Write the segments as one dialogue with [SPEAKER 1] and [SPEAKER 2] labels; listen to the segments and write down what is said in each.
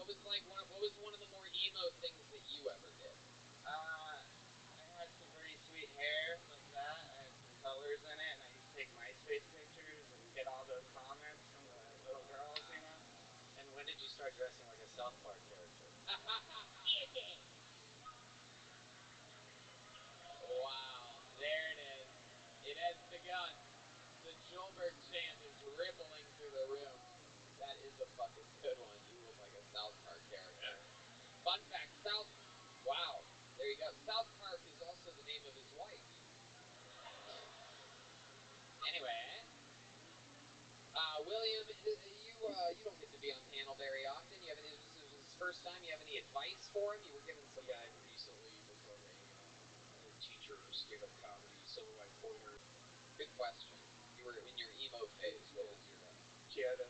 [SPEAKER 1] what was one of the more emo things that you ever did?
[SPEAKER 2] I had some pretty sweet hair like that. I had some colors in it, and I used to take MySpace pictures and get all those comments from the little girls, you know?
[SPEAKER 1] And when did you start dressing like a South Park character? Wow, there it is. It has begun. The Joelberg chant is rippling through the room. That is a fucking good one. You look like a South Park character. Fun fact, wow, there you go. South Park is also the name of his wife. Anyway, William, you don't get to be on panel very often. This is his first time. You have any advice for him? You were given some.
[SPEAKER 3] Yeah, I recently was on a teacher of stand-up comedy, Silver White Pointer.
[SPEAKER 1] Good question. You were in your emo phase. What was your
[SPEAKER 3] Canada.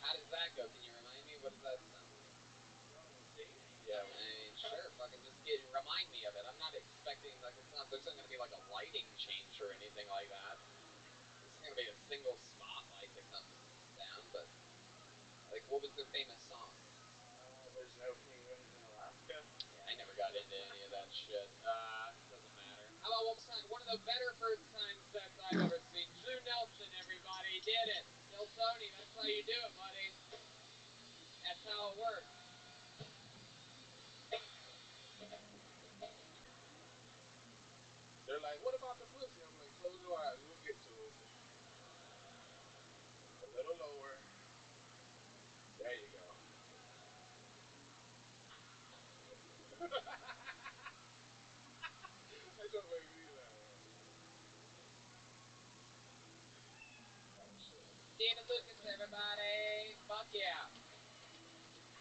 [SPEAKER 1] How does that go? Can you remind me? What does that sound like?
[SPEAKER 3] Yeah.
[SPEAKER 1] I mean, sure. Fucking just remind me of it. I'm not expecting there's not gonna be like a lighting change or anything like that. It's gonna be a single spotlight that comes down, but like, what was their famous song?
[SPEAKER 2] There's no penguins in Alaska.
[SPEAKER 1] Yeah, I never got into any of that shit. Doesn't matter. How about one of the better first time sets I've ever seen? Drew Nelson, everybody, did it. Kill Tony, that's how you do it, buddy. That's how it works.
[SPEAKER 3] They're like, what about the pussy? I'm like, close your eyes, we'll get to it. A little lower. There you go. That's what made me laugh.
[SPEAKER 1] David Lucas, everybody. Fuck yeah.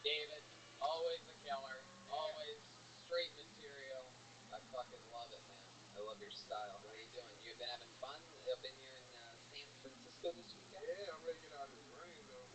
[SPEAKER 1] David, always a killer. Always straight material. I fucking love it, man. I love your style. How you doing? You been having fun up in here in San Francisco this weekend?
[SPEAKER 3] Yeah, I'm ready to get out of this rain, though.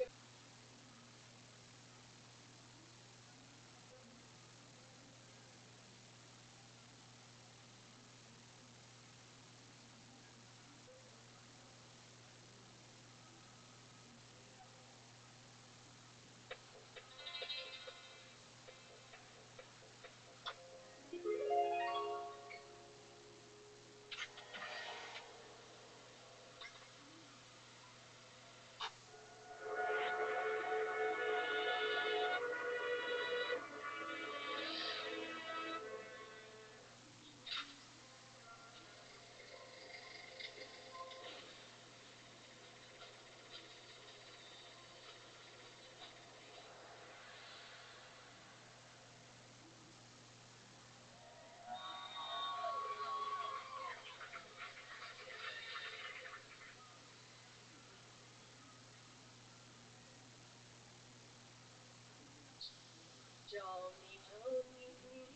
[SPEAKER 4] Johnny, Johnny,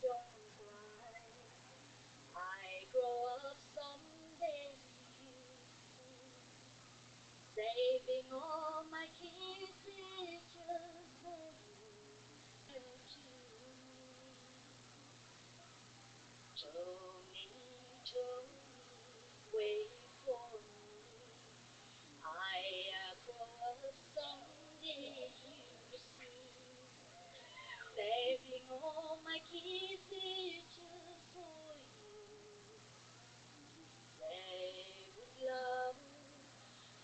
[SPEAKER 4] don't cry. I grow up someday, saving all my kisses just for you. Johnny, Johnny, wait for me. I grow up someday, you see. Saving all my kisses just for you. Say with love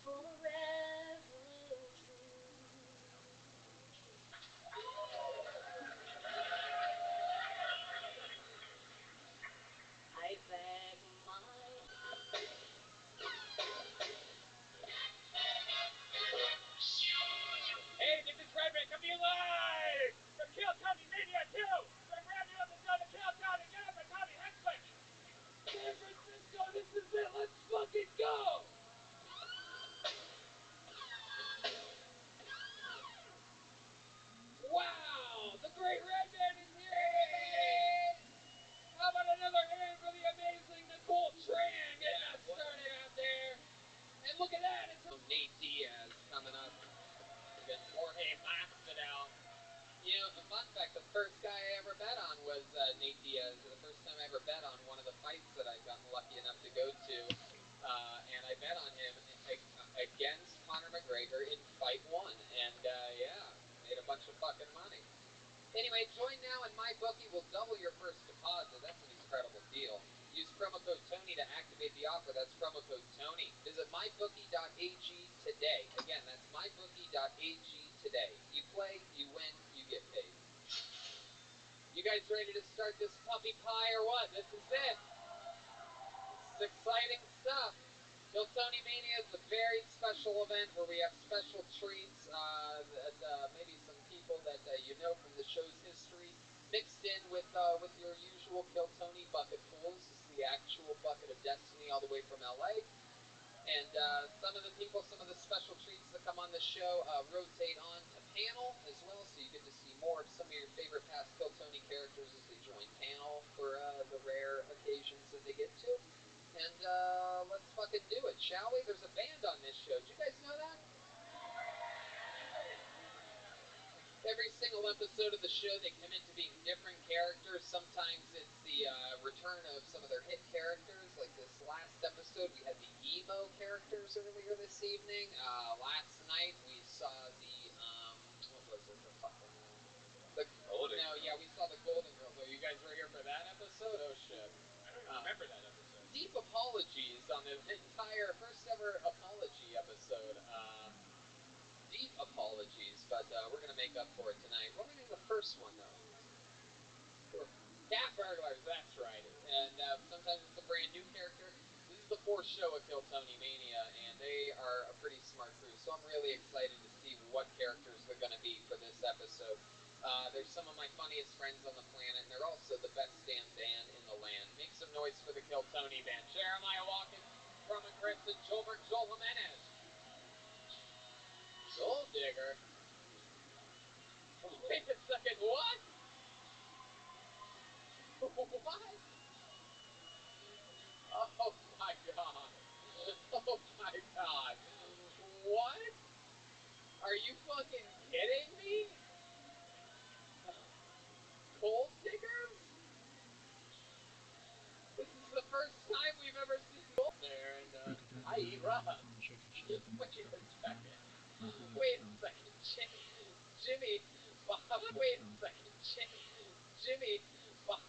[SPEAKER 4] forever true. I beg my
[SPEAKER 1] Hey, this is Frederick coming to you live from Kill Tony Media 2. We're brand new episode of Kill Tony. Get up and Tony Head Switch. San Francisco, this is it. Let's fucking go. Wow, the Great Red Man is here, everybody. How about another hand for the amazing Nicole Tran getting us started out there. And look at that, it's Nate Diaz coming up against Jorge Masvidal. You know, a fun fact, the first guy I ever bet on was Nate Diaz. The first time I ever bet on one of the fights that I've gotten lucky enough to go to. And I bet on him against Conor McGregor in fight one. And, yeah, made fucking money. Anyway, join now and MyBookie will double your first deposit. That's an incredible deal. Use promo code Tony to activate the offer. That's promo code Tony. Visit mybookie.ag today. Again, that's mybookie.ag today. You play, you win, you get paid. You guys ready to start this puppy pie or what? This is it. It's exciting stuff. Kill Tony Mania is a very special event where we have special treats that maybe some people that you know from the show's history mixed in with your usual Kill Tony bucket pools. This is the actual bucket of destiny all the way from LA. And some of the people, some of the special treats that come on the show rotate on to panel as well, so you get to see more of some of your favorite past Kill Tony characters as they join panel for the rare occasions that they get to. And let's fucking do it, shall we? There's a band on this show. Did you guys know that? Every single episode of the show, they commit to being different characters. Sometimes it's the return of some of their hit characters. Like this last episode, we had the emo characters earlier this evening. Last night, we saw the, what was it? The fucking, we saw the Golden Girls. Oh, you guys were here for that episode? Oh, shit.
[SPEAKER 3] I don't even remember that episode.
[SPEAKER 1] Deep apologies on the entire first ever apology episode. Deep apologies, but we're going to make up for it tonight. What do we name the first one, though? Cat Burglars, that's right. And sometimes it's a brand new character. This is the fourth show of Kill Tony Mania, and they are a pretty smart crew, so I'm really excited to see what characters they're going to be for this episode. They're some of my funniest friends on the planet, and they're also the best damn band in the land. Make some noise for the Kill Tony band. Jeremiah Watkins, Roman Chris, and Joel Jimenez. Gold Digger? Wait a second, what? What? Oh my god. Oh my god. What? Are you fucking kidding me? Gold diggers? This is the first time we've ever seen gold there, and I eat rough. Wait a second. Wait a second. Jimmy, Bob, wait a second. Jimmy, Bob,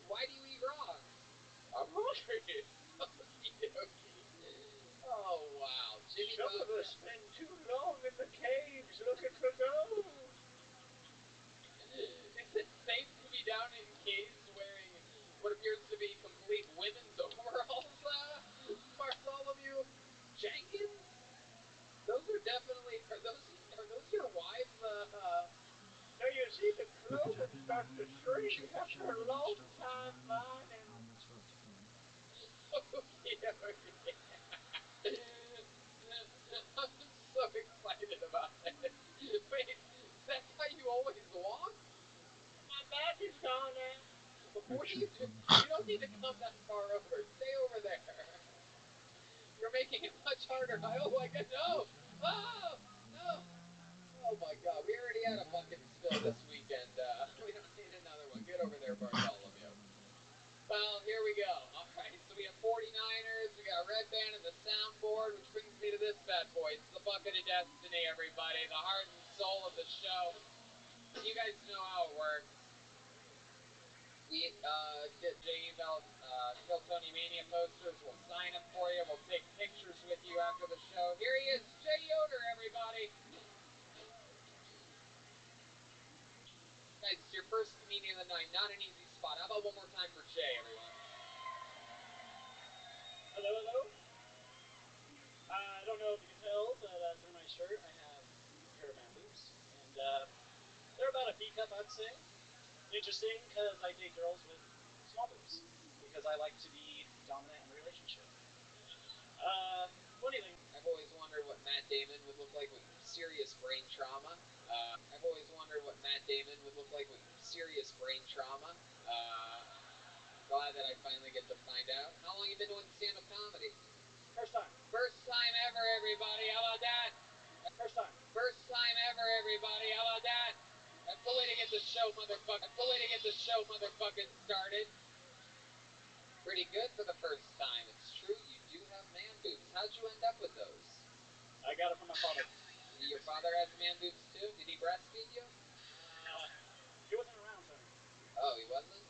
[SPEAKER 1] why do you eat raw? I'm hungry. Okie dokie. Oh, wow. Jimmy
[SPEAKER 3] Some of us spend too long in the caves looking for gold.
[SPEAKER 1] Is it safe to be down in caves wearing what appears to be complete women's overalls, Bartholomew Jenkins? Those are definitely, are those your wives,
[SPEAKER 3] So you see, the clothing starts to shrink after a long time mining.
[SPEAKER 1] Okay, okay. I'm so excited about this. Wait, that's how you always walk?
[SPEAKER 3] My back is gone now.
[SPEAKER 1] What are you doing? You don't need to come that far over. Stay over there. You're making it much harder. Oh my god, no! Oh! No! Oh my god, we already had a bucket spill this weekend. We don't need another one. Get over there, Bartholomew. Well, here we go. Alright, so we have 49ers, we got Red Band and the soundboard, which brings me to this bad boy. It's the Bucket of Destiny, everybody. The heart and soul of the show. You guys know how it works. We get J-Eval Kill Tony Mania posters. We'll sign them for you. We'll take pictures with you after the show. Here he is, Jay Yoder, everybody. Guys, it's your first comedian of the night. Not an easy spot. How about one more time for Jay, everyone?
[SPEAKER 5] Hello, hello. I don't know if you can tell, but through my shirt I have a pair of man boobs, and they're about a B cup, I'd say. Interesting, because I date girls with small boobs, because I like to be dominant in a relationship. Funny thing.
[SPEAKER 1] I've always wondered what Matt Damon would look like with serious brain trauma. I've always wondered what Matt Damon would look like with serious brain trauma. Glad that I finally get to find out. How long have you been doing stand-up comedy?
[SPEAKER 5] First time.
[SPEAKER 1] First time ever, everybody. How about that?
[SPEAKER 5] First time.
[SPEAKER 1] First time ever, everybody. How about that? That's the way to get the show, motherfucker. That's the way to get the show, motherfucking started. Pretty good for the first time. It's true, you do have man boobs. How'd you end up with those?
[SPEAKER 5] I got it from my father.
[SPEAKER 1] Your father has man boobs too? Did he breastfeed you?
[SPEAKER 5] He wasn't around, Tony.
[SPEAKER 1] Oh, he wasn't?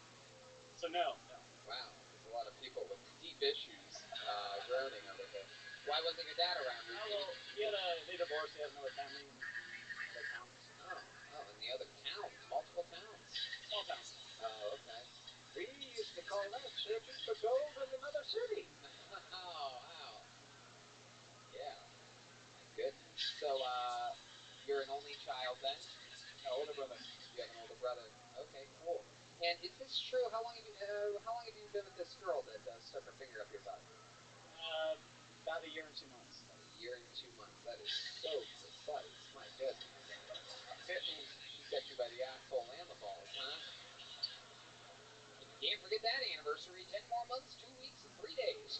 [SPEAKER 5] So no.
[SPEAKER 1] Wow, there's a lot of people with deep issues groaning over here. Why wasn't your dad around?
[SPEAKER 5] They divorced. He had another family in other towns.
[SPEAKER 1] Oh, in the other towns, multiple towns.
[SPEAKER 5] Small towns.
[SPEAKER 1] Oh, okay.
[SPEAKER 3] We used to call that searching for gold in another city.
[SPEAKER 1] Oh, wow. Yeah. My goodness. So, you're an only child then?
[SPEAKER 5] No, older brother.
[SPEAKER 1] You have an older brother. Okay, cool. And is this true? How long have you been with this girl that stuck her finger up your butt?
[SPEAKER 5] About a year and 2 months.
[SPEAKER 1] About a year and 2 months. That is so precise. My goodness. She's got you by the asshole and the balls, huh? Can't forget that anniversary. 10 more months, 2 weeks, and 3 days.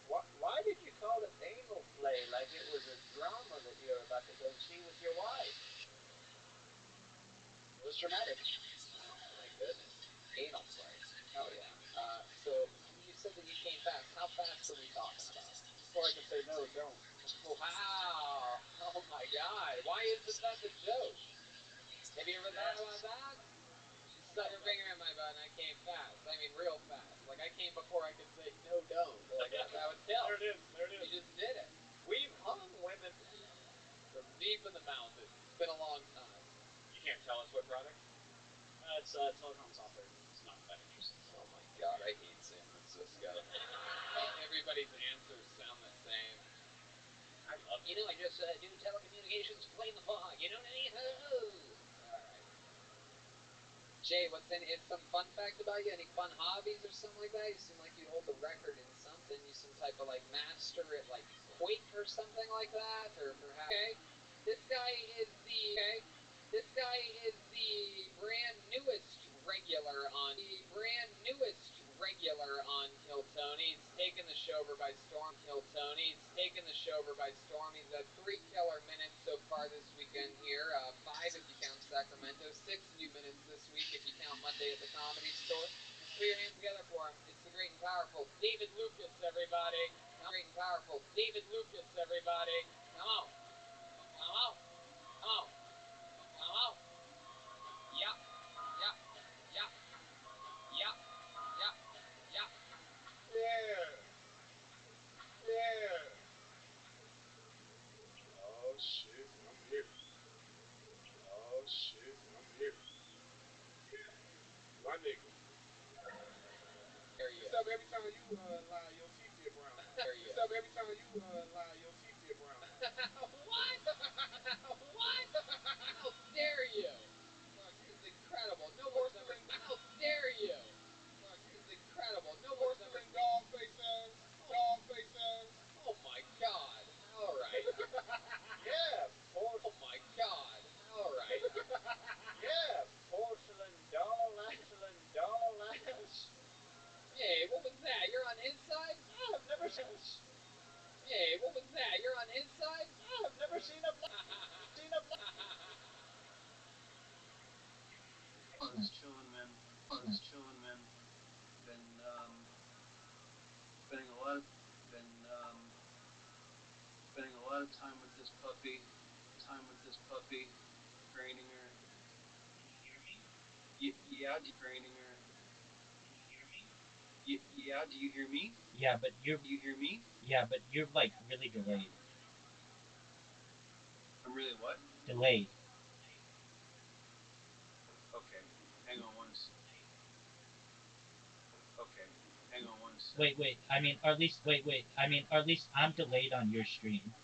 [SPEAKER 3] Why did you call it anal play like it was a drama that you're about to go see with your wife?
[SPEAKER 5] It was dramatic.
[SPEAKER 1] My goodness. Anal play. Oh, yeah. So, you said that you came fast. How fast are we talking about?
[SPEAKER 5] Before I could say no, don't.
[SPEAKER 1] Wow. Oh, my God. Why isn't that the joke? Have you ever thought about that? She stuck her finger in my butt and I came fast. I mean, real fast. Like, I came before I could say, no, don't. Like, that would kill.
[SPEAKER 5] There it is.
[SPEAKER 1] You just did it.
[SPEAKER 3] We've hung women
[SPEAKER 1] From deep in the mountains. It's been a long time.
[SPEAKER 2] You can't tell us what product?
[SPEAKER 5] It's telecom software. It's not that interesting.
[SPEAKER 1] Oh, my God. I hate San Francisco. Everybody's answers sound the same. I just do telecommunications, play in the fog. You know what I mean? All right. Jay, some fun fact about you? Any fun hobbies or something like that? You seem like you'd hold the record in something. You some type of like master at like Quake or something like that, or perhaps. Okay. This guy is the brand newest regular on Kill Tony. He's taken the show over by storm. He's had 3 killer minutes so far this weekend here. 5 if you count Sacramento. 6 new minutes this week if you count Monday at the Comedy Store. Put your hands together for him. It's the great and powerful David Lucas, everybody. Come on. Come on. Come on. Come on. Yep. Yep. Yep. Yep. Yep. Yep.
[SPEAKER 3] Yeah. Oh shit, I'm here. My nigga.
[SPEAKER 1] There you
[SPEAKER 3] Except every time you lie, your teeth get brown. Except every time you lie, your teeth get brown.
[SPEAKER 1] What? What? How dare you? Look, it's incredible. No one's ever. How dare you? Look, it's incredible. No one's ever.
[SPEAKER 3] Porcelain dog face ass. Dog face ass.
[SPEAKER 1] Oh my God. All right.
[SPEAKER 3] Yeah,
[SPEAKER 1] Oh my God. All right.
[SPEAKER 3] yeah, porcelain doll ass.
[SPEAKER 1] Hey, what was that? You're on his side?
[SPEAKER 3] I've never seen
[SPEAKER 1] Hey, what was that? You're on his side?
[SPEAKER 3] I've never seen a black
[SPEAKER 6] I was chilling, man. Been spending a lot of time with this puppy. Training her. Training her. Yeah, do you hear me?
[SPEAKER 7] Yeah, but you're
[SPEAKER 6] Do you hear me?
[SPEAKER 7] like really delayed.
[SPEAKER 6] I'm really what?
[SPEAKER 7] Delayed.
[SPEAKER 6] Okay, hang on one sec. Okay, hang on one sec.
[SPEAKER 7] Wait. I mean, or at least I'm delayed on your stream.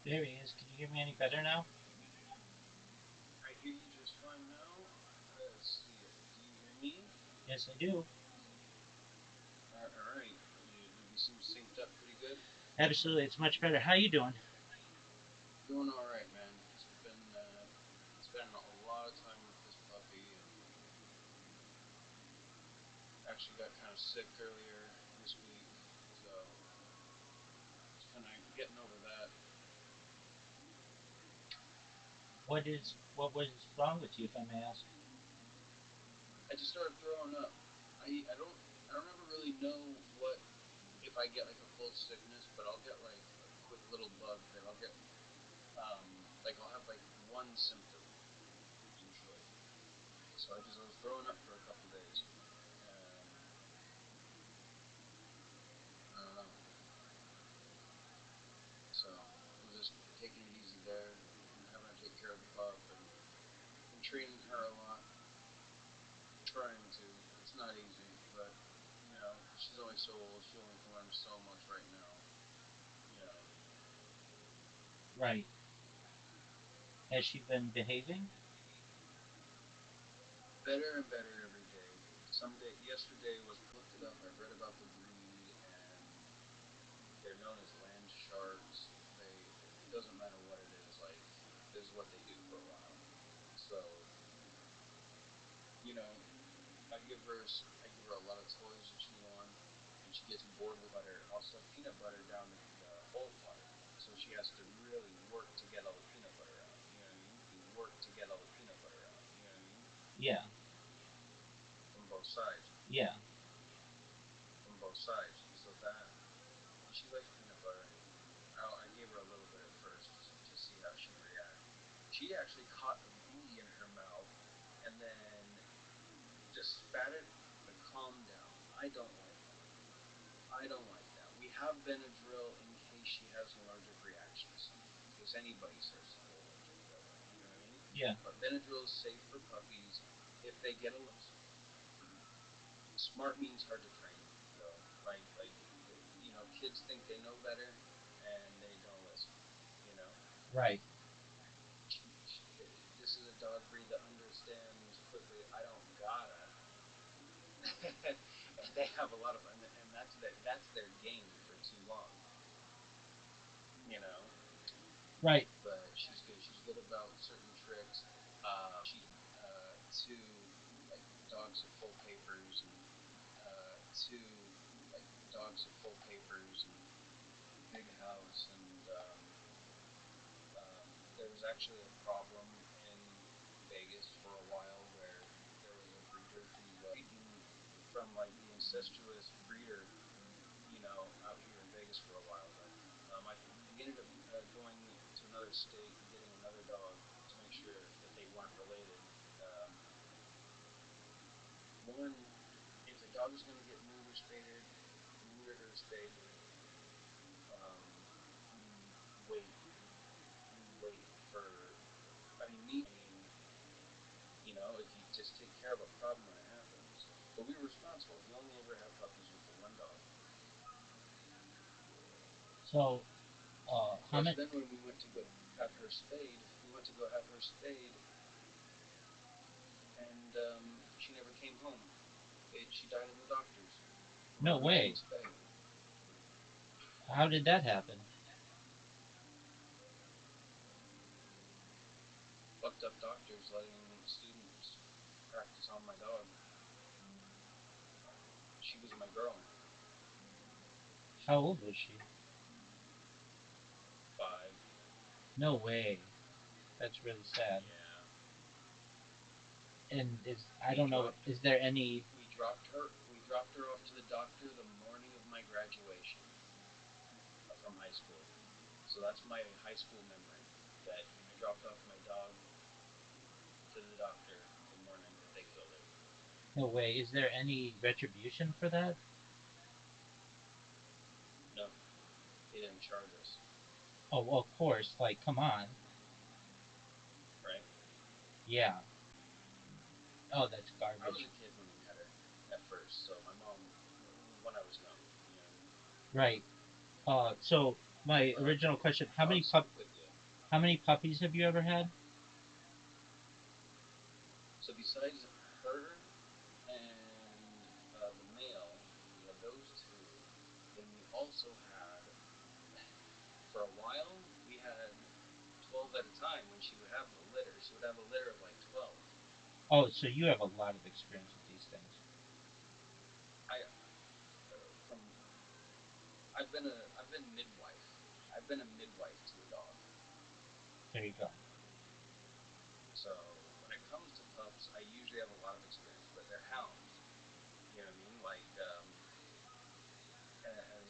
[SPEAKER 7] There he is. Can you hear me any better now?
[SPEAKER 6] I hear you just fine now. Let's see. Do you hear me?
[SPEAKER 7] Yes, I do.
[SPEAKER 6] All right. We seem synced up pretty good.
[SPEAKER 7] Absolutely, it's much better. How you doing?
[SPEAKER 6] Doing all right, man. Just been spending a lot of time with this puppy, and actually got kind of sick earlier this week, so just kind of getting over that.
[SPEAKER 7] What was wrong with you, if I may ask?
[SPEAKER 6] I just started throwing up. I don't ever really know what if I get like a full sickness, but I'll get like a quick little bug that I'll get. Like I'll have like one symptom usually. So I was throwing up for a couple days, and I don't know. So I'm just taking it easy there, and having to take care of the pup, and training her a lot, trying to. It's not easy, but she's only so old. She only can learn so much right now. You know,
[SPEAKER 7] Right. Has she been behaving?
[SPEAKER 6] better and better every day. Yesterday was looked it up. I read about the breed, and they're known as land sharks. It doesn't matter what it is. Like this is what they do for a while. So you know, I give her a lot of toys to chew on, and she gets bored with butter. I'll stuff peanut butter down the hole for her, so she has to really work to get all the peanut butter out. You know what I mean? Work to get all the peanut butter out. You know what I mean?
[SPEAKER 7] Yeah.
[SPEAKER 6] From both sides.
[SPEAKER 7] Yeah.
[SPEAKER 6] From both sides. So that she likes peanut butter. I gave her a little bit at first to see how she'd react. She actually caught a bee in her mouth and then just spat it, but calmed down. I don't like that. I don't like that. We have Benadryl in case she has an allergic reaction to something. In case anybody starts to get allergic to it. You know what I mean?
[SPEAKER 7] Yeah.
[SPEAKER 6] But Benadryl is safe for puppies if they get allergic. Smart means hard to train, though. Like kids think they know better, and they don't listen. You know.
[SPEAKER 7] Right.
[SPEAKER 6] This is a dog breed that understands quickly. I don't gotta. And they have a lot of, and that's their game for too long. You know.
[SPEAKER 7] Right.
[SPEAKER 6] But she's good. She's good about certain tricks. She to like dogs of full papers and to like dogs of full papers and big house and there was actually a problem in Vegas for a while where there was a breeder who was breeding from like the incestuous breeder, out here in Vegas for a while. But we ended up going to another state and getting another dog to make sure that they weren't related. Um, One, if the dog is going to get neutered or spayed, wait, wait for. If you just take care of a problem when it happens. But we were responsible. We only ever had puppies with the one dog.
[SPEAKER 7] So, how
[SPEAKER 6] Plus,
[SPEAKER 7] many?
[SPEAKER 6] then when we went to go have her spayed, and she never came home. She died in the doctors from
[SPEAKER 7] No
[SPEAKER 6] her
[SPEAKER 7] way.
[SPEAKER 6] routine spay.
[SPEAKER 7] How did that happen?
[SPEAKER 6] Fucked up doctors letting students practice on my dog. She was my girl.
[SPEAKER 7] How old was she?
[SPEAKER 6] 5.
[SPEAKER 7] No way. That's really sad.
[SPEAKER 6] Yeah.
[SPEAKER 7] And I don't know. Is there any?
[SPEAKER 6] We dropped her. We dropped her off to the doctor the morning of my graduation from high school. So that's my high school memory. That I dropped off my dog to the doctor the morning that they killed her.
[SPEAKER 7] No way. Is there any retribution for that?
[SPEAKER 6] No, they didn't charge us.
[SPEAKER 7] Oh, well, of course. Like, come on.
[SPEAKER 6] Right?
[SPEAKER 7] Yeah. Oh, that's
[SPEAKER 6] I was
[SPEAKER 7] garbage.
[SPEAKER 6] a kid when we had her at first, so my mom, when I was young,
[SPEAKER 7] Right. So my original question: How many
[SPEAKER 6] dogs stick with you.
[SPEAKER 7] How many puppies have you ever had?
[SPEAKER 6] So besides her and the male, we had those two. Then we also had, for a while, we had 12 at a time when she would have the litter. She would have a litter of like 12.
[SPEAKER 7] Oh, so you have a lot of experience with these things.
[SPEAKER 6] From I've been midwife. I've been a midwife to a dog.
[SPEAKER 7] There you go.
[SPEAKER 6] So when it comes to pups, I usually have a lot of experience, but they're hounds. You know what I mean? Like as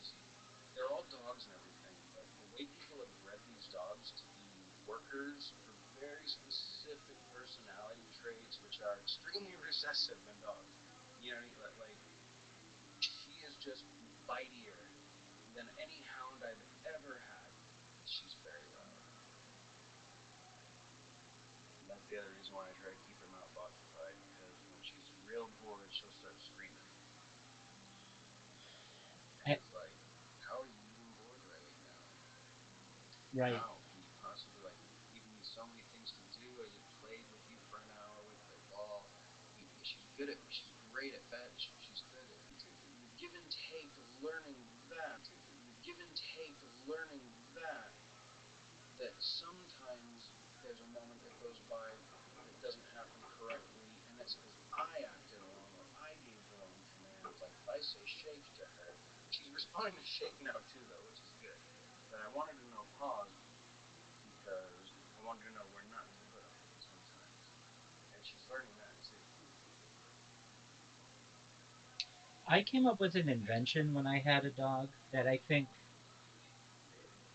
[SPEAKER 6] they're all dogs and everything, but the way people have bred these dogs to be workers for very specific personality traits, which are extremely recessive in dogs. You know, like she is just bitier than any hound I've ever had. She's very loud. And that's the other reason why I try to keep her mouth occupied, because when she's real bored, she'll start screaming. And
[SPEAKER 7] Eh,
[SPEAKER 6] it's like, how are you even bored right now?
[SPEAKER 7] right.
[SPEAKER 6] How can you possibly, like, you've given me so many things to do. I just played with you for an hour. We played ball. She's great at fetch. She's good at give and take, learning that that sometimes there's a moment that goes by that doesn't happen correctly, and it's because I acted wrong or I gave the wrong commands. Like if I say shake to her, she's responding to shake now too, though, which is good. But I wanted to know pause because I wanted to know where not to put them sometimes, and she's learning that too.
[SPEAKER 7] I came up with an invention when I had a dog that I think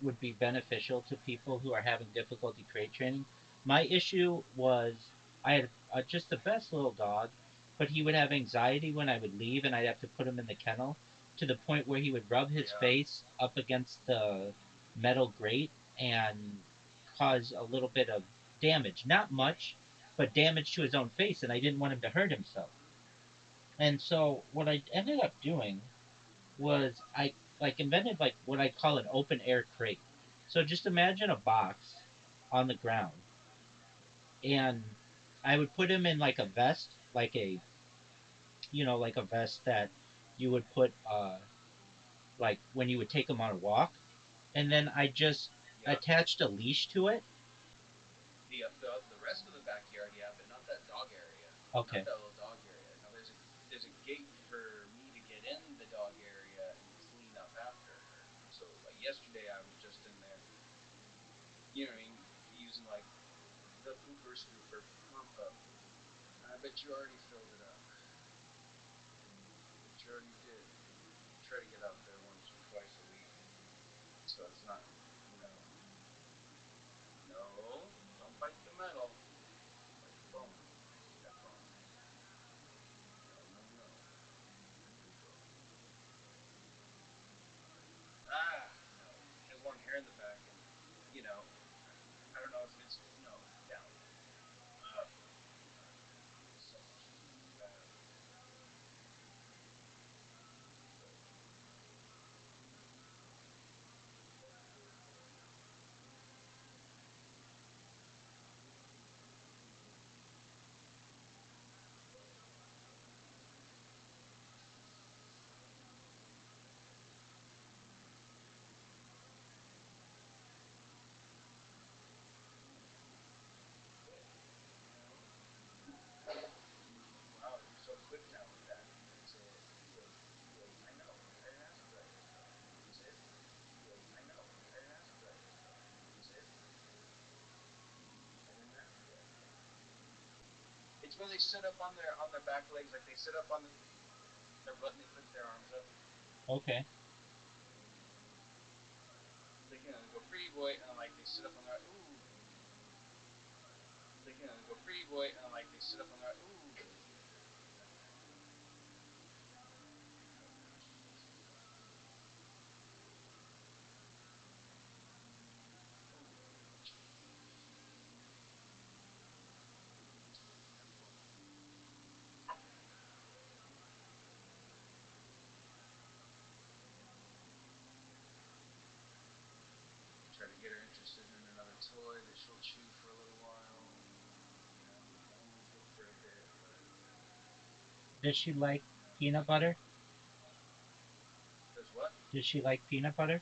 [SPEAKER 7] would be beneficial to people who are having difficulty crate training. My issue was I had just the best little dog, but he would have anxiety when I would leave and I'd have to put him in the kennel to the point where he would rub his
[SPEAKER 6] Yeah,
[SPEAKER 7] face up against the metal grate and cause a little bit of damage. Not much, but damage to his own face, and I didn't want him to hurt himself. And so what I ended up doing was I like invented like what I call an open air crate. So just imagine a box on the ground, and I would put him in like a vest, like a like a vest that you would put like when you would take him on a walk, and then I just
[SPEAKER 6] yeah.
[SPEAKER 7] attached a leash to it.
[SPEAKER 6] The rest of the backyard, yeah, but not that dog area, not
[SPEAKER 7] Okay.
[SPEAKER 6] that little dog area. Now there's a gate for me to get in the dog area and clean up after her. So like yesterday, I was just in there, you know, using like the pooper scooper pump up. I bet you already filled it up. I bet you already did. I try to get out there once or twice a week, so it's not, you know, no, don't bite the metal, bite the bone, step on it. No, no, no. Illegal. No. Has long hair in the back, and you know, I don't know if it's no down. Uh, so much too bad. But quit, you know. Wow, you're so quick now with that. That's it. Wait. I know. I asked right though. That's it. Wait. I know. I asked right though. That's it. I didn't ask yet. It's when they sit up on their back legs, like they sit up on their butt and they put their arms up.
[SPEAKER 7] Okay.
[SPEAKER 6] Like they go pretty boy, and like they sit up on their ooh. Like they go pretty boy, and like they sit up on their ooh. Ooh. Careful. Try to get her interested in another toy.
[SPEAKER 7] Does she like peanut butter?
[SPEAKER 6] Does what?
[SPEAKER 7] Does she like peanut butter?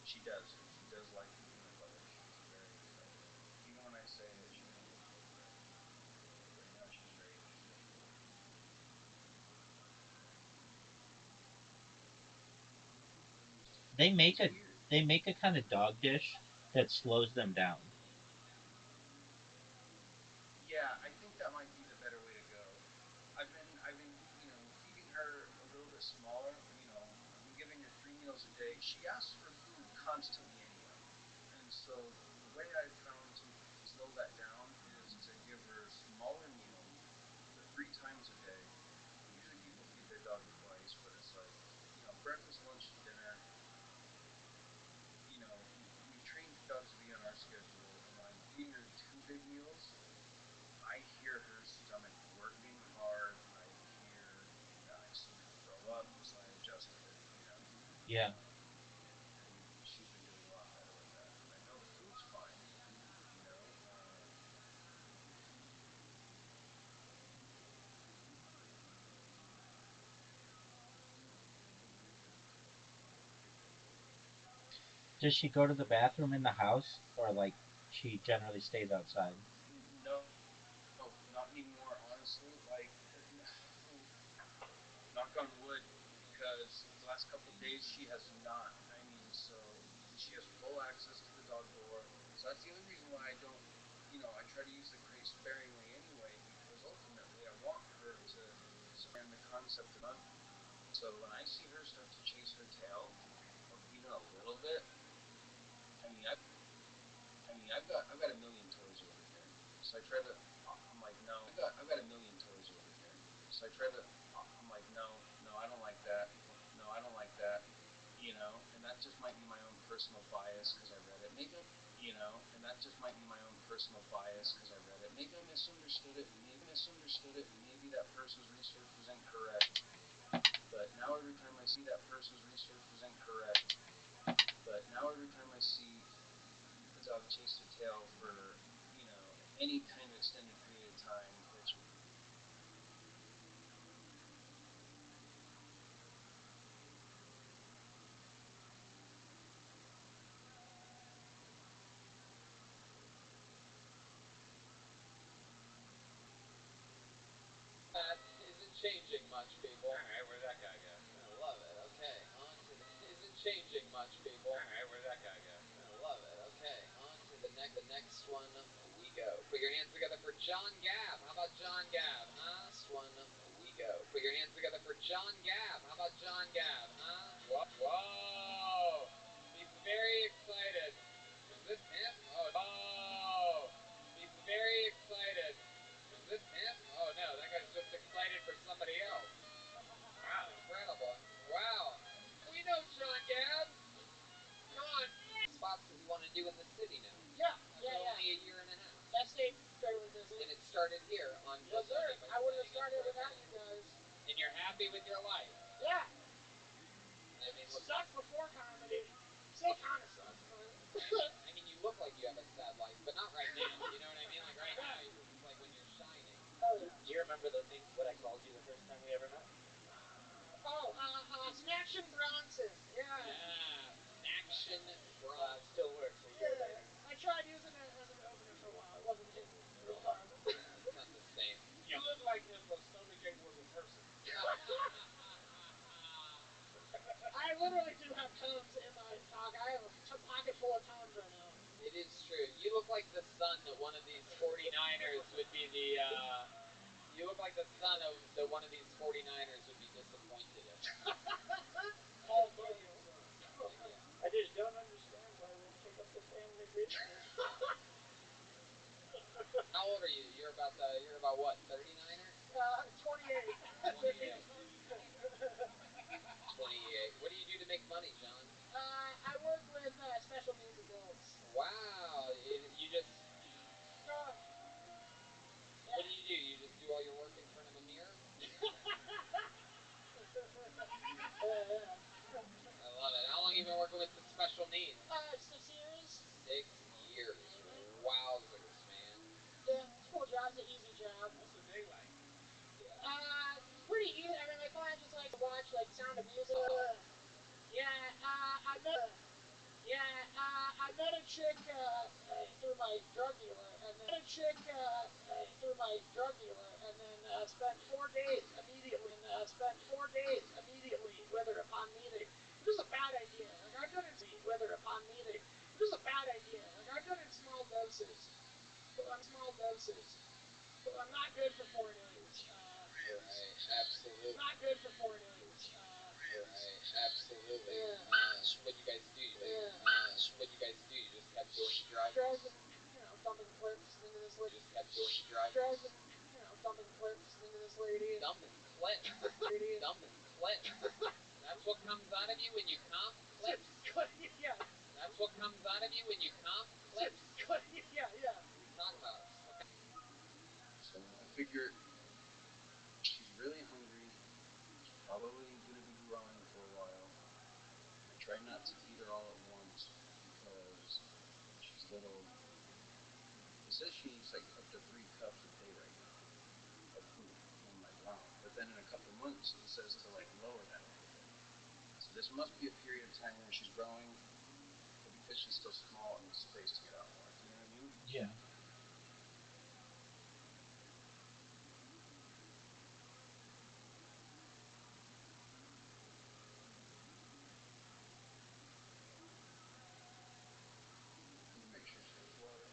[SPEAKER 6] She does. She does like the peanut butter. She's very excited. Even when I say it, she doesn't go for it. But now she's very interested.
[SPEAKER 7] They make
[SPEAKER 6] It's
[SPEAKER 7] a
[SPEAKER 6] weird.
[SPEAKER 7] they make a kind of dog dish that slows them down.
[SPEAKER 6] Yeah, I think that might be the better way to go. I've been, feeding her a little bit smaller. I've been giving her 3 meals a day. She asks for food constantly anyway, and so the way I've found to slow that down is to give her smaller meals, but 3 times a day. Usually people feed their dog twice, but it's like breakfast, lunch, dinner. We've trained dogs to be on our schedule, and when I'm feeding her 2 big meals, I hear her stomach working hard. I've seen her throw up, so I adjusted it.
[SPEAKER 7] Yeah.
[SPEAKER 6] And she's been doing a lot better with that. And I know the food's fine, you know.
[SPEAKER 7] Does she go to the bathroom in the house, or like she generally stays outside?
[SPEAKER 6] No, not anymore, honestly. Like, knock on wood, because the last couple of days she has not. I mean, so she has full access to the dog door. So that's the only reason why I don't, I try to use the crate sparingly anyway, because ultimately I want her to understand the concept of. So when I see her start to chase her tail, even a little bit, I mean, I've got a million toys over here. So I try to. I'm like, no. I've got a million toys over here. So I try to. I'm like, no, no, I don't like that. No, I don't like that. And that just might be my own personal bias because I read it. And that just might be my own personal bias because I read it. Maybe I misunderstood it, and maybe that person's research was incorrect. But now every time I see that person's research was incorrect. But now every time I see a dog chase their tail for, any kind of extended period of time, which
[SPEAKER 1] That isn't changing much, people. Alright, where'd that guy go? I love it. Okay, on to the isn't changing much, people. Alright, where'd that guy go? I love it. Okay, on to the next one we go. Put your hands together for John Gabb. How about John Gabb, huh? Next one we go. Put your hands together for John Gabb. How about John Gabb, huh? Whoa! Be very excited. Is this him? Oh, oh! Be very excited. Is this him? Oh no, that guy's just excited for somebody else. Wow, incredible. Wow. We know John Gabb. Come on. Spots that we want to do in the city now.
[SPEAKER 8] Yeah,
[SPEAKER 1] After only a year and a half.
[SPEAKER 8] That stayed fairly busy.
[SPEAKER 1] And it started here on
[SPEAKER 8] Yes, sir. I wouldn't have started without you guys.
[SPEAKER 1] And you're happy with your life.
[SPEAKER 8] Yeah.
[SPEAKER 1] I mean,
[SPEAKER 8] It sucked before comedy. Still kind of sucks, but.
[SPEAKER 1] I mean, you look like you have a sad life, but not right now. You know what I mean? Like right now, it's like when you're shining.
[SPEAKER 8] Oh, yeah.
[SPEAKER 5] Do you remember the thing, what I called you the first time we ever met?
[SPEAKER 8] Snaction Bronson. Yeah.
[SPEAKER 1] Yeah. Action Bronson.
[SPEAKER 5] Still works a year later.
[SPEAKER 8] I tried using it as an opener for a while. It wasn't hitting real hard.
[SPEAKER 1] It's not the same.
[SPEAKER 3] You look like if a stomach ache was a person.
[SPEAKER 8] I literally do have Tums in my pocket. I have a pocket full of Tums right now.
[SPEAKER 1] It is true. You look like the son that one of these 49ers would be the, you look like the son of that one of these 49ers would be disappointed in.
[SPEAKER 8] Paul Daniels.
[SPEAKER 5] I just don't understand why they pick up the family business.
[SPEAKER 1] How old are you? You're about what, 39er?
[SPEAKER 8] 28.
[SPEAKER 1] 28. 28. What do you do to make money, John?
[SPEAKER 8] I work with special needs adults.
[SPEAKER 1] Wow. You just,
[SPEAKER 8] Uh,
[SPEAKER 1] what do? You just do all your work in front of a mirror? I love it. How long have you been working with the special needs?
[SPEAKER 8] 6 years.
[SPEAKER 1] 6 years. Wowzers, man.
[SPEAKER 8] Yeah, it's a cool job. It's an easy job.
[SPEAKER 3] What's the day like?
[SPEAKER 8] Sound of Music. I met a chick through my drug dealer, and then spent 4 days immediately with her upon meeting, which is a bad idea. Like I've done it with her upon meeting, which is a bad idea. Like I've done it in small doses, but I'm not good for 4 days.
[SPEAKER 2] Right, absolutely.
[SPEAKER 8] Not good for 4 days.
[SPEAKER 2] Right, absolutely.
[SPEAKER 8] Yeah.
[SPEAKER 2] So what you guys do? What you guys do? You just kept doing drugs.
[SPEAKER 8] Drugs and dumping clips into this lady.
[SPEAKER 2] Just kept doing drugs.
[SPEAKER 8] Drugs and dumping clips into this lady.
[SPEAKER 2] Dumping clips. Dumping clips. That's what comes out of you when you comp clips.
[SPEAKER 8] Yeah.
[SPEAKER 2] That's what comes out of you when you comp clips.
[SPEAKER 8] Yeah.
[SPEAKER 2] What are you talking about?
[SPEAKER 6] So I figure she's really hungry. She's probably going to be growing for a while. I try not to feed her all at once because she's little. It says she eats like up to 3 cups a day right now of food. And I'm like, wow. But then in a couple months, it says to like lower that a little bit. So this must be a period of time where she's growing, but because she's still small, it needs space to get out more. Do you know what I mean?
[SPEAKER 7] Yeah.
[SPEAKER 6] Make sure she gets water.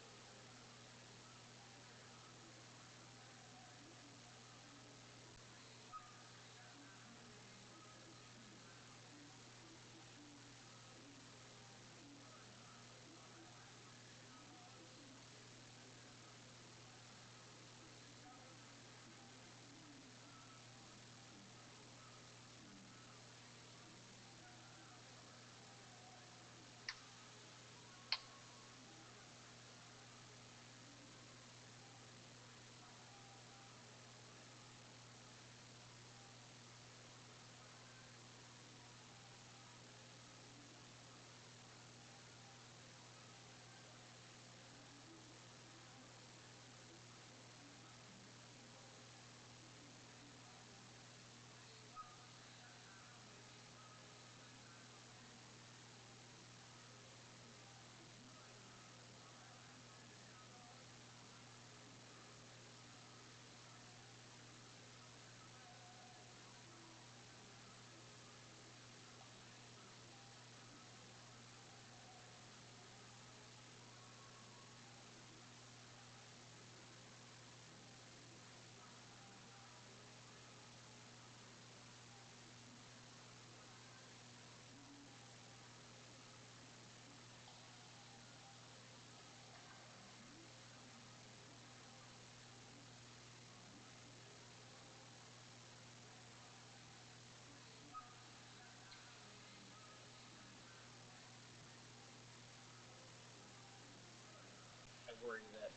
[SPEAKER 6] I worry that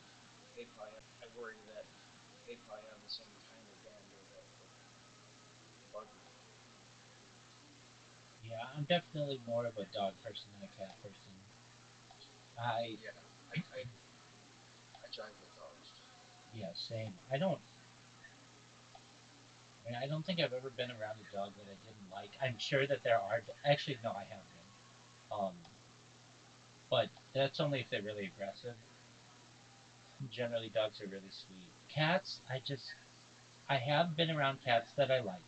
[SPEAKER 6] they probably have the same kind of dander that bug me.
[SPEAKER 7] Yeah, I'm definitely more of a dog person than a cat person. I
[SPEAKER 6] Yeah, I jive with dogs.
[SPEAKER 7] yeah, same. I don't think I've ever been around a dog that I didn't like. I'm sure that there are. Actually, no, I have been. But that's only if they're really aggressive. Generally, dogs are really sweet. Cats, I have been around cats that I like.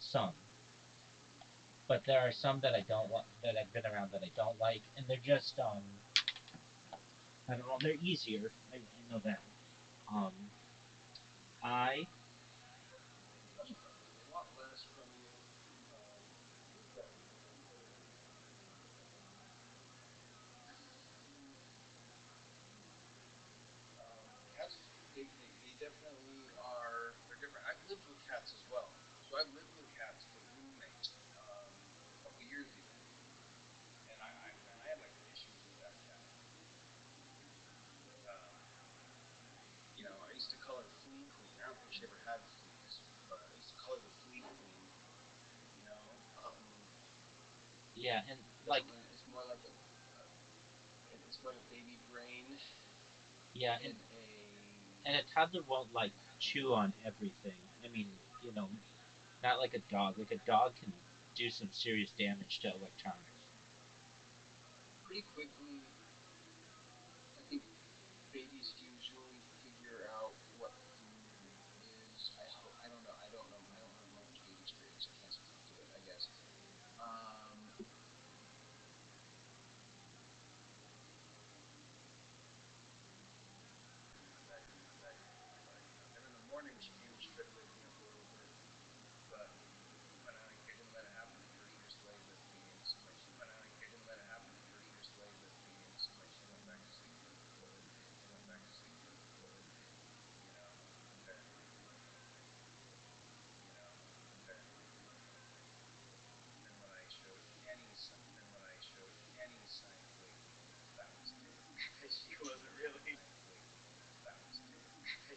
[SPEAKER 7] Some, but there are some that I don't like that I've been around that I don't like, and they're just I don't know, they're easier. I know that. Um, I
[SPEAKER 6] There's a lot less from you. Um, you've got cats. They definitely are. They're different. I've lived with cats as well. So I've lived with cats with roommates a couple years even, and I had like issues with that cat. I used to call her Flea Queen. I don't think she ever had fleas, but I used to call her the Flea Queen. You know,
[SPEAKER 7] yeah, and like
[SPEAKER 6] doesn't really. It's more like it's like a baby brain
[SPEAKER 7] yeah,
[SPEAKER 6] in
[SPEAKER 7] and a toddler won't like chew on everything. I mean, you know, Not like a dog. Like a dog can do some serious damage to electronics.
[SPEAKER 6] Pretty quickly, I think babies usually figure out what food is. I hope. I don't know. I don't know. I don't have much kid experience. I can't speak to it, I guess. Then in the morning when she came, she tried to wake me up a little bit, but I didn't let it happen. First she just laid with me, and seemed like she. I didn't let it happen. First she just laid with me, and seemed like she went back to sleep for a little bit. She went back to sleep for a little bit, you know. And then, you know, and then when I showed any sign of waking, that was it. She wasn't really. That was it.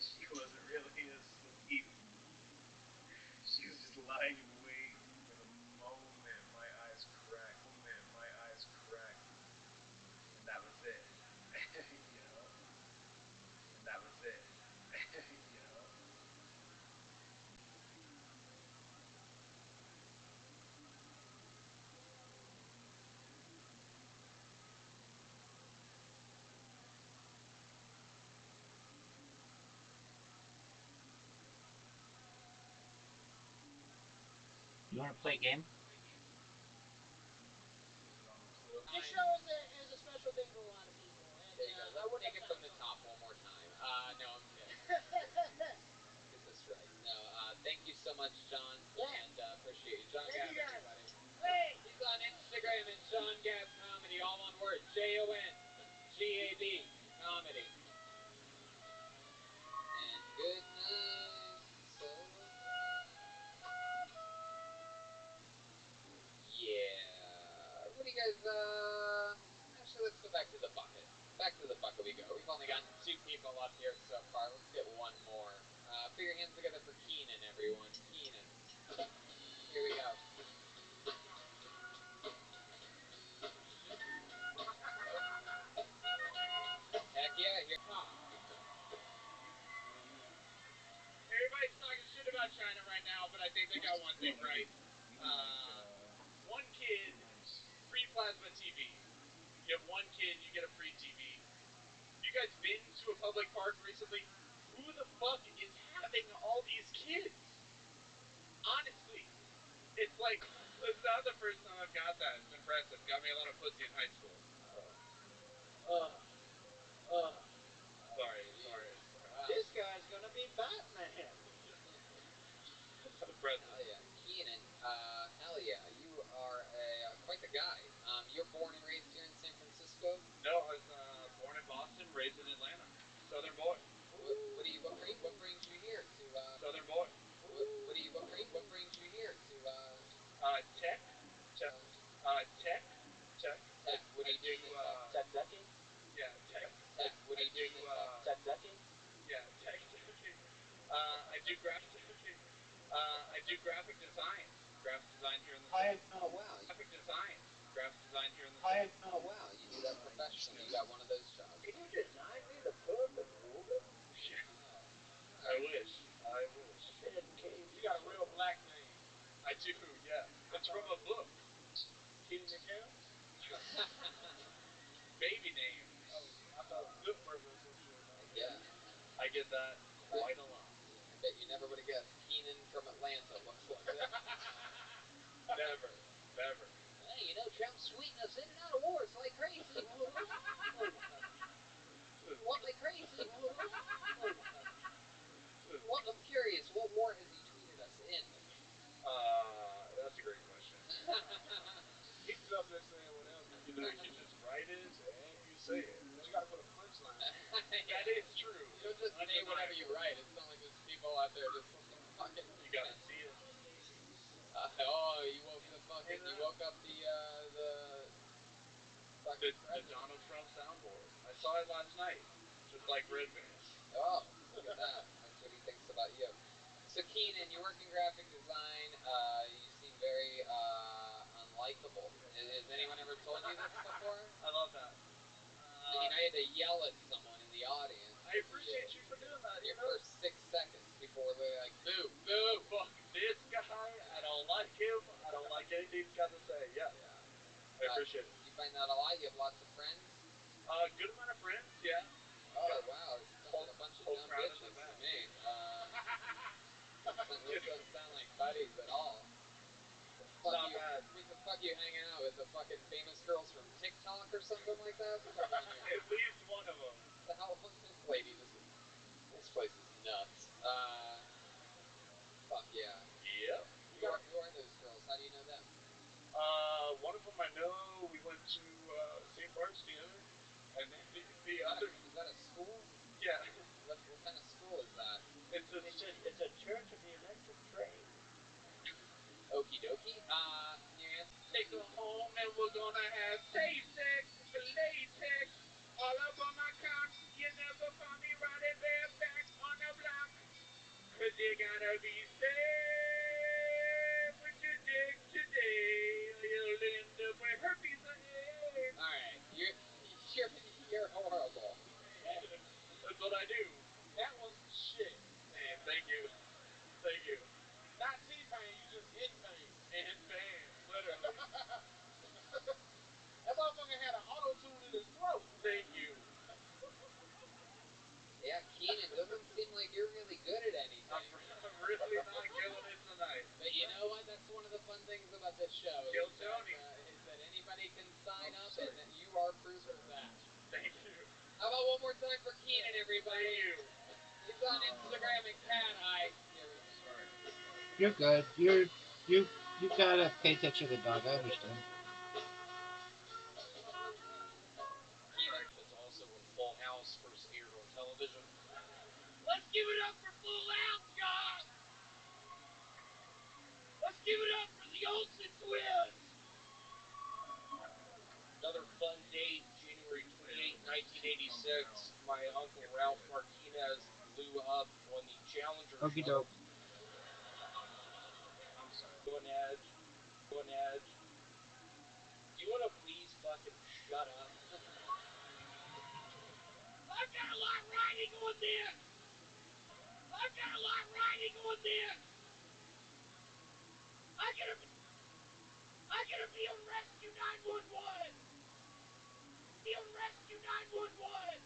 [SPEAKER 6] She wasn't really asleep. She was just lying in wait for the moment my eyes cracked. And that was it. You know? And that was it. You know?
[SPEAKER 7] You want to play a game?
[SPEAKER 8] This show is a special thing to a lot of people. And,
[SPEAKER 1] There you go.
[SPEAKER 8] I
[SPEAKER 1] Let's
[SPEAKER 8] wouldn't
[SPEAKER 1] take
[SPEAKER 8] have
[SPEAKER 1] it from the
[SPEAKER 8] passed on
[SPEAKER 1] top one more time. No, I'm kidding.
[SPEAKER 8] it.
[SPEAKER 1] Get this right. No, thank you so much, John.
[SPEAKER 8] Yeah.
[SPEAKER 1] And appreciate you. John
[SPEAKER 8] Thank
[SPEAKER 1] Gab,
[SPEAKER 8] you guys.
[SPEAKER 1] everybody.
[SPEAKER 8] Hey!
[SPEAKER 1] He's on Instagram at John Gab Comedy, all one word. JONGAB Comedy. And good night. So, yeah. What do you guys, actually, let's go back to the bucket. Back to the bucket we go. We've only gotten 2 people up here so far. Let's get one more. Put your hands together for Keenan, everyone. Keenan. Here we go. Heck yeah, here. Everybody's talking shit about China right now, but I think they got one thing right. One kid, free plasma TV. You have one kid, you get a free TV. You guys been to a public park recently? Who the fuck is having all these kids? Honestly, it's like, it's not the first time I've got that. It's impressive. Got me a lot of pussy in high school. Sorry.
[SPEAKER 8] Wow. This guy's gonna be Batman.
[SPEAKER 1] That's impressive. Hell yeah. Keenan, hell yeah. You are quite the guy. You're born and raised here in San Francisco? No, I was born in Boston, raised in Atlanta. Southern boy. What brings you here to Southern boy. What brings you here to tech? Tech. Tech. What do you do this
[SPEAKER 8] Tech decking?
[SPEAKER 1] Yeah, tech. What do you do this
[SPEAKER 8] Tech decking?
[SPEAKER 1] Yeah, tech decking. I do graphic design. Graphic design here in the city. Oh wow. Graphic design. Graphic design here in the city. Oh wow. You do that professionally. You got one of those jobs.
[SPEAKER 8] Can you design me the book of Reuben?
[SPEAKER 1] Yeah. I wish.
[SPEAKER 8] You got a real black name.
[SPEAKER 1] I do, yeah. It's from a book.
[SPEAKER 8] Keenan McCown?
[SPEAKER 1] Baby name.
[SPEAKER 8] Oh, I thought Good Burger or some shit.
[SPEAKER 1] Yeah. I get that quite a lot. I bet you never would have guessed Keenan from Atlanta looks like that. Never. Hey, you know, Trump's sweeting us in and out of wars like crazy. What, like crazy? What, I'm curious, what war has he tweeted us in? That's a great question.
[SPEAKER 8] He can up there saying whatever.
[SPEAKER 1] You know, you can just write it and you say it.
[SPEAKER 8] But you gotta put a punchline.
[SPEAKER 1] That is true. You don't just say whatever you write. It's not like there's people out there just fucking. You gotta see it. You woke up the fucking
[SPEAKER 8] The
[SPEAKER 1] Donald Trump soundboard. I saw it last night. Just like Red Van. Oh, look at that. That's what he thinks about you. So Keenan, you work in graphic design. You seem very unlikable. Has anyone ever told you this before? I love that. I mean, I had to yell at someone in the audience.
[SPEAKER 8] I appreciate you for doing that.
[SPEAKER 1] Your first 6 seconds before they're like, boo, boo.
[SPEAKER 8] Fuck this guy.
[SPEAKER 5] like him. I don't like anything he's got to say. Yeah. I appreciate it.
[SPEAKER 1] You find that a lot? You have lots of friends?
[SPEAKER 5] Good amount of friends, yeah.
[SPEAKER 1] Oh, wow. It sounds like a bunch of
[SPEAKER 5] whole
[SPEAKER 1] dumb
[SPEAKER 5] crowd in
[SPEAKER 1] bitches
[SPEAKER 5] the back.
[SPEAKER 1] to me. Those doesn't sound like buddies at all.
[SPEAKER 5] Not bad.
[SPEAKER 1] I mean, the fuck you hanging out with the fucking famous girls from TikTok or something like that?
[SPEAKER 5] At least one of them.
[SPEAKER 1] The hell, this lady, this place is nuts. Fuck yeah.
[SPEAKER 5] Yep.
[SPEAKER 1] Who are those girls? How do you know them?
[SPEAKER 5] One of them I know. We went to St. Bart's together, and then the other.
[SPEAKER 1] Is that a school?
[SPEAKER 5] Yeah.
[SPEAKER 1] What kind of school is that?
[SPEAKER 5] It's a church of the electric train.
[SPEAKER 1] Okie dokie. Can you answer?
[SPEAKER 3] Take her home and we're gonna have sex, latex, all up on my cock. You never find me riding bareback on the block. Cause you gotta be safe with your dick today. Or you'll end up with herpes or AIDS.
[SPEAKER 1] Alright, you're horrible.
[SPEAKER 5] That's what I do.
[SPEAKER 3] That was the shit.
[SPEAKER 5] Hey, thank you. Thank you.
[SPEAKER 3] Not T-Pain, you just hit pain.
[SPEAKER 5] And bam, literally.
[SPEAKER 3] That motherfucker had an auto-tune in his throat.
[SPEAKER 5] Thank you.
[SPEAKER 1] Yeah, Keenan, doesn't seem like you're really good at anything.
[SPEAKER 5] I'm really not killing it tonight.
[SPEAKER 1] But you know what? That's one of the fun things about this show.
[SPEAKER 5] Kill
[SPEAKER 1] Is
[SPEAKER 5] Tony.
[SPEAKER 1] that anybody can sign up and that you are proof of that.
[SPEAKER 5] Thank you.
[SPEAKER 1] How about one more time for Keenan, everybody?
[SPEAKER 5] Thank you.
[SPEAKER 1] He's on Instagram and Cat Eye.
[SPEAKER 6] Sorry.
[SPEAKER 7] You're good. You gotta pay attention to the dog. I understand.
[SPEAKER 1] Keenan.
[SPEAKER 5] It's also when Full House first aired on television.
[SPEAKER 3] Let's give it up for Full House, guys! Let's give it up for the Olsen twins!
[SPEAKER 5] Another fun date, January 28, 1986. My uncle Ralph Martinez blew up on the Challenger
[SPEAKER 7] Okie
[SPEAKER 5] shuttle.
[SPEAKER 7] doke.
[SPEAKER 6] I'm sorry.
[SPEAKER 5] Go on edge. Do you want to please fucking shut up?
[SPEAKER 3] I've got a lot riding on this! I've got a lot riding on this! I'm gonna be on Rescue 911! Be on Rescue 911!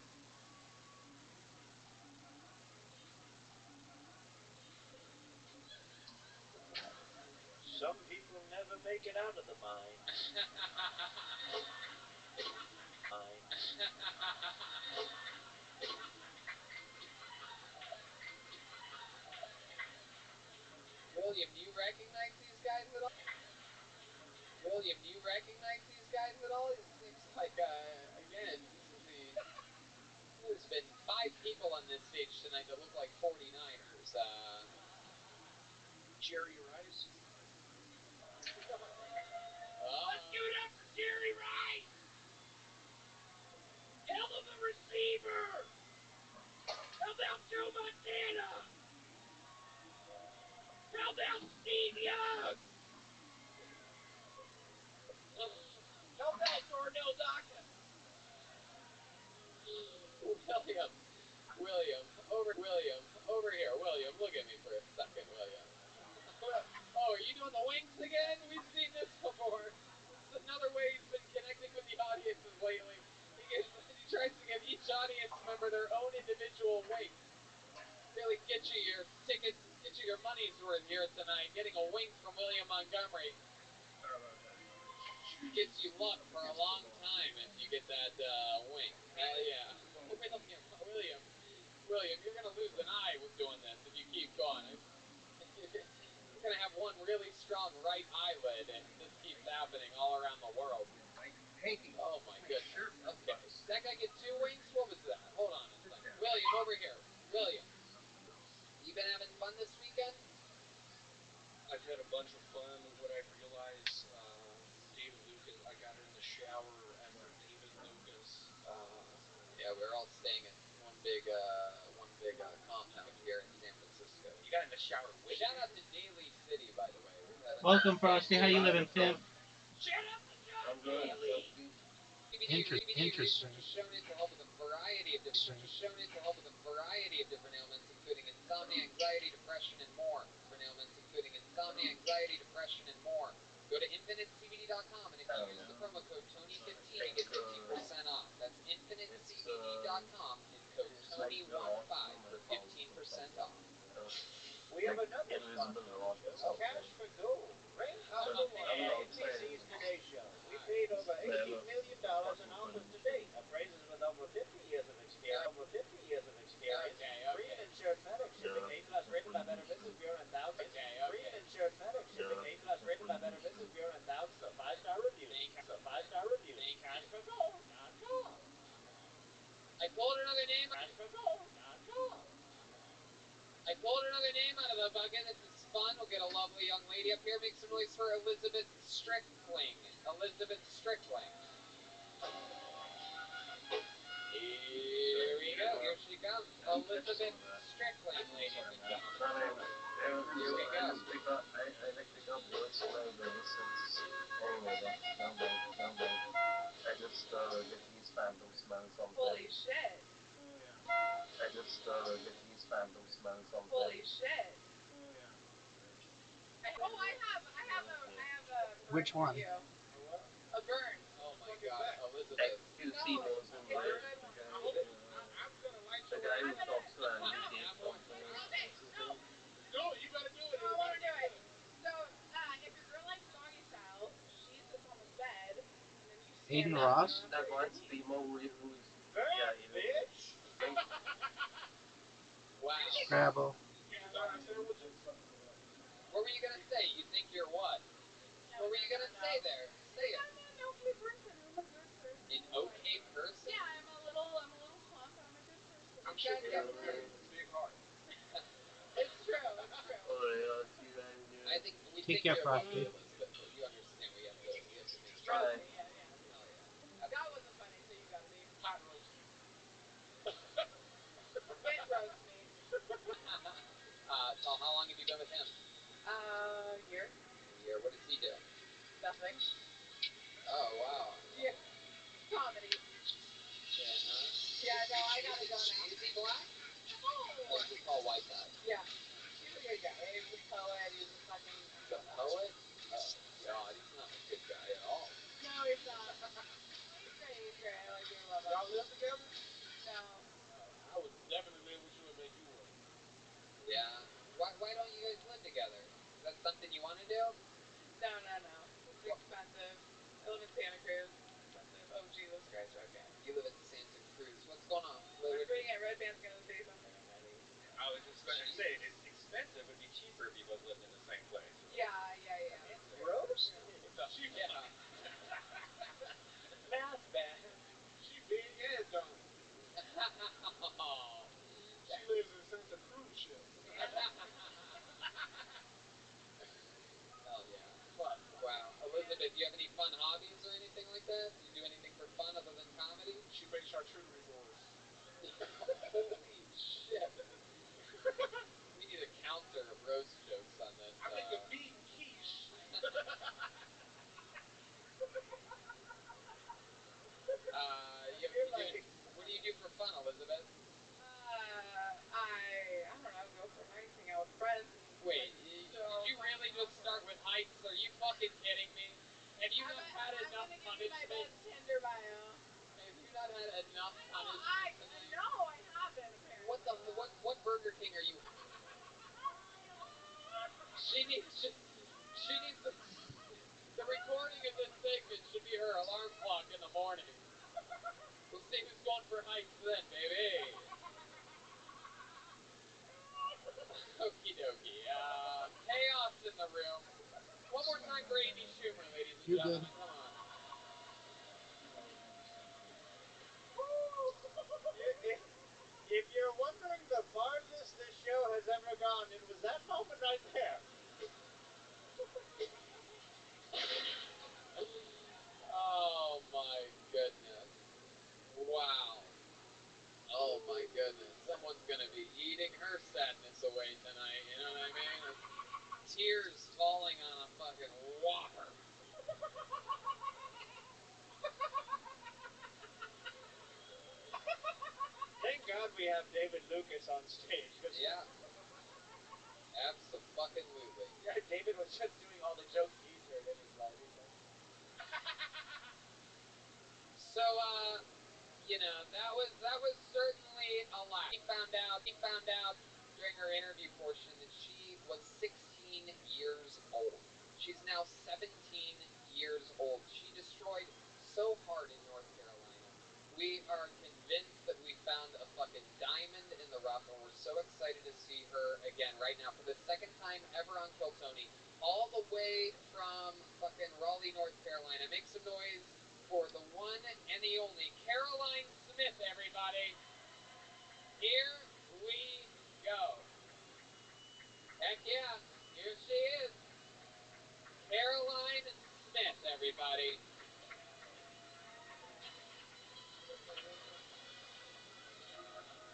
[SPEAKER 3] Some people never make it out of the mine.
[SPEAKER 1] William, do you recognize these guys at all? It seems like, again, there's been 5 people on this stage tonight that look like 49ers.
[SPEAKER 5] Jerry Rice.
[SPEAKER 3] Let's give it up for Jerry Rice! Hell of a receiver! How about Joe Montana? How about Steve Young? How about Darnell Dawkins?
[SPEAKER 1] William, over here. William, look at me for a second, William. Oh, are you doing the winks again? We've seen this before. This is another way he's been connecting with the audiences lately. He tries to give each audience member their own individual wink. Really get you your tickets, get you your money's worth here tonight. Getting a wink from William Montgomery
[SPEAKER 6] Sorry about that, guys.
[SPEAKER 1] gets you luck for a long time if you get that wink. Hell yeah. William, you're going to lose an eye with doing this if you keep going. You're going to have one really strong right eyelid if this keeps happening all around the world.
[SPEAKER 6] Hey,
[SPEAKER 1] Oh my goodness.
[SPEAKER 6] Sure.
[SPEAKER 1] Okay. Did that guy get 2 winks? What was that? Hold on a second. William, over here. William, you been having fun this weekend?
[SPEAKER 5] I've had a bunch of fun. What I realized, David Lucas, I got in the shower after David Lucas.
[SPEAKER 1] Yeah, we're all staying at one big compound here in San Francisco.
[SPEAKER 5] You got in the shower with
[SPEAKER 1] Shout out to Daly City, by the way.
[SPEAKER 7] Welcome, Frosty. How you living, Tim?
[SPEAKER 3] Shout out to John
[SPEAKER 6] I'm good.
[SPEAKER 3] Daly!
[SPEAKER 7] Interesting.
[SPEAKER 1] Research has shown it to help with a variety of different ailments, including insomnia, anxiety, depression, and more. including insomnia, anxiety, depression, and more. Go to InfiniteCBD.com, and if you use the promo code Tony15, you get 15% off. That's InfiniteCBD.com and code Tony15 for 15% off.
[SPEAKER 5] We have another sponsor on the show, Cash for Gold. Right number one on NBC's Today Show. We paid over $80 million in offers to date. Appraisers with over 50 years of experience. Free and insured medics shipping A+ rated by Better Business Bureau and thousands. Free and insured medics shipping A+ rated by Better Business Bureau and thousands of 5-star reviews. CashForGold.com.
[SPEAKER 1] I pulled another name.
[SPEAKER 5] CashForGold.com.
[SPEAKER 1] I pulled another name out of the bucket. This is fun. We'll get a lovely young lady up here. Make some noise for Elizabeth Strickling. Elizabeth Strickling. Here we go. Here she comes. Elizabeth Strickling, ladies and gentlemen. Here we go.
[SPEAKER 6] I pick up words slowly since I just get these phantom smells sometimes.
[SPEAKER 9] Holy shit.
[SPEAKER 6] I just get these phantom smells sometimes.
[SPEAKER 9] Holy shit. I have a
[SPEAKER 10] Which
[SPEAKER 9] burn
[SPEAKER 10] one?
[SPEAKER 9] for you. A burn.
[SPEAKER 1] Oh my God, Elizabeth.
[SPEAKER 6] QC knows him,
[SPEAKER 9] It's a
[SPEAKER 6] right?
[SPEAKER 9] good one.
[SPEAKER 3] I'm gonna light
[SPEAKER 6] The
[SPEAKER 3] you
[SPEAKER 6] guy who
[SPEAKER 3] up.
[SPEAKER 6] talks to Andy
[SPEAKER 9] No.
[SPEAKER 6] Tate from
[SPEAKER 9] No.
[SPEAKER 3] Do it. You better do it.
[SPEAKER 9] No, I want to do it. So, if your girl likes doggy style, she sits on the bed, and then you stand
[SPEAKER 10] Aiden
[SPEAKER 9] up.
[SPEAKER 10] Ross?
[SPEAKER 6] that one Steve-O who's
[SPEAKER 5] Bitch.
[SPEAKER 1] Wow.
[SPEAKER 10] Scrabble.
[SPEAKER 1] What were you going to say? You think you're what? What were you going to say there? Say it.
[SPEAKER 9] I'm an okay person. I'm a good person.
[SPEAKER 1] An okay person?
[SPEAKER 9] Yeah, I'm a little plump, but I'm a good person.
[SPEAKER 3] I'm sure you have a big heart.
[SPEAKER 9] It's true. It's true.
[SPEAKER 6] Oh yeah, see that in your
[SPEAKER 1] I think we
[SPEAKER 10] Take
[SPEAKER 1] think
[SPEAKER 10] care,
[SPEAKER 1] you're
[SPEAKER 10] Frosty.
[SPEAKER 1] lovely, Elizabeth, but you understand we have to make sure.
[SPEAKER 6] Right.
[SPEAKER 9] Yeah.
[SPEAKER 1] Hell yeah.
[SPEAKER 9] That wasn't funny, so you gotta leave.
[SPEAKER 3] Hot roasted.
[SPEAKER 9] Wet roast me.
[SPEAKER 1] So how long have you been with him?
[SPEAKER 9] Here.
[SPEAKER 1] A year. What does he do?
[SPEAKER 9] Nothing.
[SPEAKER 1] Oh, wow.
[SPEAKER 9] Yeah. Comedy.
[SPEAKER 1] Yeah, huh?
[SPEAKER 9] Yeah, no, I gotta go now.
[SPEAKER 1] Is he black?
[SPEAKER 9] No.
[SPEAKER 1] Or is this all white guy?
[SPEAKER 9] Yeah. He's a good guy. He's a poet. He's a fucking.
[SPEAKER 1] The poet? Oh, God. He's not a good guy at all.
[SPEAKER 9] No, he's not. He's great. He's great. I like him. Love him.
[SPEAKER 3] Y'all live together?
[SPEAKER 9] No.
[SPEAKER 3] I would definitely live with you and make you work.
[SPEAKER 1] Yeah. Why don't you guys live together? Is that something you want to do?
[SPEAKER 9] No. It's expensive. I live in Santa Cruz. It's expensive. Oh, Jesus Christ, Red Band.
[SPEAKER 1] You live in Santa Cruz. What's going on?
[SPEAKER 9] Red Band's gonna say something already.
[SPEAKER 3] I was just going to say, it's expensive. It'd be cheaper if you both lived in the same place.
[SPEAKER 9] Yeah.
[SPEAKER 5] It's gross.
[SPEAKER 1] Yeah.
[SPEAKER 5] Math man.
[SPEAKER 3] She big and dumb.
[SPEAKER 1] Oh.
[SPEAKER 3] She lives in Santa Cruz ship.
[SPEAKER 1] Hell yeah.
[SPEAKER 3] What?
[SPEAKER 1] Wow. Elizabeth, do you have any fun hobbies or anything like that? Do you do anything for fun other than comedy?
[SPEAKER 3] She makes charcuterie boards.
[SPEAKER 1] Holy shit. We need a counter of roast jokes on this.
[SPEAKER 3] I make a meat quiche.
[SPEAKER 1] What do you do for fun, Elizabeth?
[SPEAKER 9] I don't know. Go for hikes, hang out with friends.
[SPEAKER 1] Wait, did you really just start with hikes? Are you fucking kidding me? Have you not had enough
[SPEAKER 9] I'm gonna give you my
[SPEAKER 1] punishment?
[SPEAKER 9] best Tinder bio.
[SPEAKER 1] Have you not had enough punishment tonight?
[SPEAKER 9] No, I haven't apparently.
[SPEAKER 1] What Burger King are you? She needs the recording of this segment should be her alarm clock in the morning. We'll see who's going for hikes then, baby. Okie dokie. Chaos in the room. One more time for Amy Schumer, ladies and
[SPEAKER 10] You're
[SPEAKER 1] gentlemen.
[SPEAKER 10] good.
[SPEAKER 1] Come on.
[SPEAKER 5] If you're wondering the farthest this show has ever gone, it was that moment right there.
[SPEAKER 1] Oh my goodness. Wow. Oh my goodness. Someone's gonna be eating her sadness away tonight, you know what I mean? It's tears falling on a fucking whopper.
[SPEAKER 5] Thank God we have David Lucas on stage.
[SPEAKER 1] Yeah. Absolutely. Fucking-lutely.
[SPEAKER 5] Yeah, David was just doing all the jokes he's heard in his life. He's like,
[SPEAKER 1] So, that was certainly a laugh. He found out during her interview portion that she was 16 years old. She's now 17 years old. She destroyed so hard in North Carolina. We are convinced that we found a fucking diamond in the rough, and we're so excited to see her again right now for the second time ever on Kill Tony, all the way from fucking Raleigh, North Carolina. Make some noise for the one and the only Caroline Smith, everybody. Here we go. Heck yeah, here she is. Caroline Smith, everybody.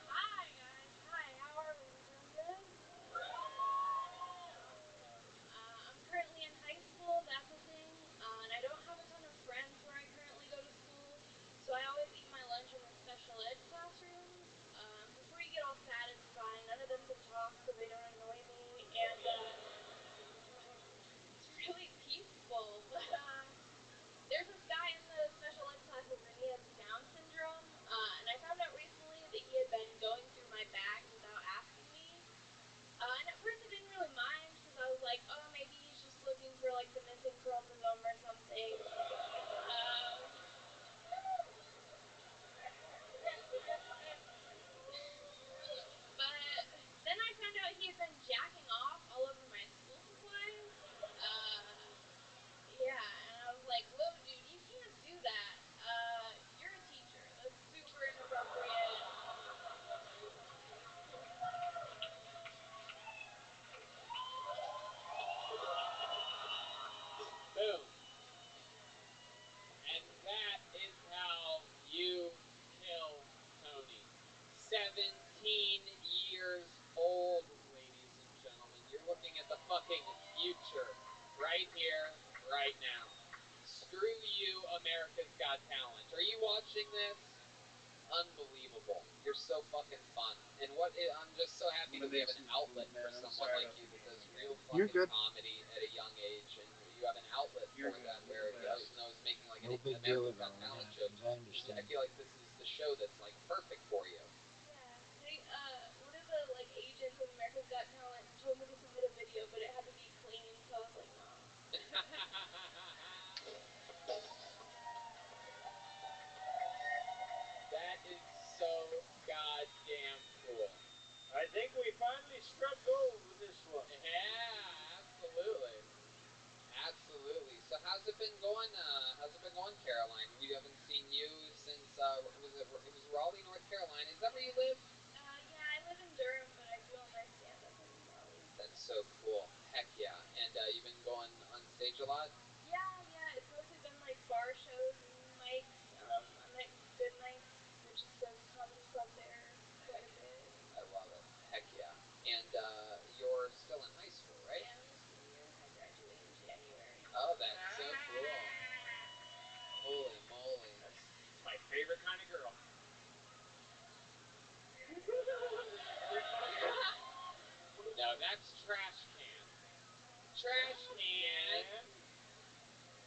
[SPEAKER 9] Hi guys. Hi. How are we? We doing good? I'm currently in high school. That's a thing. And I don't have a ton of friends where I currently go to school, so I always eat my lunch in the special ed classrooms. Before you get all satisfying, none of them can talk so they don't annoy me, and it's really peaceful. But there's this guy in the special ed classes, and he has Down syndrome. And I found out recently that he had been going through my bag without asking me. And at first I didn't really mind because I was like, oh, maybe he's just looking for like the missing chromosome or something. But then I found out he had been jacking off all over my school supplies. Yeah, and I was like, whoa, dude, you can't do that. You're a teacher. That's super inappropriate.
[SPEAKER 1] Boom. And that is how you kill Tony. 17 years old, ladies and gentlemen. You're looking at the fucking future right here, right now. Screw you, America's Got Talent. Are you watching this? Unbelievable. You're so fucking fun. And I'm just so happy that we have an outlet for someone like you that does real fucking comedy at a young age, and you have an outlet for that where knows making like an America's Got Talent joke. I feel like this is the show that's like perfect for you.
[SPEAKER 9] Yeah. Hey, one of the like agents of America's Got Talent told me to submit a video, but it had to be clean, so I was like, no.
[SPEAKER 1] That is so goddamn cool.
[SPEAKER 5] I think we finally struck gold with this one.
[SPEAKER 1] Yeah, absolutely. Absolutely. So how's it been going? How's it been going, Caroline? We haven't seen you since it was Raleigh, North Carolina. Is that where you live?
[SPEAKER 9] Yeah, I live in Durham, but I do all my stand-up in Raleigh.
[SPEAKER 1] That's so cool. Heck yeah. And you've been going on stage a lot?
[SPEAKER 9] Yeah, it's mostly been like bar shows and mics. I'm at Good Nights, which is the comedy club there, quite a bit.
[SPEAKER 1] I love it. Heck yeah. And you're still in high school, right?
[SPEAKER 9] Yeah, I'm a senior. I graduate in January.
[SPEAKER 1] Oh, that's so cool. Holy moly.
[SPEAKER 5] That's my favorite kind of girl.
[SPEAKER 1] No, that's trash can. Trash can.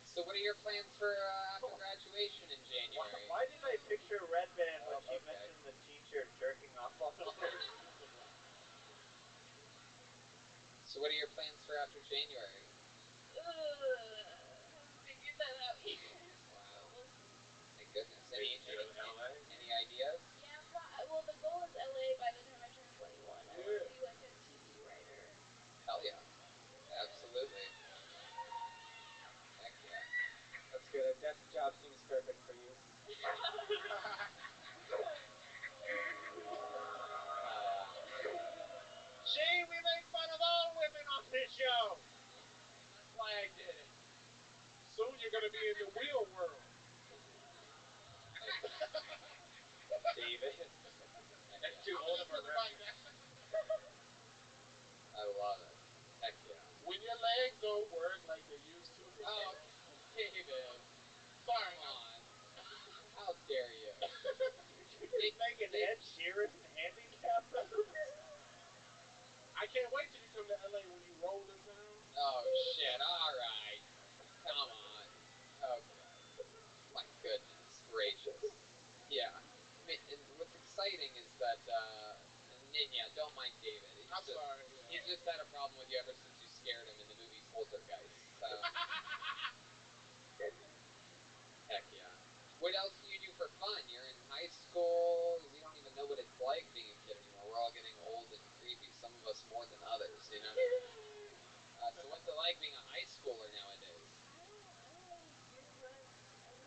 [SPEAKER 1] So what are your plans for after graduation in January?
[SPEAKER 5] Why did I picture Red Band when she mentioned the teacher jerking off all over her school supplies?
[SPEAKER 1] So what are your plans for after January?
[SPEAKER 9] Haven't figured that out yet.
[SPEAKER 1] Wow.
[SPEAKER 9] We'll see.
[SPEAKER 1] My goodness.
[SPEAKER 5] Maybe go to LA?
[SPEAKER 1] Any ideas?
[SPEAKER 9] Yeah, well, the goal is LA by the time I turn 21. I want to be like a TV writer.
[SPEAKER 1] Hell yeah. Absolutely. Heck yeah.
[SPEAKER 5] That's good. A desk job seems perfect for you. See, we make fun of all women on this show.
[SPEAKER 1] That's why I did it.
[SPEAKER 3] Soon you're gonna be in the real world.
[SPEAKER 1] David.
[SPEAKER 5] That's too old of a reference.
[SPEAKER 1] I love it. Heck yeah.
[SPEAKER 3] When your legs don't work like they used to.
[SPEAKER 1] Oh, David.
[SPEAKER 3] Sorry.
[SPEAKER 1] Come on. How dare you?
[SPEAKER 5] You're making Ed Sheeran handicap reference.
[SPEAKER 3] I can't wait till you come to LA when you roll
[SPEAKER 1] Oh shit! All right, come on. Okay. My goodness gracious. Yeah. I mean, and what's exciting is that, and yeah, don't mind David.
[SPEAKER 3] I'm sorry.
[SPEAKER 1] He's just had a problem with you ever since you scared him in the movie Poltergeist. So. Heck yeah. What else do you do for fun? You're in high school. We don't even know what it's like being a kid anymore. We're all getting old and creepy. Some of us more than others. You know what I mean? So what's it like being a high schooler nowadays?
[SPEAKER 9] I don't do much. I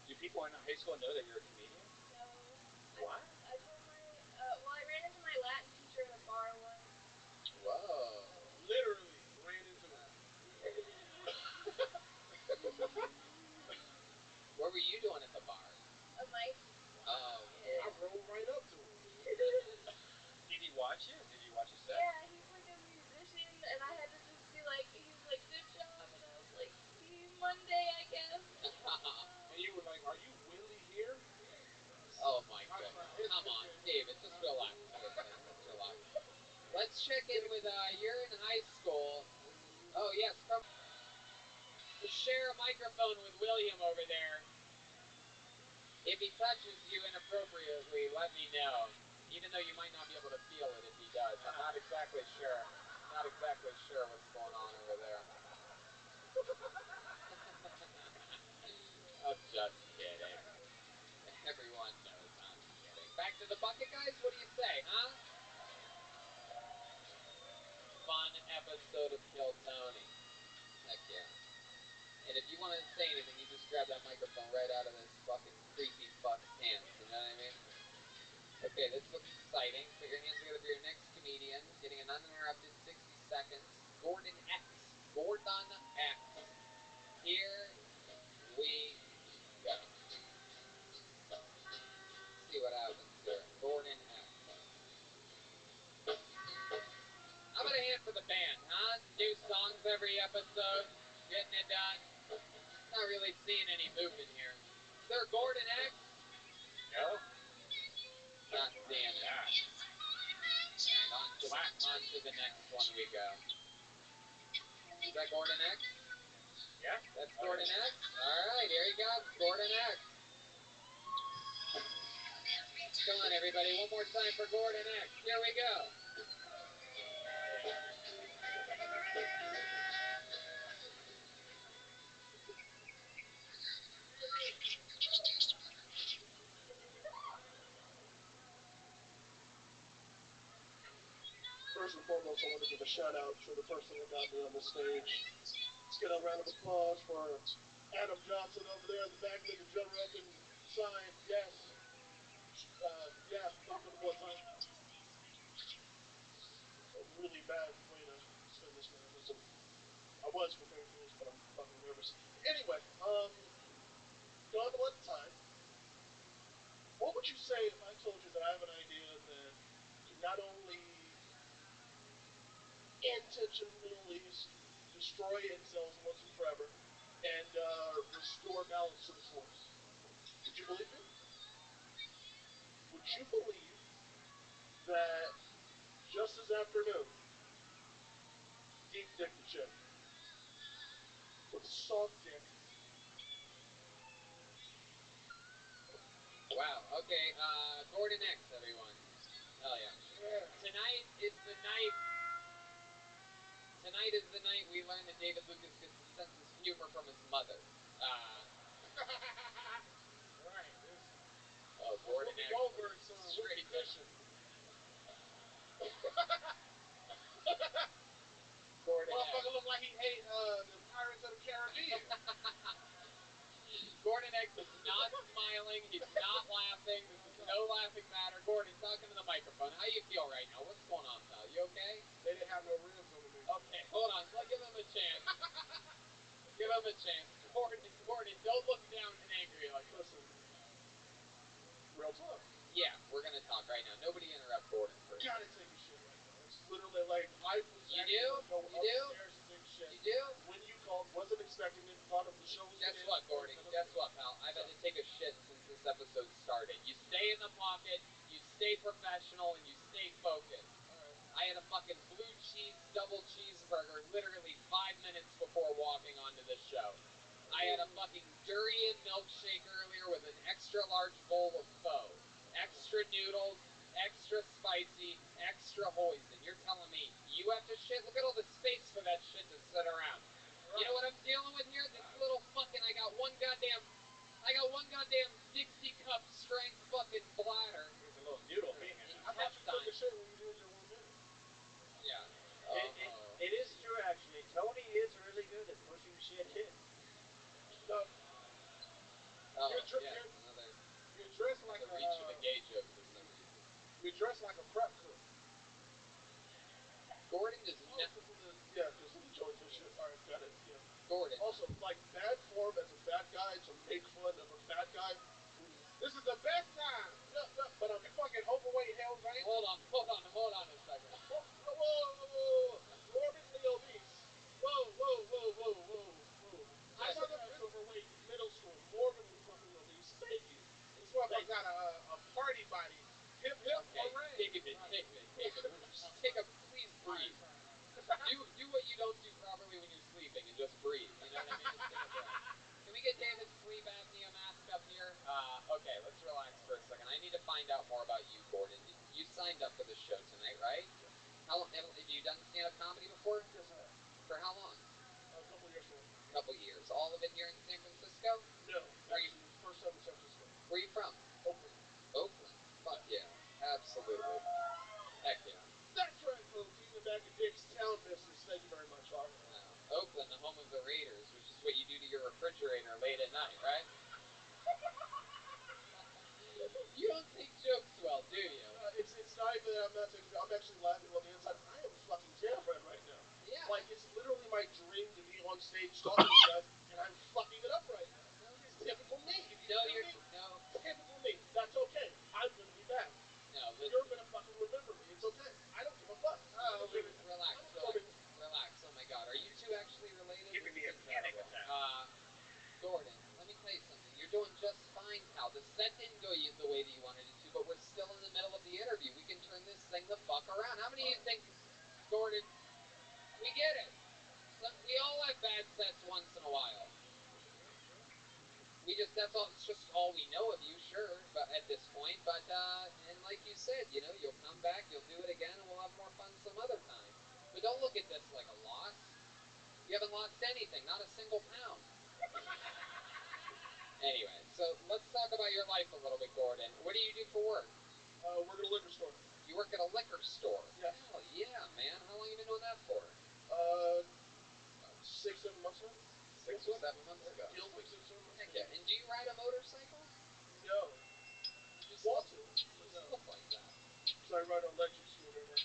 [SPEAKER 9] just
[SPEAKER 5] Do people in high school know that you're a comedian?
[SPEAKER 9] no.
[SPEAKER 5] What?
[SPEAKER 9] I told my well, I ran into my Latin teacher at a bar once.
[SPEAKER 1] Whoa.
[SPEAKER 3] Literally ran into him.
[SPEAKER 1] What were you doing at the bar?
[SPEAKER 9] A mic.
[SPEAKER 1] Oh,
[SPEAKER 3] I rolled right up to him.
[SPEAKER 5] Did he watch you? Did you watch his set?
[SPEAKER 9] Yeah, he's like a musician, and I had to just be like, he was like, good job, and I was like, see you Monday, I guess.
[SPEAKER 3] And you were like, are you Willie here?
[SPEAKER 1] Oh my goodness. Come on, David, just relax for a second. Just relax. Let's check in with, you're in high school. Oh, yes, come. Just share a microphone with William over there. If he touches you inappropriately, let me know. Even though you might not be able to feel it if he does. I'm not exactly sure. Not exactly sure what's going on over there. I'm just kidding. Everyone knows I'm kidding. Back to the bucket, guys? What do you say, huh? Fun episode of Kill Tony. Heck yeah. And if you want to say anything, you just grab that microphone right out of this fucking creepy fuck's hands. You know what I mean? Okay, this looks exciting. Put your hands together for your next comedian. Getting an uninterrupted 60 seconds. Gordon X. Gordon X. Here we go. Let's see what happens here. Gordon X. How about a hand for the band, huh? New songs every episode. Getting it done. Not really seeing any movement here. Is there Gordon X?
[SPEAKER 5] No.
[SPEAKER 1] Not seeing it. And on to the next one we go. Is that Gordon X?
[SPEAKER 5] Yeah.
[SPEAKER 1] That's Gordon X? Alright, here he comes. Gordon X. Come on, everybody. One more time for Gordon X. Here we go.
[SPEAKER 3] First and foremost, I want to give a shout out to the person that got me on the stage. Let's get a round of applause for Adam Johnson over there in the back, nigga Joe Rogan sign. Yes. Yeah, thank you for the one time. A really bad way to spend this, man. Listen, I was prepared for this, but I'm fucking nervous. Anyway, gone one time. What would you say if I told you that I have an idea that can not only intentionally destroy incels once and forever and restore balance to the force? Would you believe me? Would you believe that just this afternoon, deep dick the chick with a soft dick?
[SPEAKER 1] Wow, okay, Gordon X, everyone. Hell yeah. Tonight is the night. Tonight is the night we learn that David Lucas gets a sense of humor from his mother.
[SPEAKER 3] Right.
[SPEAKER 1] Oh, Gordon X.
[SPEAKER 3] Goldberg's
[SPEAKER 1] Straight
[SPEAKER 3] tradition.
[SPEAKER 1] Gordon X.
[SPEAKER 3] Motherfucker look like he ate the Pirates of the Caribbean.
[SPEAKER 1] Gordon X is not smiling. He's not laughing. This is no laughing matter. Gordon, talking to the microphone. How you feel right now? What's going on, pal? You okay?
[SPEAKER 3] They didn't have no ribs on the menu.
[SPEAKER 1] Okay, hold on. Let's give him a chance. Give him a chance. Gordon, don't look down and angry like this.
[SPEAKER 3] Listen, real talk.
[SPEAKER 1] Yeah, we're gonna talk right now. Nobody interrupt Gordon first.
[SPEAKER 3] Gotta take a shit right now. It's literally like I was
[SPEAKER 1] You
[SPEAKER 3] actually
[SPEAKER 1] do?
[SPEAKER 3] gonna go
[SPEAKER 1] You do?
[SPEAKER 3] upstairs and take a shit.
[SPEAKER 1] You do?
[SPEAKER 3] When you called, wasn't expecting it. Thought of the show was
[SPEAKER 1] Guess
[SPEAKER 3] gonna
[SPEAKER 1] what,
[SPEAKER 3] end.
[SPEAKER 1] Gordon? Guess what, pal? I've had to take a shit since this episode started. You stay in the pocket, you stay professional, and you stay focused.
[SPEAKER 3] Alright.
[SPEAKER 1] I had a fucking blue cheese double cheeseburger literally 5 minutes fucking durian milkshake earlier with an extra large bowl of pho. Extra noodles, extra spicy, extra hoisin. You're telling me you have to shit? Look at all the space for that shit to sit around. You know what I'm dealing with here? This little fucking, I got one goddamn Dixie cup strength fucking bladder.
[SPEAKER 2] There's a little noodle thing in it.
[SPEAKER 3] I thought you took a shit when you did your 1 minute.
[SPEAKER 1] Yeah.
[SPEAKER 2] It is true, actually. Tony is really good at pushing shit in.
[SPEAKER 3] No,
[SPEAKER 1] Oh,
[SPEAKER 3] You're dr-
[SPEAKER 1] yeah,
[SPEAKER 3] you're-
[SPEAKER 1] another
[SPEAKER 3] you're dressed like
[SPEAKER 1] the
[SPEAKER 3] a
[SPEAKER 1] reach of a gay joke for some reason.
[SPEAKER 3] you're dressed like a prep cook.
[SPEAKER 1] Gordon does
[SPEAKER 3] Oh,
[SPEAKER 1] not.
[SPEAKER 3] because of the jellyfish shit. All right, got it. Yeah.
[SPEAKER 1] Gordon.
[SPEAKER 3] Also, like bad form as a fat guy to make fun of a fat guy. This is the best time. No, but I'm
[SPEAKER 2] Fucking overweight Hell's Angel.
[SPEAKER 1] Hold on a second.
[SPEAKER 3] whoa, morbidly obese. Whoa. I saw the overweight in middle school, morbidly fucking obese. Thank you. This motherfucker got a party body. Hip,
[SPEAKER 1] Okay,
[SPEAKER 3] hooray.
[SPEAKER 1] take a please breathe. Do what you don't do properly when you're sleeping and just breathe. You know what I mean? Just take a breath. Can we get David's sleep apnea mask up here? Okay, let's relax for a second. I need to find out more about you, Gordon. You signed up for the show tonight, right? How long have you done stand-up comedy before?
[SPEAKER 3] Yes, I have.
[SPEAKER 1] For how long?
[SPEAKER 3] A couple years now.
[SPEAKER 1] Couple years. All of it here in San Francisco?
[SPEAKER 3] No, actually, it was first time in San Francisco.
[SPEAKER 1] Where are you from?
[SPEAKER 3] Oakland.
[SPEAKER 1] Oakland. Fuck yeah. Absolutely. Heck yeah.
[SPEAKER 3] That's right, folks. Even back in Dick's town business. Thank you very much.
[SPEAKER 1] Oakland, the home of the Raiders, which is what you do to your refrigerator late at night, right? You don't take jokes well, do you?
[SPEAKER 3] It's not even that I'm not taking. I'm actually laughing on the inside. I am fucking terrified right now.
[SPEAKER 1] Yeah.
[SPEAKER 3] Like it's literally my dream to be on stage talking to you guys, and I'm fucking it up right now. It's typical me. Typical me. That's okay. I'm gonna be back.
[SPEAKER 1] No, listen.
[SPEAKER 3] You're gonna fucking remember me. It's okay. I don't give a fuck.
[SPEAKER 1] Relax. Oh my God, are you two actually related?
[SPEAKER 2] Giving me a panic attack.
[SPEAKER 1] Gordon, let me tell you something. You're doing just fine, pal. The set didn't go the way that you wanted it to, but we're still in the middle of the interview. We can turn this thing the fuck around. How many of you think, Gordon? We get it. We all have bad sets once in a while. It's just all we know of you, sure, but at this point. But, and like you said, you'll come back, you'll do it again, and we'll have more fun some other time. But don't look at this like a loss. You haven't lost anything, not a single pound. Anyway, so let's talk about your life a little bit, Gordon. What do you do for work?
[SPEAKER 3] Work at a liquor store.
[SPEAKER 1] You work at a liquor store?
[SPEAKER 3] Yes.
[SPEAKER 1] Hell yeah, man. How long have you been doing that for?
[SPEAKER 3] 6-7 months now.
[SPEAKER 1] 6 or 7 months ago.
[SPEAKER 3] Feels like 6 or 7 months.
[SPEAKER 1] Heck yeah. And do you ride a motorcycle?
[SPEAKER 3] No.
[SPEAKER 1] You just
[SPEAKER 3] Want to?
[SPEAKER 1] look like that.
[SPEAKER 3] So I ride an electric scooter now.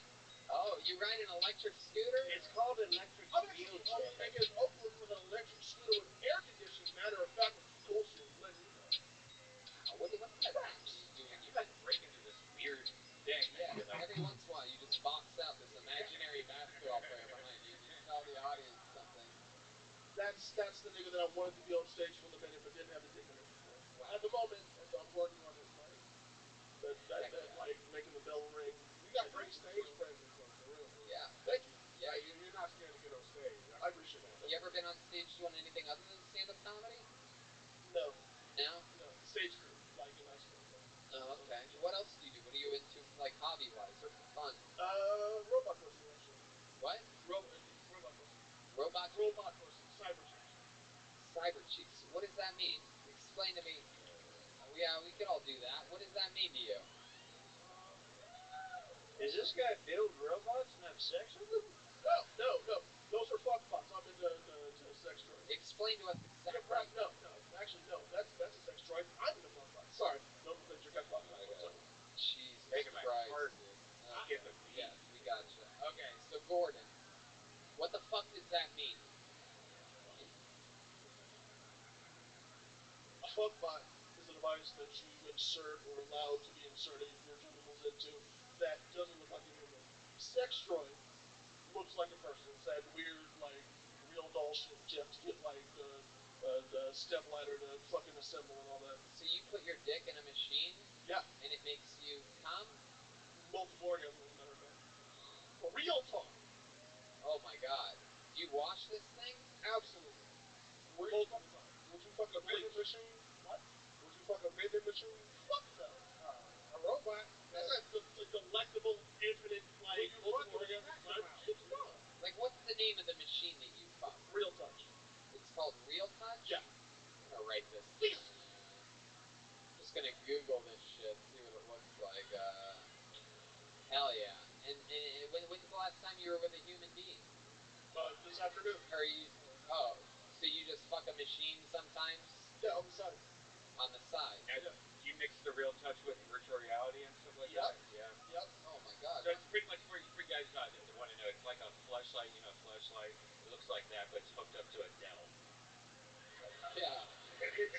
[SPEAKER 1] Oh, you ride an electric scooter?
[SPEAKER 2] It's called an electric
[SPEAKER 3] I'm actually in Oakland with an electric scooter with air conditioning. Matter of fact, with cool shit. Let me know.
[SPEAKER 1] Wow, what's that doing?
[SPEAKER 2] You guys break into this weird thing.
[SPEAKER 1] Yeah, every once in a while you just box out this imaginary basketball player behind you. You tell the audience something.
[SPEAKER 3] That's the nigga that I wanted to be on stage for the minute, but didn't have a dick in it. Wow. At the moment, I'm working on it. Like making the bell ring. You got great stage presence, though, for real.
[SPEAKER 1] Yeah.
[SPEAKER 3] Thank you.
[SPEAKER 1] Yeah,
[SPEAKER 3] you're not scared to get on stage. I appreciate that.
[SPEAKER 1] You ever been on stage doing anything other than stand-up comedy?
[SPEAKER 3] No.
[SPEAKER 1] No?
[SPEAKER 3] No. Stage crew, like in high school.
[SPEAKER 1] Oh, okay. What else do you do? What are you into, like hobby-wise or for fun?
[SPEAKER 3] Robot crossing, actually.
[SPEAKER 1] What?
[SPEAKER 3] Robot crossing.
[SPEAKER 1] Robot
[SPEAKER 3] crossing. Cyber cheeks.
[SPEAKER 1] Cyber cheeks. What does that mean? Explain to me. Yeah, we could all do that. What does that mean to you?
[SPEAKER 2] Does this guy build robots and have sex with them?
[SPEAKER 3] No. Those are fuck bots. I'm into sex droids.
[SPEAKER 1] Explain to us exactly.
[SPEAKER 3] No. Actually, no. That's a sex droid. I'm into fuck bots. Sorry. Don't think you got fuck bots. I'm sorry.
[SPEAKER 1] Jesus
[SPEAKER 2] Making my
[SPEAKER 1] Christ.
[SPEAKER 2] heart, dude. Get the beat.
[SPEAKER 1] Yes, we gotcha. Okay, so Gordon, what the fuck does that mean?
[SPEAKER 3] A fuck bot is a device that you insert or allow to be inserted your genitals into that doesn't look like a human. Sex droid looks like a person. It's that weird, like, real doll shit that you have to get, like, the step ladder to fucking assemble and all that.
[SPEAKER 1] So you put your dick in a machine?
[SPEAKER 3] Yeah.
[SPEAKER 1] And it makes you come?
[SPEAKER 3] Multiple orgasms, as a matter of fact. Real talk.
[SPEAKER 1] Oh my God. Do you wash this thing?
[SPEAKER 3] Absolutely. Multiple times.
[SPEAKER 1] Would you
[SPEAKER 3] fuck a vending machine?
[SPEAKER 5] What?
[SPEAKER 3] Would you fuck a vending machine? Fuck no.
[SPEAKER 5] A robot?
[SPEAKER 3] That's like the delectable, infinite, like,
[SPEAKER 1] you
[SPEAKER 3] multiple
[SPEAKER 1] fucking
[SPEAKER 3] orgasm
[SPEAKER 1] smack
[SPEAKER 3] drive.
[SPEAKER 1] them out.
[SPEAKER 3] It's not.
[SPEAKER 2] Like, what's the name of the machine that you fuck?
[SPEAKER 3] Real touch.
[SPEAKER 2] It's called Real Touch?
[SPEAKER 3] Yeah.
[SPEAKER 2] I'm gonna write this down. Just gonna Google this shit, see what it looks like. Hell yeah. And when's the last time you were with a human being?
[SPEAKER 3] This afternoon.
[SPEAKER 2] Are you? Oh, so you just fuck a machine sometimes?
[SPEAKER 3] Yeah, on the side.
[SPEAKER 2] On the side.
[SPEAKER 1] Now, do you mix the real touch with virtual reality and stuff like
[SPEAKER 3] Yep.
[SPEAKER 1] that? Yeah.
[SPEAKER 3] Yep.
[SPEAKER 2] Oh my god.
[SPEAKER 1] So it's pretty much for guys that want to know. It's like a flashlight, flashlight. It looks like that, but it's hooked up to a Dell.
[SPEAKER 2] Yeah.
[SPEAKER 3] It's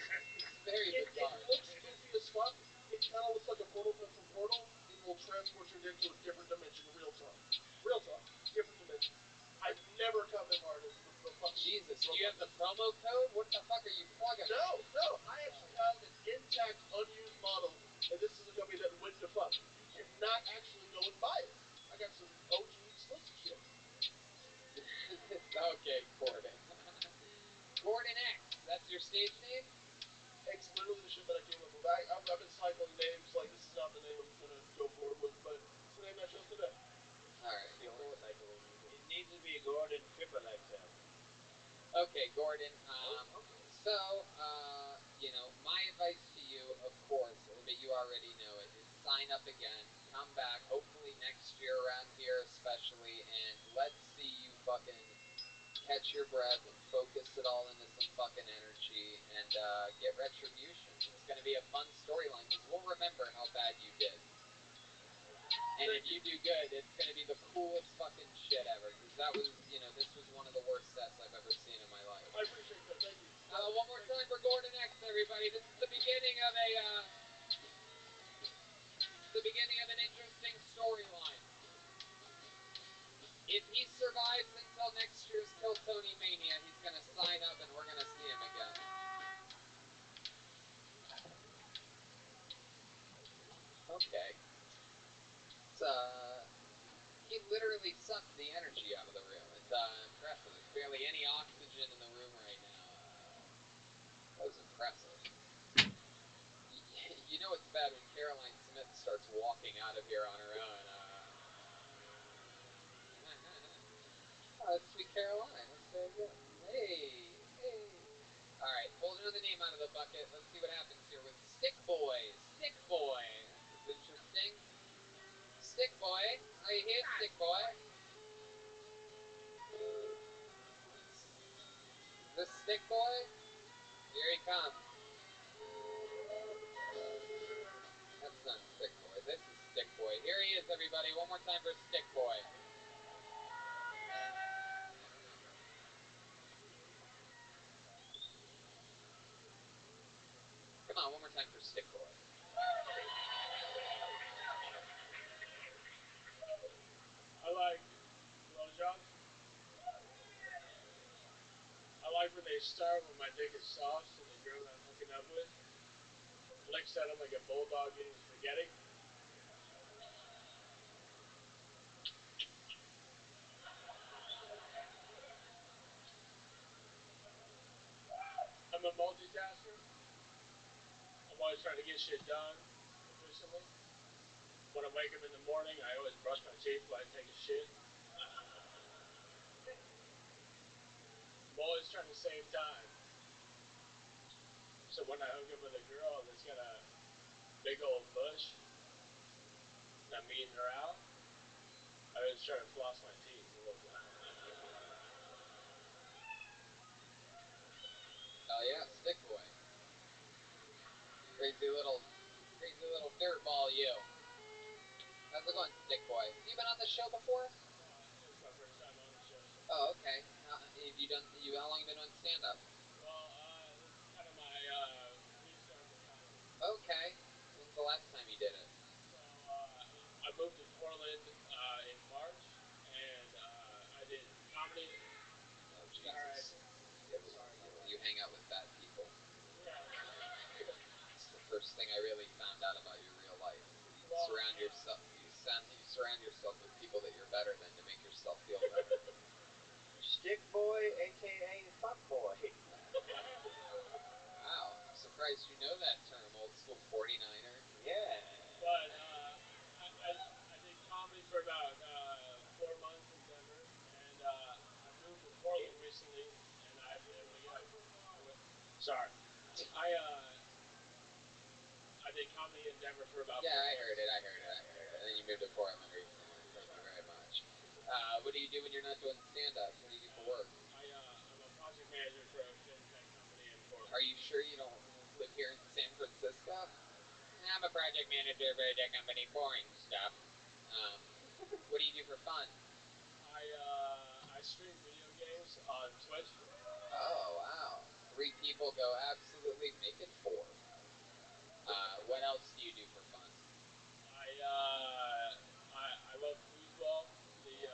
[SPEAKER 2] Very
[SPEAKER 3] it
[SPEAKER 2] bizarre.
[SPEAKER 3] looks goofy as fuck. It kind of looks like a portal gun from Portal. It will transport you into a different dimension. Real talk. Real talk. Different dimension. I've never come as hard as the fucking.
[SPEAKER 2] Jesus, do you have the promo code? What the fuck are you plugging?
[SPEAKER 3] No. I actually have an intact, unused model, and this is a company that went to fuck. You cannot actually go and buy it. I got some OG exclusive shit.
[SPEAKER 2] Okay, Gordon. Gordon X, that's your stage name?
[SPEAKER 3] It's literally the shit that I came up with. I've been cycling names, like this is not the name I'm gonna go forward with, but it's the name I chose today.
[SPEAKER 2] Alright.
[SPEAKER 5] You like cycling music. It needs to be Gordon Triple XL.
[SPEAKER 2] Okay, Gordon. My advice to you, of course, but you already know it, is sign up again, come back, hopefully next year around here especially, and let's see you fucking catch your breath and focus it all into some fucking energy and get retribution. It's going to be a fun storyline because we'll remember how bad you did. And if you do good, it's going to be the coolest fucking shit ever because that was, this was one of the worst sets I've ever seen in my life.
[SPEAKER 3] I appreciate that. Thank you.
[SPEAKER 2] One more time for Gordon X, everybody. This is the beginning of an interesting storyline. If he survives until next year's Kill Tony Mania, he's going to sign up and we're going to see him again. Okay. He literally sucked the energy out of the room. It's impressive. There's barely any oxygen in the room right now. That was impressive. You know it's bad when Caroline Smith starts walking out of here on her own. That's Sweet Caroline. That's very good. Hey. Alright, pulled another name out of the bucket. Let's see what happens here with Stick Boy. Stick Boy. This is interesting. Stick Boy. Are you here, Stick Boy? Is this Stick Boy? Here he comes. That's not Stick Boy. This is Stick Boy. Here he is, everybody. One more time for Stick Boy. Come on, one more time for Stick Boy.
[SPEAKER 1] I like blowjobs. I like when they start when my dick is soft and the girl that I'm hooking up with licks at him like a bulldog eating spaghetti. I'm a multitasker. I'm always trying to get shit done efficiently. When I wake up in the morning, I always brush my teeth while I take a shit. I'm always trying to save time. So when I hook up with a girl that's got a big old bush and I'm meeting her out, I always try to floss my teeth a little bit.
[SPEAKER 2] Hell yeah, Stick Boy. Crazy little dirtball you. How's it going, Stick Boy? You been on the show before?
[SPEAKER 1] No, it's my first time on the show.
[SPEAKER 2] Oh, okay. How long you been on stand-up?
[SPEAKER 1] Well, this is kind of my restart to comedy.
[SPEAKER 2] Okay. When's the last time you did it?
[SPEAKER 1] So I moved to Portland in March, and I did comedy.
[SPEAKER 2] Oh,
[SPEAKER 1] Alright.
[SPEAKER 2] Jesus. You hang out with bad people.
[SPEAKER 1] Yeah.
[SPEAKER 2] It's the first thing I really found out about your real life. You
[SPEAKER 1] Well,
[SPEAKER 2] surround yourself with people that you're better than to make yourself feel better.
[SPEAKER 5] Stick Boy, a.k.a. Fuck Boy.
[SPEAKER 2] surprised you know that term, old school 49er.
[SPEAKER 5] Yeah.
[SPEAKER 3] But I did comedy for about 4 months in Denver, and I moved to Portland recently, and I haven't been able to get out. Sorry, I did comedy in Denver for about.
[SPEAKER 2] Yeah,
[SPEAKER 3] 4
[SPEAKER 2] I
[SPEAKER 3] months.
[SPEAKER 2] heard it. And then you moved to Portland recently. Thank you very much. What do you do when you're not doing stand-up? What do you do for work?
[SPEAKER 3] I'm a project manager for a fintech company in Portland.
[SPEAKER 2] Are you sure you don't live here in San Francisco? I'm a project manager for a tech company. Boring stuff. What do you do for fun?
[SPEAKER 3] I stream video games on Twitch.
[SPEAKER 2] Oh, wow. 3 people go absolutely make it 4. What else do you do for fun?
[SPEAKER 3] I love foosball, the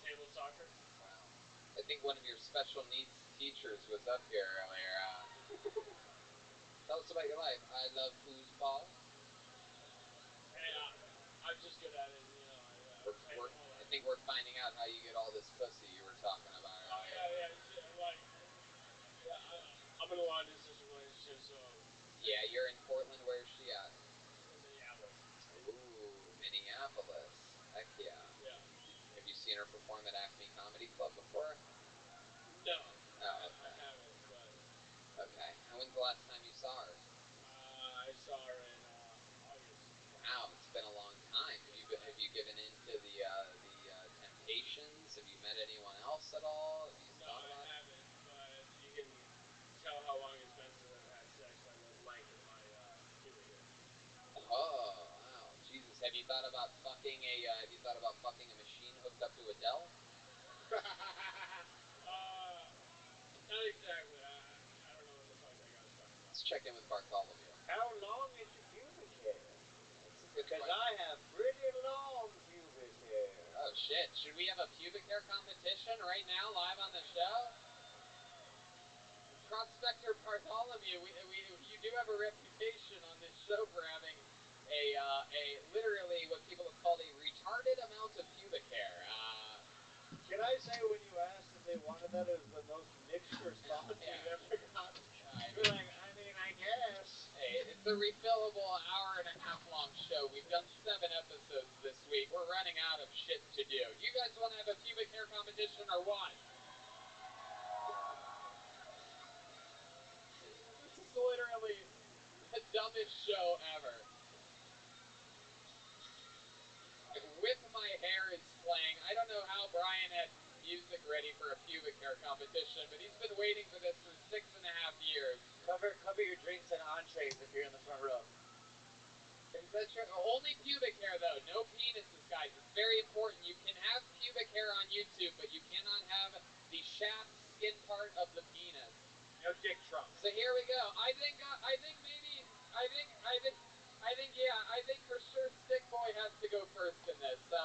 [SPEAKER 3] table soccer.
[SPEAKER 2] Wow. I think one of your special needs teachers was up here earlier. Tell us about your life. I love foosball.
[SPEAKER 3] I'm just good at it, you know.
[SPEAKER 2] I think we're finding out how you get all this pussy you were talking about earlier.
[SPEAKER 3] I'm in a long distance relationship, so.
[SPEAKER 2] Yeah, you're in Portland. Where's she at?
[SPEAKER 3] She's in Minneapolis.
[SPEAKER 2] Ooh, Minneapolis. Heck yeah.
[SPEAKER 3] Yeah.
[SPEAKER 2] Have you seen her perform at Acme Comedy Club before?
[SPEAKER 3] No.
[SPEAKER 2] Oh, okay.
[SPEAKER 3] I haven't, but.
[SPEAKER 2] Okay. And when's the last time you saw her?
[SPEAKER 3] I saw her in August.
[SPEAKER 2] Wow, it's been a long time. Have you given in to the temptations? Have you met anyone else at all? Have you thought about
[SPEAKER 3] I haven't, but you can tell how long it's been since I've had sex by the length of my pubic hair.
[SPEAKER 2] Oh, wow. Jesus, have you thought about fucking a machine hooked up to a Dell?
[SPEAKER 3] Not exactly. I don't know what the fuck that guy's talking about.
[SPEAKER 2] Let's check in with Bartholomew.
[SPEAKER 5] How long is your pubic hair?
[SPEAKER 2] That's a good
[SPEAKER 5] Because
[SPEAKER 2] question.
[SPEAKER 5] I have pretty long pubic hair.
[SPEAKER 2] Oh shit! Should we have a pubic hair competition right now, live on the show? Prospector Bartholomew, you do have a reputation on this show for having a literally what people have called a retarded amount of pubic hair.
[SPEAKER 5] Can I say when you asked if they wanted that, it was the most mixed response we've ever gotten? You're like, I guess.
[SPEAKER 2] Hey, it's a refillable hour-and-a-half long show. We've done 7 episodes this week. We're running out of shit to do. You guys want to have a pubic hair competition or what? This is literally the dumbest show ever. Whip My Hair is playing. I don't know how Brian had music ready for a pubic hair competition, but he's been waiting for this for 6.5 years.
[SPEAKER 5] Cover your drinks and entrees if you're in the front row.
[SPEAKER 2] Is that true? Only pubic hair, though. No penises, guys. It's very important. You can have pubic hair on YouTube, but you cannot have the shaft skin part of the penis.
[SPEAKER 5] No dick trunk.
[SPEAKER 2] So here we go. I think for sure Stick Boy has to go first in this. So,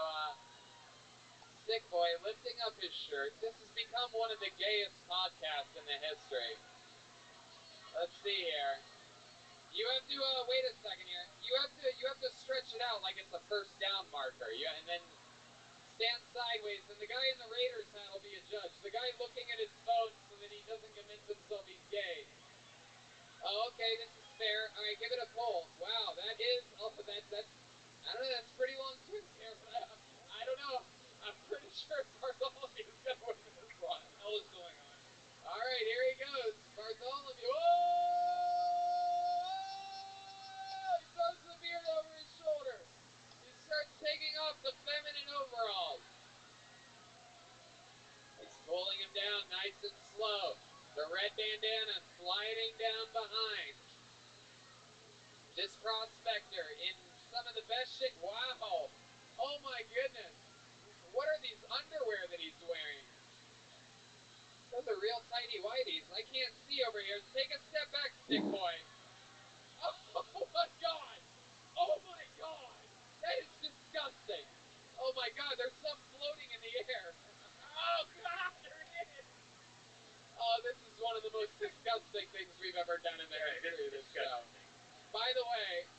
[SPEAKER 2] Stick Boy lifting up his shirt. This has become one of the gayest podcasts in the history. Let's see here. You have to wait a second here. You have to stretch it out like it's a first down marker. And then stand sideways, and the guy in the Raiders hat will be a judge. The guy looking at his phone so that he doesn't convince himself he's gay. Oh, okay, this is fair. All right, give it a pull. Wow, that is. Oh, that's. I don't know. That's pretty long twist here, but I don't know. I'm pretty sure Bartholomew is gonna win this one.
[SPEAKER 5] What the hell is going on?
[SPEAKER 2] All right, here he goes. Bartholomew. Oh! He throws the beard over his shoulder. He starts taking off the feminine overalls. He's pulling him down nice and slow. The red bandana sliding down behind. This prospector in some of the best shit. Wow. Oh my goodness. What are these underwear that he's wearing? Those are real tighty whities. I can't see over here. Take a step back, Stick Boy. Oh my god. Oh my god. That is disgusting. Oh my god, there's some floating in the air. Oh god, there it is. Oh, this is one of the most disgusting things we've ever done in the history of this show. By the way,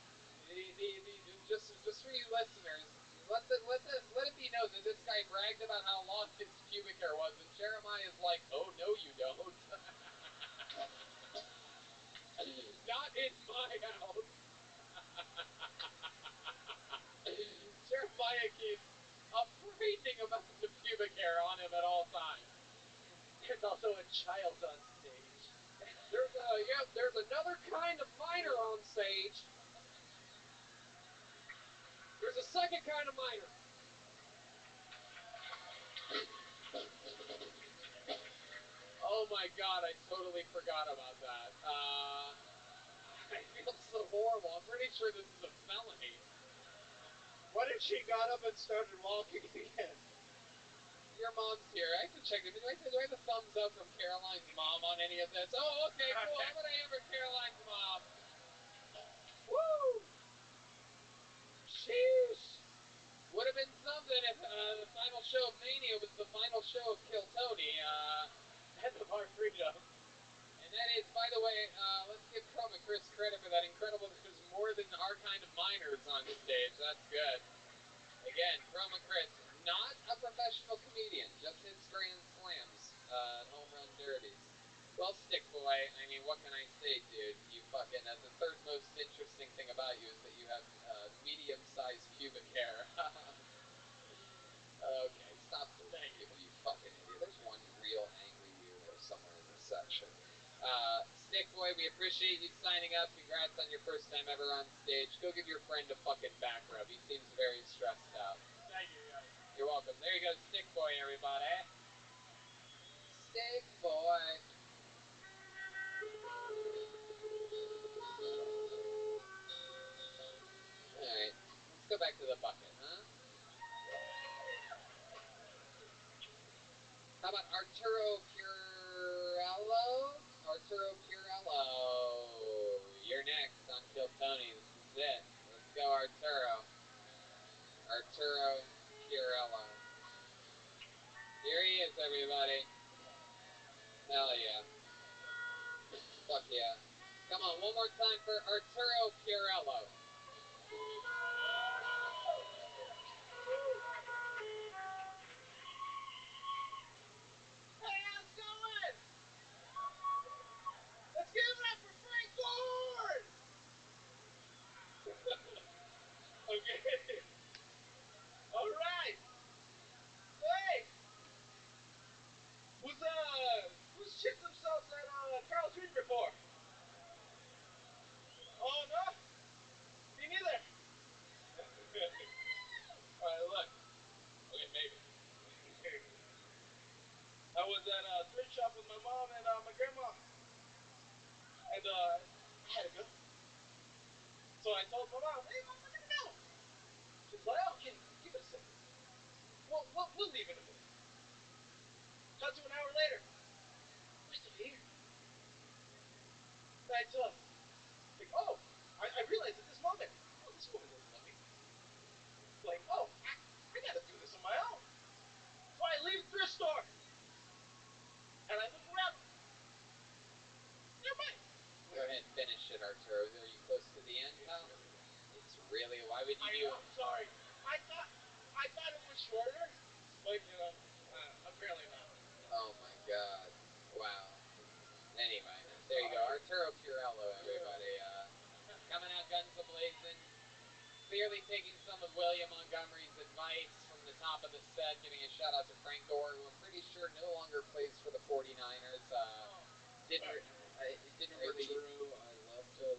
[SPEAKER 2] just for you listeners, let it be known that this guy bragged about how long his pubic hair was, and Jeremiah is like, oh no, you don't. my house. Jeremiah keeps a frightening amount of pubic hair on him at all times.
[SPEAKER 5] There's also a child on stage.
[SPEAKER 2] There's another kind of miner on stage. There's a second kind of miner. Oh my god, I totally forgot about that. I feel so horrible. I'm pretty sure this is a felony.
[SPEAKER 5] What if she got up and started walking again?
[SPEAKER 2] Your mom's here. I have to check. Do I have a thumbs up from Caroline's mom on any of this? Oh, okay, cool. I'm gonna hammer Caroline's mom. Woo! Sheesh! Would have been something if the final show of Mania was the final show of Kill Tony.
[SPEAKER 5] End of our freedom.
[SPEAKER 2] And that is, by the way, let's give Chroma Chris credit for that. Incredible. There's more than our kind of minors on stage. That's good. Again, Chroma Chris, not a professional comedian, just hits grand slams, home run derbies. Well, Stick Boy, I mean, what can I say, dude? You fucking, the third most interesting thing about you is that you have medium-sized pubic hair. Okay, stop booing people, you fucking idiot. There's one real angry weirdo somewhere in this section. Stick Boy, we appreciate you signing up. Congrats on your first time ever on stage. Go give your friend a fucking back rub. He seems very stressed out.
[SPEAKER 5] Thank you, guys.
[SPEAKER 2] You're welcome. There you go, Stick Boy, everybody. Stick Boy. Alright, let's go back to the bucket, huh? How about Arturo Purello? Arturo Purello. You're next on Kill Tony. This is it. Let's go, Arturo. Arturo Purello. Here he is, everybody. Hell yeah. Fuck yeah. Come on, one more time for Arturo Purello.
[SPEAKER 5] Hey, how's it going? Let's give it up for Frank Ford! Okay. All right. Hey. Who's shit themselves at Carl's Jr. before? Oh no? Me neither. All right, look. Okay, maybe. I was at a thrift shop with my mom and my grandma, and I had to go. So I told my mom, "Hey, mom, we're gonna go." She's like, "Oh, Kenny, give it a second. We'll leave in a minute." Cut to an hour later. We're still here. Right, like, oh, I realized at this moment, oh, this woman doesn't love me. Like, oh, I gotta do this on my own. So I leave the thrift store, and I look around. Never mind.
[SPEAKER 2] Go ahead and finish it, Arturo. Are you close to the end, pal? It's really, why would you do it?
[SPEAKER 5] I'm sorry. I thought it was shorter, but apparently not.
[SPEAKER 2] Oh my god. Wow. Anyway, there you go. Arturo Purello, everybody. Coming out guns a-blazing. Clearly taking some of William Montgomery's advice from the top of the set, giving a shout out to Frank Gore, who I'm pretty sure no longer plays for the 49ers. Didn't really.
[SPEAKER 1] True. I love to.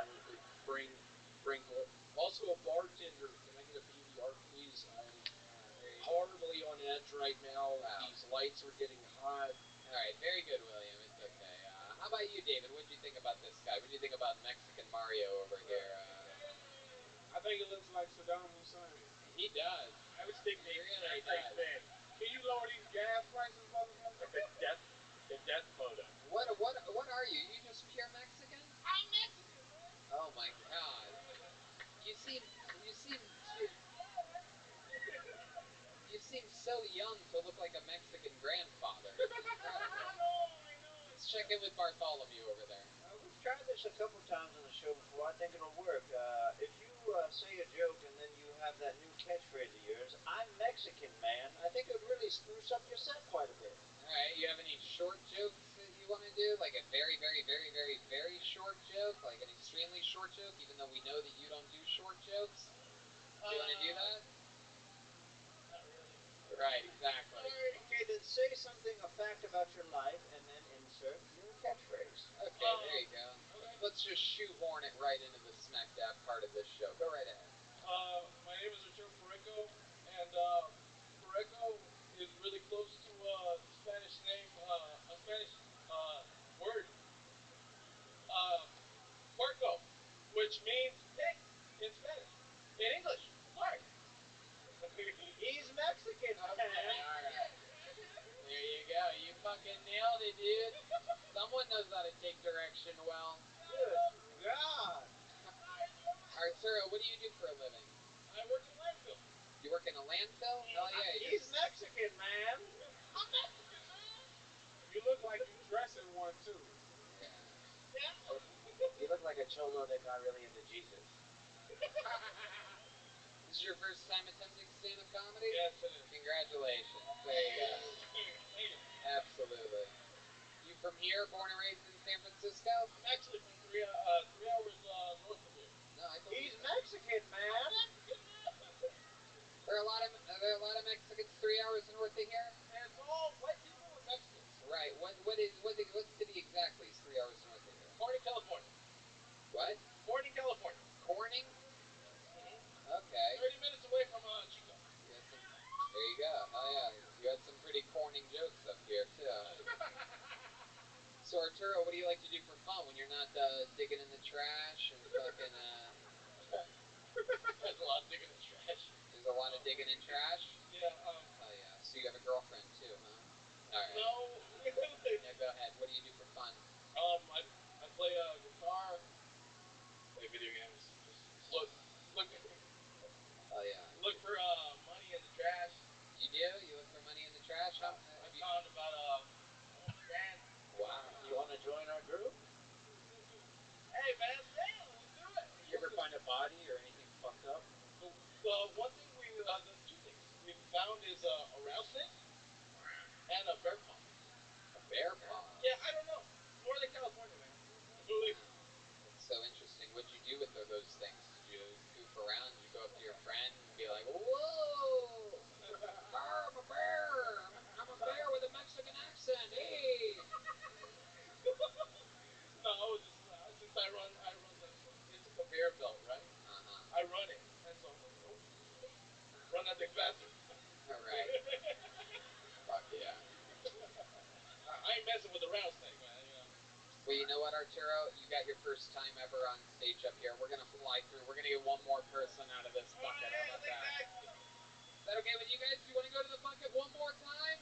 [SPEAKER 1] I'm a big Frank Gore. Also a bartender. Can I get a PBR, please? I'm horribly on edge right now.
[SPEAKER 2] Wow.
[SPEAKER 1] These lights are getting hot.
[SPEAKER 2] All right, very good, William. It's okay. How about you, David? What did you think about this guy? What did you think about Mexican Mario over here?
[SPEAKER 1] I think it looks like Saddam Hussein.
[SPEAKER 2] He does.
[SPEAKER 5] I was thinking the
[SPEAKER 2] Really
[SPEAKER 5] exact same
[SPEAKER 2] does.
[SPEAKER 5] thing.
[SPEAKER 1] Can you lower these gas prices, motherfucker?
[SPEAKER 5] Like the death photo.
[SPEAKER 2] What are you? You just pure Mexican?
[SPEAKER 5] I'm Mexican, man.
[SPEAKER 2] Oh my god. You seem so young to look like a Mexican grandfather. It's incredible.
[SPEAKER 5] I know.
[SPEAKER 2] Let's check in with Bartholomew over there.
[SPEAKER 10] We've tried this a couple times on the show before. I think it'll work. If you say a joke and then you have that new catchphrase of yours, "I'm Mexican, man," I think it would really spruce up your set quite a bit.
[SPEAKER 2] All right, you have any short jokes that you want to do? Like a very, very, very, very, very short joke? Like let's just shoehorn it right into the smack dab part of this show. Go right ahead.
[SPEAKER 3] My name is Arturo Perico, and Perico is really close to the Spanish name, a Spanish word, puerco, which means pig in Spanish. In English, sorry.
[SPEAKER 10] He's Mexican, man.
[SPEAKER 2] Okay, alright. There you go. You fucking nailed it, dude. Someone knows how to take direction well.
[SPEAKER 10] Good God.
[SPEAKER 2] Arturo, what do you do for a living?
[SPEAKER 3] I work in a landfill.
[SPEAKER 2] You work in a landfill? Hell yeah.
[SPEAKER 10] He's Mexican, man.
[SPEAKER 3] I'm Mexican, man.
[SPEAKER 1] You look like you dress in one too.
[SPEAKER 2] Yeah.
[SPEAKER 3] Yeah.
[SPEAKER 10] You look like a cholo that got really into Jesus.
[SPEAKER 2] This is your first time attempting stand-up comedy?
[SPEAKER 3] Yes, it is.
[SPEAKER 2] Congratulations. There you go.
[SPEAKER 3] Thank you.
[SPEAKER 2] Absolutely. You from here, born and raised in San Francisco?
[SPEAKER 3] I'm actually from 3 hours north of here.
[SPEAKER 2] No, I believe
[SPEAKER 10] He's
[SPEAKER 2] it.
[SPEAKER 10] Mexican, man.
[SPEAKER 3] Mexican, man.
[SPEAKER 2] Are there a lot of Mexicans 3 hours north of here?
[SPEAKER 3] It's all white people and Mexicans.
[SPEAKER 2] Right. What city exactly is 3 hours north of here?
[SPEAKER 3] Corning, California.
[SPEAKER 2] What?
[SPEAKER 3] Corning, California.
[SPEAKER 2] Corning?
[SPEAKER 3] Mm-hmm.
[SPEAKER 2] Okay.
[SPEAKER 3] 30 minutes away from Chico.
[SPEAKER 2] There you go. Oh yeah. You had some pretty corning jokes up here too. So Arturo, what do you like to do for fun when you're not digging in the trash and fucking
[SPEAKER 3] There's a lot of digging in the trash.
[SPEAKER 2] There's a lot of digging in trash?
[SPEAKER 3] Yeah,
[SPEAKER 2] Hell yeah. So you have a girlfriend too, huh? Alright.
[SPEAKER 3] No.
[SPEAKER 2] Yeah, go ahead. What do you do for fun?
[SPEAKER 3] I play guitar, play video games, just look
[SPEAKER 2] Oh yeah.
[SPEAKER 3] look for money in the trash.
[SPEAKER 2] You do? You look for money in the trash?
[SPEAKER 3] I found about almost $1,000.
[SPEAKER 2] Wow.
[SPEAKER 10] You want to join our group?
[SPEAKER 3] Hey man, damn, let's do it.
[SPEAKER 5] You ever find a body or anything fucked up?
[SPEAKER 3] The one thing the two things we found is a rattlesnake and a bear paw.
[SPEAKER 2] A bear paw?
[SPEAKER 3] Yeah, I don't know. Northern California, man.
[SPEAKER 2] That's so interesting. What'd you do with those things? Did you goof around? Did you go up to your friend and be like, whoa, I'm a bear. I'm a bear with a Mexican accent. Hey.
[SPEAKER 3] No, just since I run it's a conveyor belt, right?
[SPEAKER 2] Uh-huh.
[SPEAKER 3] I run it, and so run that thing faster.
[SPEAKER 2] All right. Fuck yeah.
[SPEAKER 3] I ain't messing with the rattlesnake, man. You know.
[SPEAKER 2] Well, you know what, Arturo? You got your first time ever on stage up here. We're gonna fly through. We're gonna get one more person out of this bucket. How about that?
[SPEAKER 3] Exactly.
[SPEAKER 2] Is that okay with you guys? You want to go to the bucket one more time?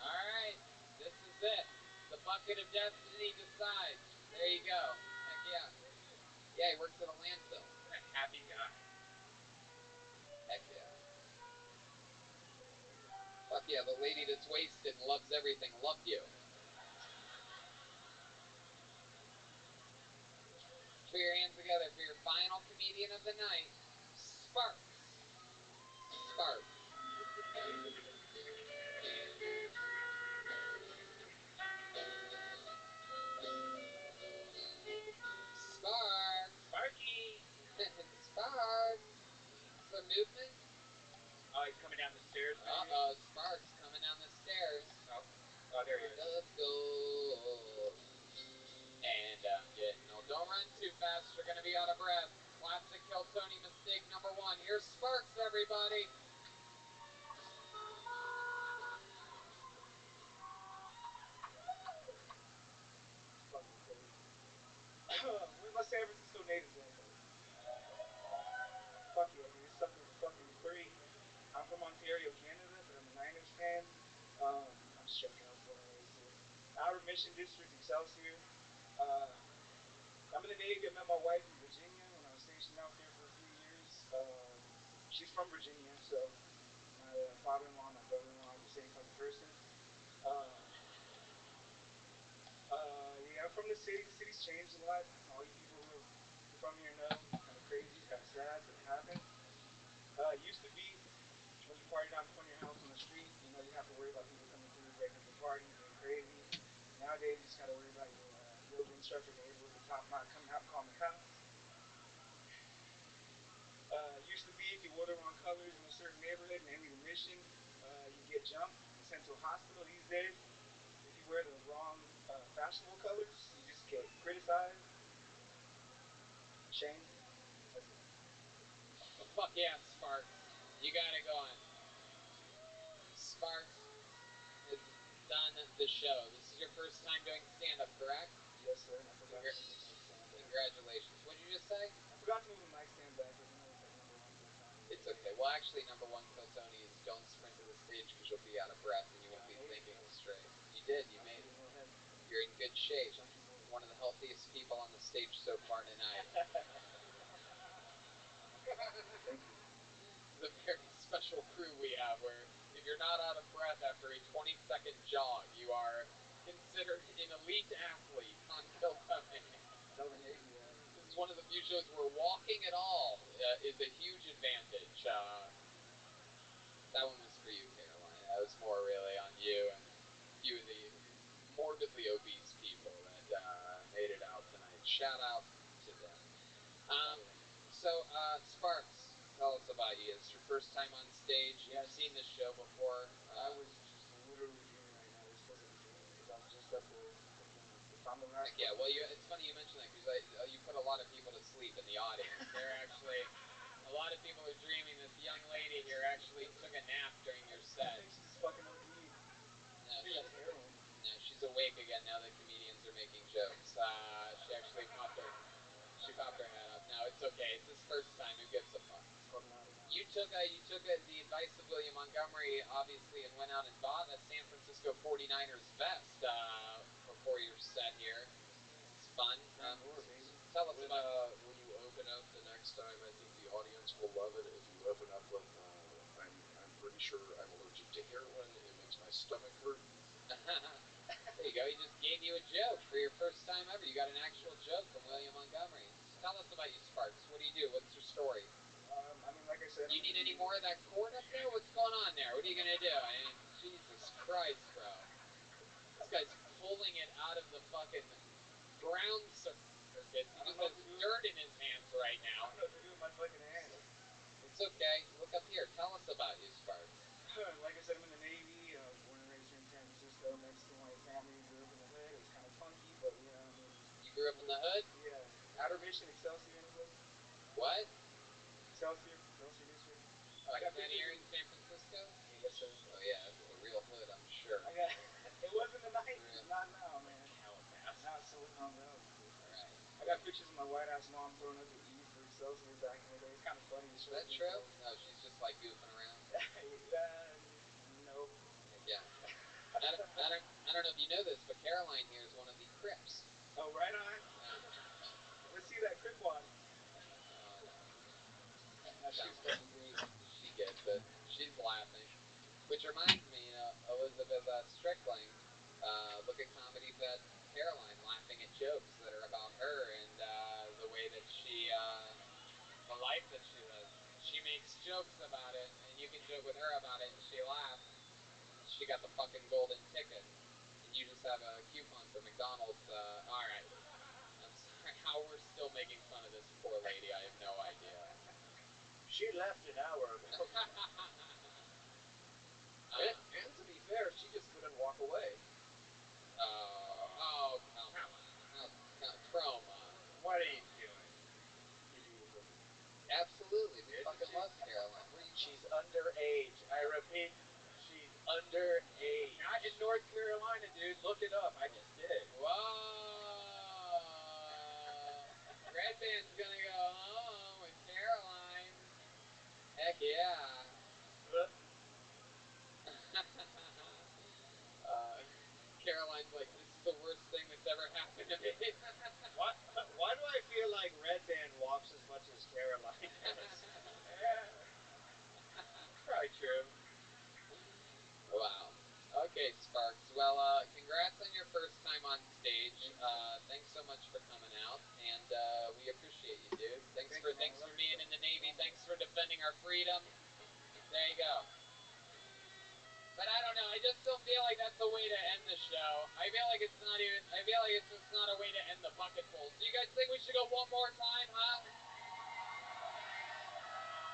[SPEAKER 2] All right. This is it. The bucket of destiny decides. There you go. Heck yeah. Yeah, he works at a landfill.
[SPEAKER 5] What a happy guy.
[SPEAKER 2] Heck yeah. Fuck yeah, the lady that's wasted and loves everything loved you. Put your hands together for your final comedian of the night, Sparks. Sparks. Sparks.
[SPEAKER 5] Sparky!
[SPEAKER 2] Sparks. Some movement?
[SPEAKER 5] Oh, he's coming down the stairs, maybe?
[SPEAKER 2] Uh-oh, Sparks coming down the stairs.
[SPEAKER 5] Oh, there he is.
[SPEAKER 2] Let's go. And no, don't run too fast. You're going to be out of breath. Classic Kill Tony mistake number 1. Here's Sparks, everybody.
[SPEAKER 5] Fucking crazy. Where's my San Francisco natives at, though? Fuck yeah, dude. Sucker's fucking free. I'm from Ontario, Canada, but I'm a Niners fan. I'm just joking. I was born and raised here. Outer Mission District, Excelsior. I'm in the Navy. I met my wife in Virginia when I was stationed out there for a few years. She's from Virginia, so my father-in-law, my brother-in-law are the same fucking person. Yeah, I'm from the city. The city's changed a lot. All you people who are from here know. Kind of crazy. It's kind of sad, but it happened. Used to be when you partied out in front of your house on the street, you know, you have to worry about people coming through, breaking up the party, being crazy. Nowadays, you just got to worry about your yoga instructor being able to coming out and calling the cops. Used to be if you wore the wrong colors in a certain neighborhood in any mission, you get jumped and sent to a hospital. These days, if you wear the wrong fashionable colors, Shane?
[SPEAKER 2] Fuck yeah, Sparks. You got it going. Sparks has done the show. This is your first time doing stand-up, correct?
[SPEAKER 5] Yes, sir. I forgot to move the mic stand back.
[SPEAKER 2] Congratulations. What did you just say?
[SPEAKER 5] I forgot to move the mic stand back, but you know it's like number one kill Tony.
[SPEAKER 2] It's okay. Well, actually, number one kill Tony is don't sprint to the stage because you'll be out of breath and you won't be thinking straight. You did. You made it. You're in good shape. One of the healthiest people on the stage so far tonight.
[SPEAKER 5] Thank you.
[SPEAKER 2] It's a very special crew we have where if you're not out of breath after a 20-second jog, you are considered an elite athlete on Kill Tony.
[SPEAKER 5] Tell the Navy that.
[SPEAKER 2] This is one of the few shows where walking at all is a huge advantage. That one was for you, Caroline. That was more really on you and a few of the morbidly obese people that made it out tonight. Shout out to them. Sparks, tell us about you. It's your first time on stage.
[SPEAKER 5] Yes.
[SPEAKER 2] You've seen this show before.
[SPEAKER 5] I was just literally dreaming right now. This wasn't a dream because I was just at the Family Rock.
[SPEAKER 2] Yeah, well, it's funny you mention that because you put a lot of people to sleep in the audience. They're actually, a lot of people are dreaming this young lady here actually took a nap during your set.
[SPEAKER 5] I think she's fucking OD.
[SPEAKER 2] No,
[SPEAKER 5] She has heroin.
[SPEAKER 2] No, she's awake again now that comedians are making jokes. She actually popped her head up. No, it's okay. It's his first time. Who gives a fuck? You took the advice of William Montgomery, obviously, and went out and bought a San Francisco 49ers vest before your set here. It's fun. Tell us about
[SPEAKER 6] when you open up the next time. I think the audience will love it if you open up with I'm pretty sure I'm allergic to heroin. It makes my stomach hurt.
[SPEAKER 2] There you go. He just gave you a joke for your first time ever. You got an actual joke from William Montgomery. Tell us about you, Sparks. What do you do? What's your story?
[SPEAKER 5] I mean, like I said...
[SPEAKER 2] You need any more of that cord up there? What's going on there? What are you going to do? I mean, Jesus Christ, bro. This guy's pulling it out of the fucking ground circuit. He just has dirt in his hands right now.
[SPEAKER 5] I don't know what to do with my fucking hands.
[SPEAKER 2] It's okay. Look up here. Tell us about you, Sparks.
[SPEAKER 5] Like I said, I'm in the Navy. I was born and raised here in San Francisco next to my family. Grew up in the hood. It was kind of funky, but, you know, I mean...
[SPEAKER 2] You grew up in the hood?
[SPEAKER 5] Yeah. Outer Mission, Excelsior, anybody?
[SPEAKER 2] What?
[SPEAKER 5] Excelsior District.
[SPEAKER 2] I got that here in San Francisco?
[SPEAKER 5] Yes, sir.
[SPEAKER 2] Oh, yeah, that's the real hood, I'm sure.
[SPEAKER 5] It was in the 90s, not now, man.
[SPEAKER 2] Calabasas.
[SPEAKER 5] Now it's so hung up.
[SPEAKER 2] Alright.
[SPEAKER 5] I got pictures of my white-ass mom throwing up the E for Excelsior back in the day. It's kind of funny to show.
[SPEAKER 2] Is that true? No, she's just like goofing around.
[SPEAKER 5] No.
[SPEAKER 2] Yeah. I don't know if you know this, but Caroline here is one of the Crips.
[SPEAKER 5] Oh, right on. Let's see that Crip walk.
[SPEAKER 2] No, she's fucking great. She gets it. She's laughing. Which reminds me, Elizabeth Strickling, look at Comedy Fed Caroline laughing at jokes that are about her and the way that she, the life that she lives. She makes jokes about it, and you can joke with her about it, and she laughs. She got the fucking golden ticket, and you just have a coupon for McDonald's. Alright. I'm sorry how we're still making fun of this poor lady. I have no idea.
[SPEAKER 10] She left an hour ago.
[SPEAKER 6] And to be fair, she just couldn't walk away.
[SPEAKER 2] Come on. Trauma.
[SPEAKER 10] What are you doing?
[SPEAKER 2] Absolutely. We fucking love Caroline.
[SPEAKER 10] She's underage. I repeat, she's underage.
[SPEAKER 1] Not in North Carolina, dude. Look it up. I just did.
[SPEAKER 2] Whoa. Red Band's gonna go home with Caroline. Heck yeah. Caroline's like, this is the worst thing that's ever happened to me.
[SPEAKER 10] Why do I feel like Red Band walks as much as Caroline does?
[SPEAKER 2] Probably true. Wow. Okay, Sparks. Well, congrats on your first time on stage. Thanks so much for coming out, and we appreciate you, dude. Thanks for being in the Navy. Thanks for defending our freedom. There you go. But I don't know. I just don't feel like that's the way to end the show. I feel like it's not even. I feel like it's just not a way to end the bucket full. Do you guys think we should go one more time, huh?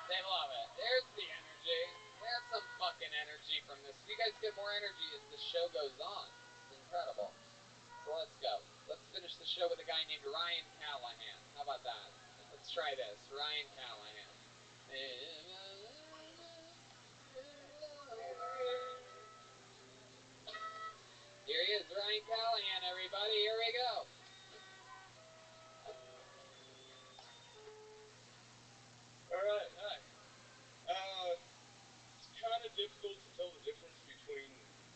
[SPEAKER 2] They love it. There's the energy. There's some fucking energy from this. You guys get more energy as the show goes on. It's incredible. So let's go. Let's finish the show with a guy named Ryan Callahan. How about that? Let's Let's try this. Ryan Callahan. Here he is, Ryan Callahan, everybody. Here we go.
[SPEAKER 6] All right, hi. It's kind of difficult to tell the difference between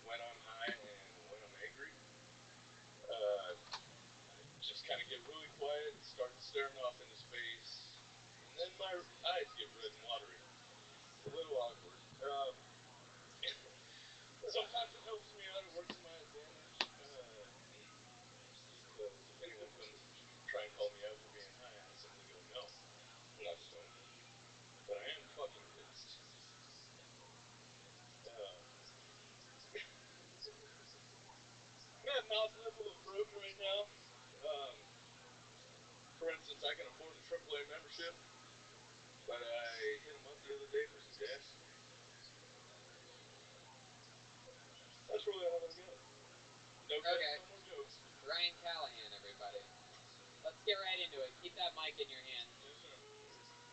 [SPEAKER 6] when I'm high and when I'm angry. I just kind of get really quiet and start staring off into space, and then my eyes get red and watery. It's a little awkward. Sometimes it helps me out. It works to my advantage. Because if anyone comes to try and call me out for being high, I simply go, no, I'm not stoned. But I am fucking pissed. I'm at mouth level of broke right now. For instance, I can afford a AAA membership, but I hit them up the other day for some gas. That's really all I got. No
[SPEAKER 2] Okay.
[SPEAKER 6] no more jokes.
[SPEAKER 2] Ryan Callahan, everybody. Let's get right into it. Keep that mic in your hand.
[SPEAKER 6] Yes, sir.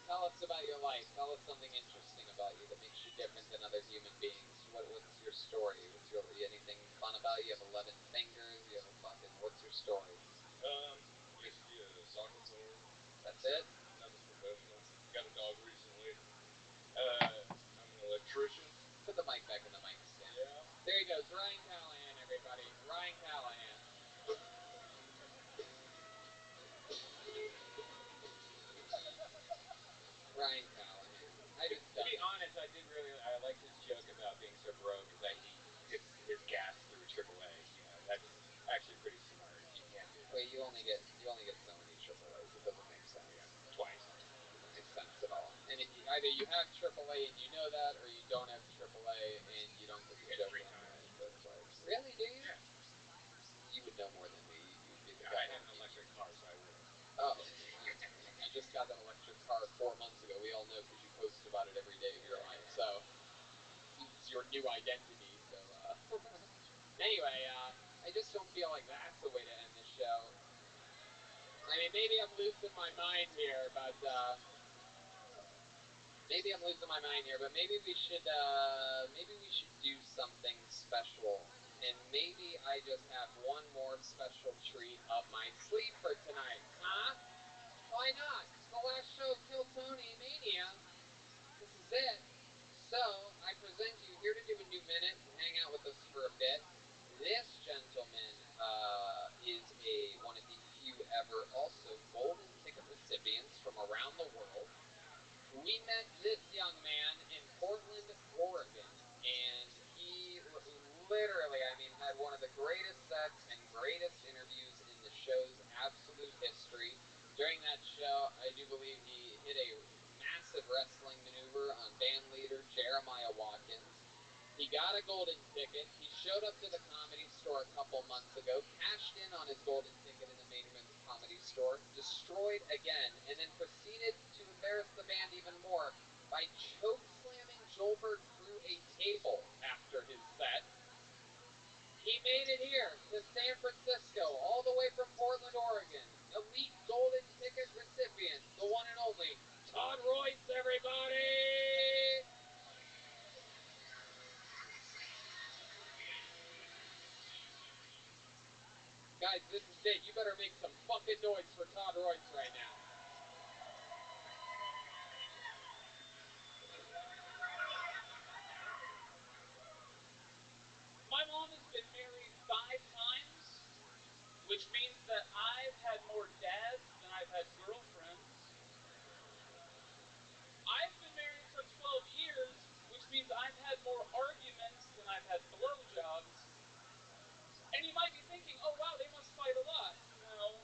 [SPEAKER 2] Tell us about your life. Tell us something interesting about you that makes you different than other human beings. What's your story? Anything fun about you? You have 11 fingers. You have a fucking. What's your story?
[SPEAKER 6] Used to be a soccer player.
[SPEAKER 2] That's it?
[SPEAKER 6] Nothing professional. Got a dog recently. I'm an electrician.
[SPEAKER 2] Put the mic back in the mic stand.
[SPEAKER 6] Yeah.
[SPEAKER 2] There he goes. Ryan Callahan, everybody. Ryan Callahan. Ryan Callahan.
[SPEAKER 11] To be honest, I liked his joke about being so broke that he gets his gas through AAA. That's actually pretty smart. You can't do that.
[SPEAKER 2] Wait, you only get so many AAAs. It doesn't make sense.
[SPEAKER 11] Yeah, twice.
[SPEAKER 2] It doesn't make sense at all. And either you have AAA and you know that, or you don't have AAA and you don't get the joke in the first place. Really? Do you?
[SPEAKER 11] Yeah.
[SPEAKER 2] You would know more than me. You'd be the
[SPEAKER 11] Yeah,
[SPEAKER 2] guy.
[SPEAKER 11] I had an electric car, so I would have.
[SPEAKER 2] Oh, you just got that electric car 4 months ago. We all know because you post about it every day of your life. So it's your new identity. So anyway, I just don't feel like that's the way to end this show. I mean, maybe I'm losing my mind here, but maybe we should do something special. And maybe I just have one more special treat up my sleeve for tonight, huh? Why not? It's the last show of Kill Tony Mania. This is it. So, I present you here to do a new minute and hang out with us for a bit. This gentleman is one of the few ever also golden ticket recipients from around the world. We met this young man in Portland, Oregon, and he literally, had one of the greatest sets and greatest interviews in the show's absolute history. During that show, I do believe he hit a massive wrestling maneuver on band leader Jeremiah Watkins. He got a golden ticket. He showed up to the Comedy Store a couple months ago, cashed in on his golden ticket in the Main Event Comedy Store, destroyed again, and then proceeded to embarrass the band even more by choke slamming Joelberg through a table after his set. He made it here to San Francisco, all the way from Portland, Oregon. Elite golden ticket recipient, the one and only Todd Royce, everybody! Guys, this is it. You better make some fucking noise for Todd Royce right now.
[SPEAKER 11] My mom has been married 5 times, which means that I've had more dads than I've had girlfriends. I've been married for 12 years, which means I've had more arguments than I've had blowjobs. And you might be thinking, oh wow, they must fight a lot. No.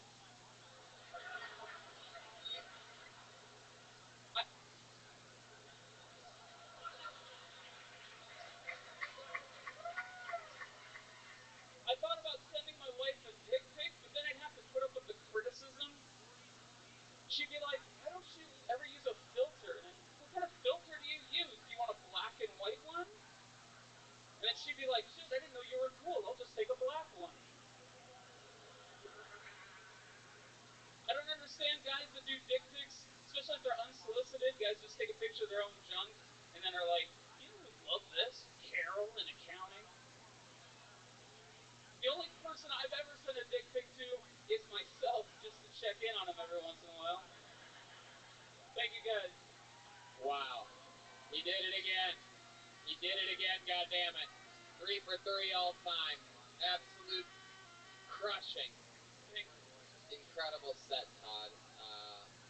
[SPEAKER 11] I thought about sending my wife a dick pic, but then I'd have to put up with the criticism. She'd be like, why don't you ever use a filter? And what kind of filter do you use? Do you want a black and white one? And then she'd be like, shit, I didn't know you were cool. I'll just take a black one. I don't understand guys that do dick pics unsolicited. Guys just take a picture of their own junk and then are like, you know who'd love this? Carol in accounting. The only person I've ever sent a dick pic to is myself, just to check in on him every once in a while. Thank you, guys.
[SPEAKER 2] Wow. He did it again. He did it again, goddammit. 3 for 3 all time. Absolute crushing. Incredible set, Todd.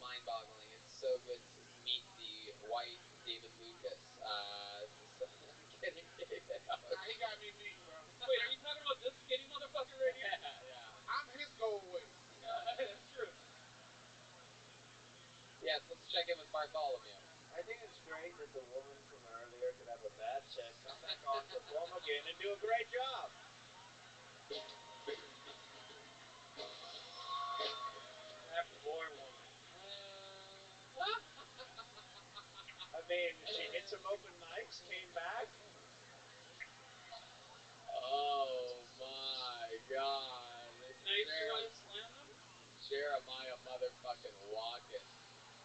[SPEAKER 2] Mind-boggling. It's so good to meet the white David Lucas. I'm kidding, David.
[SPEAKER 8] Nah, he got me beat, bro.
[SPEAKER 11] Wait, are you talking about this skinny motherfucker right here?
[SPEAKER 2] Yeah.
[SPEAKER 8] I'm his goal weight.
[SPEAKER 11] That's true.
[SPEAKER 2] Yes, let's check in with Bartholomew.
[SPEAKER 10] I think it's great that the woman from earlier could have a bad set, come back on, perform again, and do a great job. That poor woman. I mean, she hit some open mics, came back.
[SPEAKER 2] Oh my God.
[SPEAKER 11] Nice try to slam them.
[SPEAKER 2] Jeremiah motherfucking Walken.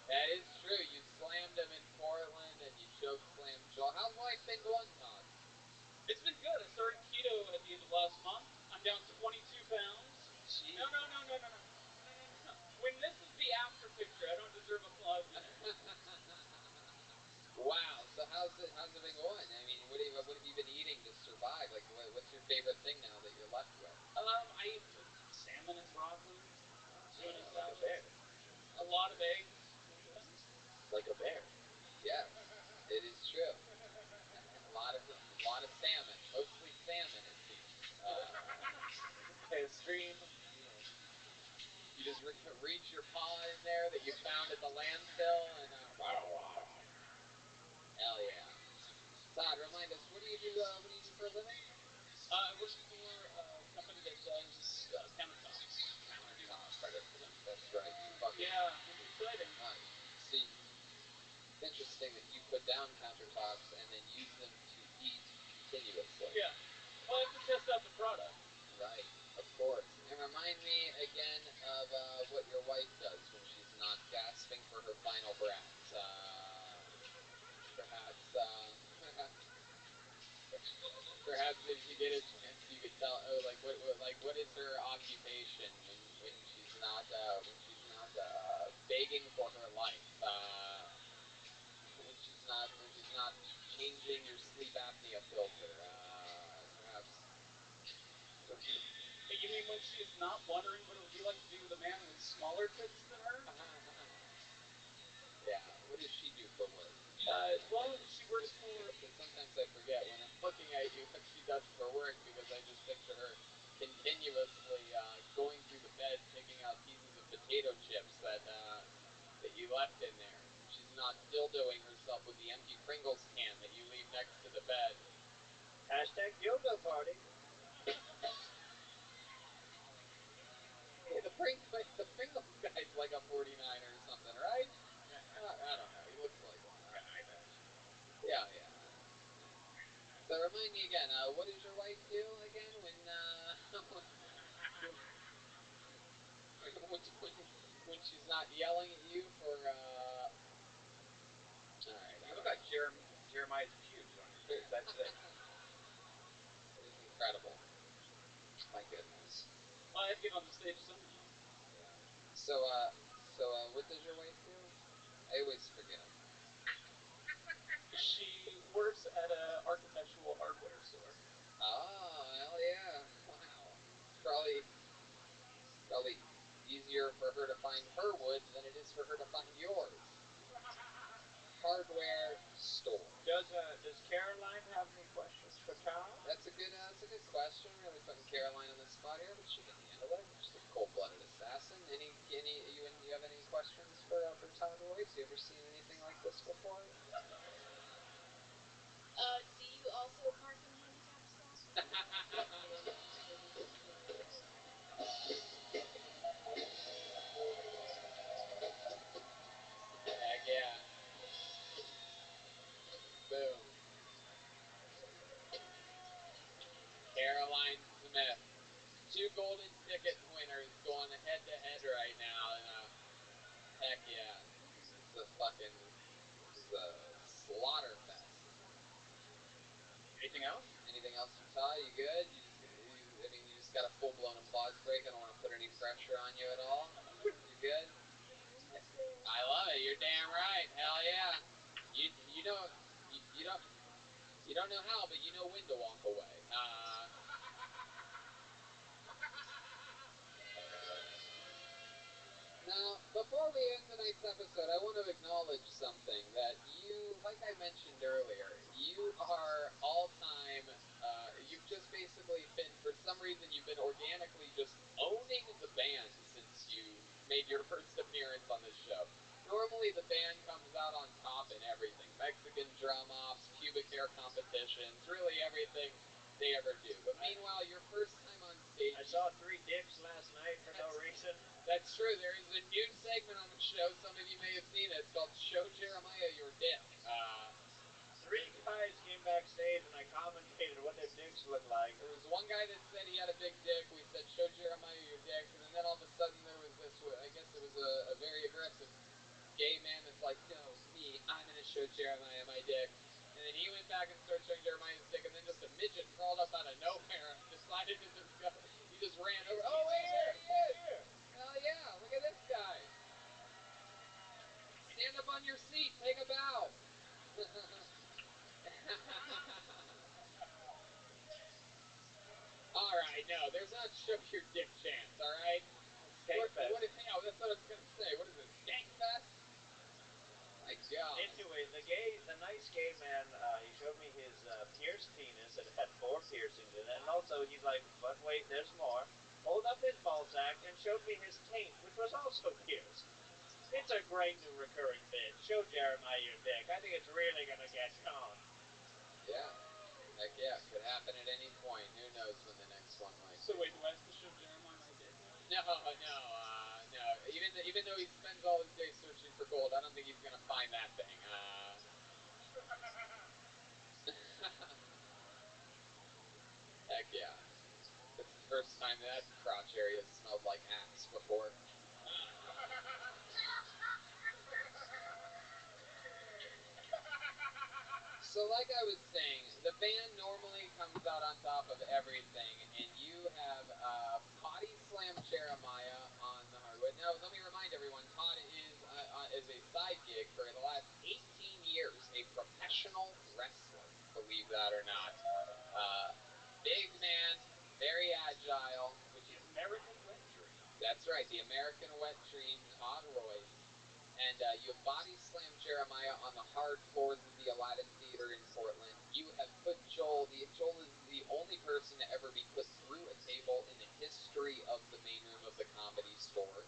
[SPEAKER 2] That is true. You slammed him in Portland and you choke slammed Joel. How's life been going, Todd?
[SPEAKER 11] It's been good. I started keto at the end of last month. I'm down 22 pounds.
[SPEAKER 2] Jeez.
[SPEAKER 11] No. When this is the after picture, I don't deserve applause yet.
[SPEAKER 2] Wow. So how's it been going? I mean, what have you been eating to survive? Like, what's your favorite thing now that you're left with?
[SPEAKER 11] I eat salmon and broccoli, tuna
[SPEAKER 10] Like a
[SPEAKER 11] salad,
[SPEAKER 10] bear.
[SPEAKER 11] a lot of eggs.
[SPEAKER 10] Like a bear.
[SPEAKER 2] Yes, it is true. A lot of salmon, mostly salmon, it seems.
[SPEAKER 10] A stream,
[SPEAKER 2] You just reach your paw in there that you found at the landfill, and hell yeah. Todd, remind us, what do you do? What do you do for a living?
[SPEAKER 11] I work for a company that does countertops.
[SPEAKER 2] That's right. You fucking.
[SPEAKER 11] Yeah, it's exciting.
[SPEAKER 2] See, it's interesting that you put down countertops and then use them to eat continuously.
[SPEAKER 11] Yeah. Well, I have to test out the product.
[SPEAKER 2] Right, of course. And remind me again of what your wife does when she's not gasping for her final breaths. Perhaps if you get a chance, you could tell. Oh, what is her occupation when she's not begging for her life? When she's not changing your sleep apnea filter. Perhaps.
[SPEAKER 11] You mean when she's not wondering what it would be like to be with a man with smaller tits than her?
[SPEAKER 2] Yeah. What does she do for work?
[SPEAKER 11] Well, she works for.
[SPEAKER 2] Because sometimes I forget when I'm looking at you what she does for work, because I just picture her continuously going through the bed, picking out pieces of potato chips that you left in there. She's not dildoing herself with the empty Pringles can that you leave next to the bed.
[SPEAKER 10] hashtag dildo party.
[SPEAKER 2] Hey, the Pringles guy's like a 49er or something, right? I don't know. He looks like one.
[SPEAKER 10] I bet.
[SPEAKER 2] Yeah. So remind me again, what does your wife do again when she's not yelling at you for all right.
[SPEAKER 10] You look like Jeremiah's pubes on your face. That's it.
[SPEAKER 2] It is incredible. My goodness.
[SPEAKER 11] Well, I have to get on the stage somehow.
[SPEAKER 2] Yeah. So what does your wife do? I always forget.
[SPEAKER 11] She works at a architectural hardware store.
[SPEAKER 2] Oh, hell yeah. Wow. It's probably easier for her to find her wood than it is for her to find yours. Hardware store.
[SPEAKER 10] Does Caroline have any questions for Todd?
[SPEAKER 2] That's a good question. Really putting Caroline on the spot here, but she can handle it. She's a cold-blooded assassin. You have any questions for Todd Royce? You ever seen anything like this before?
[SPEAKER 9] Do you also park in handicap spots?
[SPEAKER 2] Heck yeah. Boom. Caroline Smith. 2 golden ticket winners going head to head right now, and heck yeah. It's a fucking
[SPEAKER 5] Anything else?
[SPEAKER 2] Anything else from Todd? You good? You just got a full-blown applause break. I don't want to put any pressure on you at all. You good? I love it. You're damn right. Hell yeah. You know you don't know how, but you know when to walk away. Now, before we end tonight's episode, I want to acknowledge something that you, like I mentioned earlier, you are all-time, you've just basically been, for some reason, you've been organically just owning the band since you made your first appearance on this show. Normally, the band comes out on top in everything. Mexican drum-offs, pubic hair competitions, really everything they ever do. But meanwhile, your first time on stage...
[SPEAKER 10] I saw 3 dicks last night for no reason.
[SPEAKER 2] That's true. There is a new segment on the show. Some of you may have seen it. It's called Show Jeremiah Your Dick.
[SPEAKER 10] 3 guys came backstage and I commentated what their dicks look like.
[SPEAKER 2] There was one guy that said he had a big dick. We said, show Jeremiah your dick. And then all of a sudden there was this, I guess it was a very aggressive gay man that's like, no, me, I'm going to show Jeremiah my dick. And then he went back and started showing Jeremiah's dick. And then just a midget crawled up out of nowhere and decided to just go. He just ran over. Oh, wait, there he is. Hell yeah, look at this guy. Stand up on your seat, take a bow. All right, no, there's not show your dick chance, all right?
[SPEAKER 10] Skankfest.
[SPEAKER 2] Yeah, that's what I was going to say. What is this, Skankfest? My God.
[SPEAKER 10] Anyway, the nice gay man, he showed me his pierced penis. It had 4 piercings in it. And also, he's like, but wait, there's more. Pulled up his ball sack and showed me his taint, which was also pierced. It's a great new recurring bit. Show Jeremiah your dick. I think it's really going to get shown.
[SPEAKER 2] Yeah. Heck yeah. Could happen at any point. Who knows when the next one might
[SPEAKER 11] So
[SPEAKER 2] be.
[SPEAKER 11] wait, do I have to show Jeremiah my dick now?
[SPEAKER 2] No. Even though he spends all his days searching for gold, I don't think he's going to find that thing. Heck yeah. It's the first time that crotch area smelled like axe before. So like I was saying, the band normally comes out on top of everything, and you have Potty Slam Jeremiah on the hardwood. Now, let me remind everyone, Todd is a side gig for the last 18 years, a professional wrestler, believe that or not. Big man, very agile.
[SPEAKER 11] The American Wet Dream.
[SPEAKER 2] That's right, the American Wet Dream, Todd Royce. And you have Body Slam Jeremiah on the hard floors of the Aladdin Theater in Portland. You have put Joel is the only person to ever be put through a table in the history of the main room of the Comedy Store.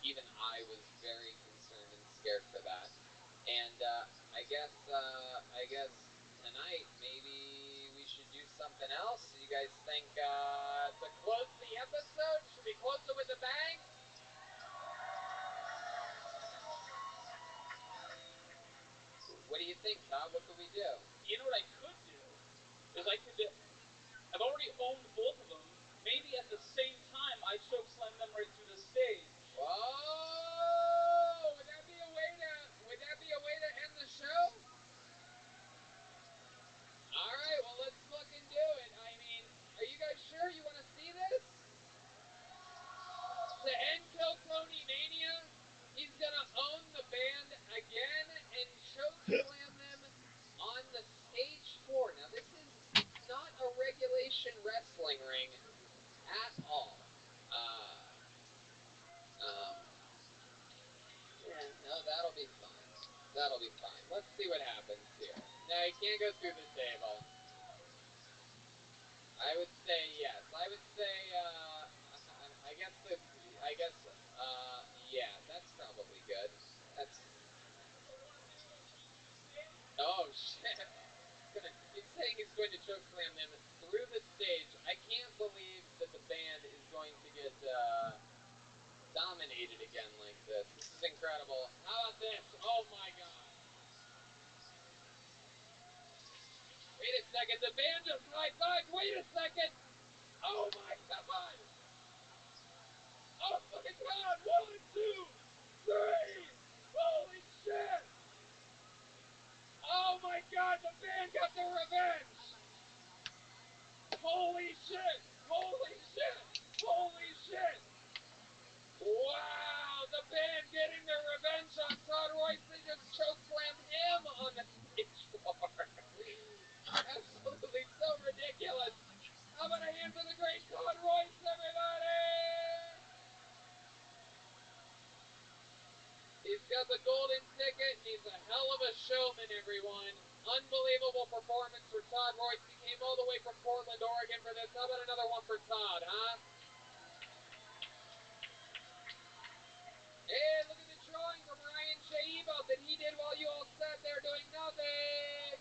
[SPEAKER 2] Even I was very concerned and scared for that. And I guess tonight maybe we should do something else. You guys think to close the episode? Should we close it with a bang? What do you think, Todd? What could we do?
[SPEAKER 11] You know what I could do? Is I've already owned both of them. Maybe at the same time I choke slam them right through the stage.
[SPEAKER 2] Whoa! Would that be a way to end the show? All right, well let's fucking do it. I mean, are you guys sure you want to see this? To end Kill Tony Mania, he's gonna own the band again and choke slam them on the stage floor. Now this is not a regulation wrestling ring at all. Yeah, no, that'll be fine. That'll be fine. Let's see what happens here. No, you can't go through the table. I would say yes. I would say, yeah, that's probably good. That's. Oh, shit. He's saying he's going to choke slam them through the stage. I can't believe that the band is going to get, dominated again like this. This is incredible. How about this? Oh, my God. Wait a second, the band just high-fived. Wait a second. got the golden ticket, and he's a hell of a showman, everyone. Unbelievable performance for Todd Royce. He came all the way from Portland, Oregon for this. How about another one for Todd, huh? Hey, look at the drawing from Ryan Shaibot that he did while you all sat there doing nothing.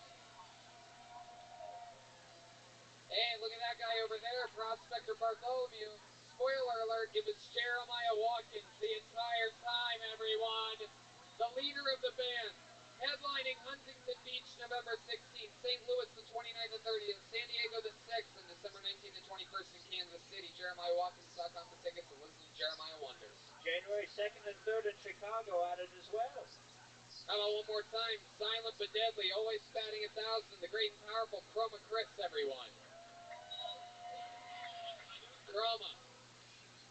[SPEAKER 2] Hey, look at that guy over there, Prospector Bartholomew. Spoiler alert, it was Jeremiah Watkins the entire time, everyone. The leader of the band. Headlining Huntington Beach, November 16th, St. Louis the 29th and 30th, San Diego the 6th, and December 19th and 21st in Kansas City. JeremiahWatkins.com for tickets and listen to Jeremiah Wonders.
[SPEAKER 10] January 2nd and 3rd in Chicago added as well.
[SPEAKER 2] How about one more time? Silent but deadly, always batting 1,000. The great and powerful Chroma Chris, everyone. Chroma.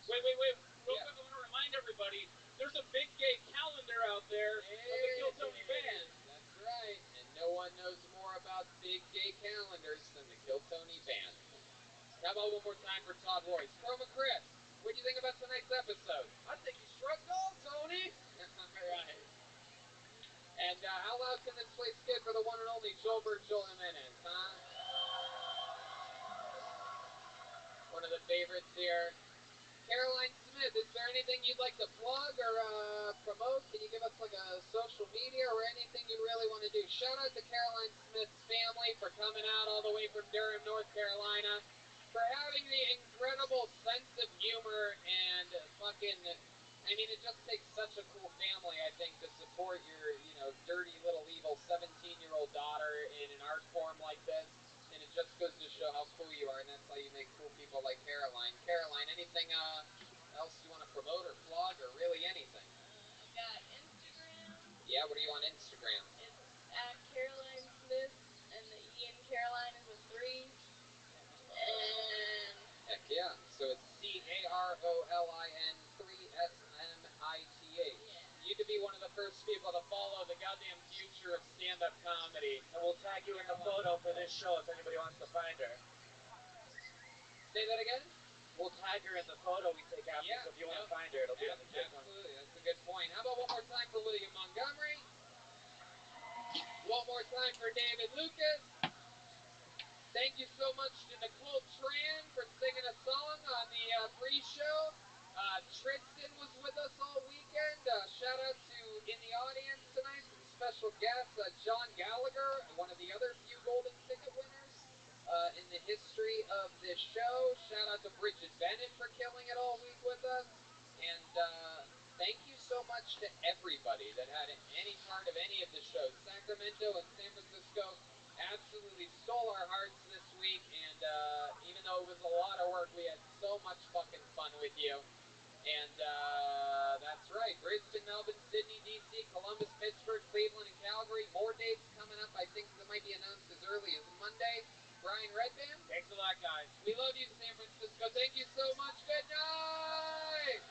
[SPEAKER 11] Wait. Real quick, I want to remind everybody, there's a big gay calendar out there of the Kill Tony Band.
[SPEAKER 2] That's right, and no one knows more about big gay calendars than the Kill Tony Band. How about one more time for Todd Royce? Chroma Chris, what do you think about tonight's episode?
[SPEAKER 3] I think you struck gold, Tony.
[SPEAKER 2] All right. And how loud can this place get for the one and only Joelberg Joel Jimenez, huh? One of the favorites here. Caroline Smith, is there anything you'd like to plug or promote? Can you give us like a social media or anything you really want to do? Shout out to Caroline Smith's family for coming out all the way from Durham, North Carolina, for having the incredible sense of humor and fucking, I mean, it just takes such a cool family, I think, to support your, dirty little evil 17-year-old daughter in an art form like this. And it just goes to show how cool you are, and that's how you make cool people like Caroline. Caroline, anything else you want to promote or plug or really anything?
[SPEAKER 9] I've got Instagram.
[SPEAKER 2] Yeah, what are you on Instagram?
[SPEAKER 9] It's at Caroline Smith, and the E in Caroline is a 3. And
[SPEAKER 2] Heck yeah. So it's Carolin 3SMITH.
[SPEAKER 9] yeah.
[SPEAKER 2] You could be one of the first people to follow the goddamn future of stand-up comedy.
[SPEAKER 10] And we'll tag you in the photo for this show if anybody wants to find her.
[SPEAKER 2] Say that again?
[SPEAKER 10] We'll tag her in the photo we take after, so if you want to find her, it'll be on the Kill Tony.
[SPEAKER 2] Absolutely, that's a good point. How about one more time for William Montgomery? One more time for David Lucas. Thank you so much to Nicole Tran for singing a song on the pre-show. Tristan was with us all weekend. Shout out to, in the audience tonight, some special guests. John Gallagher, one of the other few golden ticket winners in the history of this show. Shout out to Bridget Bennett for killing it all week with us. And thank you so much to everybody that had any part of any of the shows. Sacramento and San Francisco absolutely stole our hearts this week, and even though it was a lot of work, we had so much fucking fun with you. And that's right, Brisbane, Melbourne, Sydney, DC, Columbus, Pittsburgh, Cleveland, and Calgary. More dates coming up. I think that might be announced as early as Monday. Brian Redband?
[SPEAKER 10] Thanks a lot, guys.
[SPEAKER 2] We love you, San Francisco. Thank you so much. Good night!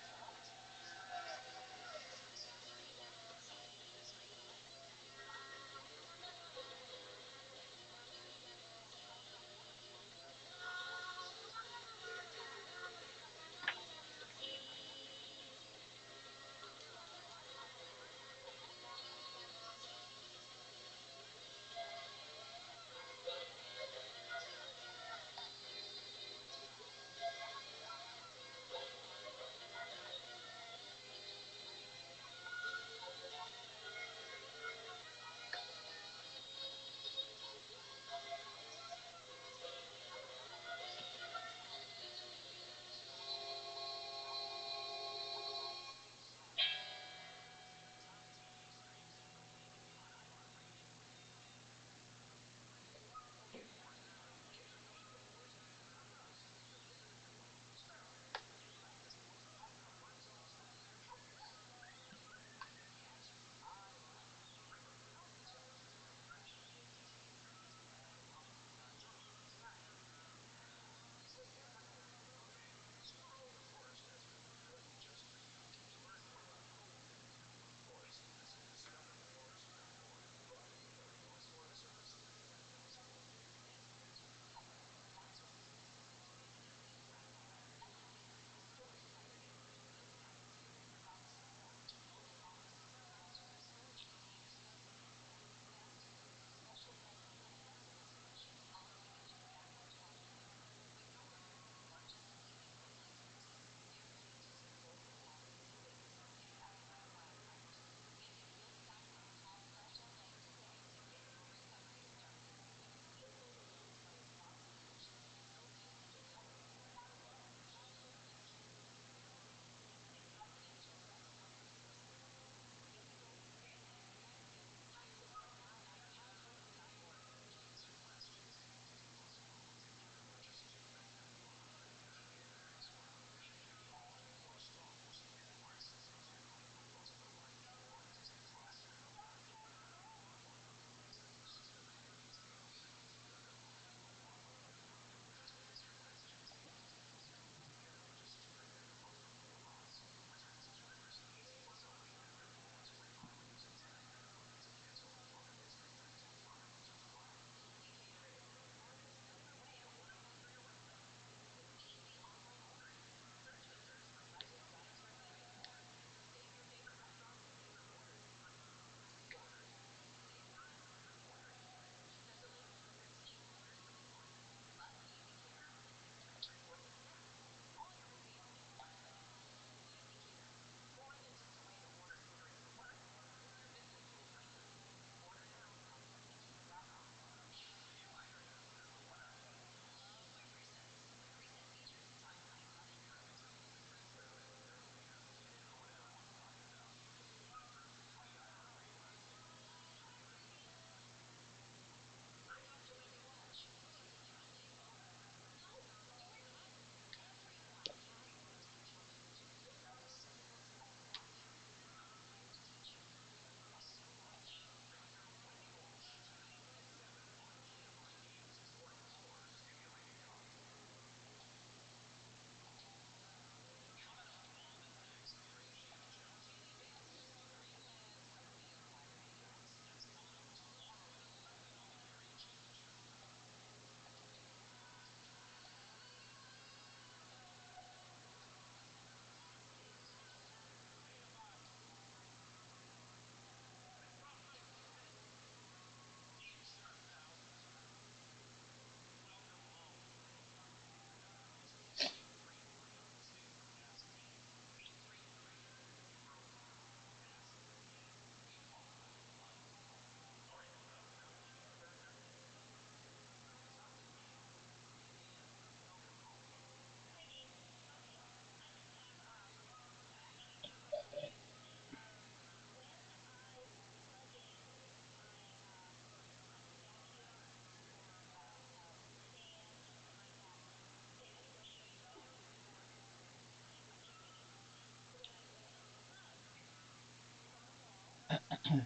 [SPEAKER 1] Hey,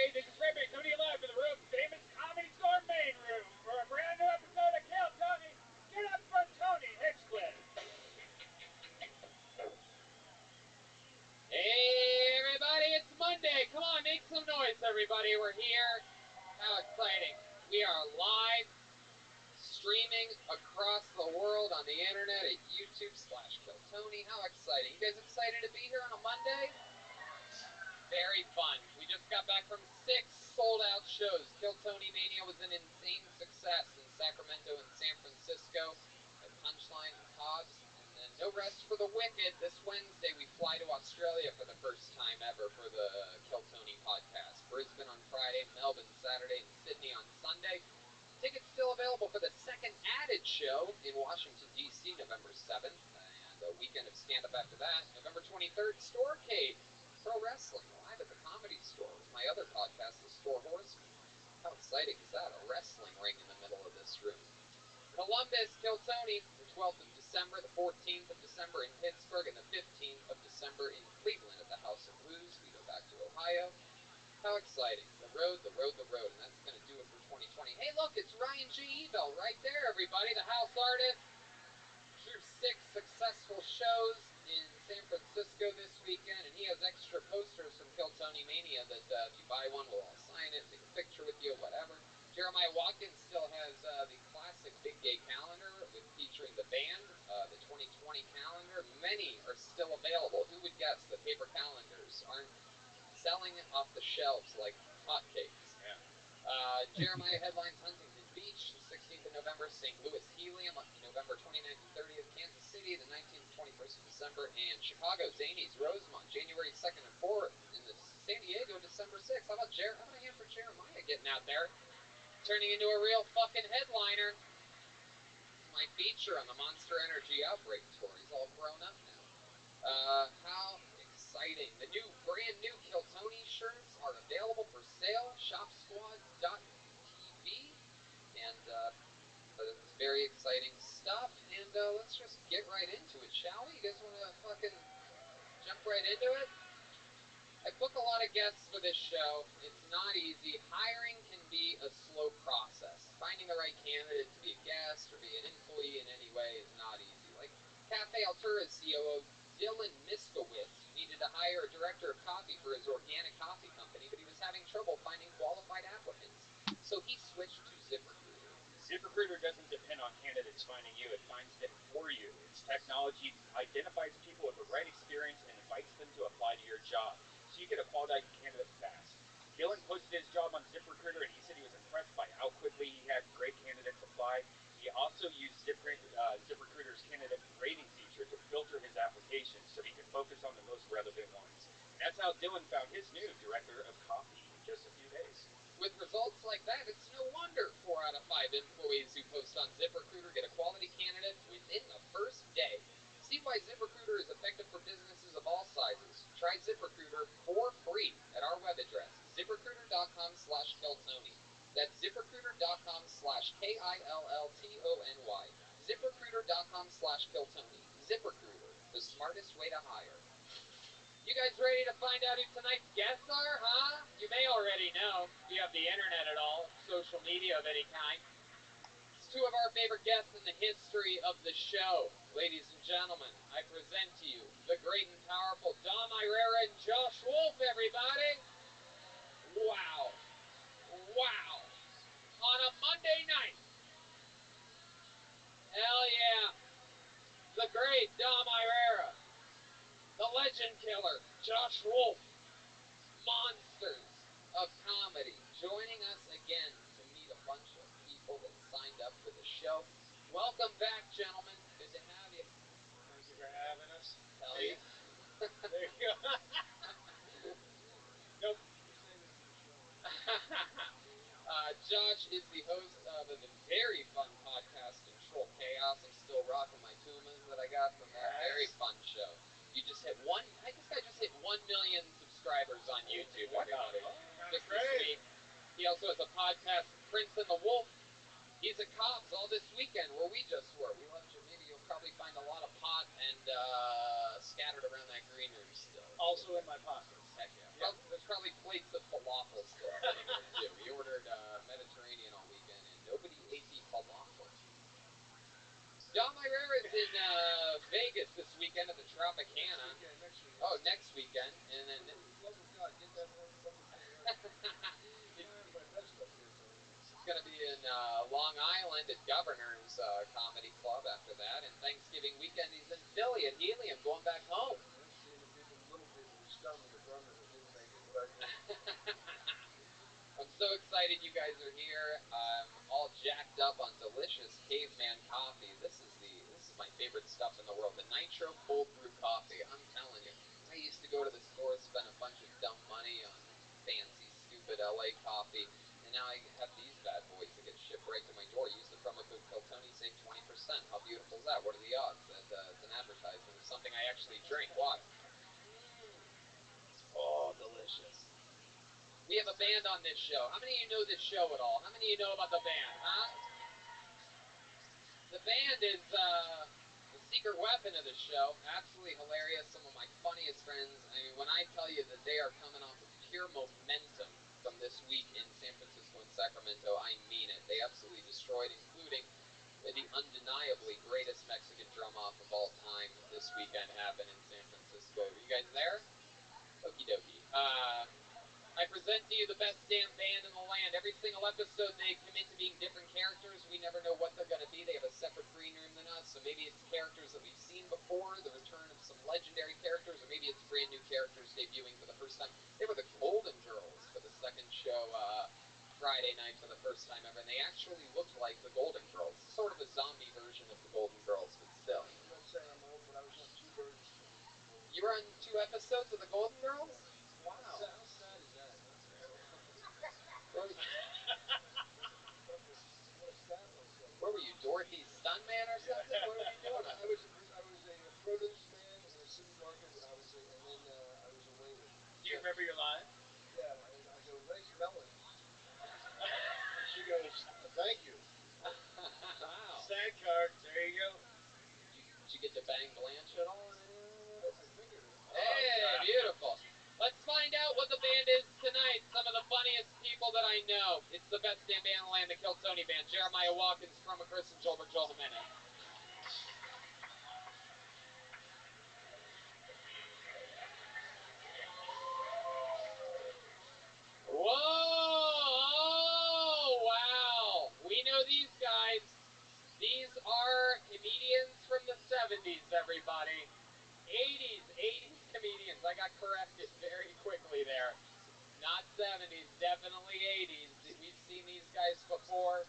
[SPEAKER 1] this is Redman coming to you live from the world famous Comedy Store main room for a brand new episode of Kill Tony. Get up for Tony Hinchcliffe. Hey, everybody, it's Monday. Come on, make some noise, everybody. We're here. How exciting. We are live streaming across the world on the internet at YouTube/KillTony. How exciting. You guys excited to be here on a Monday? Very fun. We just got back from 6 sold-out shows. Kill Tony Mania was an insane success in Sacramento and San Francisco at Punchline and Cobb's. And then no rest for the wicked. This Wednesday, we fly to Australia for the first time ever for the Kill Tony podcast. Brisbane on Friday, Melbourne Saturday, and Sydney on Sunday. Tickets still available for the second added show in Washington, D.C., November 7th. And a weekend of stand-up after that. November 23rd, Storecade. Pro Wrestling, live at the Comedy Store with my other podcast, The Store Horseman. How exciting is that? A wrestling ring in the middle of this room. Columbus, Kill Tony, the 12th of December, the 14th of December in Pittsburgh, and the 15th of December in Cleveland at the House of Blues. We go back to Ohio. How exciting. The road, the road, the road. And that's going to do it for 2020. Hey, look, it's Ryan G. Ebel right there, everybody, the house artist. Drew 6 successful shows in San Francisco this weekend, and he has extra posters from Kill Tony Mania that if you buy one, we'll all sign it, take a picture with you, whatever. Jeremiah Watkins still has the classic Big Gay calendar featuring the band, the 2020 calendar. Many are still available. Who would guess that paper calendars aren't selling off the shelves like hotcakes?
[SPEAKER 11] Yeah.
[SPEAKER 1] Jeremiah headlines Huntington Beach, the 16th of November, St. Louis Helium, November 29th and 30th, Kansas City, the 19th and 21st of December, and Chicago, Zanies, Rosemont, January 2nd and 4th, in the San Diego, December 6th. How about a hand for Jeremiah getting out there, turning into a real fucking headliner? My feature on the Monster Energy Outbreak Tour. He's all grown up now. How exciting. The brand new Kill Tony shirts are available for sale, shopsquad.tv, and it's very exciting stuff, and let's just get right into it, shall we? You guys want to fucking jump right into it? I book a lot of guests for this show. It's not easy. Hiring can be a slow process. Finding the right candidate to be a guest or be an employee in any way is not easy. Like Cafe Altura's COO Dylan Miskowitz needed to hire a director of coffee for his organic coffee company, but he was having
[SPEAKER 2] trouble finding qualified applicants. So he switched to ZipRecruiter.
[SPEAKER 12] ZipRecruiter doesn't depend on candidates finding you, it finds them for you. Its technology identifies people with the right experience and invites them to apply to your job, so you get a qualified candidate fast. Dylan posted his job on ZipRecruiter, and he said he was impressed by how quickly he had great candidates apply. He also used ZipRecruiter's candidate rating feature to filter his applications so he could focus on the most relevant ones. And that's how Dylan found his new director of copy in just a few days.
[SPEAKER 2] With results like that, it's no wonder 4 out of 5 employees who post on ZipRecruiter get a quality candidate within the first day. See why ZipRecruiter is effective for businesses of all sizes. Try ZipRecruiter for free at our web address, ZipRecruiter.com/Keltony. That's ZipRecruiter.com/KILLTONY. ZipRecruiter.com/Keltony. ZipRecruiter, the smartest way to hire. You guys ready to find out who tonight's guests are, huh?
[SPEAKER 12] You may already know, if you have the internet at all, social media of any kind.
[SPEAKER 2] It's 2 of our favorite guests in the history of the show. Ladies and gentlemen, I present to you the great and powerful Dom Irera and Josh Wolf, everybody. Wow. Wow. On a Monday night. Hell yeah. The great Dom Irera. The legend killer, Josh Wolf. Monsters of comedy. Joining us again to meet a bunch of people that signed up for the show. Welcome back, gentlemen. Good to have you.
[SPEAKER 5] Thank you for having us.
[SPEAKER 2] Hell yeah.
[SPEAKER 5] There you go. Nope.
[SPEAKER 2] Josh is the host of the very fun podcast, Control Chaos. I'm still rocking my Pumas that I got from that very fun show. You just hit this guy just hit 1 million subscribers on YouTube, everybody. Just this week. He also has a podcast, Prince and the Wolf. He's at Cobb's all this weekend, where we just were. We left you. Maybe you'll probably find a lot of pot and scattered around that green room still.
[SPEAKER 5] Also in my pockets.
[SPEAKER 2] Heck yeah. There's probably plates of falafel still sitting there too. We ordered Mediterranean all weekend, and nobody ate the falafel. Dom Irera is in Vegas this weekend at the Tropicana.
[SPEAKER 3] Next weekend.
[SPEAKER 2] Oh, next weekend, and then.
[SPEAKER 3] Love of God, get that fucking thing right. My best up here, Tony.
[SPEAKER 2] It's going to be in Long Island at Governor's Comedy Club after that, and Thanksgiving weekend he's in Philly at Helium, going back home.
[SPEAKER 3] Seeing the people, the little people who stung me, the brother that didn't make it, but I did.
[SPEAKER 2] I'm so excited you guys are here. I'm all jacked up on delicious caveman coffee. This is my favorite stuff in the world. The nitro cold brew coffee. I'm telling you. I used to go to the store, spend a bunch of dumb money on fancy, stupid LA coffee, and now I have these bad boys that get shipped right to my door. Use the promo code KELTONY, save 20%. How beautiful is that? What are the odds that it's an advertisement of something I actually drink? Watch.
[SPEAKER 5] Oh, delicious.
[SPEAKER 2] We have a band on this show. How many of you know this show at all? How many of you know about the band, huh? The band is the secret weapon of the show. Absolutely hilarious. Some of my funniest friends. I mean, when I tell you that they are coming off of pure momentum from this week in San Francisco and Sacramento, I mean it. They absolutely destroyed, including the undeniably greatest Mexican drum-off of all time this weekend happened in San Francisco. You guys there? Okie dokie. I present to you the best damn band in the land. Every single episode they commit to being different characters. We never know what they're going to be. They have a separate green room than us, so maybe it's characters that we've seen before, the return of some legendary characters, or maybe it's brand new characters debuting for the first time. They were the Golden Girls for the second show Friday night for the first time ever, and they actually looked like the Golden Girls. Sort of a zombie version of the Golden Girls, but still.
[SPEAKER 3] I'm not saying I'm old, but I was on 2 versions of it.
[SPEAKER 2] You were on 2 episodes of the Golden Girls?
[SPEAKER 3] Yeah.
[SPEAKER 2] Wow.
[SPEAKER 3] How sad is that?
[SPEAKER 2] What were you, Dorothy's stuntman or something? What were you doing?
[SPEAKER 3] I was a produce man in a city market. And then I was a waiter.
[SPEAKER 5] Do you remember your line?
[SPEAKER 3] Yeah, I go, nice melons. And she goes, thank you.
[SPEAKER 2] Wow.
[SPEAKER 5] Sad card. There you go.
[SPEAKER 2] Did you get to bang Blanche at all in any of it?
[SPEAKER 3] I fingered her.
[SPEAKER 2] Hey, beautiful. Let's find out what the band is tonight. Some of the funniest people that I know. It's the best damn band in the land, the Kill Tony Band. Jeremiah Watkins, Chroma Chris, and Joel Jimenez. Whoa! got corrected very quickly there. Not 70s, definitely 80s. We've seen these guys before.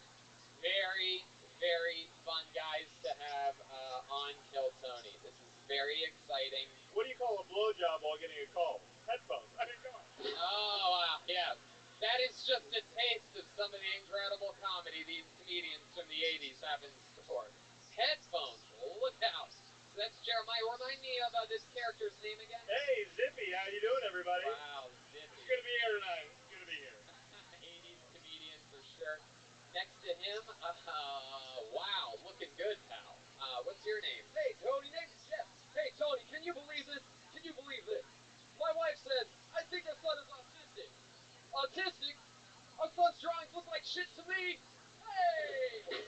[SPEAKER 2] Very, very fun guys to have on Kill Tony. This is very exciting.
[SPEAKER 10] What do you call a blowjob while getting a call? Headphones. I mean, come on.
[SPEAKER 2] Oh, wow, yes. That is just a taste of some of the incredible comedy these comedians from the 80s have in store. Headphones, look out. So that's Jeremiah. Remind me of this character's name again.
[SPEAKER 10] Hey, Zippy, how you doing, everybody?
[SPEAKER 2] Wow, Zippy.
[SPEAKER 10] It's good to be here tonight. It's good to be here.
[SPEAKER 2] 80s comedian for sure. Next to him, wow, looking good, pal. What's your name?
[SPEAKER 11] Hey, Tony, name's Jeff. Hey, Tony, can you believe this? Can you believe this? My wife said, I think our son is autistic. Autistic? Our son's drawings look like shit to me. Hey!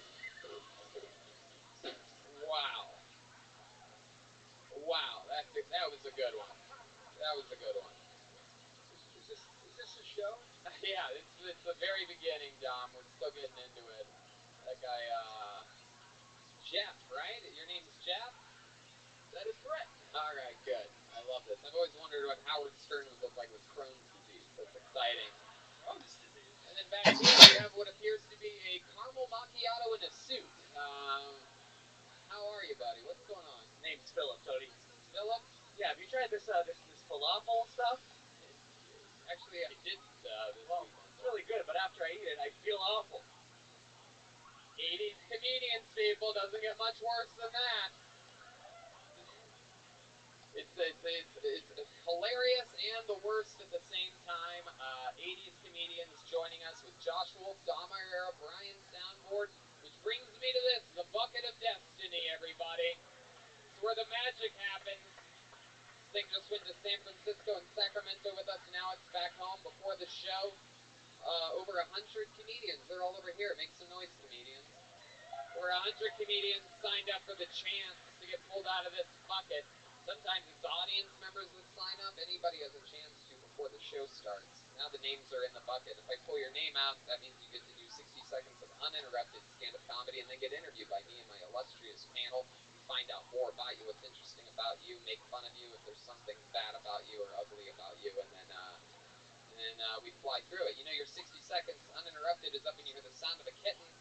[SPEAKER 2] Wow. Wow, that was a good one. That was a good one.
[SPEAKER 11] Is this a show?
[SPEAKER 2] Yeah, it's the very beginning, Dom. We're still getting into it. That guy, Jeff, right? Your name's Jeff?
[SPEAKER 11] That is correct.
[SPEAKER 2] All right, good. I love this. I've always wondered what Howard Stern would look like with Crohn's disease. That's exciting.
[SPEAKER 11] Crohn's disease.
[SPEAKER 2] And then back here we have what appears to be a caramel macchiato in a suit. How are you, buddy? What's going on?
[SPEAKER 10] Name's Philip, Tony.
[SPEAKER 2] Philip?
[SPEAKER 10] Yeah, have you tried this this falafel stuff?
[SPEAKER 2] Actually, I didn't this
[SPEAKER 10] Well,
[SPEAKER 2] weekend.
[SPEAKER 10] it's really good, but after I eat it, I feel awful.
[SPEAKER 2] 80s comedians, people. Doesn't get much worse than that. It's hilarious and the worst at the same time. 80s comedians joining us with Josh Wolf, Dom Irera, Brian Soundboard, which brings me to this, the Bucket of Destiny, everybody. It's where the magic happens. This thing just went to San Francisco and Sacramento with us. Now it's back home before the show. Over 100 comedians. They're all over here. Make some noise, comedians. Over 100 comedians signed up for the chance to get pulled out of this bucket. Sometimes it's audience members that sign up. Anybody has a chance to before the show starts. Now the names are in the bucket. If I pull your name out, that means you get to do 60 seconds of uninterrupted stand-up comedy and then get interviewed by me and my illustrious panel. We find out more about you, what's interesting about you, make fun of you if there's something bad about you or ugly about you, and then we fly through it. You know, your 60 seconds uninterrupted is up and you hear the sound of a kitten.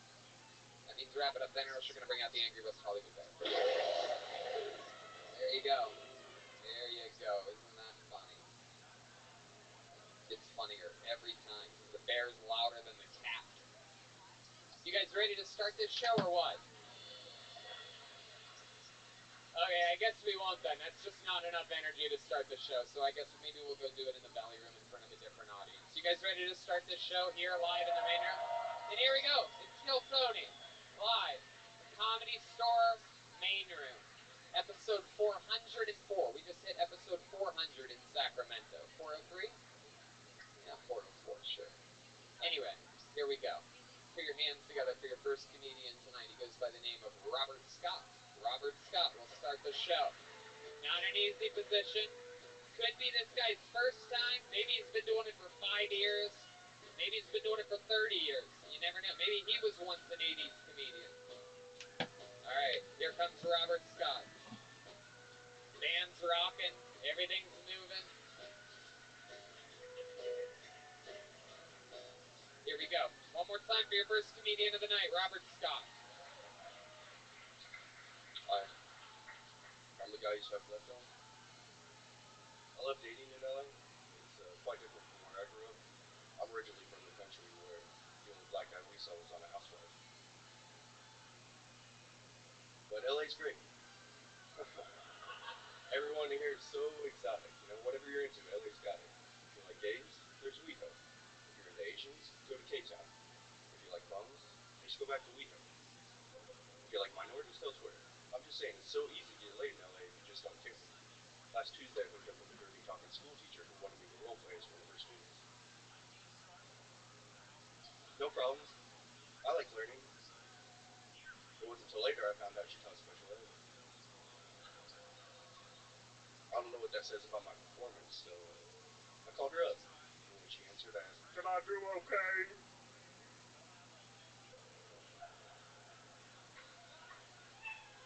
[SPEAKER 2] That means wrap it up then or else you're going to bring out the Angry West Hollywood Bear. There you go. There you go. Isn't that funny? It's funnier every time because the bear's louder than the cat. You guys ready to start this show or what? Okay, I guess we won't then. That's just not enough energy to start the show, so I guess maybe we'll go do it in the belly room in front of a different audience. You guys ready to start this show here live in the main room? Then here we go. It's Kill Tony, live, Comedy Store main room. Episode 404. We just hit episode 400 in Sacramento. 403? Yeah, 404, sure. Anyway, here we go. Put your hands together for your first comedian tonight. He goes by the name of Robert Scott. Robert Scott will start the show. Not an easy position. Could be this guy's first time. Maybe he's been doing it for 5 years. Maybe he's been doing it for 30 years. You never know. Maybe he was once an 80s comedian. All right, here comes Robert Scott. Band's rocking. Everything's moving. Here we go. One more time for your first comedian of the night, Robert Scott.
[SPEAKER 6] Hi. I'm the guy you swept left on. I love dating in LA. It's quite different from where I grew up. I'm originally from the country where the only black guy we saw was on a housewife. But LA's great. Everyone here is so exotic. You know, whatever you're into, LA's got it. If you like gays, there's WeHo. If you're into Asians, go to K-Town. If you like bums, you should go back to WeHo. If you like minorities, tell Twitter. I'm just saying, it's so easy to get laid in LA if you just don't care. Last Tuesday, I hooked up with a dirty talking school teacher who wanted me to role play as one of her students. No problems. I like learning. It wasn't until later I found out she taught special ed. I don't know what that says about my performance, so I called her up. And when she answered, I asked, "Did I do okay?"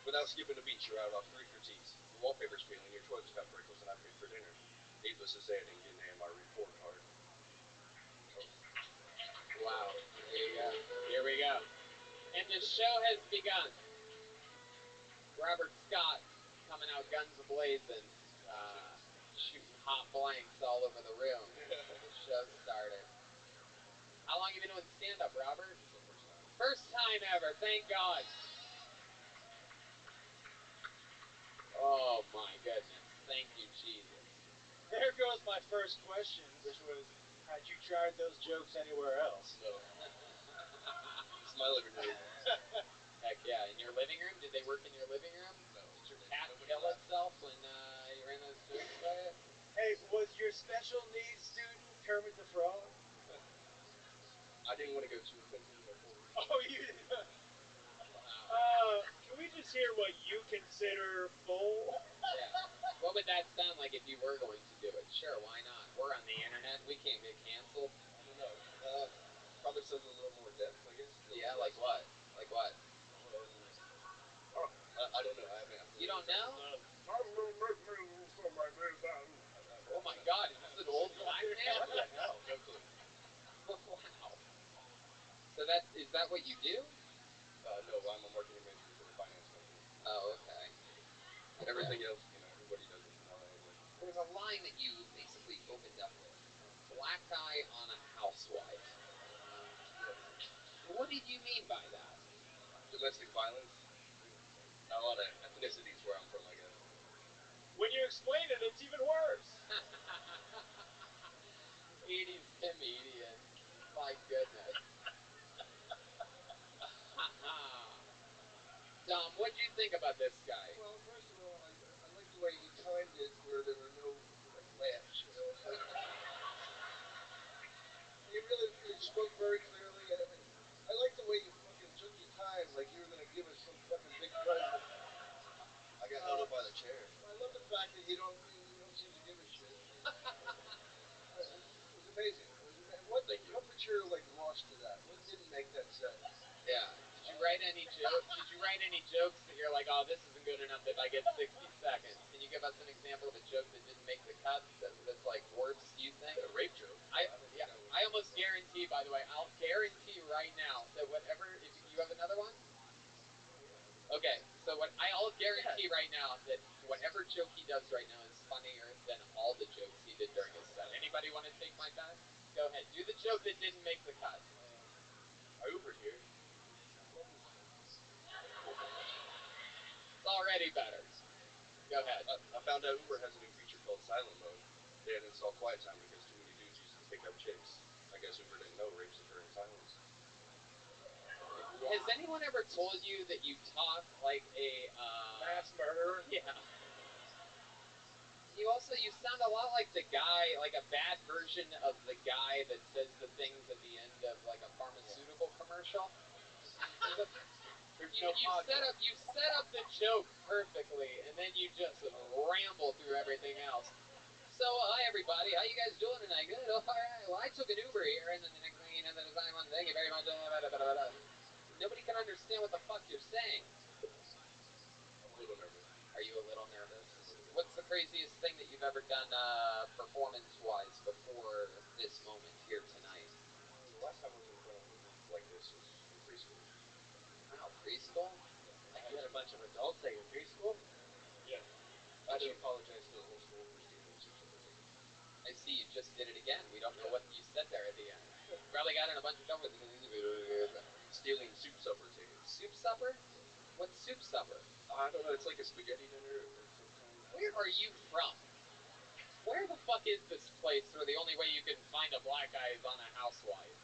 [SPEAKER 6] Without skipping a beat, she rattled off 3 critiques. The wallpaper's peeling, your toilet's got freckles, and I paid for dinner.
[SPEAKER 3] Needless to say, I didn't get an AMR report card.
[SPEAKER 2] Wow. There you go. Here we go. And the show has begun. Robert Scott coming out guns a-blazing, shooting hot blanks all over the room. The show started. How long have you been doing stand-up, Robert?
[SPEAKER 3] It's the first time.
[SPEAKER 2] First time ever, thank God. Oh my goodness. Thank you, Jesus.
[SPEAKER 5] There goes my first question, which was, had you tried those jokes anywhere else?
[SPEAKER 3] No. It's my living room.
[SPEAKER 2] Heck yeah. In your living room? Did they work in your living room?
[SPEAKER 3] No.
[SPEAKER 2] Did your cat kill itself when you ran those jokes by it?
[SPEAKER 5] Hey, was your special needs student Kermit the Frog?
[SPEAKER 3] I didn't want to go too offensive or forward.
[SPEAKER 5] Oh, you did.
[SPEAKER 2] Wow.
[SPEAKER 5] Can we just hear what you consider full?
[SPEAKER 2] Yeah. What would that sound like if you were going to do it? Sure, why not? We're on the internet. We can't get canceled.
[SPEAKER 3] I don't know. Probably something a little more depth, I guess.
[SPEAKER 2] Yeah, like what? Like what?
[SPEAKER 3] I don't know. I haven't.
[SPEAKER 2] You don't know?
[SPEAKER 3] I'm gonna make me something like this.
[SPEAKER 2] Oh my God, is this an old black man?
[SPEAKER 3] What the hell? No clue.
[SPEAKER 2] Wow. So is that what you do?
[SPEAKER 3] No, I'm a marketing manager for a finance company.
[SPEAKER 2] Oh, okay.
[SPEAKER 3] Everything else, everybody does it in LA. But
[SPEAKER 2] There's a line that you basically opened up with. Black guy on a housewife. What did you mean by that?
[SPEAKER 3] domestic violence. Not a lot of ethnicities where I'm from, I guess.
[SPEAKER 5] When you explain it, it's even worse.
[SPEAKER 2] 80s comedian. My goodness. Dom, what'd you think about this guy?
[SPEAKER 3] Well, first of all, I like the way he timed it where there were no laughs. It's like he spoke very clearly. I like the way you fucking took your time, like you were gonna give us some fucking big present. I got held up by the chair. I love the fact that you don't seem to give a shit. It was amazing.
[SPEAKER 2] Thank you.
[SPEAKER 3] What material lost to that? What didn't make that set?
[SPEAKER 2] Yeah. Did you write any jokes that you're like, oh, this isn't good enough if I get 60 seconds? Can you give us an example of a joke that didn't make the cut that's like worse, you think?
[SPEAKER 3] A rape joke.
[SPEAKER 2] I almost guarantee, by the way, I'll guarantee right now that whatever, if you have another one? Okay, so I'll guarantee right now that whatever joke he does right now is funnier than all the jokes he did during his set. Anybody want to take my bet? Go ahead. Do the joke that didn't make the cut.
[SPEAKER 3] I Ubered here.
[SPEAKER 2] It's already better. Go ahead.
[SPEAKER 3] I found out Uber has a new feature called silent mode. They had to install quiet time because too many dudes used to pick up chicks. I guess Uber didn't know rapes occur in silence.
[SPEAKER 2] Has anyone ever told you that you talk like a
[SPEAKER 5] Mass murderer?
[SPEAKER 2] Yeah. You sound a lot like the guy, like a bad version of the guy that says the things at the end of like a pharmaceutical commercial. You set up the joke perfectly, and then you just ramble through everything else. So, hi everybody, how you guys doing tonight? Good. Oh, all right. Well, I took an Uber here, and then the next thing you know, there's one. Thank you very much. Nobody can understand what the fuck you're saying.
[SPEAKER 3] I'm a little nervous.
[SPEAKER 2] Are you a little nervous? What's the craziest thing that you've ever done performance-wise before this moment here tonight?
[SPEAKER 3] The last time I was in front of a group like this was in preschool.
[SPEAKER 2] Wow, preschool?
[SPEAKER 5] You had a bunch of adults at your preschool?
[SPEAKER 3] Yeah. I had to apologize to the whole school for stealing soup supper tickets.
[SPEAKER 2] I see you just did it again. We don't know what you said there at the end. Probably got in a bunch of trouble because
[SPEAKER 3] Stealing soup supper tickets.
[SPEAKER 2] Soup supper? What's soup supper?
[SPEAKER 3] I don't know. It's like a spaghetti dinner or some kind.
[SPEAKER 2] Where are you from? Where the fuck is this place where the only way you can find a black guy is on a housewife?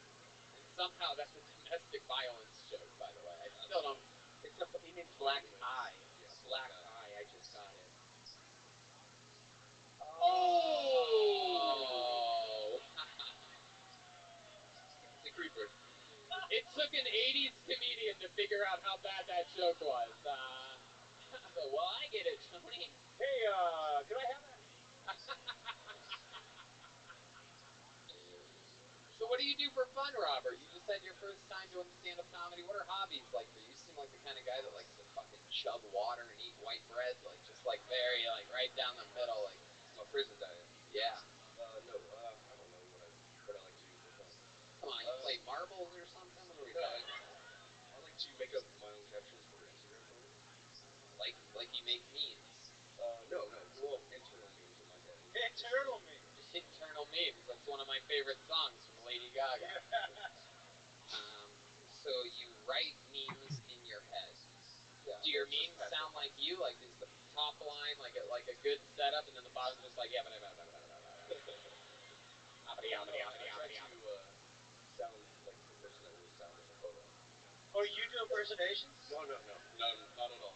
[SPEAKER 2] And somehow that's a domestic violence joke, by the way. I still don't.
[SPEAKER 5] It's he means black eye.
[SPEAKER 3] Yeah,
[SPEAKER 5] Black eye. I just got it.
[SPEAKER 2] Oh!
[SPEAKER 3] It's a creeper.
[SPEAKER 2] It took an 80s comedian to figure out how bad that joke was. Well, I get it, Tony.
[SPEAKER 5] Hey, could I have that?
[SPEAKER 2] So what do you do for fun, Robert? You just had your first time doing stand-up comedy. What are hobbies like for you? You seem like the kind of guy that likes to fucking chug water and eat white bread, like just like very like right down the middle, like
[SPEAKER 3] My prison diet.
[SPEAKER 2] Yeah.
[SPEAKER 3] No. I don't know what I like to do for fun.
[SPEAKER 2] Come on, you play marbles or something? What are we
[SPEAKER 3] No,
[SPEAKER 2] talking?
[SPEAKER 3] I like to make up my own captions for Instagram photos.
[SPEAKER 2] Like you make memes.
[SPEAKER 3] No. Well, internal memes in my head.
[SPEAKER 10] Internal memes.
[SPEAKER 2] Internal memes. That's one of my favorite songs from Lady Gaga. So you write memes in your head.
[SPEAKER 3] Yeah.
[SPEAKER 2] Do your memes sound like you? Like, is the top line like a good setup, and then the bottom's just like, yeah, but
[SPEAKER 3] I try to sound like the person that would sound in the photo.
[SPEAKER 10] Oh, you do impersonations?
[SPEAKER 3] No, not at all.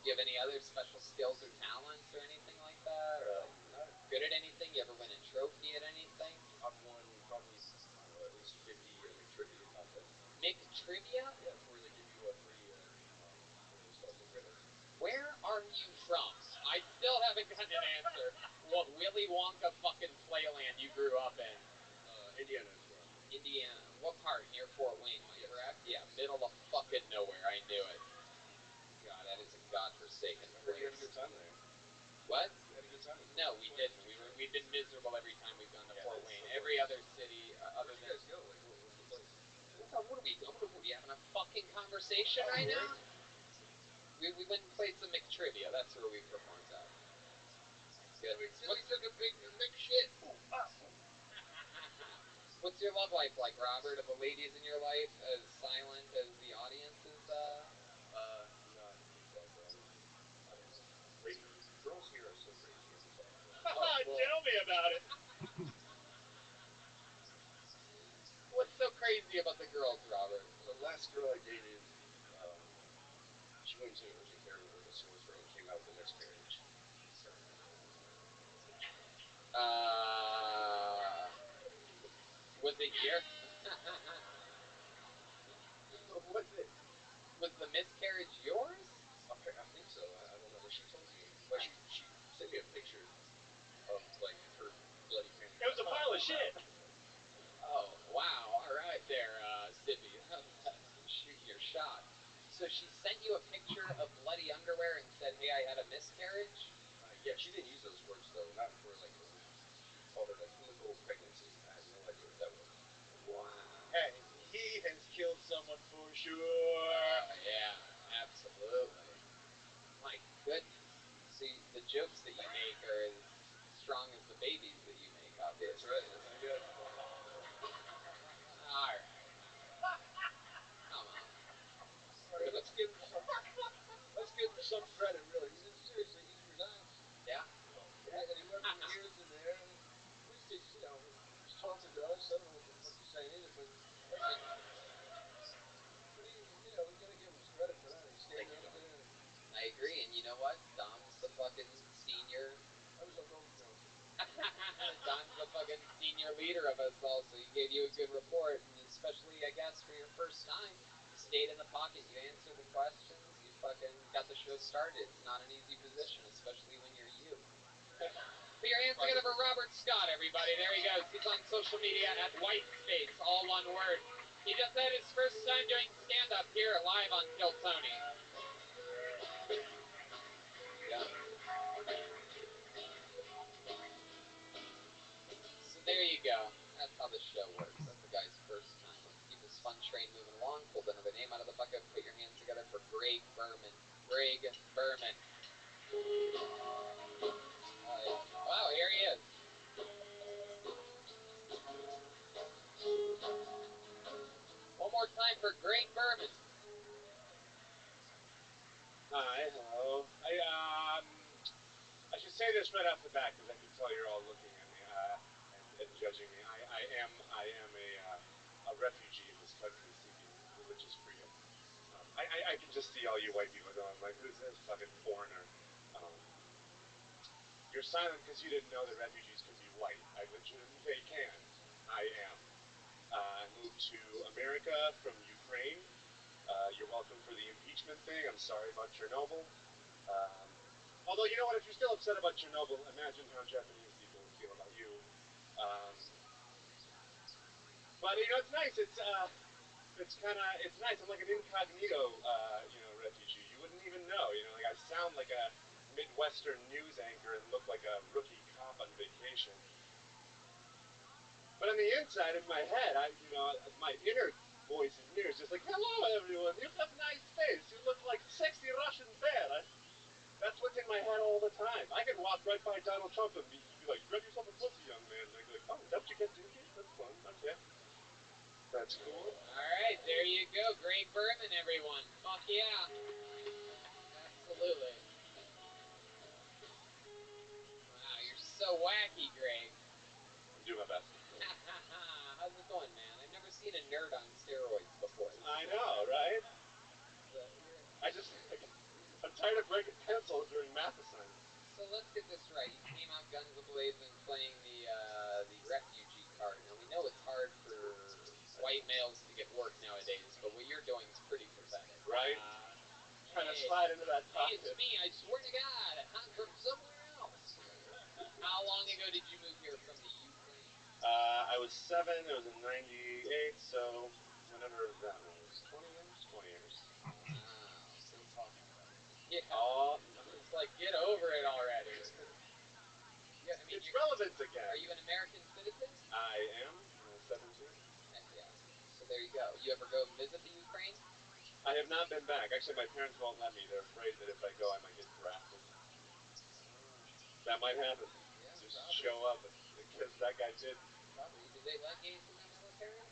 [SPEAKER 2] Do you have any other special skills or talents or anything like that? Or like
[SPEAKER 3] Not.
[SPEAKER 2] good at anything? You ever win a trophy at anything?
[SPEAKER 3] I've won probably at least 50 McTrivia contests.
[SPEAKER 2] McTrivia?
[SPEAKER 3] Yeah, it's where they give you a free what are those called? McGriddles.
[SPEAKER 2] Where are you from? I still haven't gotten an answer. What Willy Wonka fucking playland you grew up in?
[SPEAKER 3] Indiana is where I'm from.
[SPEAKER 2] Indiana. What part? Near Fort Wayne, am I
[SPEAKER 3] Yes.
[SPEAKER 2] correct? Yeah, middle of fucking nowhere. I knew it. God, that is a godforsaken
[SPEAKER 3] I heard
[SPEAKER 2] place.
[SPEAKER 3] you had a good time there.
[SPEAKER 2] What?
[SPEAKER 3] You had a good time at
[SPEAKER 2] No,
[SPEAKER 3] Fort
[SPEAKER 2] we
[SPEAKER 3] Wayne.
[SPEAKER 2] didn't. We've been miserable every time we've gone to Fort Wayne.
[SPEAKER 3] The
[SPEAKER 2] Every
[SPEAKER 3] worst.
[SPEAKER 2] other city other
[SPEAKER 3] Where'd you
[SPEAKER 2] than.
[SPEAKER 3] guys go? Like, what was the place?
[SPEAKER 2] What are we doing? What are we having a fucking conversation
[SPEAKER 3] Oh,
[SPEAKER 2] right
[SPEAKER 3] word?
[SPEAKER 2] now? We went and played some McTrivia. That's where we performed at. Good.
[SPEAKER 3] Billy took a big McShit.
[SPEAKER 2] What's your love life like, Robert? Are the ladies in your life as silent as the audience is?
[SPEAKER 3] Not exactly. I don't know. Girls here are so crazy every time I go.
[SPEAKER 10] Tell me about it.
[SPEAKER 2] What's so crazy about the girls, Robert?
[SPEAKER 3] So the last girl I dated, she went to urgent care with a sore throat and came out with a miscarriage.
[SPEAKER 2] Was it your?
[SPEAKER 3] Was it?
[SPEAKER 2] Was the miscarriage yours?
[SPEAKER 3] I think so. I don't know, but she told me. Like she sent me a picture of like her bloody panties.
[SPEAKER 10] It was a pile of shit.
[SPEAKER 2] Oh wow! All right there, Sippy. Shoot your shot. So she sent you a picture of bloody underwear and said, "Hey, I had a miscarriage."
[SPEAKER 3] Yeah, she didn't use those words though. Not for like she called it a chemical pregnancy. I have no idea what that was.
[SPEAKER 2] Wow.
[SPEAKER 10] Hey, he has killed someone for sure.
[SPEAKER 2] Yeah, absolutely. My goodness. See, the jokes that you make are as strong as the babies that you make, obviously.
[SPEAKER 3] That's right. That's good.
[SPEAKER 2] All right. Come on.
[SPEAKER 3] All right, let's give him some credit, really. Seriously, these were nice.
[SPEAKER 2] Yeah.
[SPEAKER 3] And whoever hears in there, please take, he's taunted us. I don't know what the fuck you're saying either, but you gotta give him credit for that. He's standing up there.
[SPEAKER 2] I agree, and you know what? Dom's the fucking senior.
[SPEAKER 3] I was on Golden Girls.
[SPEAKER 2] Dom's the fucking senior leader of us all, so he gave you a good report, and especially, I guess, for your first time, you stayed in the pocket, you answered the questions, you fucking got the show started. It's not an easy position, especially when you're you. Put your hands together for Robert Scott, everybody. There he goes. He's on social media at Whitespace, all one word. He just had his first time doing stand-up here live on Kill Tony. Yeah. So there you go. That's how the show works. That's the guy's first time. Let's keep this fun train moving along. Pulled another name out of the bucket. Put your hands together for Greg Berman. Greg Berman. Wow, here he is. One more time for Greg Berman.
[SPEAKER 13] Hi, hello. I should say this right off the bat because I can tell you're all looking at me and judging me. I am a refugee in this country seeking religious freedom. I can just see all you white people going like, who's this fucking foreigner? Um, you're silent because you didn't know that refugees can be white. They can. I am. I moved to America from Ukraine. You're welcome for the impeachment thing. I'm sorry about Chernobyl. Although, you know what, if you're still upset about Chernobyl, imagine how Japanese people would feel about you. But, it's nice. It's nice. I'm like an incognito, refugee. You wouldn't even know, like I sound like a Midwestern news anchor and look like a rookie cop on vacation. But on the inside of my head, my inner voice in here is just like, "Hello, everyone. You have nice face. You look like sexy Russian bear." That's what's in my head all the time. I could walk right by Donald Trump and be like, "Grab yourself a pussy, young man." And I'd be like, "Oh, is that what you get into? That's fun. Okay, that's cool."
[SPEAKER 2] All right, there you go. Greg Berman, everyone. Fuck yeah. Absolutely. Wow, you're so wacky, Greg.
[SPEAKER 13] I'm doing my best.
[SPEAKER 2] How's it going, man? I've never seen a nerd on steroids before.
[SPEAKER 13] I know, right? I'm tired of breaking pencils during math assignments.
[SPEAKER 2] So let's get this right. You came out guns a-blazing playing the refugee card. Now, we know it's hard for white males to get work nowadays, but what you're doing is pretty pathetic.
[SPEAKER 13] Right? Trying to slide into that pocket.
[SPEAKER 2] Hey, it's me. I swear to God. I'm from somewhere else. How long ago did you move here from the Ukraine?
[SPEAKER 13] I was 7. It was in 98, so whenever that was. 20 years? 20 years.
[SPEAKER 2] Wow. Still talking about it. Yeah.
[SPEAKER 13] Oh.
[SPEAKER 2] It's like, get over it already. Yeah, I mean,
[SPEAKER 13] it's relevant again.
[SPEAKER 2] Are you an American citizen?
[SPEAKER 13] I am. 17.
[SPEAKER 2] Heck yeah. So there you go. You ever go visit the Ukraine?
[SPEAKER 13] I have not been back. Actually, my parents won't let me. They're afraid that if I go, I might get drafted. That might happen.
[SPEAKER 2] Yeah,
[SPEAKER 13] just
[SPEAKER 2] probably.
[SPEAKER 13] show up because that guy did.
[SPEAKER 2] Probably. Do they let gays in the military?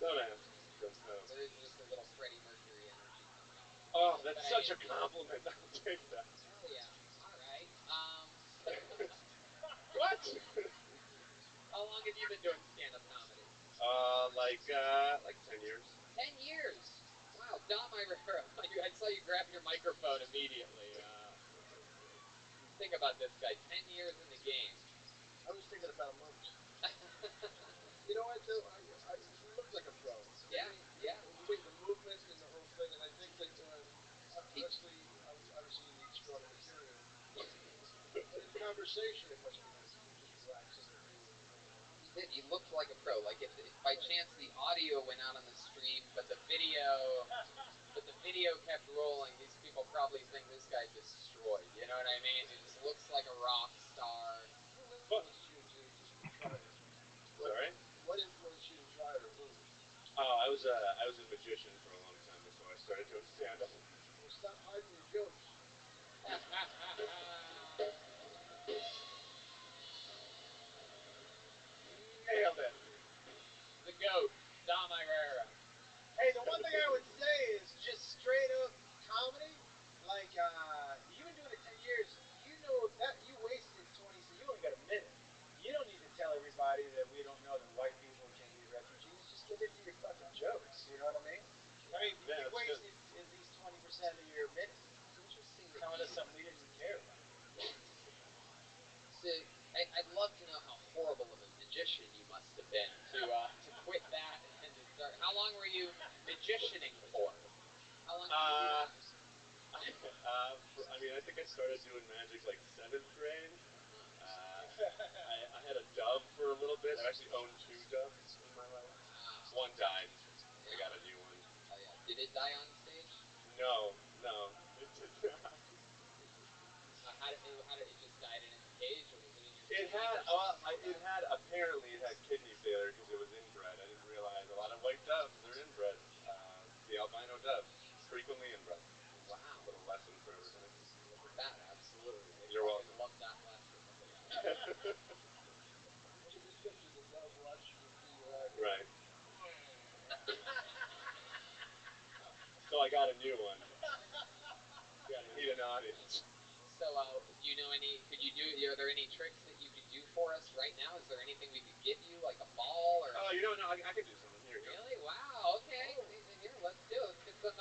[SPEAKER 13] Don't ask. Don't know.
[SPEAKER 2] There is just a little Freddie Mercury energy sometimes.
[SPEAKER 13] Oh, that's such a compliment. I'll take that.
[SPEAKER 2] Hell yeah. All right.
[SPEAKER 13] What?
[SPEAKER 2] How long have you been doing stand-up comedy?
[SPEAKER 13] Like 10 years.
[SPEAKER 2] 10 years. Wow, Dom, I saw you grab your microphone immediately. Think about this guy, 10 years in the game.
[SPEAKER 3] I was thinking about a month. You know what, though? You look like a pro.
[SPEAKER 2] Yeah, yeah.
[SPEAKER 3] The movement and the whole thing, and I think that, obviously you need stronger material. But in conversation, it must be nice to just relax into it.
[SPEAKER 2] He did. He looked like a pro. Like if by chance the audio went out on the stream, but the video kept rolling, these people probably think this guy destroyed. You know what I mean? He just looks like a rock star.
[SPEAKER 3] Who influenced you to try it?
[SPEAKER 13] Sorry?
[SPEAKER 3] What influenced you to try it, or who?
[SPEAKER 13] Oh, I was a magician for a long time before I started doing stand-up.
[SPEAKER 3] Well, stop hiding your jokes.
[SPEAKER 13] Nailed it.
[SPEAKER 2] The GOAT, Dom Irera.
[SPEAKER 5] Hey, the one thing I would say is just straight up comedy. Like, you've been doing it 10 years. You know that you wasted 20, so you only got a minute. You don't need to tell everybody that we don't know that white people can be refugees. Just get into your fucking jokes. You know what I mean? I mean,
[SPEAKER 13] yeah,
[SPEAKER 5] you wasted at least 20% of your minute.
[SPEAKER 2] It's interesting that
[SPEAKER 5] Telling us something we didn't care about.
[SPEAKER 2] So, I'd love to know how horrible of a magician you must have been to quit that and to start. How long were you magicianing for? How long did you do that?
[SPEAKER 13] I think I started doing magic like 7th grade. I had a dove for a little bit. I've actually owned 2 doves in my life.
[SPEAKER 2] Wow.
[SPEAKER 13] One died.
[SPEAKER 2] Yeah.
[SPEAKER 13] I got a new one.
[SPEAKER 2] Oh yeah. Did it die on stage?
[SPEAKER 13] No, it did not.
[SPEAKER 2] How did it just died in its cage, or was it in your?
[SPEAKER 13] It had kidney failure because it was inbred. I didn't realize a lot of white doves are inbred. The albino dove, frequently inbred.
[SPEAKER 2] Wow.
[SPEAKER 13] A little lesson for everybody.
[SPEAKER 2] Look at that, absolutely.
[SPEAKER 13] You're welcome.
[SPEAKER 2] Love that lesson. Look at that.
[SPEAKER 3] Look at this picture. The dove watching you do your act.
[SPEAKER 13] Right. So I got a new one. Got to need an audience.
[SPEAKER 2] So, do you know any? Are there any tricks that you could do for us right now? Is there anything we could give you, like a ball or?
[SPEAKER 13] Oh, you don't know? I can do something. Here you go.
[SPEAKER 2] Really? Wow. Okay. Oh. Here, let's do it. Let's get some.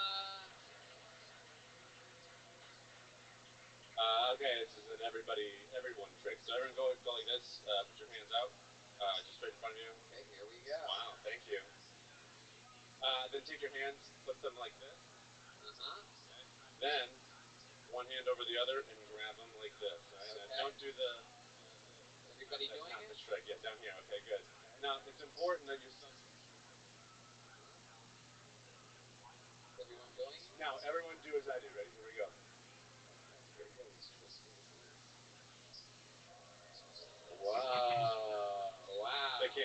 [SPEAKER 13] Okay, this is an everyone trick. So everyone go like this. Put your hands out, just straight in front of you.
[SPEAKER 2] Okay, here we go.
[SPEAKER 13] Wow, thank you. Then take your hands, flip them like this. Okay. Then one hand over the other and grab them like this. Right? Okay. Now, don't do the.
[SPEAKER 2] Everybody
[SPEAKER 13] that's
[SPEAKER 2] doing
[SPEAKER 13] not
[SPEAKER 2] it?
[SPEAKER 13] the trick. Yeah, down here. Okay, good. Okay. Now it's important that you're.
[SPEAKER 2] Is everyone doing it?
[SPEAKER 13] Now everyone do as I do. Ready? Here we go.
[SPEAKER 2] Okay, here goes. Twisting the hands.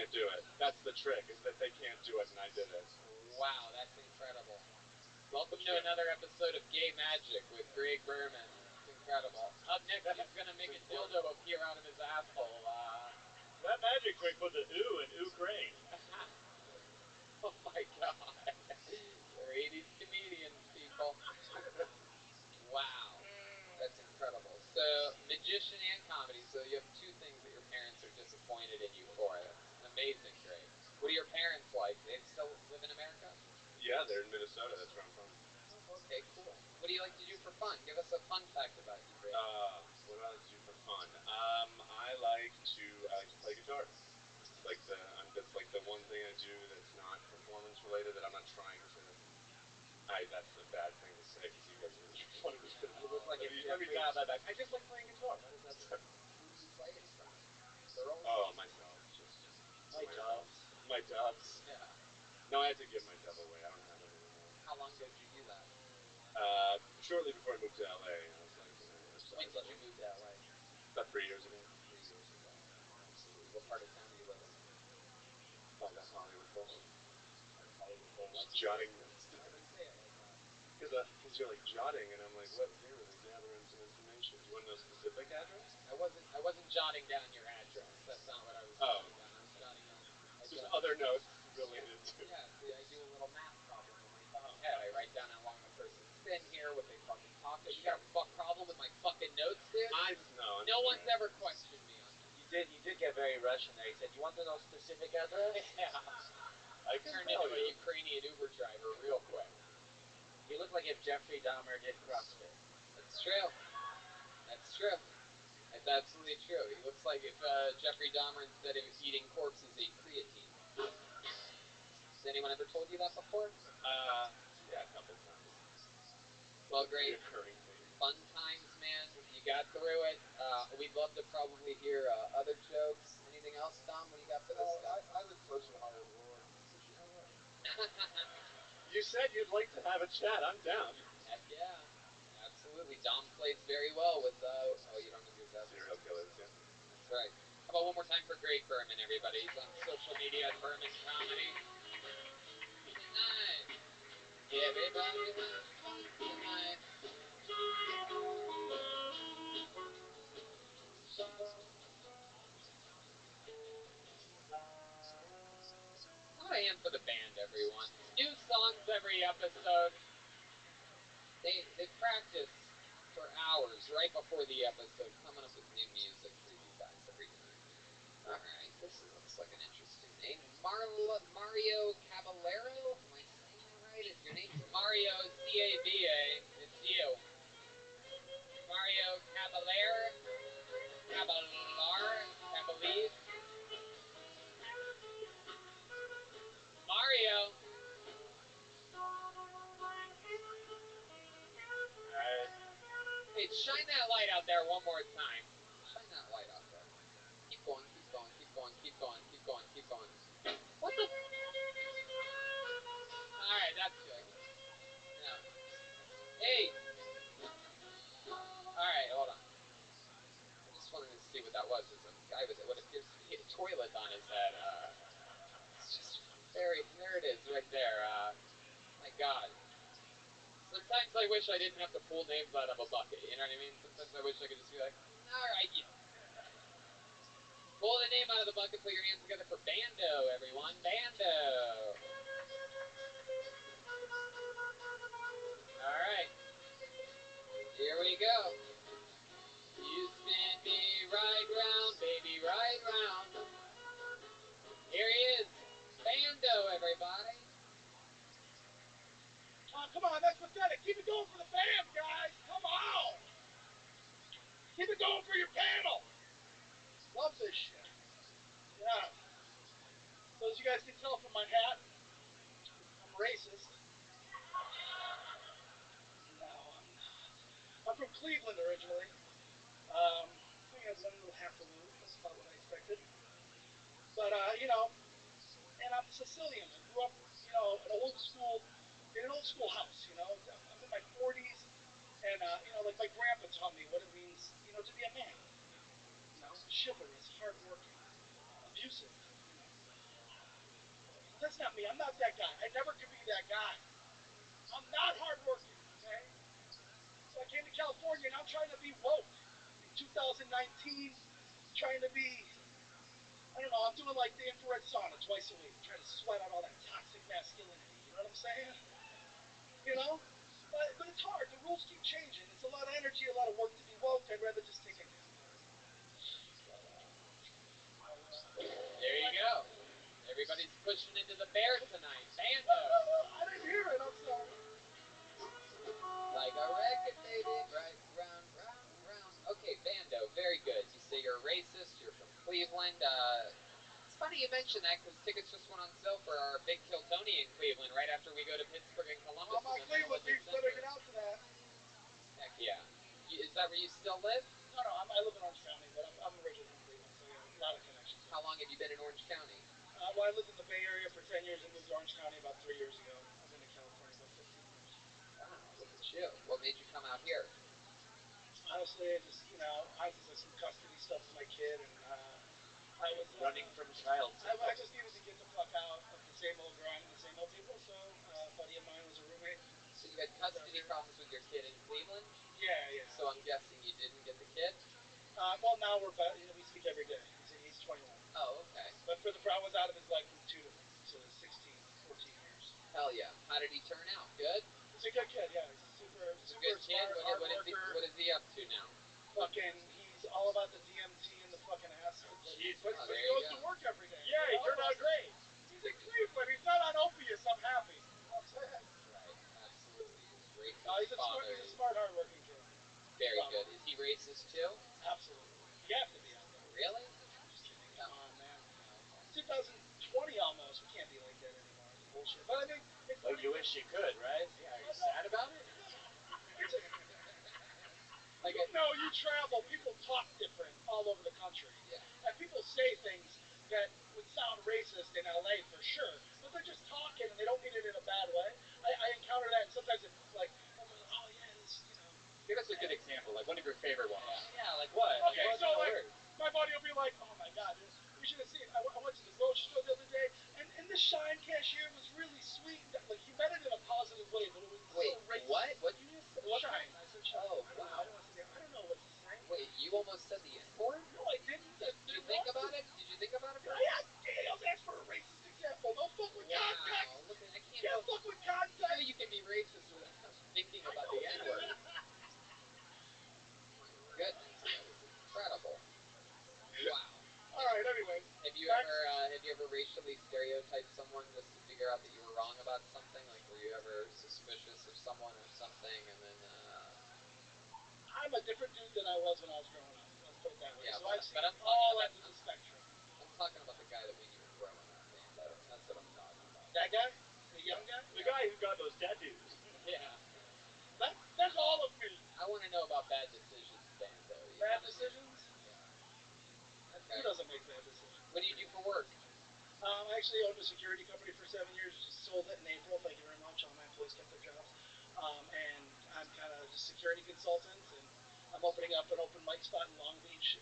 [SPEAKER 13] can't do it. That's the trick, is that they can't do it, and I did it.
[SPEAKER 2] Wow, that's incredible. Welcome to another episode of Gay Magic with Greg Berman. It's incredible. Up next, he's gonna make a dildo appear out of his asshole.
[SPEAKER 13] That magic trick was an ooh and Ukraine.
[SPEAKER 2] Oh my god. They're 80s comedians, people. Wow. That's incredible. So, magician and comedy. So you have two things that your parents are disappointed in you for. That's amazing, Greg. What are your parents like? They still live in America?
[SPEAKER 13] Yeah, they're in Minnesota. That's where I'm from.
[SPEAKER 2] Oh, okay, cool. What do you like to do for fun? Give us a fun fact about you, Greg.
[SPEAKER 13] What do I like to do for fun? I like to play guitar. That's like the one thing I do that's not performance related, that I'm not trying to. That's a bad thing to say because you guys are gonna make fun of me.
[SPEAKER 2] You look like
[SPEAKER 13] let me dial that back. I just like playing guitar.
[SPEAKER 2] What is that? Who do you play it in front of? Girls?
[SPEAKER 13] Oh, myself. Just
[SPEAKER 5] My doves.
[SPEAKER 13] My doves.
[SPEAKER 2] Yeah.
[SPEAKER 13] No, I had to give my dove away. I don't have it anymore.
[SPEAKER 2] How long ago did you do that?
[SPEAKER 13] Shortly before I moved to LA, I was like,
[SPEAKER 2] When did you move to LA?
[SPEAKER 13] About 3 years ago.
[SPEAKER 2] 3 years ago. Absolutely. What part of town do you live in?
[SPEAKER 13] By the Hollywood Bowl.
[SPEAKER 2] Hollywood Bowl.
[SPEAKER 13] Just jotting notes
[SPEAKER 2] Why
[SPEAKER 13] down.
[SPEAKER 2] do you say it like that?
[SPEAKER 13] Because you're like jotting, and I'm like, what? Here, let me gather in some information. Do you want to know a specific address?
[SPEAKER 2] I wasn't jotting down your address. That's not what I was jotting down. I was jotting down.
[SPEAKER 13] Just other notes related to.
[SPEAKER 2] Yeah, see, I do a little math problem in my fucking head. I write down how long a person's been here, what they fucking talked about. You got a problem with my fucking notes, dude? No one's ever questioned me on that.
[SPEAKER 5] He did get very Russian there. He said, "You want to know specific address?"
[SPEAKER 2] Yeah.
[SPEAKER 13] I can
[SPEAKER 2] Turned
[SPEAKER 13] tell
[SPEAKER 2] into
[SPEAKER 13] you.
[SPEAKER 2] a Ukrainian Uber driver real quick.
[SPEAKER 5] He looked like if Jeffrey Dahmer did CrossFit.
[SPEAKER 2] That's true. That's true. That's absolutely true. He looks like if Jeffrey Dahmer, instead of eating corpses, ate creatine. Has anyone ever told you that before?
[SPEAKER 13] Yeah, a couple times.
[SPEAKER 2] Well, great.
[SPEAKER 13] Reoccurring theme.
[SPEAKER 2] Fun times, man. You got through it. We'd love to probably hear other jokes. Anything else, Dom? What do you got for this guy?
[SPEAKER 3] I live close to the Hollywood Bowl. Push you my way.
[SPEAKER 13] You said you'd like to have a chat. I'm down.
[SPEAKER 2] Heck yeah. Absolutely. Dom plays very well with, you don't have your dad.
[SPEAKER 13] Serial killers, yeah.
[SPEAKER 2] That's right. How about one more time for Greg Berman, everybody? He's on social media at Berman Comedy. Tonight, everybody has fun tonight. How about a hand for the band, everyone? New songs every episode. They practice for hours right before the episode, coming up with new music for you guys every time. All right, this looks like an interesting name. Mario Caballero. Am I saying that right? If your name's Mario Cava, it's you. Mario Caballero. Caballese. Mario. Hey, shine that light out there one more time. Shine that light out there. Keep going, keep going, keep going, keep going, keep going, keep going. Alright, that's good. No. Hey! Alright, hold on. I just wanted to see what that was. There's a guy with what appears to be a toilet on his head. It's just very. There it is, right there. My God. Sometimes I wish I didn't have to pull names out of a bucket. You know what I mean? Sometimes I wish I could just be like, alright, yeah. Pull the name out of the bucket, put your hands together for Bando, everyone. Bando. Alright. Here we go. You spin me right round, baby, right round. Here he is. Bando, everybody.
[SPEAKER 8] Oh, come on, that's pathetic. Keep it going for the fans, guys. Come on. Keep it going for your panel. Love this shit. Yeah. So as you guys can tell from my hat, I'm racist. No, I'm not. I'm from Cleveland originally. I have one little half a loop. That's about what I expected. But and I'm Sicilian. I grew up, an old school, in an old school house. I'm in my 40s, and like my grandpa taught me what it means, to be a man. Chivalrous, hardworking, abusive. That's not me. I'm not that guy. I never could be that guy. I'm not hardworking, okay? So I came to California and I'm trying to be woke in 2019, trying to be, I don't know, I'm doing like the infrared sauna twice a week, trying to sweat out all that toxic masculinity. You know what I'm saying? You know? But it's hard. The rules keep changing. It's a lot of energy, a lot of work to be woke. I'd rather just take a nap.
[SPEAKER 2] There you go. Everybody's pushing into the bear tonight. Bando.
[SPEAKER 8] I didn't hear it. I'm sorry.
[SPEAKER 2] Like a record, baby. Right, round, round, round. Okay, Bando. Very good. You say you're a racist. You're from Cleveland. It's funny you mention that because tickets just went on sale for our big Kill Tony in Cleveland right after we go to Pittsburgh and Columbus.
[SPEAKER 8] All my Cleveland peeps better get out to that.
[SPEAKER 2] Heck yeah. Is that where you still live?
[SPEAKER 8] No, I live in Orange County, but I'm originally from Cleveland, so I got a lot of connections.
[SPEAKER 2] How long have you been in Orange County?
[SPEAKER 8] Well, I lived in the Bay Area for 10 years and moved to Orange County about 3 years ago. I've been to California about 15 years.
[SPEAKER 2] Wow, look at you. What made you come out here?
[SPEAKER 8] Honestly, I just, I just had some custody stuff with my kid, and I was
[SPEAKER 10] running from child support.
[SPEAKER 8] I just needed to get the fuck out of the same old grind and the same old people, so a buddy of mine was a roommate.
[SPEAKER 2] So you had custody problems with your kid in Cleveland?
[SPEAKER 8] Yeah.
[SPEAKER 2] So I'm guessing you didn't get the kid?
[SPEAKER 8] Well, now we speak every day. He's 21.
[SPEAKER 2] Oh, okay.
[SPEAKER 8] But for I was out of his life from 2 to 16, 14 years.
[SPEAKER 2] Hell yeah. How did he turn out? Good?
[SPEAKER 8] He's a good kid, yeah. He's super
[SPEAKER 2] good
[SPEAKER 8] smart,
[SPEAKER 2] kid.
[SPEAKER 8] hard worker.
[SPEAKER 2] What is he up to now?
[SPEAKER 8] He's all about the DMT and the fucking acid. But he goes to work every day.
[SPEAKER 10] Yeah, he turned out great.
[SPEAKER 8] He's in Cleveland. He's not on opiates. I'm happy. You know what I'm saying?
[SPEAKER 2] Right, absolutely. He's racist.
[SPEAKER 8] He's a smart, hard-working kid.
[SPEAKER 2] Very good. Is he racist too?
[SPEAKER 8] Absolutely. You have to be out there.
[SPEAKER 2] Really?
[SPEAKER 8] I'm just kidding. Come on, man. It's 2020 almost. We can't be like that anymore. It's bullshit. But I mean, it's
[SPEAKER 10] Well, you wish you could, right? Yeah, are you sad about it?
[SPEAKER 8] You travel, people talk different all over the country.
[SPEAKER 2] Yeah.
[SPEAKER 8] And people say things that would sound racist in LA for sure, but they're just talking and they don't mean it in a bad way. I encounter that, and sometimes it's like, oh yeah,
[SPEAKER 12] Give us a good example, like one of your favorite ones.
[SPEAKER 10] Yeah, like what?
[SPEAKER 8] Okay, so like, my buddy will be like, oh my god, you should have seen, I went to the grocery store the other day, and the Shine cashier was really sweet. Like, he meant it in a positive way, but it was so racist.
[SPEAKER 2] What? What did you just say?
[SPEAKER 8] Shine. I said Shine.
[SPEAKER 2] Oh,
[SPEAKER 8] wow. I don't know what to say.
[SPEAKER 2] Wait, you almost said the N-word?
[SPEAKER 8] No, I didn't.
[SPEAKER 2] Did you think about it? Did you think about it?
[SPEAKER 8] Yeah, that's for a racist example. Don't fuck with context.
[SPEAKER 2] Look, I can't
[SPEAKER 8] Can't fuck with context.
[SPEAKER 2] You know you can be racist without thinking about the N-word. My goodness, that is incredible. Wow.
[SPEAKER 8] All right. Anyways,
[SPEAKER 2] have you ever racially stereotyped someone just to figure out that you were wrong about something? Like, were you ever suspicious of someone or something, and then?
[SPEAKER 8] I'm a different dude than I was when I was growing up. Let's put it that way.
[SPEAKER 2] Yeah,
[SPEAKER 8] so I've seen
[SPEAKER 2] I'm
[SPEAKER 8] all ends of the spectrum.
[SPEAKER 2] I'm talking about the guy that when you were growing up, Bando. That's what I'm talking about.
[SPEAKER 8] That guy, the young guy,
[SPEAKER 10] the guy who got those tattoos.
[SPEAKER 2] Yeah.
[SPEAKER 8] That's all of me.
[SPEAKER 2] I want to know about bad decisions, Bando.
[SPEAKER 8] Bad decisions?
[SPEAKER 2] Yeah. Okay.
[SPEAKER 8] Who doesn't make bad decisions?
[SPEAKER 2] What do you do for work?
[SPEAKER 8] I actually owned a security company for 7 years. Just sold it in April. Thank you very much. All my employees kept their jobs. And I'm kind of just security consultant. And I'm opening up an open mic spot in Long Beach.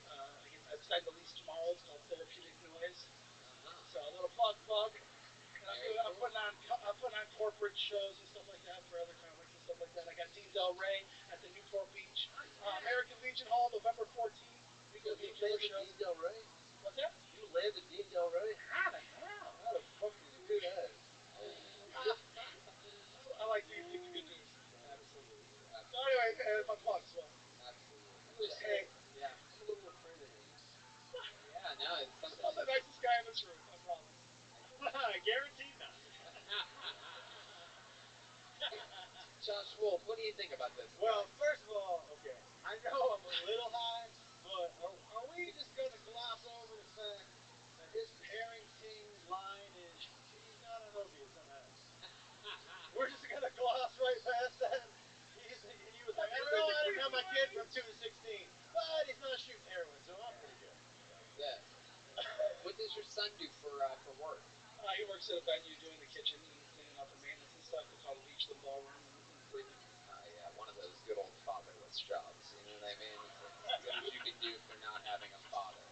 [SPEAKER 8] I've signed the lease tomorrow. It's called Therapeutic Noise. So a little plug. And I'm putting on corporate shows and stuff like that for other comics and stuff like that. I got Dean Del Rey at the Newport Beach American Legion Hall, November 14th.
[SPEAKER 3] You live at Dean Del Rey?
[SPEAKER 8] What's that?
[SPEAKER 3] You live at Dean Del Rey?
[SPEAKER 8] How the hell?
[SPEAKER 3] How the fuck did you do that?
[SPEAKER 8] I like Dean. Dean's a good dude.
[SPEAKER 2] Absolutely.
[SPEAKER 8] So anyway, my plugs. What?
[SPEAKER 2] Absolutely.
[SPEAKER 3] Yeah. I'm a little afraid of him.
[SPEAKER 2] Yeah, no, it's something.
[SPEAKER 8] I'm the nicest guy in this room. I promise.
[SPEAKER 10] I guarantee not.
[SPEAKER 2] Josh Wolf, what do you think about this?
[SPEAKER 3] Well, first of all, okay, I know I'm a little high, but are we just going to gloss over the fact that his parenting line is, she's not an opiate somehow? We're just going to gloss right past that? He was like, I don't know, I didn't have my kid from 2 to 16, but he's not shooting heroin, so I'm pretty good.
[SPEAKER 2] Yeah. What does your son do for work?
[SPEAKER 8] He works at a venue doing the kitchen and cleaning up and maintenance and stuff. They call it Beachland Ballroom in Cleveland.
[SPEAKER 2] Yeah, one of those good old fatherless jobs. You know what I mean? It's as good as you can do for not having a father.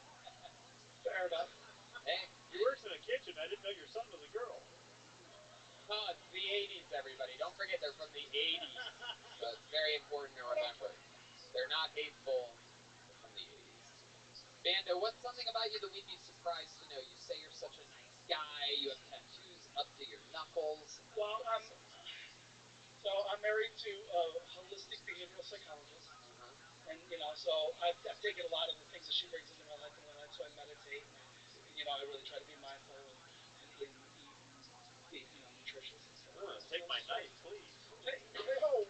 [SPEAKER 8] Fair enough.
[SPEAKER 2] Hey,
[SPEAKER 10] he works in a kitchen. I didn't know your son was a girl.
[SPEAKER 2] faithful from the 80s. Bando, what's something about you that we'd be surprised to know? You say you're such a nice guy. You have tattoos up to your knuckles.
[SPEAKER 8] Well, I'm married to a holistic behavioral psychologist, and so I've taken a lot of the things that she brings into my life. So I meditate, and I really try to be mindful and eat nutritious and stuff.
[SPEAKER 10] Take my knife, please.
[SPEAKER 8] Hey, oh.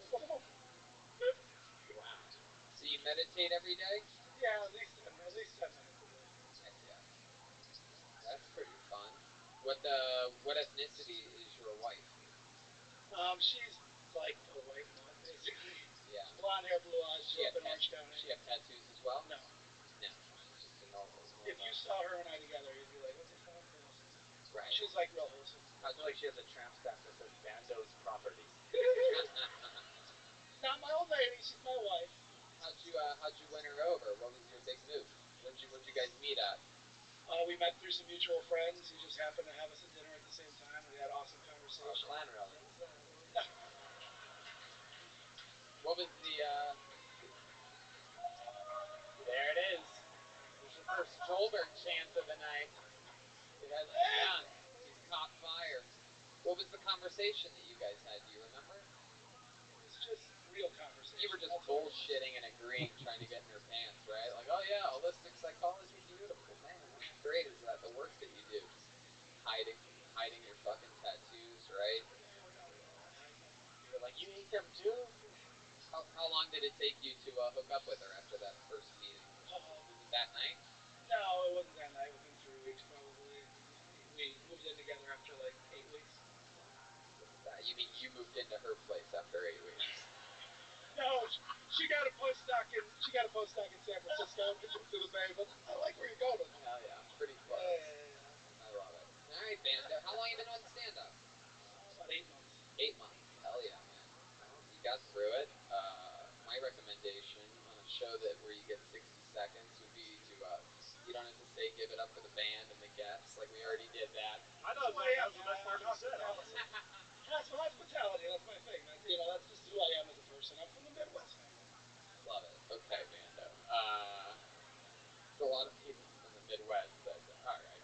[SPEAKER 2] Wow. So you meditate every day?
[SPEAKER 8] Yeah, at least 10 minutes a day.
[SPEAKER 2] Heck yeah. That's pretty fun. What ethnicity is your wife?
[SPEAKER 8] She's like a white mud, basically.
[SPEAKER 2] Yeah.
[SPEAKER 8] Blonde hair, blue eyes, grew up in Orange County.
[SPEAKER 2] Does she have tattoos as well?
[SPEAKER 8] No.
[SPEAKER 2] No. She's just a normal.
[SPEAKER 8] If you saw her and I together, you'd be like, what the fuck?
[SPEAKER 2] Right.
[SPEAKER 8] She's like real wholesome.
[SPEAKER 10] I feel like she has a tramp stamp that says Bando's property.
[SPEAKER 8] Not my old lady, she's my wife.
[SPEAKER 2] How'd you win her over? What was your big move? Where'd you guys meet at?
[SPEAKER 8] We met through some mutual friends who just happened to have us at dinner at the same time. We had awesome conversation.
[SPEAKER 10] Clan rally.
[SPEAKER 2] What was the There it is. This is the first Joelberg chance of the night. It has begun. He's caught fire. What was the conversation that you guys had? Do you remember?
[SPEAKER 8] It was just real conversation.
[SPEAKER 2] You were just bullshitting and agreeing, trying to get in her pants, right? Like, oh yeah, holistic psychology, beautiful, man. How great is that? The work that you do, just hiding your fucking tattoos, right?
[SPEAKER 10] You were like, you ate them too?
[SPEAKER 2] How long did it take you to hook up with her after that first meeting? Was it that night?
[SPEAKER 8] No, it wasn't that night. Within 3 weeks, probably. We moved in together after like 8 weeks.
[SPEAKER 2] You mean you moved into her place after 8 weeks?
[SPEAKER 8] No, she got a postdoc in San Francisco and we moved to the Bay. But I like where you're going with that.
[SPEAKER 2] Hell yeah, pretty close.
[SPEAKER 8] Yeah.
[SPEAKER 2] I love it. All right, Bando. How long you been doing stand-up?
[SPEAKER 8] About 8 months.
[SPEAKER 2] 8 months. Hell yeah, man. Well, you got through it. My recommendation on a show where you get 60 seconds would be to you don't have to say give it up for the band and the guests. Like we already did that.
[SPEAKER 10] I thought that was the best part of the set.
[SPEAKER 8] Hospitality, that's my thing. That's just who I am as a person. I'm from the Midwest, man.
[SPEAKER 2] Love it. Okay, Bando. There's a lot of people from the Midwest that, all right.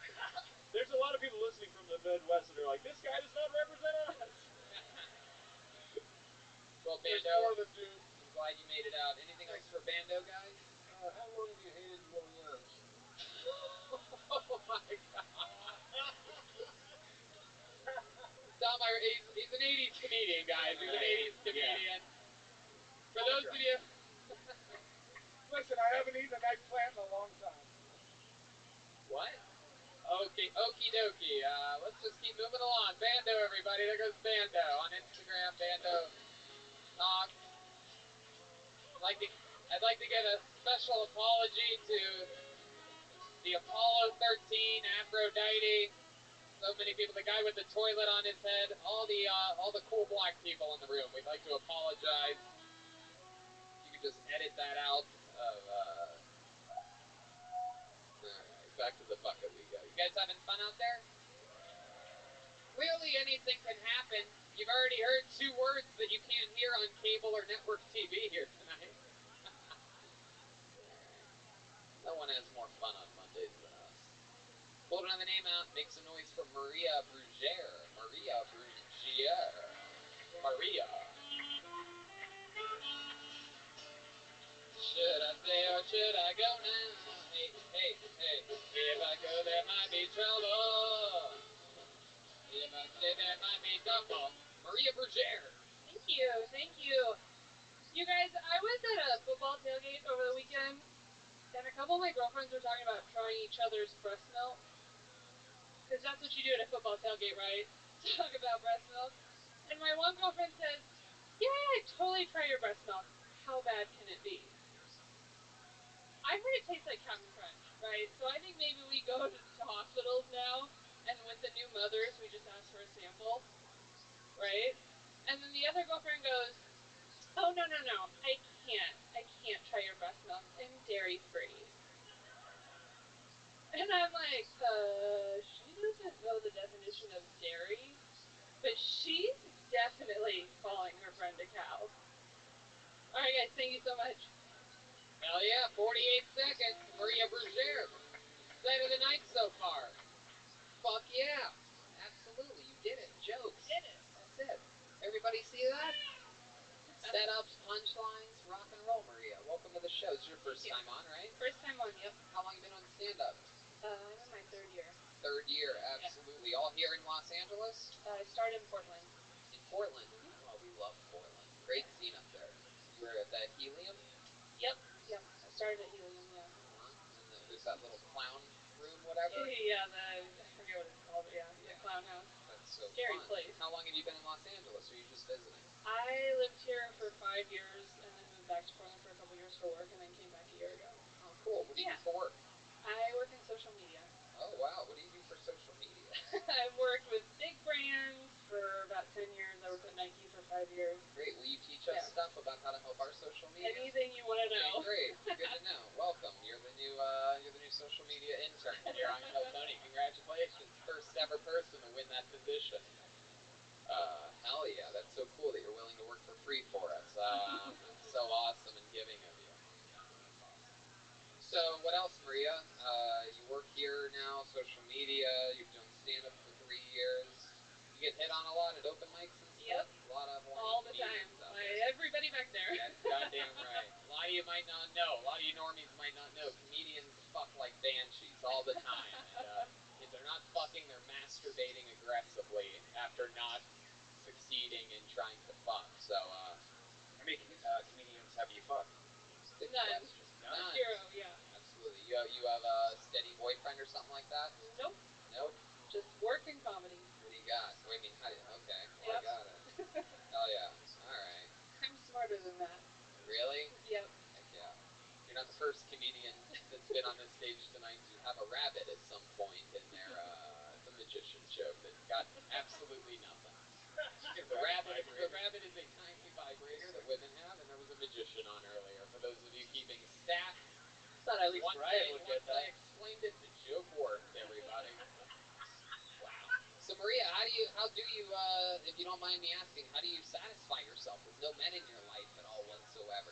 [SPEAKER 10] There's a lot of people listening from the Midwest that are like, this guy does not represent us.
[SPEAKER 2] Well, Bando, I'm glad you made it out. Anything else for Bando, guys?
[SPEAKER 3] How long have you hated Williams?
[SPEAKER 2] Oh my god. He's an 80s comedian, guys. He's an 80s comedian. For those of you...
[SPEAKER 8] Listen, I haven't eaten an eggplant in a long time.
[SPEAKER 2] What? Okay, okie dokie. Let's just keep moving along. Bando, everybody. There goes Bando on Instagram. Bando talks. I'd like to give a special apology to the Apollo 13, Aphrodite, so many people, the guy with the toilet on his head, all the cool black people in the room. We'd like to apologize. You could just edit that out of, alright, back to the bucket we go. You guys having fun out there? Clearly anything can happen. You've already heard 2 words that you can't hear on cable or network TV here tonight. No one has more fun on Mondays than us. Hold another name out. Make some noise for Maria Brugere. Maria Brugere. Maria. Should I stay or should I go now? Hey, hey, hey. If I go, there might be trouble. If I stay, there might be trouble. Maria Brugere.
[SPEAKER 9] Thank you, thank you. You guys, I was at a football tailgate over the weekend, and a couple of my girlfriends were talking about trying each other's breast milk. Because that's what you do at a football tailgate, right? Talk about breast milk. And my one girlfriend says, yeah, I'd totally try your breast milk. How bad can it be? I heard it tastes like Captain Crunch, right? So I think maybe we go to hospitals now, and with the new mothers, we just ask for a sample, right? And then the other girlfriend goes, oh, no, no, no, I can't try your breast milk. I'm dairy-free. And I'm like, she doesn't know the definition of dairy, but she's definitely calling her friend a cow. All right, guys, thank you so much.
[SPEAKER 2] yeah, 48 seconds. Maria Berger. Set of the night so far. Fuck yeah. Absolutely, you did it. Jokes.
[SPEAKER 9] Did it.
[SPEAKER 2] That's it. Everybody see that? Setups, punchlines, rock and roll, Maria. Welcome to the show. This is your first time on, right?
[SPEAKER 9] First time on, yep.
[SPEAKER 2] How long you been on stand-up?
[SPEAKER 9] I'm in my third year.
[SPEAKER 2] Third year, absolutely. All here in Los Angeles?
[SPEAKER 9] I started in Portland.
[SPEAKER 2] In Portland? Oh, we love Portland. Great scene up there. You were at the Helium?
[SPEAKER 9] Yep. I started at Helium, yeah.
[SPEAKER 2] And there's that little clown room, whatever?
[SPEAKER 9] Yeah, I forget what it's called, but yeah, the clown house.
[SPEAKER 2] That's so
[SPEAKER 9] Scary
[SPEAKER 2] fun.
[SPEAKER 9] place.
[SPEAKER 2] How long have you been in Los Angeles, or are you just visiting?
[SPEAKER 9] I lived here for 5 years and then moved back to Portland for a couple years for work and then came back a year ago.
[SPEAKER 2] Oh, cool. What do you do for work?
[SPEAKER 9] I work in social media.
[SPEAKER 2] Oh, wow. What do you do for social media?
[SPEAKER 9] I've worked with big brands for about 10 years. I worked at Nike for 5 years.
[SPEAKER 2] Great. Will you teach us stuff about how to help our social media?
[SPEAKER 9] Anything you want to know.
[SPEAKER 2] Okay, great. Good to know. Welcome. You're the new social media intern here on Show Tony. Congratulations. First ever person to win that position. Hell yeah. That's so cool that you're willing to work for free for us. That's so awesome and giving of you. That's awesome. So what else, Maria? You work here now, social media. You've done stand-up for 3 years. You get hit on a lot at open mics and stuff?
[SPEAKER 9] Yep.
[SPEAKER 2] A lot of
[SPEAKER 9] all the time. By everybody back there.
[SPEAKER 2] That's goddamn right. A lot of you might not know. A lot of you normies might not know. Comedians fuck like banshees all the time. And if they're not fucking, they're masturbating aggressively after not succeeding in trying to fuck. So,
[SPEAKER 12] How many comedians have you fucked?
[SPEAKER 2] good
[SPEAKER 9] None.
[SPEAKER 2] question. None.
[SPEAKER 9] 0, yeah.
[SPEAKER 2] Absolutely. You have a steady boyfriend or something like that?
[SPEAKER 9] Nope.
[SPEAKER 2] Nope.
[SPEAKER 9] Just work and comedy.
[SPEAKER 2] What do you got? I mean, okay. Well,
[SPEAKER 9] Yep.
[SPEAKER 2] I got it. Hell yeah. All right.
[SPEAKER 9] I'm smarter than that.
[SPEAKER 2] Really?
[SPEAKER 9] Yep.
[SPEAKER 2] Heck yeah. You're not the first comedian that's been on this stage tonight to have a rabbit at some point in their the magician joke that got absolutely nothing. The rabbit is a tiny vibrator that women have, and there was a magician on earlier. For those of you keeping stats,
[SPEAKER 5] Thought at least Brian would get
[SPEAKER 2] once I
[SPEAKER 5] that.
[SPEAKER 2] explained it, the joke worked, everybody. Wow. So Maria, how do you, if you don't mind me asking, how do you satisfy yourself with no men in your life at all whatsoever?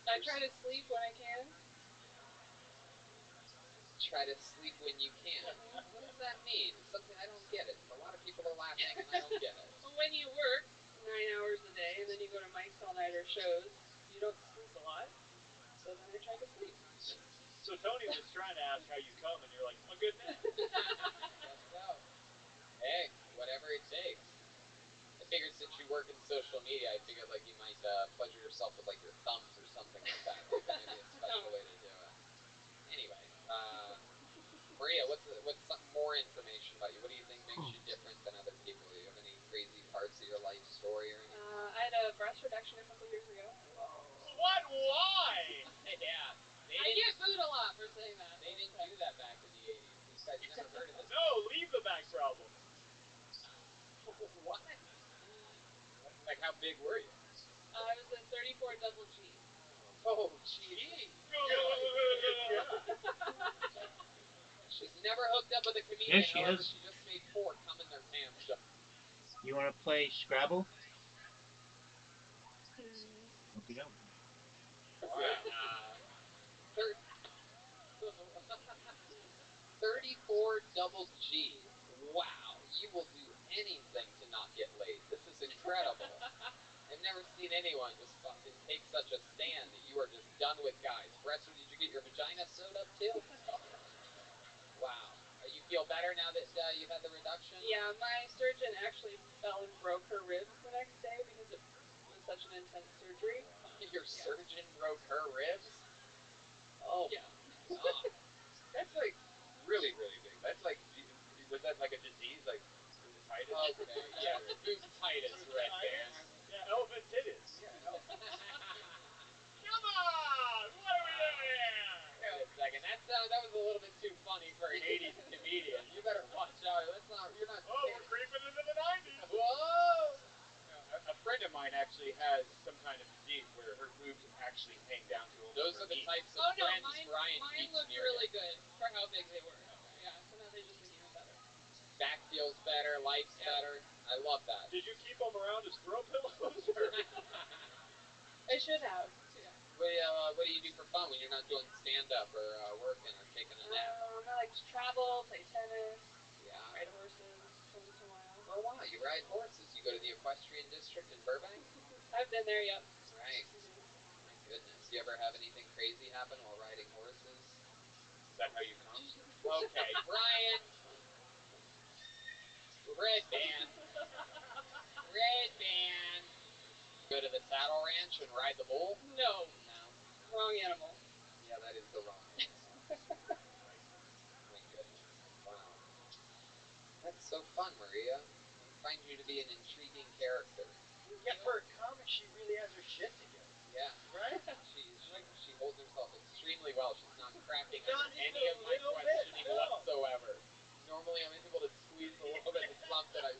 [SPEAKER 9] I try to sleep when I can.
[SPEAKER 2] Try to sleep when you can. What does that mean? Something I don't get it. A lot of people are laughing, and I don't get it.
[SPEAKER 9] Well, when you work 9 hours a day and then you go to Mike's all nighter shows, you don't sleep a lot. So then I try to sleep.
[SPEAKER 10] So Tony was trying to ask how you come, and you're like, a good nap.
[SPEAKER 2] I guess so. Hey, whatever it takes. I figured since you work in social media, I figured like you might pleasure yourself with like your thumbs or something like that. Like there may be a special way to do it. Anyway, Maria, what's some more information about you? What do you think makes you different than other people? Do you have any crazy parts of your life story or anything?
[SPEAKER 9] I had a breast reduction a couple years ago.
[SPEAKER 10] What? Why?
[SPEAKER 2] Yeah.
[SPEAKER 9] I get booed a lot for saying that.
[SPEAKER 2] They didn't do that back in the 80s. These guys never heard of this.
[SPEAKER 10] No, leave the back problem.
[SPEAKER 2] What? Like, how big were you?
[SPEAKER 9] I was a 34 double G.
[SPEAKER 2] Oh, gee.
[SPEAKER 10] Yeah.
[SPEAKER 2] She's never hooked up with a comedian.
[SPEAKER 7] Yes, she
[SPEAKER 2] however,
[SPEAKER 7] is.
[SPEAKER 2] she just made 4 come in their pants.
[SPEAKER 7] You want to play Scrabble? Okay, no.
[SPEAKER 2] All right. 34 double G. Wow. You will do anything to not get laid. This is incredible. I've never seen anyone just fucking take such a stand that you are just done with guys. Brett, did you get your vagina sewed up too? Wow. You feel better now that you've had the reduction?
[SPEAKER 9] Yeah, my surgeon actually fell and broke her ribs the next day because it was such an intense surgery.
[SPEAKER 2] Your surgeon broke her ribs? Oh,
[SPEAKER 9] yeah.
[SPEAKER 2] God.
[SPEAKER 12] That's like really, really big. That's like, was that like a disease, like boobatitis?
[SPEAKER 2] Okay, yeah, boobatitis, Red Band.
[SPEAKER 10] Yeah, elephantitis.
[SPEAKER 12] Yeah,
[SPEAKER 10] Come on! What are we doing here?
[SPEAKER 2] Wait a second, that was a little bit too funny for an 80s comedian. You better watch out. You're not.
[SPEAKER 10] Oh, we're creeping into the 90s.
[SPEAKER 2] Whoa!
[SPEAKER 12] a friend of mine actually has some kind of disease where her boobs actually hang down to almost
[SPEAKER 2] Those
[SPEAKER 12] her
[SPEAKER 2] are the
[SPEAKER 12] knees.
[SPEAKER 2] types of
[SPEAKER 9] Oh no,
[SPEAKER 2] friends Brian
[SPEAKER 9] mine
[SPEAKER 2] keeps
[SPEAKER 9] looked
[SPEAKER 2] near
[SPEAKER 9] really
[SPEAKER 2] him.
[SPEAKER 9] good for how big they were. Yeah, so now they just look even better.
[SPEAKER 2] Back feels better, life's better. I love that.
[SPEAKER 10] Did you keep them around as throw pillows? Or?
[SPEAKER 9] I should have. Yeah.
[SPEAKER 2] What do you do for fun when you're not doing stand-up or working or taking a nap?
[SPEAKER 9] I like to travel, play tennis,
[SPEAKER 2] Yeah.
[SPEAKER 9] ride horses once in a while.
[SPEAKER 2] Oh wow, you ride horses. You go to the equestrian district in Burbank?
[SPEAKER 9] I've been there, yep.
[SPEAKER 2] Right. My goodness. You ever have anything crazy happen while riding horses?
[SPEAKER 12] Is that how you come?
[SPEAKER 2] Okay, Brian. Red band. Red band. Go to the saddle ranch and ride the bull?
[SPEAKER 9] No,
[SPEAKER 2] No.
[SPEAKER 9] wrong animal.
[SPEAKER 2] Yeah, that is the wrong animal. My goodness. Wow. That's so fun, Maria. I find you to be an intriguing character.
[SPEAKER 5] Yeah, for a comic, she really has her shit together.
[SPEAKER 2] Yeah.
[SPEAKER 5] Right?
[SPEAKER 2] She holds herself extremely well. She's not cracking
[SPEAKER 5] Not
[SPEAKER 2] under
[SPEAKER 5] even
[SPEAKER 2] any of
[SPEAKER 5] a
[SPEAKER 2] my
[SPEAKER 5] little bit,
[SPEAKER 2] questioning
[SPEAKER 5] no.
[SPEAKER 2] whatsoever. Normally I'm able to squeeze a little bit of something. I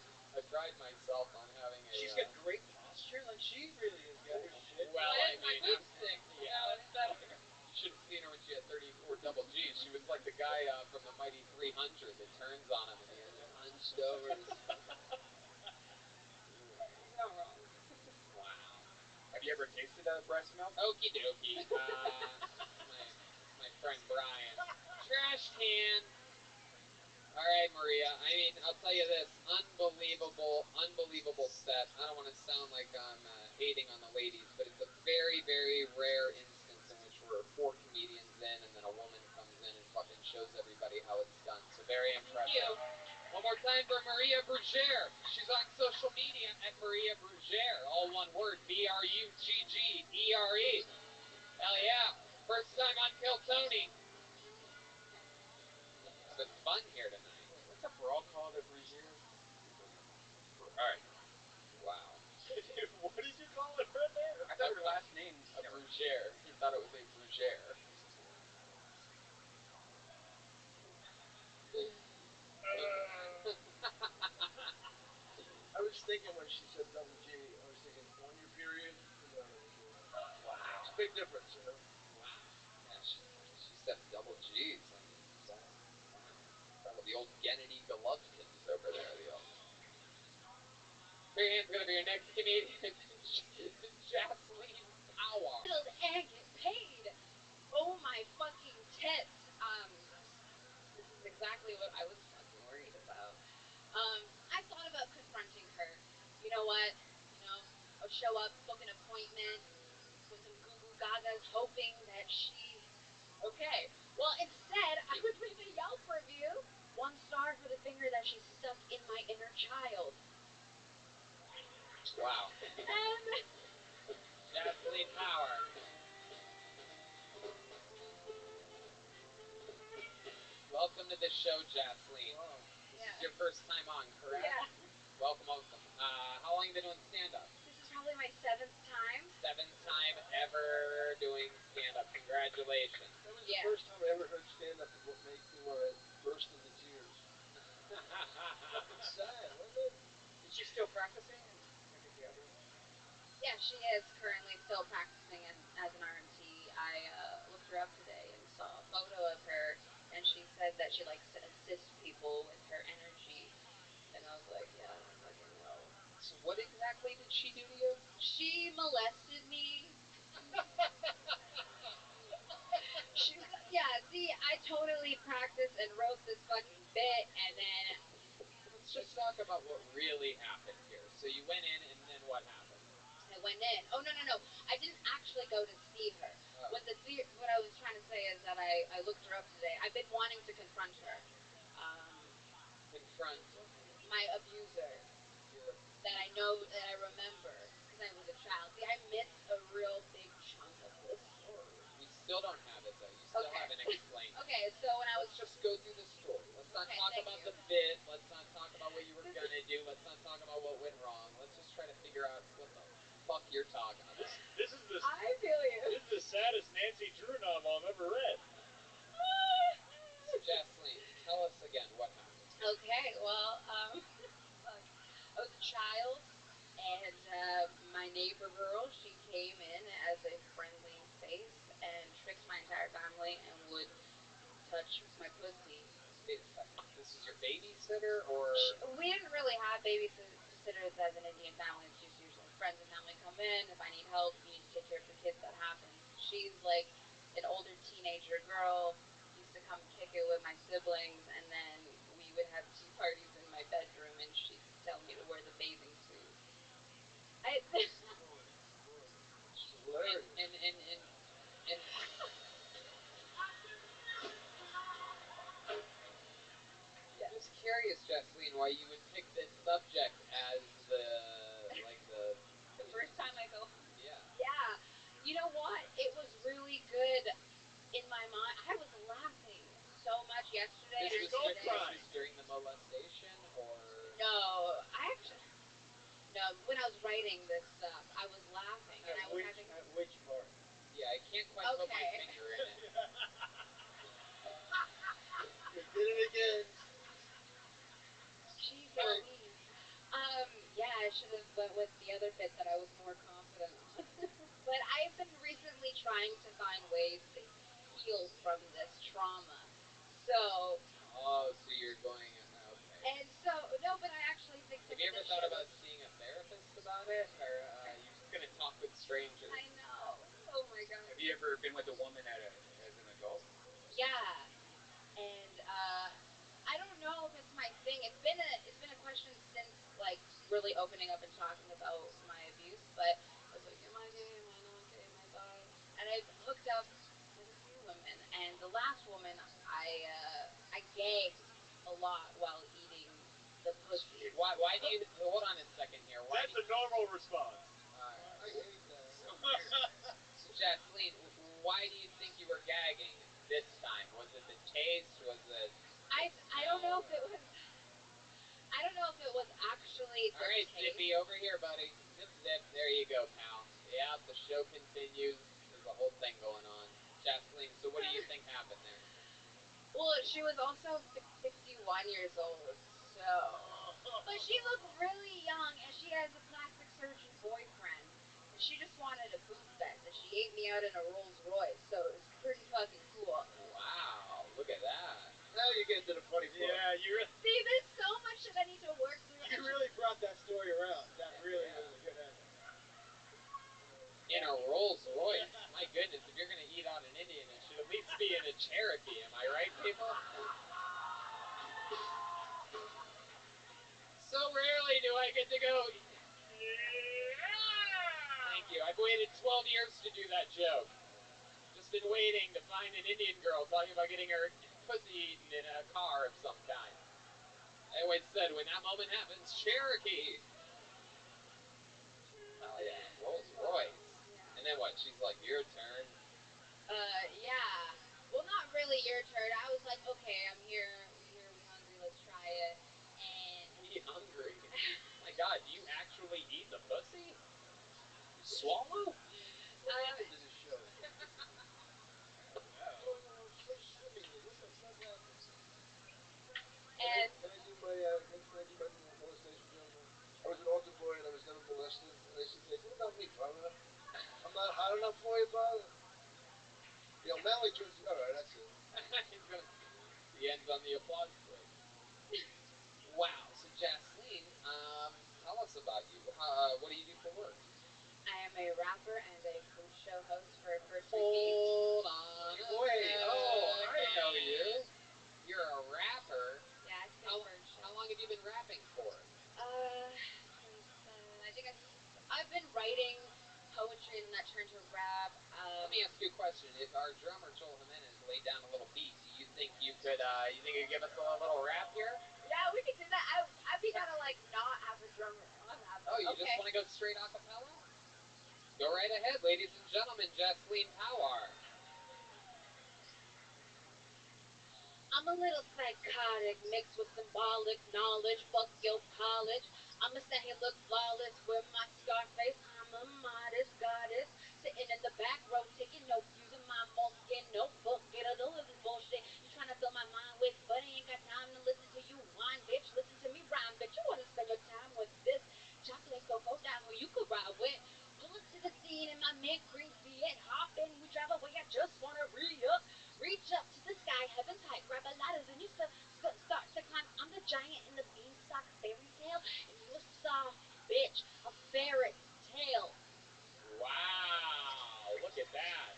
[SPEAKER 2] pride myself on having a...
[SPEAKER 5] She's got great posture. Like, she really has got her shit
[SPEAKER 2] Well,
[SPEAKER 9] Why
[SPEAKER 2] I
[SPEAKER 9] is my
[SPEAKER 2] mean,
[SPEAKER 9] boob stick?
[SPEAKER 2] yeah.
[SPEAKER 9] No, it's better.
[SPEAKER 2] You should have seen her when she had 34 double G's. She was like the guy from the Mighty 300 that turns on him and he is hunched over.
[SPEAKER 9] He's not wrong.
[SPEAKER 2] Wow.
[SPEAKER 12] Have you ever tasted breast milk?
[SPEAKER 2] Okie dokie. My friend Brian. Trash can. All right, Maria. I mean, I'll tell you this. Unbelievable set. I don't want to sound like I'm hating on the ladies, but it's a very, very rare instance in which we're 4 comedians in and then a woman comes in and fucking shows everybody how it's done. So very impressive.
[SPEAKER 9] Thank you.
[SPEAKER 2] One more time for Maria Brugere. She's on social media at Maria Brugere. All one word, Bruggere. Hell yeah. First time on Kill Tony. Having fun here tonight.
[SPEAKER 12] What's a brawl called at Brugier? Alright.
[SPEAKER 2] Wow.
[SPEAKER 5] Dude, what did you call it, Red Man?
[SPEAKER 12] I thought her last name...
[SPEAKER 2] A Brugere. He thought it was a Brugere.
[SPEAKER 3] I was thinking when she said double G, I was thinking on your period. No, double G.
[SPEAKER 2] Wow.
[SPEAKER 3] Big difference, you know.
[SPEAKER 2] Wow. Yeah, she said double G's. I mean, wow. Talk about the old Gennady Golovkins over there. The old... Marianne's gonna be your next comedian. Jocelyn Power.
[SPEAKER 9] And get paid. Oh my fucking tits. This is exactly what I was fucking worried about. I thought about confronting her. You know what? I would show up, book an appointment with some goo goo gagas, hoping that she. Okay. Well, instead, I would leave a Yelp review. 1 star for the finger that she stuck in my inner child.
[SPEAKER 2] Wow.
[SPEAKER 9] And
[SPEAKER 2] Jocelyn Power. Welcome to the show, Jocelyn.
[SPEAKER 3] Wow.
[SPEAKER 2] This is your first time on, correct?
[SPEAKER 9] yeah,
[SPEAKER 2] Welcome. How long have you been doing stand-up?
[SPEAKER 9] this is probably my 7th time.
[SPEAKER 2] 7th time ever doing stand-up. Congratulations.
[SPEAKER 3] That was
[SPEAKER 9] Yeah.
[SPEAKER 3] the first time I ever heard stand up and what made you burst into tears. Fucking sad, wasn't it?
[SPEAKER 12] Is she still practicing in like a theater?
[SPEAKER 9] Yeah, she is currently still practicing as an RMT. I looked her up today and saw a photo of her, and she said that she likes to assist people with her energy. And I was like, yeah, I don't fucking know.
[SPEAKER 2] So what exactly did she do to you?
[SPEAKER 9] She molested me. Yeah, see, I totally practiced and wrote this fucking bit, and then
[SPEAKER 2] Let's just talk about what really happened here. So you went in, and then what happened?
[SPEAKER 9] I went in. Oh, no. I didn't actually go to see her.
[SPEAKER 2] Oh.
[SPEAKER 9] What I was trying to say is that I looked her up today. I've been wanting to confront her.
[SPEAKER 2] Confront
[SPEAKER 9] My abuser
[SPEAKER 2] your...
[SPEAKER 9] that I know, that I remember, because I was a child. See, I missed a real big chunk of this story.
[SPEAKER 2] We still don't have it, though. You still
[SPEAKER 9] Okay.
[SPEAKER 2] haven't explained it.
[SPEAKER 9] Okay, so when I was...
[SPEAKER 2] Let's just go through the story. Let's not
[SPEAKER 9] Okay,
[SPEAKER 2] talk
[SPEAKER 9] thank
[SPEAKER 2] about
[SPEAKER 9] you.
[SPEAKER 2] the bit. Let's not talk about what you were gonna do. Let's not talk about what went wrong. Let's just try to figure out what the fuck you're talking about.
[SPEAKER 5] This is the
[SPEAKER 9] I feel you.
[SPEAKER 5] This is the saddest Nancy Drew novel I've ever read.
[SPEAKER 2] So, Jocelyn, tell us again what happened.
[SPEAKER 9] Okay, well, fuck. I was a child, and my neighbor girl, she came in as a friendly face and tricked my entire family and would touch my pussy.
[SPEAKER 2] Wait a second. This is your babysitter, or...
[SPEAKER 9] We didn't really have babysitters as an Indian family. It's just usually friends and family come in. If I need help, you need to take care of the kids, that happens. she's like an older teenager girl. Used to come kick it with my siblings, and then we would have tea parties in my bedroom, and she'd tell me to wear the bathing suit. I
[SPEAKER 3] She's hilarious.
[SPEAKER 2] And just curious, Jesseline, why you would pick this subject as
[SPEAKER 9] the first time I go home.
[SPEAKER 2] yeah.
[SPEAKER 9] Yeah. You know what? It was really good in my mind. I was laughing so much yesterday
[SPEAKER 2] This
[SPEAKER 9] and
[SPEAKER 2] was,
[SPEAKER 10] Go
[SPEAKER 9] today.
[SPEAKER 2] this
[SPEAKER 10] cry.
[SPEAKER 2] was during the molestation, or
[SPEAKER 9] No, I actually no. When I was writing this stuff, I was laughing and I was having.
[SPEAKER 10] At which part?
[SPEAKER 2] yeah, I can't quite put my
[SPEAKER 9] Okay.
[SPEAKER 2] finger in it.
[SPEAKER 3] You did it again.
[SPEAKER 9] Jeez Louise. Yeah, I should have went with the other bit that I was more confident on. But I've been recently trying to find ways to heal from this trauma. So,
[SPEAKER 2] Oh, so you're going okay.
[SPEAKER 9] and so, no, but I actually think some
[SPEAKER 2] Have you
[SPEAKER 9] of
[SPEAKER 2] ever
[SPEAKER 9] this
[SPEAKER 2] thought
[SPEAKER 9] shit
[SPEAKER 2] about
[SPEAKER 9] was.
[SPEAKER 2] seeing a therapist about it, or you're just gonna talk with strangers?
[SPEAKER 9] I know. Oh my god.
[SPEAKER 12] Have you ever been with a woman as an adult?
[SPEAKER 9] Yeah. And I don't know if it's my thing. It's been a question since like really opening up and talking about my abuse, but I was like, am I gay? Am I not gay? Am I bi? And I've hooked up with a few women, and the last woman I gagged a lot while eating the pussy.
[SPEAKER 2] Why do you hold on a second here? Why
[SPEAKER 10] That's a normal response.
[SPEAKER 3] I hate that.
[SPEAKER 12] So weird.
[SPEAKER 2] So Jasleen, why do you think you were gagging this time? Was it the taste? Was it?
[SPEAKER 9] I don't know if it was. I don't know if it was actually the
[SPEAKER 2] All right,
[SPEAKER 9] taste.
[SPEAKER 2] Zippy, over here, buddy. Zip, zip. There you go, pal. Yeah, the show continues. There's a whole thing going on. Jasleen, so what do you think happened there?
[SPEAKER 9] Well, she was also 51 years old, so. But she looked really young, and she has a plastic surgeon boyfriend, and she just wanted a boob fest, and she ate me out in a Rolls Royce, so it was pretty fucking cool.
[SPEAKER 2] Wow, look at that.
[SPEAKER 3] Now you're getting to the funny part.
[SPEAKER 10] Yeah, you
[SPEAKER 9] See, there's so much shit I need to work through.
[SPEAKER 10] you really brought that story around. That really
[SPEAKER 2] Yeah.
[SPEAKER 10] was a good ending.
[SPEAKER 2] In a Rolls Royce. My goodness, if you're gonna eat on an Indian, it should at least be in a Cherokee. Am I right, people? So rarely do I get to go. Thank you. I've waited 12 years to do that joke. Just been waiting to find an Indian girl talking about getting her pussy eaten in a car of some kind. I always said, when that moment happens, Cherokee. Oh yeah, Rolls Royce.
[SPEAKER 9] Yeah.
[SPEAKER 2] And then what? She's like, your turn.
[SPEAKER 9] Yeah. Well, not really your turn. I was like, okay, I'm here. We here. We hungry. Let's try it. And
[SPEAKER 2] We hungry. My God, do you actually eat the pussy? You swallow?
[SPEAKER 3] What happened to this show?
[SPEAKER 2] I don't know.
[SPEAKER 3] Going along so swimmingly. What the fuck happened?
[SPEAKER 9] and
[SPEAKER 3] Can I do my can I do my molestation joke now? I was an altar boy and I was never molested, and I said, "What about me, brother? I'm not hot enough for you, brother." You know, Melanie turns. All right, that's it.
[SPEAKER 2] He ends on the applause break. Wow. So Jasleen, tell us about you. What do you do for work?
[SPEAKER 9] I am a rapper and a food show host for First Repeat.
[SPEAKER 2] Hold on.
[SPEAKER 3] Wait. Oh, I know you.
[SPEAKER 2] You're a rapper.
[SPEAKER 9] Yeah, I spit
[SPEAKER 2] How,
[SPEAKER 9] bird shit.
[SPEAKER 2] how long have you been rapping for?
[SPEAKER 9] Since I think I've been writing poetry and that turned to rap.
[SPEAKER 2] Let me ask you a question. If our drummer Joel Jimenez laid down a little beat, do you think you could give us a little rap here?
[SPEAKER 9] Yeah, we could do that. I'd be kind of like not have a drummer on that.
[SPEAKER 2] Oh, you
[SPEAKER 9] okay.
[SPEAKER 2] just want to go straight a cappella? Go right ahead, ladies and gentlemen. Jasleen Powar.
[SPEAKER 9] I'm a little psychotic, mixed with symbolic knowledge. Fuck your college. I'ma stand here look flawless with my scar face. I'm a modest goddess, sitting in the back row, taking notes, using my moleskin notebook. Get a load of this bullshit you trying to fill my mind with, but I ain't got time to listen to you whine, bitch. Listen to me rhyme, bitch. You wanna spend your time with this chocolate cocoa down who you could ride with. Pull up to the scene in my mint green Fiat, hop in, we drive away. I just wanna re-up. Reach up to the sky, heaven's height, grab a ladder, then you start to climb. I'm the giant in the beanstalk fairy tale, and you're a soft bitch, a ferret's tail.
[SPEAKER 2] Wow, look at that.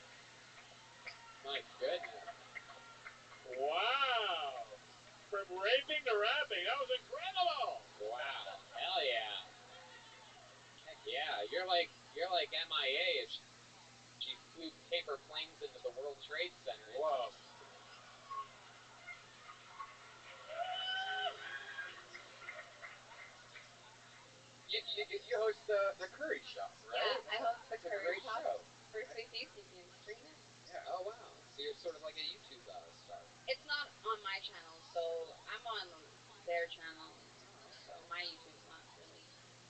[SPEAKER 13] sleeping to rapping. That was incredible.
[SPEAKER 2] Wow. Hell yeah. Heck yeah. You're like MIA if she flew paper planes into the World Trade Center.
[SPEAKER 13] Whoa.
[SPEAKER 2] You host the Curry Shop, right?
[SPEAKER 9] Yeah, I host the
[SPEAKER 2] It's a
[SPEAKER 9] Curry
[SPEAKER 2] great
[SPEAKER 9] Shop.
[SPEAKER 2] show.
[SPEAKER 9] First thing you can stream it.
[SPEAKER 2] Yeah. Oh wow. So you're sort of like a YouTube star.
[SPEAKER 9] It's not on my channel, so I'm on their channel.
[SPEAKER 2] Oh, okay.
[SPEAKER 9] So my YouTube's not really.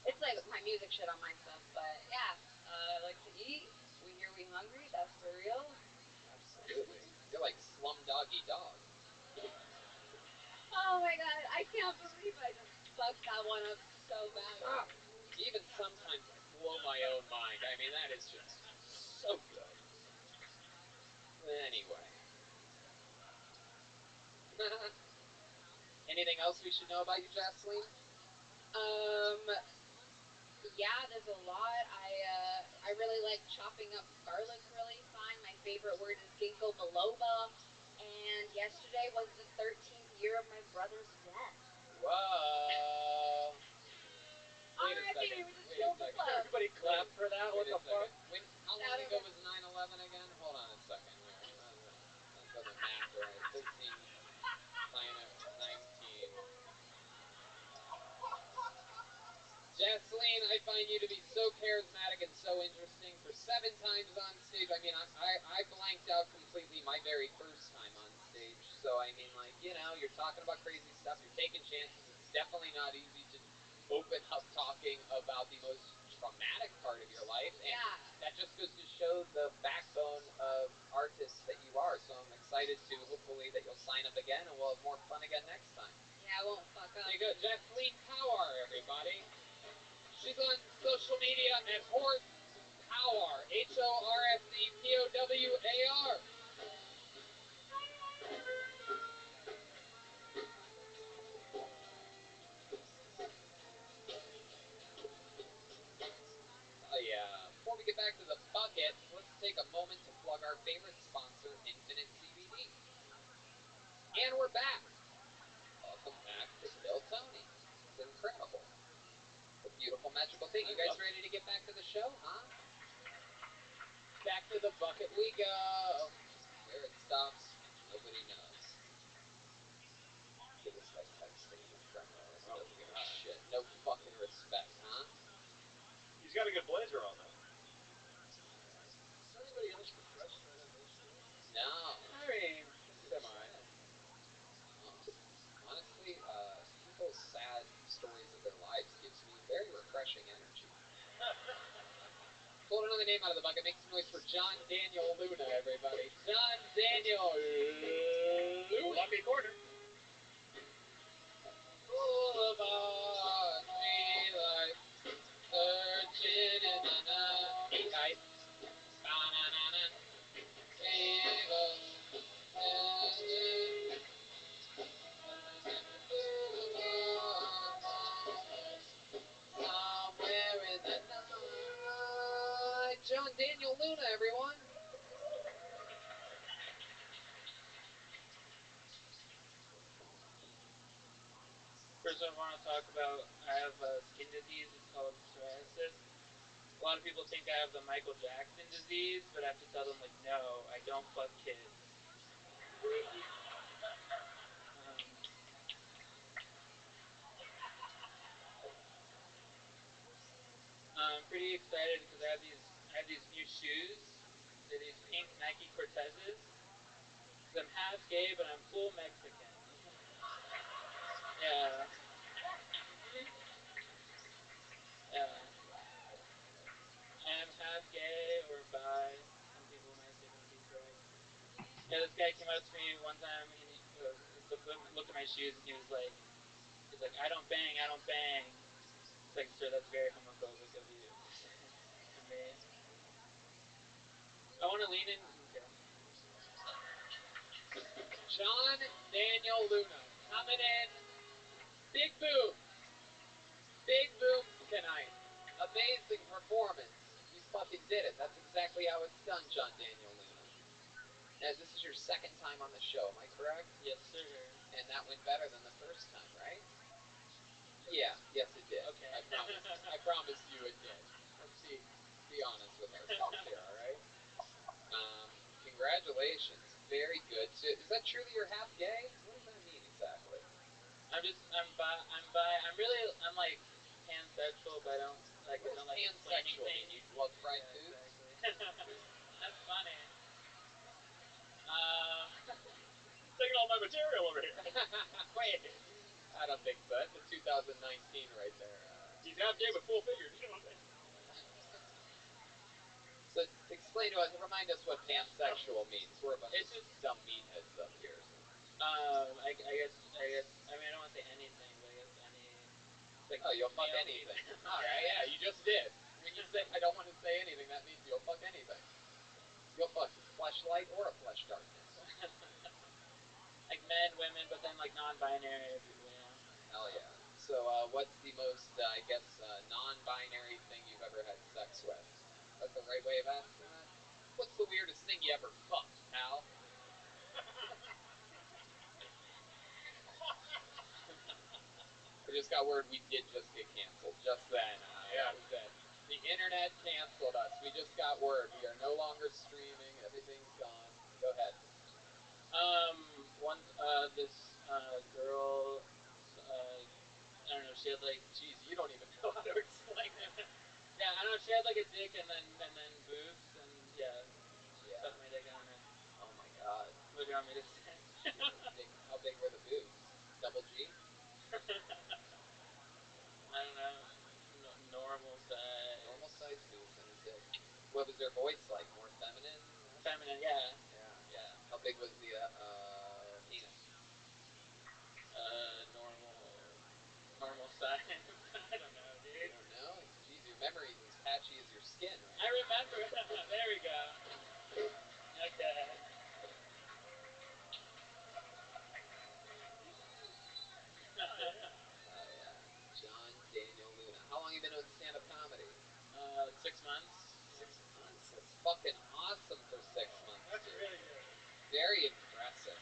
[SPEAKER 9] It's like my music shit on my stuff, but yeah, I like to eat. We here, we hungry. That's for real.
[SPEAKER 2] Absolutely. You're like Slumdoggy Dog.
[SPEAKER 9] Oh my god, I can't believe I just fucked that one up so bad.
[SPEAKER 2] Ah, even sometimes I blow my own mind. I mean, that is just so good. Anyway. Anything else we should know about you, Jocelyn?
[SPEAKER 9] Yeah, there's a lot. I really like chopping up garlic really fine. My favorite word is ginkgo biloba. And yesterday was the 13th year of my brother's death.
[SPEAKER 2] Whoa. Wait a
[SPEAKER 9] R.I.P.
[SPEAKER 2] second.
[SPEAKER 9] We just
[SPEAKER 2] Wait a
[SPEAKER 9] killed the
[SPEAKER 2] second.
[SPEAKER 9] club.
[SPEAKER 5] Everybody clap for that. What
[SPEAKER 2] Wait
[SPEAKER 5] the
[SPEAKER 2] a second.
[SPEAKER 5] fuck?
[SPEAKER 2] How long ago was 9/11 again? Hold on a second here. Not doing the math right. 13, 19. Jocelyn, I find you to be so charismatic and so interesting. For 7 times on stage, I mean, I blanked out completely my very first time on stage. So, I mean, like, you know, you're talking about crazy stuff. You're taking chances. It's definitely not easy to open up talking about the most traumatic part of your life. And
[SPEAKER 9] Yeah.
[SPEAKER 2] that just goes to show the backbone of artists that you are. So I'm excited to hopefully that you'll sign up again and we'll have more fun again next time.
[SPEAKER 9] Yeah, I won't fuck up.
[SPEAKER 2] There you go, Jocelyn Power, everybody. She's on social media at Horse Power. HORSEPOWAR. Oh yeah. Before we get back to the bucket, let's take a moment to plug our favorite sponsor, Infinite CBD. And we're back. Welcome back to Kill Tony. It's incredible. A beautiful, magical thing. You guys ready to get back to the show, huh? Back to the bucket we go. Where it stops, nobody knows. Look at this guy texting his friend.
[SPEAKER 13] Oh,
[SPEAKER 2] Doesn't give a
[SPEAKER 13] God.
[SPEAKER 2] shit. No fucking respect, huh?
[SPEAKER 13] He's got a good blazer on, though.
[SPEAKER 3] Is anybody else depressed right at those two?
[SPEAKER 2] No.
[SPEAKER 5] I mean, semi.
[SPEAKER 2] Honestly, people's sad stories of their lives gives me very refreshing energy. Pull another name out of the bucket. Make some noise for John Daniel Luna, everybody. John Daniel Luna.
[SPEAKER 13] Lucky corner.
[SPEAKER 2] Boulevard, tree lights, searching in the night. Hey guys. Ba-na-na-na. Table, somewhere in the night. John Daniel Luna, everyone.
[SPEAKER 11] First, I want to talk about I have a skin disease. It's called psoriasis. A lot of people think I have the Michael Jackson disease, but I have to tell them, like, no, I don't fuck kids. I'm pretty excited because I have these new shoes. They're these pink Nike Cortezes. Because I'm half gay, but I'm full Mexican. Yeah. Yeah. I am half gay or bi. Some people might say that'd be correct. Yeah, this guy came up to me one time and he looked at my shoes and he's like, I don't bang, I don't bang. It's like, sir, that's very homophobic of you to say to me. I want to lean in. Okay.
[SPEAKER 2] John Daniel Luna coming in. Big boom. Big boom tonight. Amazing performance. You fucking did it. That's exactly how it's done, John Daniel Luna. Now, this is your second time on the show, am I correct?
[SPEAKER 11] Yes, sir.
[SPEAKER 2] And that went better than the first time, right? Yeah, yes it did.
[SPEAKER 5] Okay.
[SPEAKER 2] I promise. I promise you it did. Let's be honest with ourselves here, all right? Congratulations. Very good. So is that true that you're half gay? What does that mean exactly?
[SPEAKER 5] I'm like pansexual, but I don't like.
[SPEAKER 2] What
[SPEAKER 5] I
[SPEAKER 2] does
[SPEAKER 5] don't like explaining
[SPEAKER 2] pansexual mean?
[SPEAKER 5] things.
[SPEAKER 2] You love fried
[SPEAKER 5] Yeah,
[SPEAKER 2] foods?
[SPEAKER 5] exactly. That's funny.
[SPEAKER 10] Taking all my material over here.
[SPEAKER 2] Wait, I don't think so. That's a 2019 right there.
[SPEAKER 10] He's half gay with full figures. You know what I'm saying?
[SPEAKER 2] So explain to us, remind us what pansexual means. We're a bunch
[SPEAKER 5] It's
[SPEAKER 2] of
[SPEAKER 5] just
[SPEAKER 2] dumb meatheads up here. So.
[SPEAKER 5] I guess. I mean, I don't want to say anything, but I guess any. Like
[SPEAKER 2] Oh, you'll fuck
[SPEAKER 5] male,
[SPEAKER 2] anything.
[SPEAKER 5] female.
[SPEAKER 2] All right, yeah, you just did. When you say I don't want to say anything, that means you'll fuck anything. You'll fuck fleshlight or a flesh darkness.
[SPEAKER 5] Like men, women, but then like non-binary people, you know.
[SPEAKER 2] Hell yeah. So, what's the most, I guess, non-binary thing you've ever had sex with? Is that the right way of asking that? What's the weirdest thing you ever fucked, pal? I just got word we did just get canceled. Just then.
[SPEAKER 10] Yeah.
[SPEAKER 2] That was it. The internet canceled us. We just got word. We are no longer streaming. Everything's gone. Go ahead.
[SPEAKER 5] This girl, I don't know. She had like,
[SPEAKER 2] Jeez, you don't even know how to explain it.
[SPEAKER 5] yeah, I don't know. She had like a dick and then boobs and yeah,
[SPEAKER 2] Yeah.
[SPEAKER 5] stuck my dick on her.
[SPEAKER 2] Oh my god.
[SPEAKER 5] What do you want me to say?
[SPEAKER 2] How big were the boobs? Double G?
[SPEAKER 5] I don't know. Normal size.
[SPEAKER 2] Normal size boobs and a dick. What was their voice like? More feminine?
[SPEAKER 5] Feminine, yeah.
[SPEAKER 2] Yeah. How big was the penis?
[SPEAKER 5] Normal size. I don't know,
[SPEAKER 2] You
[SPEAKER 5] dude.
[SPEAKER 2] don't know? Jeez, your memory's as patchy as your skin, right?
[SPEAKER 5] I remember. There we go. Okay.
[SPEAKER 2] Oh yeah. John Daniel Luna. How long you been doing stand-up comedy?
[SPEAKER 5] Like 6 months.
[SPEAKER 2] 6 months. That's fucking awesome for 6 months.
[SPEAKER 8] That's
[SPEAKER 2] dude.
[SPEAKER 8] really good.
[SPEAKER 2] Very impressive.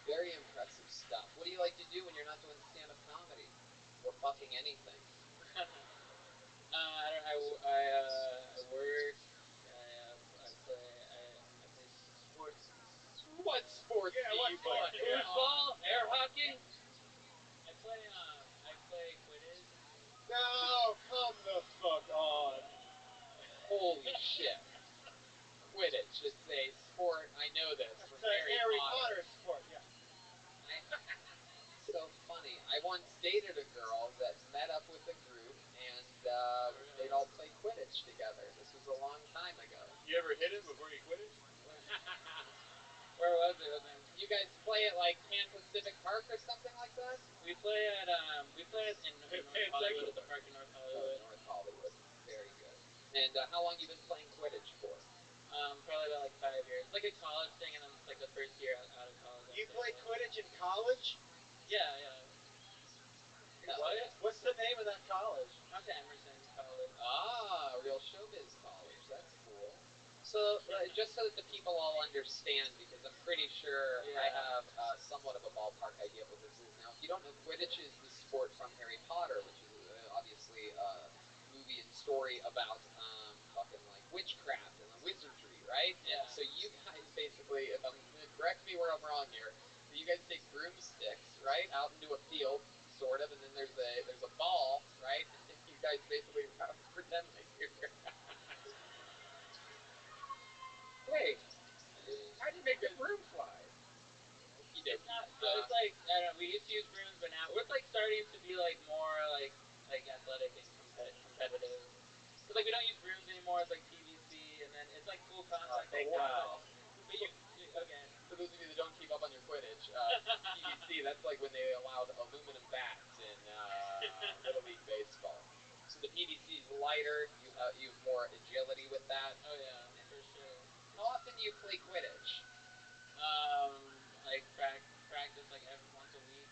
[SPEAKER 2] Very impressive stuff. What do you like to do when you're not doing stand-up comedy? Or fucking anything?
[SPEAKER 5] I don't. I work. I play sports.
[SPEAKER 2] What sports
[SPEAKER 8] Yeah,
[SPEAKER 2] do
[SPEAKER 8] what
[SPEAKER 2] you
[SPEAKER 8] sport?
[SPEAKER 2] play?
[SPEAKER 8] Yeah.
[SPEAKER 5] Football, air hockey. I play Quidditch.
[SPEAKER 10] No, come the fuck on.
[SPEAKER 2] Holy shit. Quidditch. It's a sport. I know this
[SPEAKER 8] That's
[SPEAKER 2] from
[SPEAKER 8] the
[SPEAKER 2] Harry
[SPEAKER 8] Potter sport, yeah.
[SPEAKER 2] So funny. I once dated a girl that met up with a group, and they'd all play Quidditch together. This was a long time ago.
[SPEAKER 10] You ever hit him before you quit it?
[SPEAKER 5] Where was it?
[SPEAKER 2] You guys play at like Pan Pacific Park or something like that?
[SPEAKER 5] We play in North Hollywood at the park in North Hollywood.
[SPEAKER 2] North Hollywood. Very good. And how long you been playing Quidditch for?
[SPEAKER 5] Probably about like 5 years. It's like a college thing, and then it's like the first year out of college.
[SPEAKER 8] You play Quidditch in college?
[SPEAKER 5] Yeah.
[SPEAKER 2] What?
[SPEAKER 8] Yeah. What's the name of that college?
[SPEAKER 5] I went to Emerson College.
[SPEAKER 2] Ah, real showbiz college. That's cool. So, just so that the people all understand, because I'm pretty sure I have somewhat of a ballpark idea of what this is. Now, if you don't know, Quidditch is the sport from Harry Potter, which is obviously a movie and story about fucking like witchcraft and the wizardry, right?
[SPEAKER 5] Yeah.
[SPEAKER 2] And so you guys basically, if I'm correct me where I'm wrong here, so you guys take broomsticks, right, out into a field, sort of, and then there's a ball, right? And you guys basically pretend like you're.
[SPEAKER 10] Wait, how do you make the broom fly?
[SPEAKER 2] Okie
[SPEAKER 5] It's
[SPEAKER 2] dokie.
[SPEAKER 5] not. So it's like I don't know. We used to use brooms, but now it's like starting to be like more like athletic and competitive. Cause like we don't use brooms anymore. It's like PVC, and then it's like full contact.
[SPEAKER 10] Thank
[SPEAKER 5] like
[SPEAKER 10] God.
[SPEAKER 5] football. But okay.
[SPEAKER 2] For those of you that don't keep up on your Quidditch, PVC, that's like when they allowed aluminum bats in Little League Baseball. So the PVC is lighter, you have more agility with that.
[SPEAKER 5] Oh yeah, for sure.
[SPEAKER 2] How often do you play Quidditch?
[SPEAKER 5] Like practice like every once a week.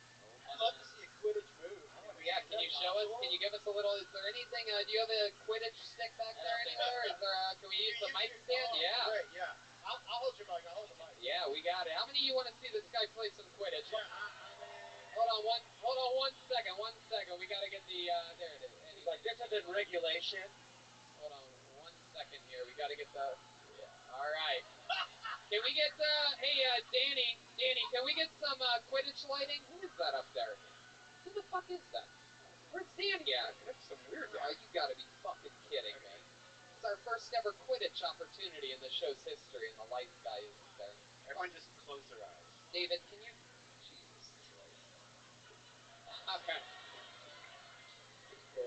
[SPEAKER 8] I'd love to see a Quidditch move.
[SPEAKER 2] Yeah, can you show us? Can you give us a little? Is there anything? Do you have a Quidditch stick back there anywhere? Is there? Can we use the mic stand?
[SPEAKER 8] Oh,
[SPEAKER 2] Yeah.
[SPEAKER 8] great, yeah.
[SPEAKER 3] I'll hold your mic. I'll hold the mic.
[SPEAKER 2] Yeah, we got it. How many of you want to see this guy play some Quidditch?
[SPEAKER 3] Yeah,
[SPEAKER 2] Hold on one second. We gotta get the there it is. And
[SPEAKER 10] He's like, this isn't regulation.
[SPEAKER 2] hold on 1 second here. We gotta get the all right. Can we get hey Danny, can we get some Quidditch lighting? Who is that up there? Who the fuck is that? Where's Danny at?
[SPEAKER 13] That's some weird
[SPEAKER 2] Oh,
[SPEAKER 13] guy.
[SPEAKER 2] you gotta be fucking kidding me. It's our first ever Quidditch opportunity in the show's history, and the lights guy isn't there.
[SPEAKER 13] Everyone just close their eyes.
[SPEAKER 2] David, can you? Jesus Christ. Okay.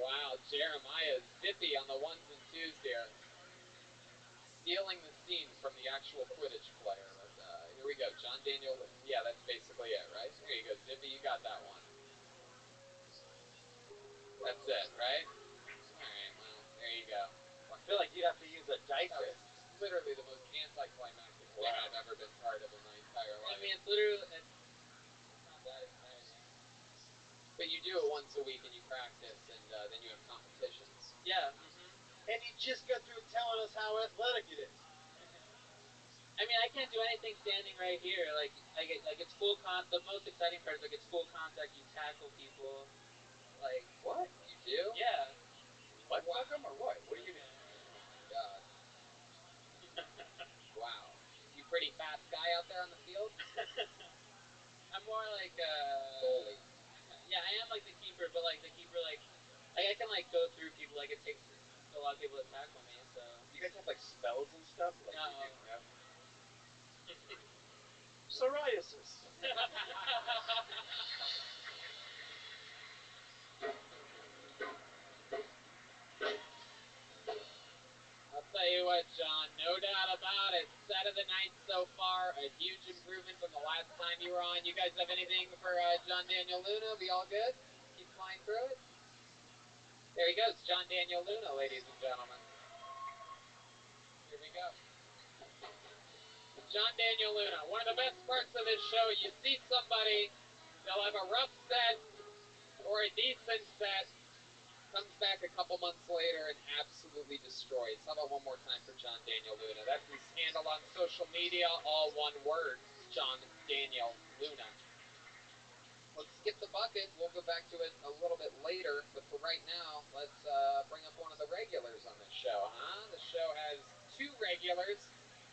[SPEAKER 2] Wow, Jeremiah Zippy on the ones and twos here. Stealing the scene from the actual Quidditch player. But here we go. John Daniel. Yeah, that's basically it, right? Here you go, Zippy. You got that one. That's it, right? All right. Well, there you go.
[SPEAKER 10] I feel like you'd have to use a dice.
[SPEAKER 2] That was literally the most anticlimactic thing I've ever been part of in my entire life.
[SPEAKER 5] I mean, it's literally it's not that exciting.
[SPEAKER 2] But you do it once a week and you practice, and then you have competitions.
[SPEAKER 5] Yeah.
[SPEAKER 8] And you just got through telling us how athletic it is.
[SPEAKER 5] I mean, I can't do anything standing right here. Like it's full the most exciting part is like it's full contact. You tackle people. Like
[SPEAKER 2] what? You do?
[SPEAKER 5] Yeah.
[SPEAKER 13] Butt fuck him or what? What are you?
[SPEAKER 2] Oh my god. Wow. You pretty fast guy out there on the field?
[SPEAKER 5] I'm more like
[SPEAKER 2] goalie.
[SPEAKER 5] Yeah, I am like the keeper, but like the keeper like I can like go through people. Like it takes a lot of people to tackle me. So
[SPEAKER 13] You guys have like spells and stuff? Like
[SPEAKER 5] no.
[SPEAKER 13] you do have?
[SPEAKER 8] Psoriasis.
[SPEAKER 2] I'll tell you what, John, no doubt about it. Set of the night so far, a huge improvement from the last time you were on. You guys have anything for John Daniel Luna? Be all good? Keep flying through it? There he goes, John Daniel Luna, ladies and gentlemen. Here we go. John Daniel Luna, one of the best parts of this show, you see somebody, they'll have a rough set or a decent set, comes back a couple months later and absolutely destroys. How about one more time for John Daniel Luna? That's his handle on social media, all one word, John Daniel Luna. Let's skip the bucket. We'll go back to it a little bit later, but for right now, let's bring up one of the regulars on this show, huh? The show has 2 regulars,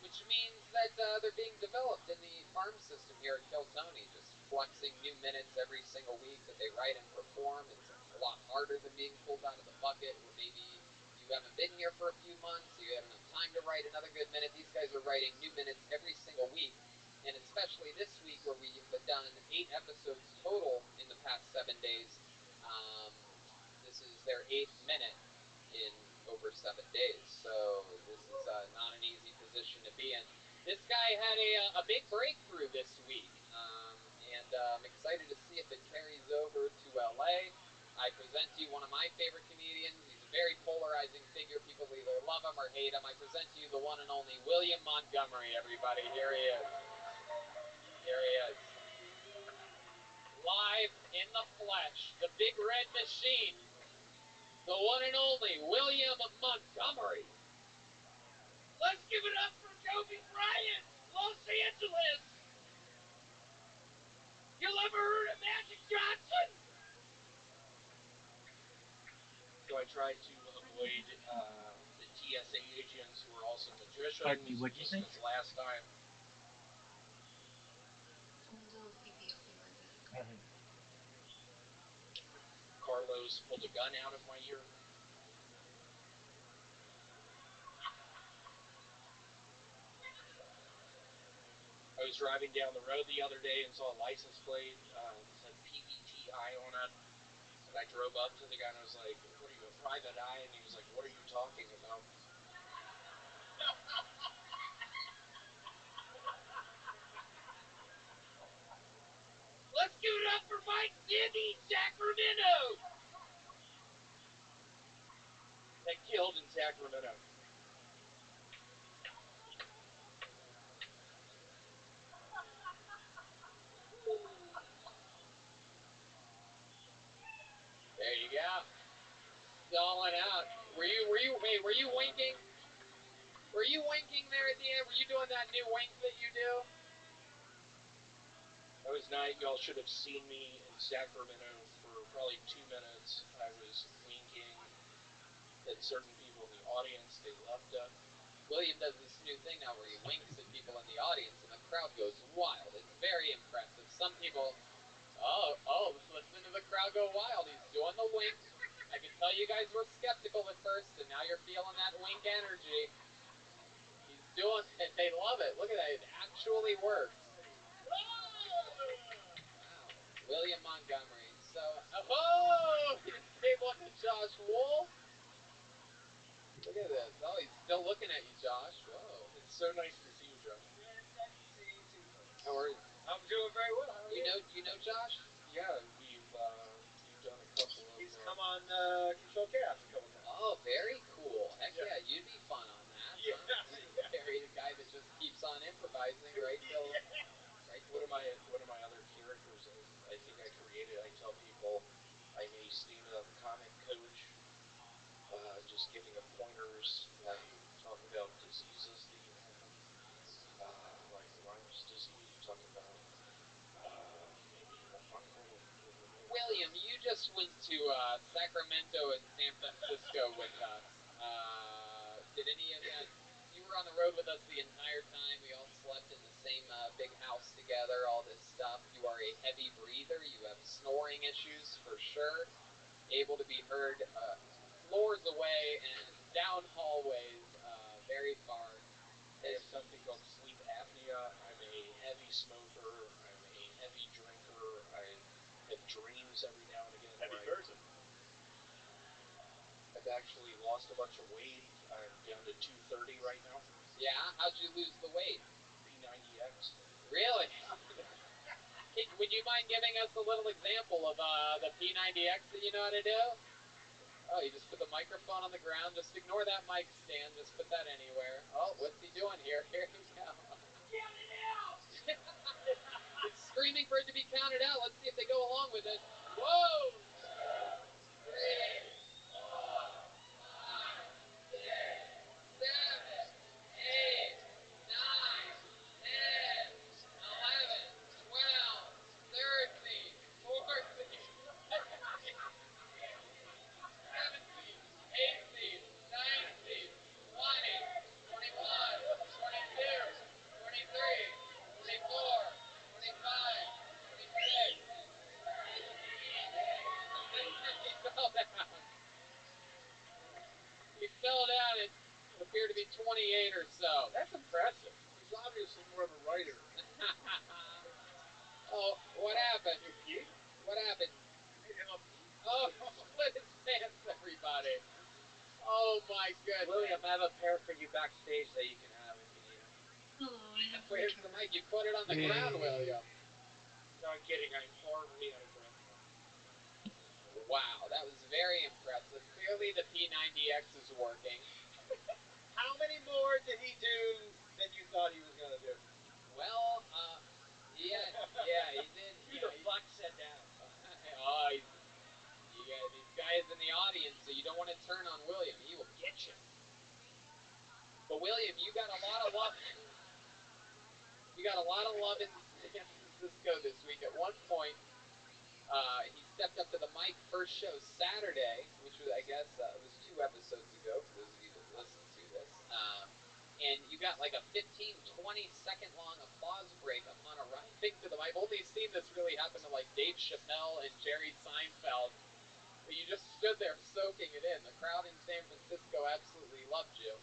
[SPEAKER 2] which means that they're being developed in the farm system here at Kiltony, just flexing new minutes every single week that they write and perform. It's a lot harder than being pulled out of the bucket, where maybe you haven't been here for a few months, you had enough time to write another good minute. These guys are writing new minutes every single week. And especially this week where we've done 8 episodes total in the past 7 days. This is their 8th minute in over 7 days. So this is not an easy position to be in. This guy had a big breakthrough this week. And I'm excited to see if it carries over to LA. I present to you one of my favorite comedians. He's a very polarizing figure. People either love him or hate him. I present to you the one and only William Montgomery, everybody. Here he is. Here he is. Live in the flesh, the big red machine, the one and only William Montgomery.
[SPEAKER 8] Let's give it up for Kobe Bryant, Los Angeles. You ever heard of Magic Johnson?
[SPEAKER 10] So I try to avoid the TSA agents who are also magicians.
[SPEAKER 7] Pardon me, what'd you say?
[SPEAKER 10] Because last time. Carlos pulled a gun out of my ear. I was driving down the road the other day and saw a license plate that said PBTI on it. And I drove up to the guy and I was like, what are you, a private eye? And he was like, what are you talking about?
[SPEAKER 8] Let's give it up for Mike Sibby, Sacramento.
[SPEAKER 10] They killed in Sacramento.
[SPEAKER 2] There you go. Stalling out. Were you winking? Were you winking there at the end? Were you doing that new wink that you do?
[SPEAKER 13] That was night. Y'all should have seen me in Sacramento for probably 2 minutes. I was winking at certain people in the audience. They loved it.
[SPEAKER 2] William does this new thing now where he winks at people in the audience and the crowd goes wild. It's very impressive. Some people, listen to the crowd go wild. He's doing the wink. I can tell you guys were skeptical at first, and now you're feeling that wink energy. He's doing it. They love it. Look at that. It actually works. Wow. William Montgomery. So, he's gave one to Josh Wolf. Look at this. Oh, he's still looking at you, Josh. Whoa.
[SPEAKER 13] It's so nice to see you, Josh.
[SPEAKER 5] Yeah, it's nice to see you too, buddy.
[SPEAKER 2] How are you?
[SPEAKER 5] I'm doing very well. How are you?
[SPEAKER 2] You know Josh?
[SPEAKER 13] Yeah, we've done a couple of.
[SPEAKER 5] He's come on Control Chaos a couple times.
[SPEAKER 2] Oh, very cool. Heck yeah, you'd be fun on that.
[SPEAKER 5] Yeah,
[SPEAKER 2] Huh?
[SPEAKER 5] yeah.
[SPEAKER 2] Very the guy that just keeps on improvising right till. Right till
[SPEAKER 13] One of my other characters I think I created. I tell people I'm a stand-up comic coach, just giving them pointers. I talk about diseases that you have, like Lyme's disease. You talk about maybe a funny little.
[SPEAKER 2] William, you just went to Sacramento and San Francisco with us. Did any of that? You were on the road with us the entire time. We all slept in the same big house together. All this stuff. You are a heavy breather. You have snoring issues for sure. Able to be heard floors away and down hallways very far.
[SPEAKER 13] I have something called sleep apnea. I'm a heavy smoker. I'm a heavy drinker. I have dreams every now and again.
[SPEAKER 5] Heavy person.
[SPEAKER 13] I've actually lost a bunch of weight. I'm down to 230 right now.
[SPEAKER 2] Yeah, how'd you lose the weight?
[SPEAKER 13] P90X.
[SPEAKER 2] Really? Would you mind giving us a little example of the P90X that you know how to do? Oh, you just put the microphone on the ground. Just ignore that mic stand. Just put that anywhere. Oh, what's he doing here? Here you go.
[SPEAKER 1] Count it out!
[SPEAKER 2] It's screaming for it to be counted out. Let's see if they go along with it. Whoa! 2, 3, 4, 5, 6, 7, 8, 9, 10, 11, 12, 13, 14, 17, 18, 19, 20, 21, 22, 23, 24, 25, 26. He fell down. He fell down. It appeared to be 28 or so. That's impressive.
[SPEAKER 13] He's obviously more of a writer.
[SPEAKER 2] Oh, what happened? What happened? Oh, he split his pants, everybody. Oh my goodness.
[SPEAKER 10] William, I have a pair for you backstage that you can have if you need them.
[SPEAKER 2] Where's the mic? You put it on the ground, William.
[SPEAKER 13] No, I'm kidding. I'm horribly out of breath.
[SPEAKER 2] Wow, that was very impressive. Clearly the P90X is working.
[SPEAKER 5] How many more did he do than you thought he was going to do?
[SPEAKER 2] Well, he did.
[SPEAKER 5] Who the fuck said that?
[SPEAKER 2] Oh, these guys in the audience, so you don't want to turn on William. He will get you. But William, you got a lot of love. You got a lot of love in San Francisco this week. At one point, he stepped up to the mic first show Saturday, which was, I guess, it was 2 episodes ago, for those of you that listen to this. And you got like a 15, 20-second long applause break upon arriving to the mic. I've only seen this really happen to like Dave Chappelle and Jerry Seinfeld. But you just stood there soaking it in. The crowd in San Francisco absolutely loved you.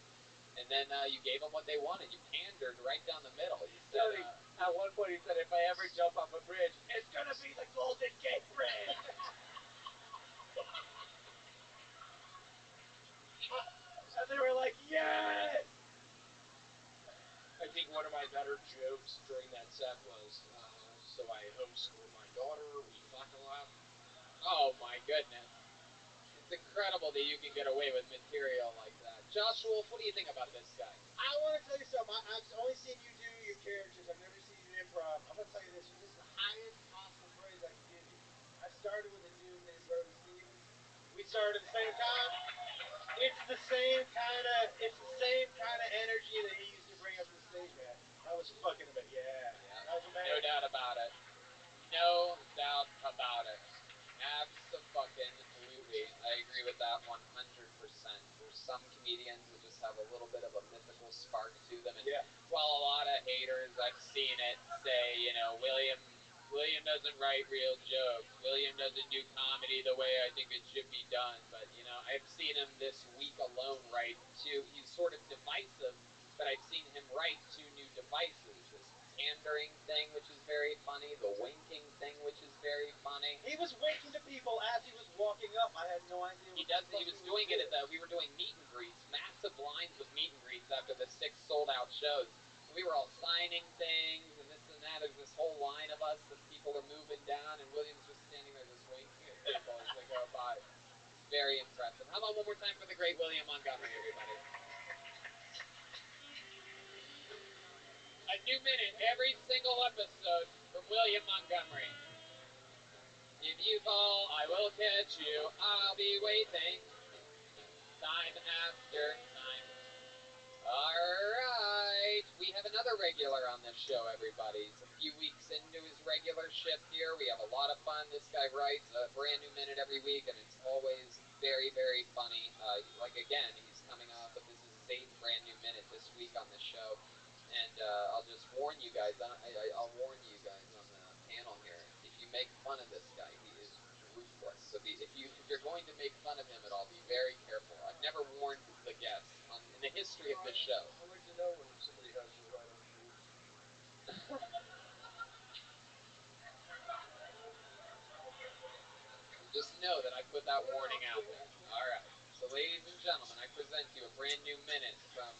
[SPEAKER 2] And then you gave them what they wanted. You pandered right down the middle. You said,
[SPEAKER 10] At one point he said, if I ever jump off a bridge, it's going to be the Golden Gate Bridge. And they were like, yes!
[SPEAKER 13] I think one of my better jokes during that set was, so I homeschool my daughter. We fuck a lot.
[SPEAKER 2] oh my goodness. It's incredible that you can get away with material like that. Josh Wolf, what do you think about this guy?
[SPEAKER 5] I want to tell you something. I've only seen you do your characters. I've never seen you do improv. I'm going to tell you this. This is the highest possible praise I can give you. I started with a dude named Brody Stevens. We started at the same time.
[SPEAKER 6] It's the same kind of energy that he used to bring up to the stage, man. That was fucking amazing. Yeah, that was amazing.
[SPEAKER 2] No doubt about it. No doubt about it. Abso-fucking-lutely. I agree with that 100%. There's some comedians that just have a little bit of a mythical spark to them. And while a lot of haters, I've seen it say, you know, William doesn't write real jokes. William doesn't do comedy the way I think it should be done. But, you know, I've seen him this week alone write he's sort of divisive, but I've seen him write 2 new devices. This pandering thing, which is very funny. The winking thing, which is very funny.
[SPEAKER 6] He was winking to people as he was walking up. I had no idea.
[SPEAKER 2] He was doing it at we were doing meet and greets, massive lines of meet and greets after the 6 sold out shows. We were all signing things and this and that. There's this whole line of us that people are moving down, and William's just standing there just winking at people as they go by. It's very impressive. How about one more time for the great William Montgomery, everybody? A new minute every single episode from William Montgomery. If you call, I will catch you. I'll be waiting. Time after time. Alright. We have another regular on this show, everybody. It's a few weeks into his regular shift here. We have a lot of fun. This guy writes a brand new minute every week, and it's always very, very funny. Like, again, he's coming off of this is his 8th brand new minute this week on the show. And I'll just warn you guys, I'll warn you guys on the panel here. If you make fun of this guy, he is ruthless. So if you're going to make fun of him at all, be very careful. I've never warned the guests in the history of this show.
[SPEAKER 3] I'll let you know when somebody has the right attitude.
[SPEAKER 2] Just know that I put that warning out there. All right. So, ladies and gentlemen, I present to you a brand new minute from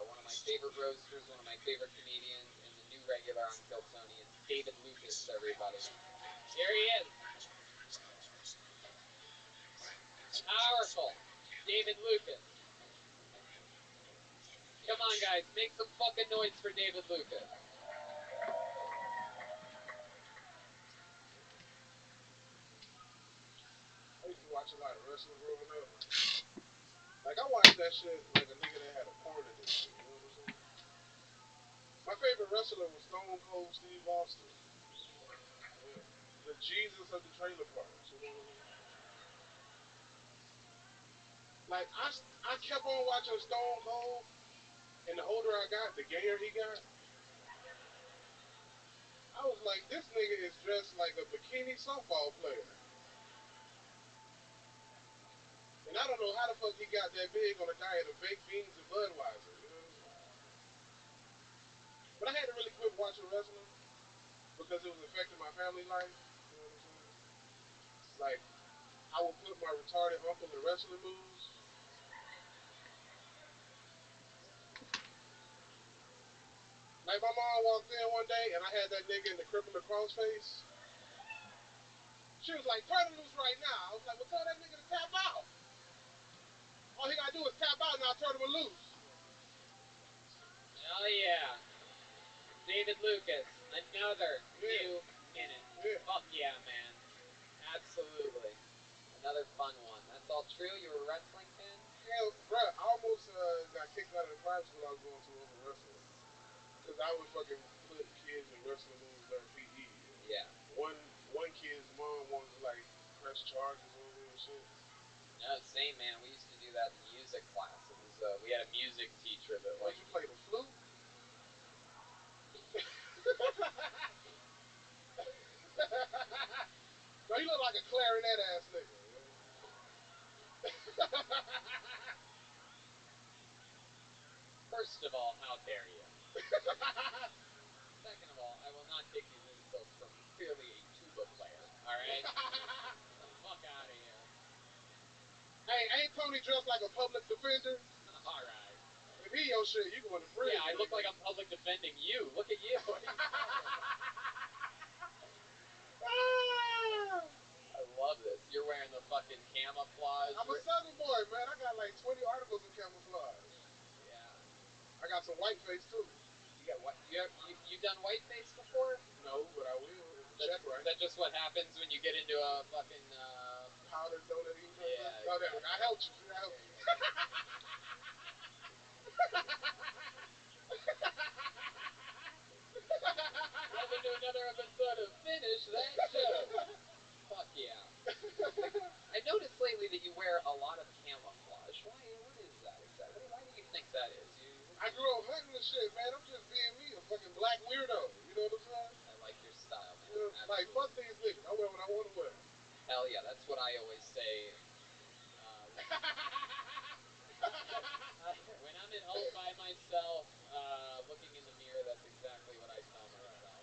[SPEAKER 2] one of my favorite roasters, one of my favorite comedians, and the new regular on Kiltony. It's David Lucas, everybody. Here he is. Powerful. David Lucas. Come on, guys. Make some fucking noise for David Lucas.
[SPEAKER 3] I used to watch a lot of wrestling growing up. Like, I watched that shit like a nigga that had a porn addiction. You know what I'm saying? My favorite wrestler was Stone Cold Steve Austin. Yeah. The Jesus of the trailer parks. You know what I mean? Like, I kept on watching Stone Cold, and the older I got, the gayer he got. I was like, this nigga is dressed like a bikini softball player. And I don't know how the fuck he got that big on a diet of baked beans and Budweiser. You know what I'm saying? But I had to really quit watching wrestling because it was affecting my family life. You know what I'm saying? Like, I would put my retarded uncle in wrestling moves. Like, my mom walked in one day and I had that nigga in the crippling crossface. She was like, turn him loose right now. I was like, well, tell that nigga to tap out. All he gotta do is tap out and I'll turn him loose.
[SPEAKER 2] Oh, yeah. David Lucas, another new minute. Fuck yeah, man. Absolutely. Another fun one. That's all true? You were a wrestling fan?
[SPEAKER 3] Yeah, bruh, I almost got kicked out of the private school I was going to over wrestling. Because I would fucking put kids in wrestling moves during PE.
[SPEAKER 2] Yeah.
[SPEAKER 3] One kid's mom wanted to, like, press charges on me and shit.
[SPEAKER 2] No, same, man. We used to do that in music class. It was, we had a music teacher that, like...
[SPEAKER 3] What, you play the flute? No, you look like a clarinet ass nigga.
[SPEAKER 2] First of all, how dare you? Second of all, I will not take these insults from clearly a tuba player, alright? Get the fuck out of here.
[SPEAKER 3] Hey, ain't Tony dressed like a public defender?
[SPEAKER 2] Alright.
[SPEAKER 3] If he your shit, you going to prison.
[SPEAKER 2] Yeah, I look like I'm public defending you. Look at you. What are you I love this. You're wearing the fucking camouflage.
[SPEAKER 3] I'm a Southern boy, man. I got like 20 articles in camouflage.
[SPEAKER 2] Yeah.
[SPEAKER 3] I got some white face too.
[SPEAKER 2] You got what? You done whiteface before?
[SPEAKER 3] No, but I will. Check right.
[SPEAKER 2] Is that just what happens when you get into a fucking
[SPEAKER 3] powder donut?
[SPEAKER 2] Yeah.
[SPEAKER 3] No, I helped you.
[SPEAKER 2] Welcome to another episode of Finish That Show. Fuck yeah. I noticed lately that you wear a lot of camouflage. Why? What is that exactly? Why do you think that is?
[SPEAKER 3] I grew up hunting and shit, man. I'm just being me, a fucking black weirdo. You know what I'm saying?
[SPEAKER 2] I like your style, man.
[SPEAKER 3] You know, like, fuck these niggas. I wear what I want to wear.
[SPEAKER 2] Hell yeah, that's what I always say. When I'm at home by myself, looking in the mirror, that's exactly what I tell myself.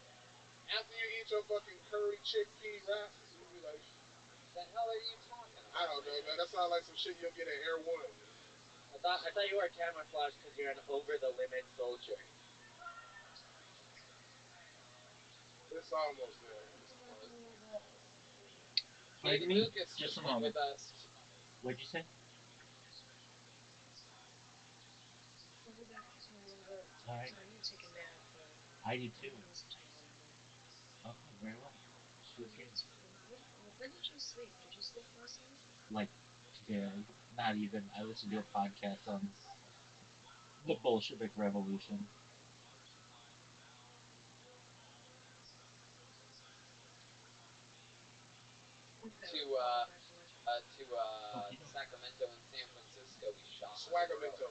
[SPEAKER 3] After you eat your fucking curry chickpea wrap, you'll be like,
[SPEAKER 2] the hell are you talking about?
[SPEAKER 3] I don't know, man. That sounds like some shit you'll get at Air One.
[SPEAKER 10] I thought you were camouflage because you're an over-the-limit soldier.
[SPEAKER 3] It's almost there.
[SPEAKER 2] David
[SPEAKER 7] me?
[SPEAKER 2] Lucas
[SPEAKER 7] Just a
[SPEAKER 2] was
[SPEAKER 7] moment.
[SPEAKER 2] with us.
[SPEAKER 7] What'd you say?
[SPEAKER 4] I'll be back in a little bit.
[SPEAKER 7] All right.
[SPEAKER 4] I need to take a nap, but
[SPEAKER 7] I do
[SPEAKER 4] I
[SPEAKER 7] too.
[SPEAKER 4] can listen to you a little bit.
[SPEAKER 7] Okay, very well. Do it
[SPEAKER 4] Me
[SPEAKER 7] too.
[SPEAKER 4] too. When did you sleep? Did you sleep last night?
[SPEAKER 7] Like, barely. Not even. I listened to a podcast on the Bolshevik Revolution.
[SPEAKER 4] Okay,
[SPEAKER 2] To
[SPEAKER 4] I'll be back in like
[SPEAKER 2] Sacramento and San Francisco. We shot
[SPEAKER 3] Swaggermento.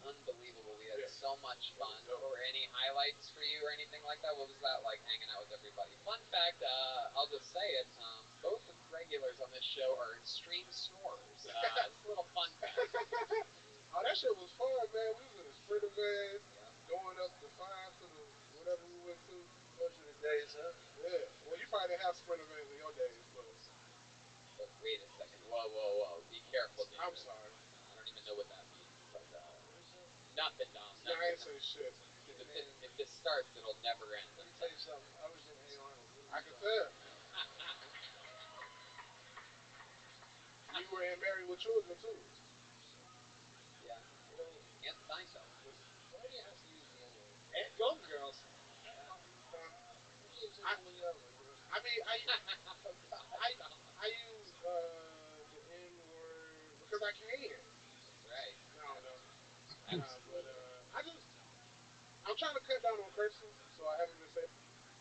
[SPEAKER 2] Unbelievable. We had
[SPEAKER 3] Yeah.
[SPEAKER 2] so much fun.
[SPEAKER 3] Yeah.
[SPEAKER 2] Were any highlights for you or anything like that? What was that like, hanging out with everybody? Fun fact, I'll just say it, both of the regulars on this show are extreme snorers. It's a little fun fact.
[SPEAKER 3] Oh, that shit was fun, man. We was in a Sprinter van, going up the 5 to the whatever we went to.
[SPEAKER 10] Fortunate days, huh?
[SPEAKER 3] Yeah. Well, you probably didn't have Sprinter vans in your days, but
[SPEAKER 2] Wait a second. Whoa. Be careful, David.
[SPEAKER 3] I'm sorry.
[SPEAKER 2] I don't even know what that means, but nothing, Dom.
[SPEAKER 3] Nah, I ain't say shit.
[SPEAKER 2] If this starts, it'll never end.
[SPEAKER 10] Let me tell you something. I was in A. Arnold.
[SPEAKER 3] I can tell. You were in Married with Children, too.
[SPEAKER 2] Yeah.
[SPEAKER 10] You know,
[SPEAKER 2] And Seinfeld.
[SPEAKER 10] why do you have to use the N-word? And Golden Girls.
[SPEAKER 3] I mean, I use the N word because I can.
[SPEAKER 2] Right.
[SPEAKER 3] No. But I'm trying to cut down on cursing, so I haven't been saying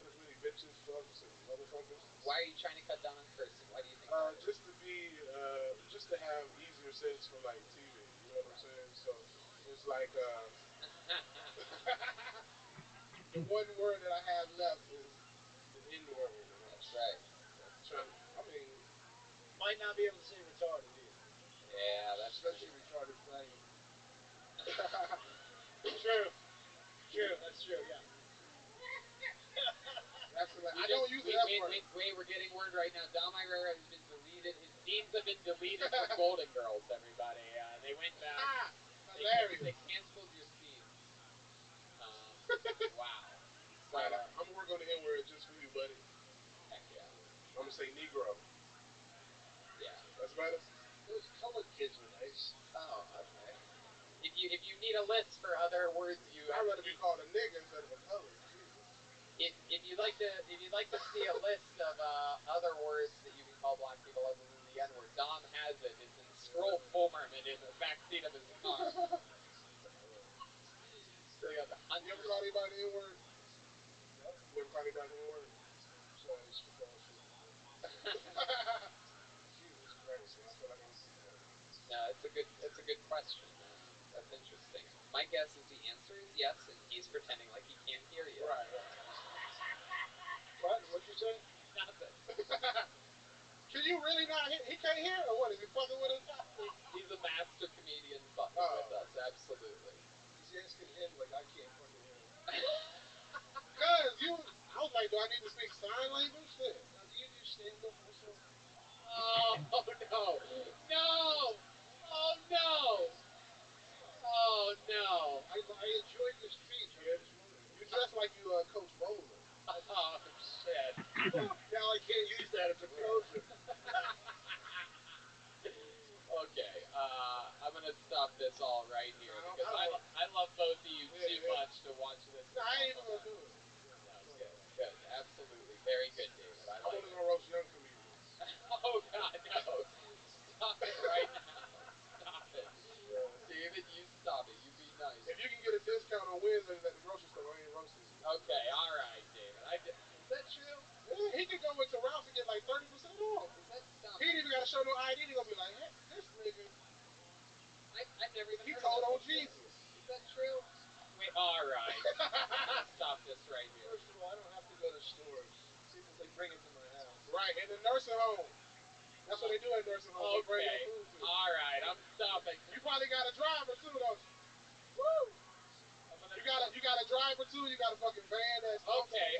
[SPEAKER 3] as many bitches, fucks, and motherfuckers.
[SPEAKER 2] Why are you trying to cut down on cursing? Why do you think?
[SPEAKER 3] Just to be, just to have easier sense for like TV. You know what I'm saying? So it's like the one word that I have left is the N word.
[SPEAKER 2] That's right.
[SPEAKER 3] I mean,
[SPEAKER 10] Might not be able to say retarded either.
[SPEAKER 2] Yeah, that's
[SPEAKER 3] especially retarded faggot.
[SPEAKER 10] True, that's true, yeah.
[SPEAKER 3] That's like, I don't use the F word.
[SPEAKER 2] Wait, we're getting word right now. Dom Irera has been deleted. His scenes have been deleted from Golden Girls, everybody. They went back.
[SPEAKER 3] Hilarious.
[SPEAKER 2] They canceled your scenes. Wow. So,
[SPEAKER 3] Alright, I'm gonna work on the N word just for you, buddy.
[SPEAKER 2] Heck yeah.
[SPEAKER 3] I'm gonna say Negro.
[SPEAKER 2] Yeah.
[SPEAKER 3] That's better?
[SPEAKER 10] Those colored kids were nice.
[SPEAKER 2] Oh, okay. If you need a list for other words
[SPEAKER 3] I'd rather be called a nigga instead of a color.
[SPEAKER 2] If you'd like to see a list of other words that you can call black people other than the N word, Dom has it. It's in scroll form and in the back seat of his car. So you got the
[SPEAKER 3] You ever call anybody the N word? What? You ever call anybody the N word? Besides football shit. Jesus Christ, man, I feel like I'm.
[SPEAKER 2] No, it's a good question. That's interesting. My guess is the answer is yes, and he's pretending like he can't hear you.
[SPEAKER 3] Right.
[SPEAKER 10] What? What'd you say?
[SPEAKER 2] Nothing.
[SPEAKER 3] Can you really not hear? He can't hear, or what? Is he fucking with us?
[SPEAKER 2] He's a master comedian fucking with us, absolutely.
[SPEAKER 10] He's asking him like I can't fucking hear him.
[SPEAKER 3] Cause I was like, do I need to speak sign language? Shit.
[SPEAKER 10] Now, do you do stand up also?
[SPEAKER 2] Oh no! No! Oh no! Oh no!
[SPEAKER 10] I enjoyed your speech. I'm just wondering.
[SPEAKER 3] You dress like you coach bowling.
[SPEAKER 2] Oh shit!
[SPEAKER 10] Now I can't use that as a closer.
[SPEAKER 2] Okay, I'm gonna stop this all right here
[SPEAKER 3] No,
[SPEAKER 2] because I love both of you too much to watch this.
[SPEAKER 3] No, I ain't even gonna do it.
[SPEAKER 2] No, good, absolutely, very good, David.
[SPEAKER 3] I'm only gonna roast young comedians.
[SPEAKER 2] Oh God, no! Stop it right now! Stop it!
[SPEAKER 3] gotta show no ID, they're gonna be like, hey, this nigga,
[SPEAKER 2] I've never even
[SPEAKER 3] he
[SPEAKER 2] heard
[SPEAKER 3] told
[SPEAKER 2] of
[SPEAKER 3] on
[SPEAKER 2] that before.
[SPEAKER 3] Jesus.
[SPEAKER 2] Is that true? Wait, all right. I'm gonna stop this right here.
[SPEAKER 6] First of all, I don't have to go to stores. They bring it to my house.
[SPEAKER 3] Right, in the nursing home. That's what they do at nursing homes. They bring your food to you.
[SPEAKER 2] All right, I'm stopping.
[SPEAKER 3] You probably got a driver too, don't you?
[SPEAKER 2] Woo!
[SPEAKER 3] You got a driver too. You got a fucking van that's
[SPEAKER 2] okay.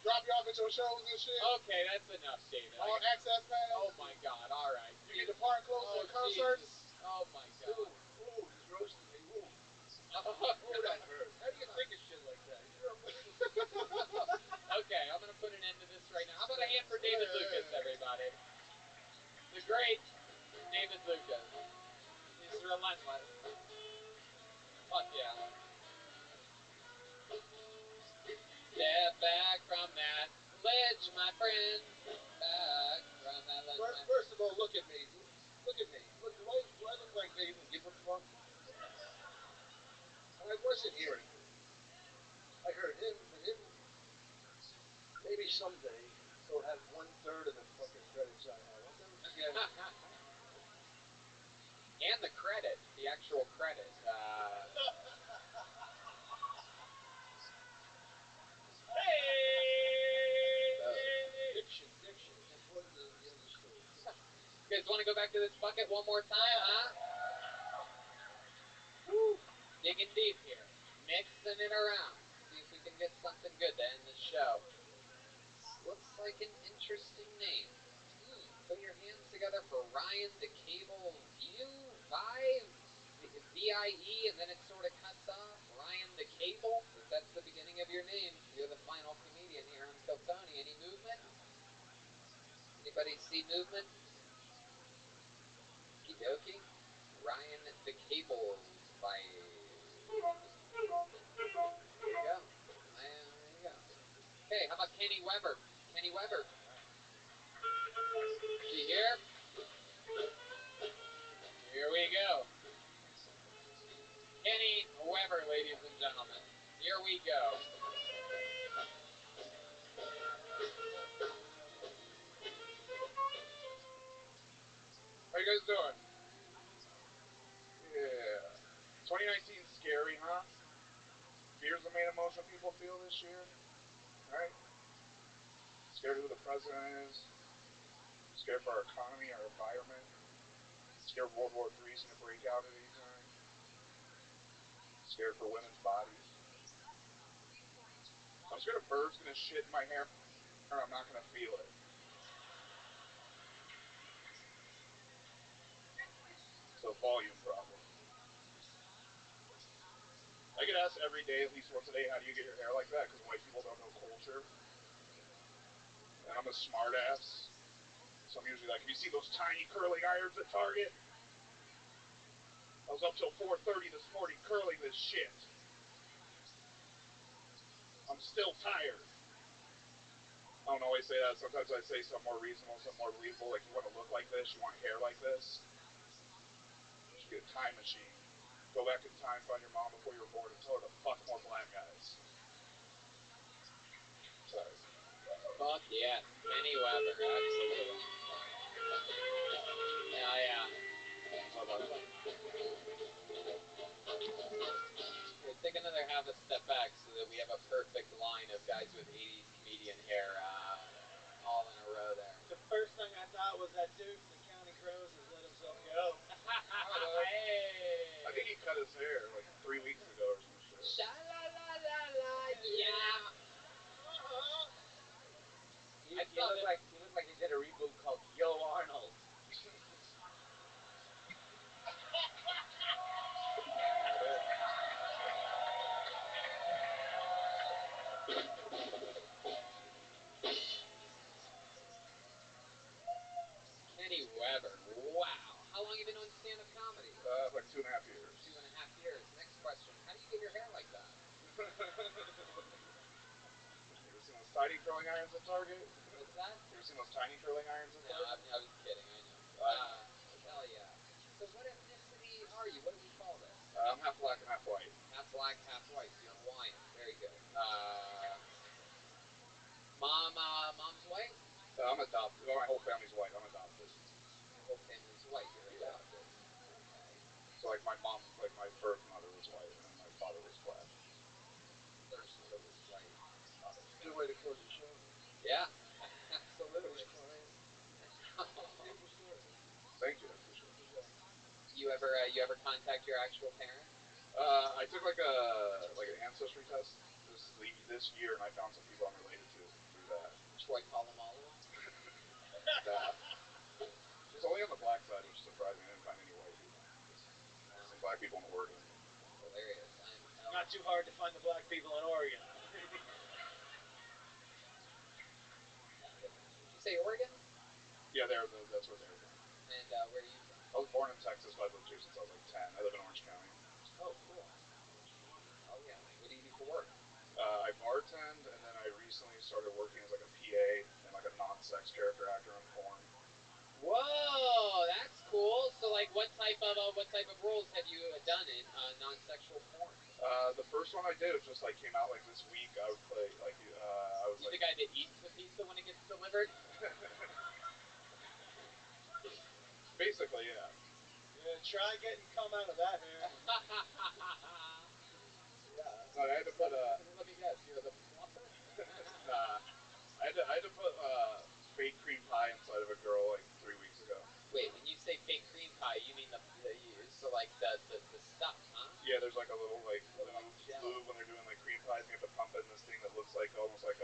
[SPEAKER 3] Drop you off at your shows and shit.
[SPEAKER 2] Okay, that's enough, David.
[SPEAKER 3] All access pass.
[SPEAKER 2] Oh my God! All right.
[SPEAKER 3] You get to park close to the concerts.
[SPEAKER 2] Jesus. Oh my God.
[SPEAKER 6] Ooh, he's roasting me. Ooh,
[SPEAKER 2] that
[SPEAKER 6] hurt. How do you think of shit like that? You're a
[SPEAKER 2] Okay, I'm gonna put an end to this right now. How about a hand for David Lucas, everybody? The great David Lucas. He's relentless. Fuck yeah. Step back from that ledge, my friend. Back from that ledge.
[SPEAKER 6] First of all, look at me. Look at me. Look, do I look like I even give a fuck? And I wasn't hearing him. I heard him, but him. Maybe someday he'll have 1/3 of the fucking credits I have. I'll never forget.
[SPEAKER 2] And the credit, the actual credit.
[SPEAKER 6] Diction. Important to be understood.
[SPEAKER 2] You guys want to go back to this bucket one more time, huh? Woo. Digging deep here. Mixing it around. See if we can get something good to end the show. Looks like an interesting name. Put your hands together for Ryan the Cable Vive, V-I-E, and then it sort of cuts off. Ryan the Cable. If that's the beginning of your name, you're the final comedian here on Kill Tony. Any movement? Anybody see movement? Okie dokie. Ryan the Cable Vive. There you go. There you go. Okay, how about Kenny Weber? Kenny Weber. See here? Here we go. Kenny Weber, ladies and gentlemen. Here we go.
[SPEAKER 13] How you guys doing? Yeah. 2019's scary, huh? Fear's the main emotion people feel this year, right? Scared of who the president is. Scared for our economy, our environment. Scared World War III is going to break out at any time. Scared for women's bodies. I'm scared a bird's going to shit in my hair and I'm not going to feel it. It's a volume problem. I get asked every day, at least once a day, how do you get your hair like that? Because white people don't know culture. And I'm a smart ass. So I'm usually like, have you seen those tiny curling irons at Target? I was up till 4:30 this morning curling this shit. I'm still tired. I don't always say that. Sometimes I say something more reasonable, something more believable. Like, you want to look like this? You want hair like this? You should get a time machine. Go back in time, find your mom before you were born, and tell her to fuck more black guys. Sorry.
[SPEAKER 2] Fuck yeah. Kenny Weber, absolutely. Yeah. Here, take another half a step back so that we have a perfect line of guys with 80s comedian hair all in a row there.
[SPEAKER 5] The first thing I thought was that dude from the County Crows has let himself go.
[SPEAKER 2] Hey!
[SPEAKER 13] I think he cut his hair like 3 weeks ago or some shit.
[SPEAKER 2] Sha-la-la-la-la, yeah.
[SPEAKER 10] He looked like he did a reboot called Yo Arnold.
[SPEAKER 2] Kenny Weber, wow. How long have you been doing stand-up comedy?
[SPEAKER 13] Like 2.5 years.
[SPEAKER 2] 2.5 years. Next question. How do you get your hair like that?
[SPEAKER 13] You ever seen those tiny curling irons at Target?
[SPEAKER 2] What's that?
[SPEAKER 13] You ever seen those tiny curling irons at Target?
[SPEAKER 2] No, I was kidding. I know. Hell yeah. So what ethnicity are you? What do we call this?
[SPEAKER 13] I'm half black and half white.
[SPEAKER 2] Half black, half white. So you're Hawaiian. Very good. Mom's white?
[SPEAKER 13] I'm adopted. Well, my whole family's white. I'm adopted. Thank you, I appreciate it.
[SPEAKER 2] You ever contact your actual parents?
[SPEAKER 13] I took like an ancestry test this year, and I found some people I'm related to through that.
[SPEAKER 2] Troy Polamalu?
[SPEAKER 13] Nah. Just only on the black side, which is surprising. I didn't find any white people. Just some black people in Oregon.
[SPEAKER 2] Hilarious.
[SPEAKER 5] Not too hard to find the black people in Oregon.
[SPEAKER 2] Did you say Oregon?
[SPEAKER 13] Yeah, that's where they're from.
[SPEAKER 2] And where are you from?
[SPEAKER 13] I was born in Texas, but I've lived here since I was like 10. I live in Orange County.
[SPEAKER 2] Oh, cool. Oh, yeah. What do you do for work?
[SPEAKER 13] I bartend, and then I recently started working as like a PA and like a non-sex character actor in porn.
[SPEAKER 2] Whoa, that's cool. So, like, what type of roles have you done in non-sexual porn?
[SPEAKER 13] The first one I did, it just like came out like this week. I would play like I was
[SPEAKER 2] You
[SPEAKER 13] like
[SPEAKER 2] the guy that eats the pizza when it gets delivered?
[SPEAKER 13] Basically, yeah.
[SPEAKER 5] Yeah, try getting cum out of that hair.
[SPEAKER 2] Yeah.
[SPEAKER 13] No, I had to put
[SPEAKER 2] Let me guess, you're the fluffer?
[SPEAKER 13] Nah, I had to put fake cream pie inside of a girl like 3 weeks ago.
[SPEAKER 2] Wait, when you say fake cream pie, you mean the stuff, huh?
[SPEAKER 13] Yeah, there's like a little like
[SPEAKER 2] gel.
[SPEAKER 13] lube when they're doing like cream pies, and you have to pump it in this thing that looks like almost like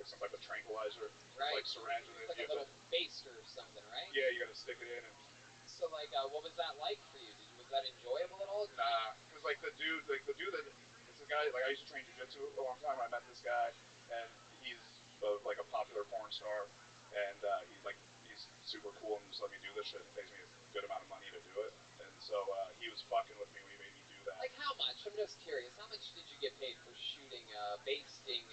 [SPEAKER 13] some type of tranquilizer.
[SPEAKER 2] Right.
[SPEAKER 13] It's like syringe, and
[SPEAKER 2] it's like a little baster or something, right?
[SPEAKER 13] Yeah, you got to stick it in and.
[SPEAKER 2] So, like, what was that like for you? Was that enjoyable at all?
[SPEAKER 13] Nah, because like the dude that it's a guy like I used to train jiu-jitsu a long time. I met this guy, and he's like a popular porn star, and he's super cool and just let me do this shit and pays me a good amount of money to do it. And so he was fucking with me when he made me do that.
[SPEAKER 2] Like how much? I'm just curious. How much did you get paid for shooting, basting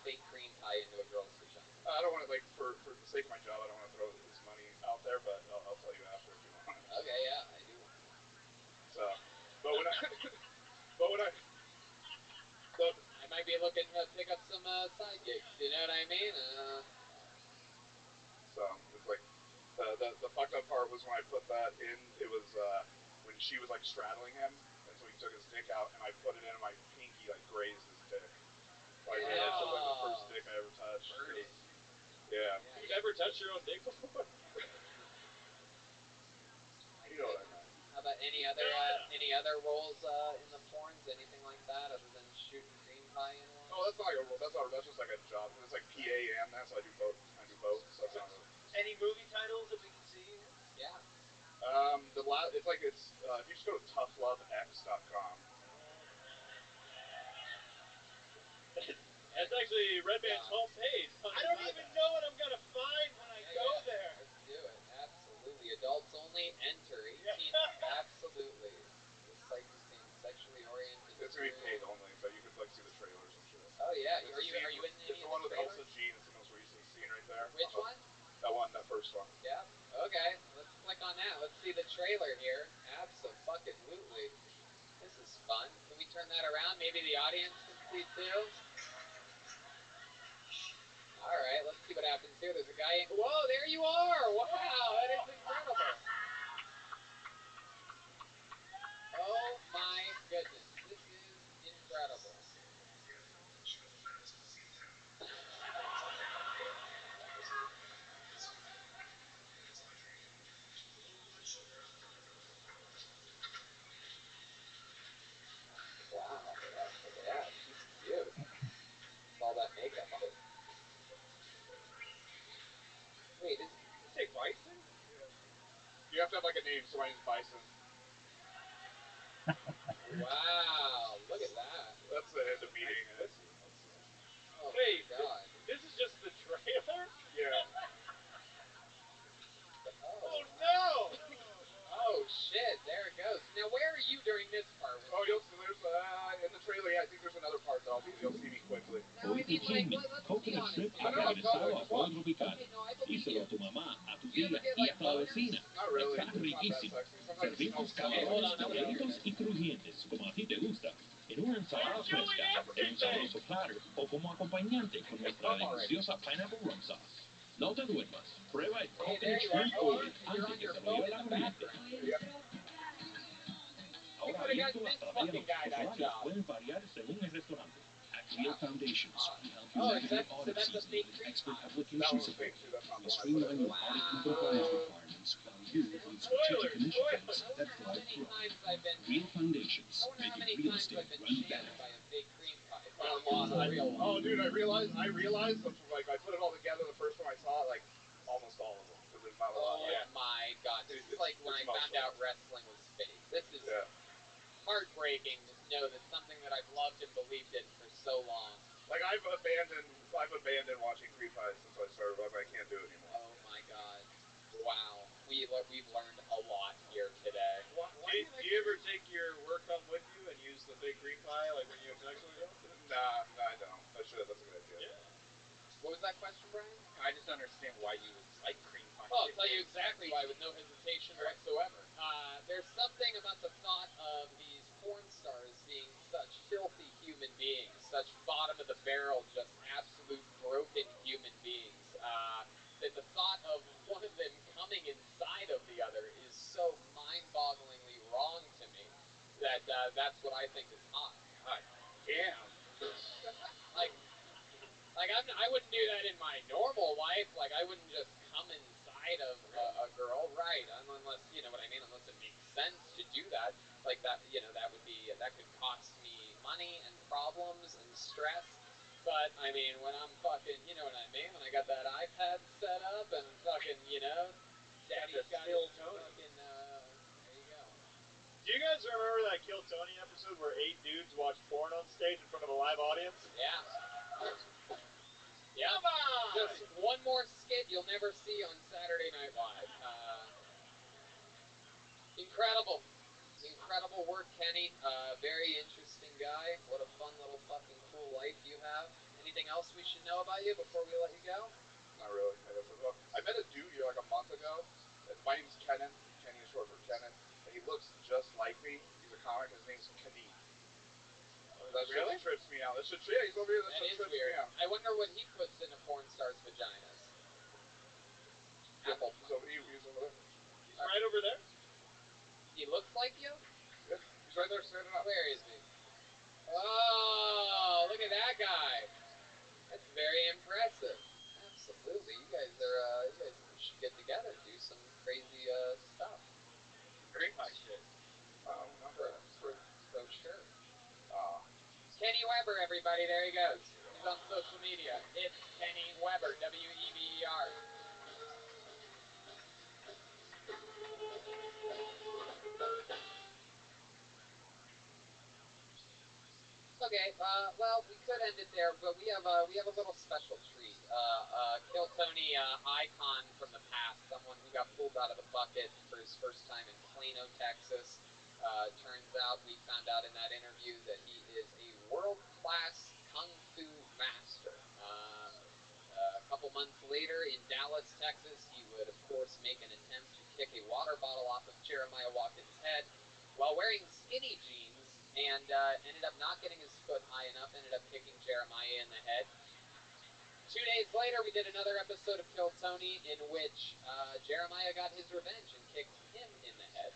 [SPEAKER 2] fake cream pie into a girl's vagina?
[SPEAKER 13] I don't want to for the sake of my job, I don't want to throw his money out there, but I'll tell you after if you want.
[SPEAKER 2] Okay, yeah, I do.
[SPEAKER 13] So, but when I
[SPEAKER 2] might be looking to pick up some side gigs. You know what I mean?
[SPEAKER 13] So it's like the fucked up part was when I put that in. It was when she was like straddling him, and so he took his dick out, and I put it in, and my pinky like grazed his dick. Like
[SPEAKER 2] Yeah.
[SPEAKER 13] that was like the first dick I ever touched. Yeah.
[SPEAKER 5] You've never touched your own dick before?
[SPEAKER 13] You know what I meant.
[SPEAKER 2] How about any other roles in the porns? Anything like that other than shooting cream pie in one?
[SPEAKER 13] Oh, that's not like a role. That's just like a job. It's like PA and that, so I do both. So that's not
[SPEAKER 5] Any movie titles that we can see?
[SPEAKER 2] Yeah.
[SPEAKER 13] It's if you just go to toughlovex.com.
[SPEAKER 5] That's actually Redman's homepage. I don't even know what I'm gonna find when I go there.
[SPEAKER 2] Let's do it. Absolutely. Adults only. Enter 18. Absolutely. This site contains sexually oriented.
[SPEAKER 13] It's gonna be paid only, but you could like see the trailers and shit.
[SPEAKER 2] Oh yeah.
[SPEAKER 13] Are
[SPEAKER 2] you in any of the
[SPEAKER 13] It's the one with Elsa Jean. It's the most recent scene right there.
[SPEAKER 2] Which one?
[SPEAKER 13] That first one.
[SPEAKER 2] Yeah. Okay. Let's click on that. Let's see the trailer here. Absolutely. This is fun. Can we turn that around? Maybe the audience can see too. All right. Let's see what happens here. There's a guy in. Whoa! There you are. Wow. That is incredible. Oh my goodness. This is incredible. Wow. Look at that. She's cute. With all that makeup on. Wait, did you say Bison?
[SPEAKER 13] You have to have like a name. So my name's Bison.
[SPEAKER 2] Wow. Look at that.
[SPEAKER 13] That's the meeting.
[SPEAKER 2] Oh
[SPEAKER 5] Wait,
[SPEAKER 2] my God.
[SPEAKER 5] This is just the trailer?
[SPEAKER 13] Yeah.
[SPEAKER 5] Oh no!
[SPEAKER 2] Oh shit, there it goes. Now where are you during this part?
[SPEAKER 13] There's in the trailer, yeah, I think there's another part that you'll see me quickly.
[SPEAKER 2] No, I mean, like, let's be honest.
[SPEAKER 13] I know, I'm going.
[SPEAKER 2] Okay, no, I believe you.
[SPEAKER 14] tu mamá, a tu
[SPEAKER 2] Do you ever
[SPEAKER 14] tía
[SPEAKER 2] get,
[SPEAKER 14] y
[SPEAKER 2] like,
[SPEAKER 14] hasta la
[SPEAKER 2] boners?
[SPEAKER 14] vecina.
[SPEAKER 13] Not really.
[SPEAKER 14] Está
[SPEAKER 13] It's not that
[SPEAKER 14] riquísimo.
[SPEAKER 13] sexy. Sometimes it
[SPEAKER 14] Servimos
[SPEAKER 13] smells good.
[SPEAKER 2] hold on,
[SPEAKER 14] camarones doraditos y crujientes, como a ti te gusta, en una ensalada fresca, en un sabroso platter o como acompañante con nuestra deliciosa pineapple rum sauce. No te duermas. Prueba el coconut shrimp oil antes que se lo lleve la corriente. Ahora abierto hasta la medianoche. Los horarios pueden variar según el restaurante. At Cleo Foundations, we help you navigate audit season with expert application support and streamline your audit and compliance requirements while you find
[SPEAKER 13] dude, I realized like I put it all together the first time I saw it, like almost all of them, because there's not a lot.
[SPEAKER 2] Oh my god, this is like when I found out wrestling was fake. This is heartbreaking to know that something that I've loved and believed in for so long.
[SPEAKER 13] Like I've abandoned watching Creed Pie since I started. I can't do it anymore.
[SPEAKER 2] Oh my god. Wow, we've learned a lot here today.
[SPEAKER 10] Do you ever take your work home with you and use the big green pie like when you have sex with a girl?
[SPEAKER 13] Nah, I don't. That's a good idea.
[SPEAKER 10] Yeah.
[SPEAKER 2] What was that question, Brian?
[SPEAKER 12] I just understand why you would like cream pie.
[SPEAKER 2] Oh, I'll tell you exactly why with no hesitation whatsoever. There's something about the thought of these porn stars being such filthy human beings, such bottom of the barrel, just absolute broken human beings, that the thought of one of them coming inside of the other is so mind-bogglingly wrong to me that that's what I think is hot.
[SPEAKER 12] God damn.
[SPEAKER 2] Like I wouldn't do that in my normal life. Like I wouldn't just come inside of a girl, right? Unless you know what I mean. Unless it makes sense to do that. Like that, that could cost me money and problems and stress. But I mean, when I'm fucking, you know what I mean? When I got that iPad set up and fucking, Daddy's got his fucking. There you go.
[SPEAKER 10] Do you guys remember that Kill Tony episode where 8 dudes watched porn on stage in front of a live audience?
[SPEAKER 2] Yeah. Yeah. Come on! Just one more skit you'll never see on Saturday Night Live. Incredible. Incredible work, Kenny. Very interesting guy. What a fun little fucking cool life you have. Anything else we should know about you before we let you go?
[SPEAKER 13] Not really. I met a dude here like a month ago. My name's Kenan. Kenny is short for Kenan. And he looks just like me. He's a comic. His name's Kenny. That
[SPEAKER 2] really?
[SPEAKER 13] shit trips me out. He's over here. That shit trips
[SPEAKER 2] weird.
[SPEAKER 13] me out.
[SPEAKER 2] I wonder what he puts in a porn star's vaginas. Apple.
[SPEAKER 13] He's over there.
[SPEAKER 10] He's right over there.
[SPEAKER 2] He looks like you?
[SPEAKER 13] Yeah, he's right there standing up.
[SPEAKER 2] Where is he? Oh, look at that guy. That's very impressive. Absolutely. You guys should get together, do some crazy stuff.
[SPEAKER 12] Green pie shit.
[SPEAKER 13] Not
[SPEAKER 2] So sure.
[SPEAKER 15] Kenny Weber, everybody. There he goes. He's on social media. It's Kenny Weber, W-E-B-E-R. Okay, well, we could end it there, but we have a little special treat. Kill Tony icon from the past, someone who got pulled out of the bucket for his first time in Plano, Texas. Turns out, we found out in that interview that he is a world-class kung fu master. A couple months later, in Dallas, Texas, he would, of course, make an attempt to kick a water bottle off of Jeremiah Watkins' head while wearing skinny jeans, and ended up not getting his foot high enough, ended up kicking Jeremiah in the head. 2 days later, we did another episode of Kill Tony in which Jeremiah got his revenge and kicked him in the head.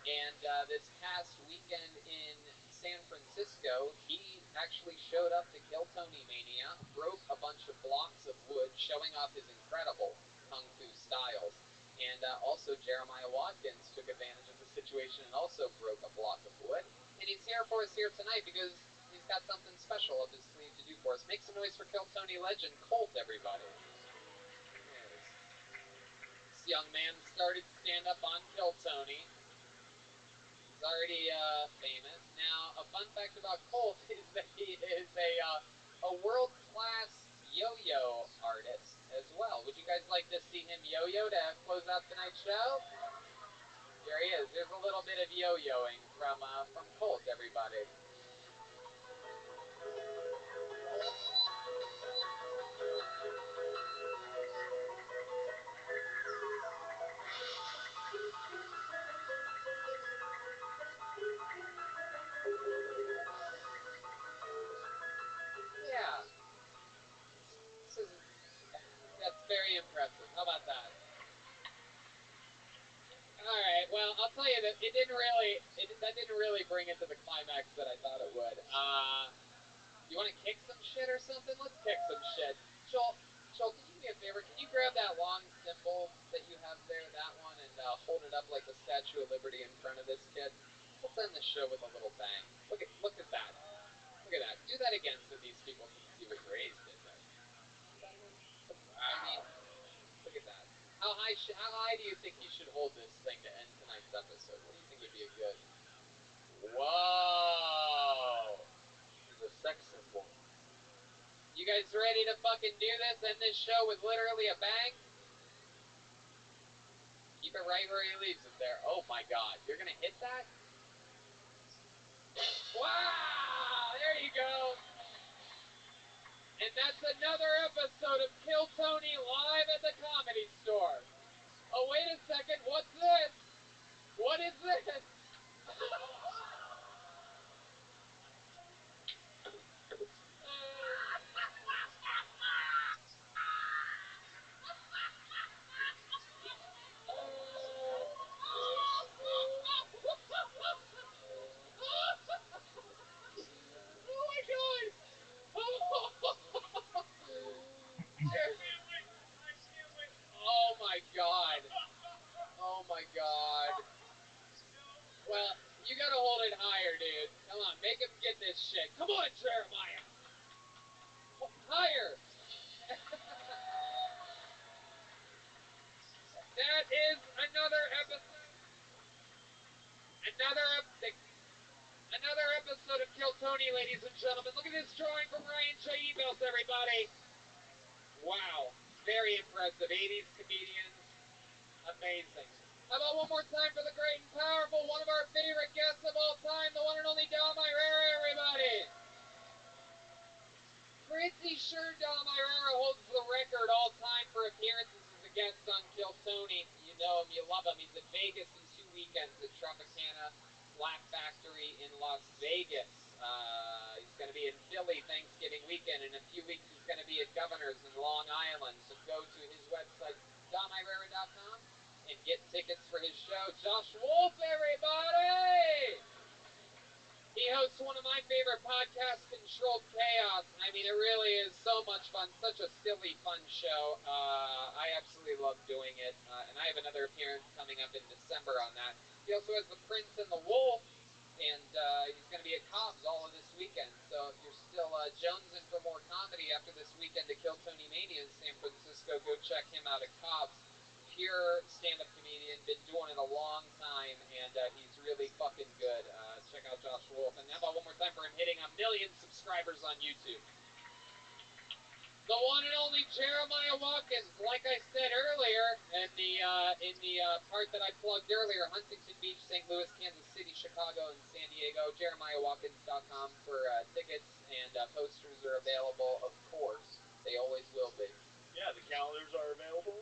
[SPEAKER 15] And this past weekend in San Francisco, he actually showed up to Kill Tony Mania, broke a bunch of blocks of wood, showing off his incredible kung fu styles. And also Jeremiah Watkins took advantage of the situation and also broke a block of wood. And he's here for us here tonight because he's got something special up his sleeve to do for us. Make some noise for Kill Tony legend Colt, everybody. Yes. This young man started stand-up on Kill Tony. He's already famous. Now, a fun fact about Colt is that he is a world-class yo-yo artist as well. Would you guys like to see him yo-yo to close out tonight's show? Here he is. There's a little bit of yo-yoing from Colt, everybody. Yeah. That's very impressive. How about that? All right. Well, I'll tell you that that didn't really bring it to the climax that I thought it would. You want to kick some shit or something? Let's kick some shit. Joel, can you do me a favor? Can you grab that long symbol that you have there, that one, and hold it up like the Statue of Liberty in front of this kid? Let's end the show with a little bang. Look at that. Look Look at that. Do that again so these people can see what Grace did there. I mean, look at that. How high do you think he should hold this thing to end tonight's episode? What do you think would be a good? Whoa!
[SPEAKER 10] He's a sex symbol.
[SPEAKER 15] You guys ready to fucking do this? End this show with literally a bang? Keep it right where he leaves it there. Oh my god. You're gonna hit that? Wow! There you go. And that's another episode of Kill Tony live at the Comedy Store. Oh, wait a second. What's this? What is this? Oh my god! Oh my god. Oh my god. Well, you gotta hold it higher, dude. Come on, make him get this shit. Come on, Jeremiah. Higher. That is another episode. Another episode of Kill Tony, ladies and gentlemen. Look at this drawing from Ryan J. Ebels, everybody. Wow. Very impressive. 80s comedians. Amazing. How about one more time for the great and powerful, one of our favorite guests of all time, the one and only Dom Irera, everybody. Pretty sure Dom Irera holds the record all time for appearances as a guest on Kill Tony. You know him, you love him. He's at Vegas in 2 weekends at Tropicana Laugh Factory in Las Vegas. He's going to be in Philly Thanksgiving weekend. In a few weeks, he's going to be at Governor's in Long Island. So go to his website, domirera.com, and get tickets for his show. Josh Wolf, everybody! He hosts one of my favorite podcasts, Controlled Chaos. I mean, it really is so much fun. Such a silly, fun show. I absolutely love doing it. And I have another appearance coming up in December on that. He also has The Prince and the Wolf. And he's going to be at Cobb's all of this weekend. So if you're still jonesing for more comedy after this weekend to Kill Tony Mania in San Francisco, go check him out at Cobb's. Pure stand-up comedian, been doing it a long time, and he's really fucking good. Check out Josh Wolf. And how about one more time for him hitting 1 million subscribers on YouTube? The one and only Jeremiah Watkins, like I said earlier, in the part that I plugged earlier, Huntington Beach, St. Louis, Kansas City, Chicago, and San Diego. JeremiahWatkins.com for tickets, and posters are available, of course. They always will be.
[SPEAKER 10] Yeah, the calendars are available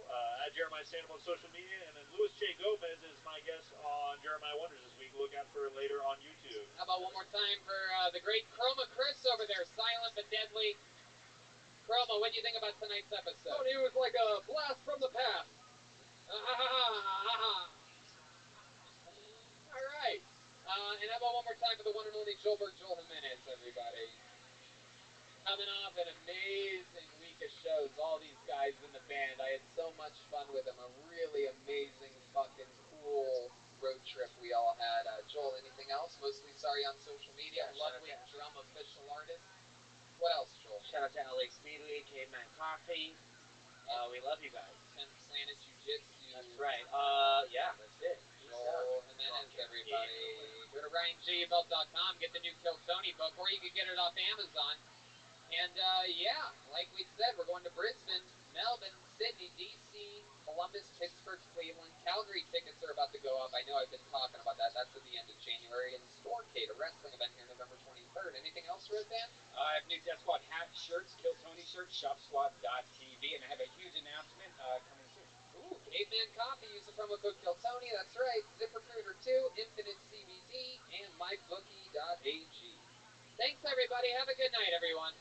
[SPEAKER 10] at Jeremiah Stand Up on social media, and then Louis J. Gomez is my guest on Jeremiah Wonders this week. Look out for it later on YouTube.
[SPEAKER 15] How about one more time for the great Chroma Chris over there, silent but deadly. Chroma, what do you think about tonight's episode?
[SPEAKER 16] Tony, it was like a blast from the past.
[SPEAKER 15] All right. And how about one more time for the one and only Joel Jimenez, everybody. Coming off an amazing week of shows, all these guys in the band. I had so much fun with them. A really amazing, fucking cool road trip we all had. Joel, anything else? Mostly Sorry on social media.
[SPEAKER 10] Yeah,
[SPEAKER 15] Ludwig Drum official artist. What else, Joel?
[SPEAKER 10] Shout out to LA Speedway, Caveman Coffee. We love you guys.
[SPEAKER 15] 10th Planet Jiu-Jitsu.
[SPEAKER 10] That's right. Yeah, that's it.
[SPEAKER 15] Joel Jimenez, everybody. Go to RyanJebelt.com, get the new Kill Tony book, or you can get it off Amazon. And, yeah, like we said, we're going to Brisbane, Melbourne, Sydney, D.C., Columbus, Pittsburgh, Cleveland. Calgary tickets are about to go up. I know I've been talking about that. That's at the end of January. And Storcade, a wrestling event here November 23rd. Anything else, Red Band?
[SPEAKER 12] I have new Death Squad hats, shirts, Kill Tony shirts, shopsquad.tv, and I have a huge announcement coming soon.
[SPEAKER 15] Ooh, Caveman Coffee. Use the promo code KILLTONY. That's right. ZipRecruiter 2, Infinite CBD, and MyBookie.ag. Thanks, everybody. Have a good night, everyone.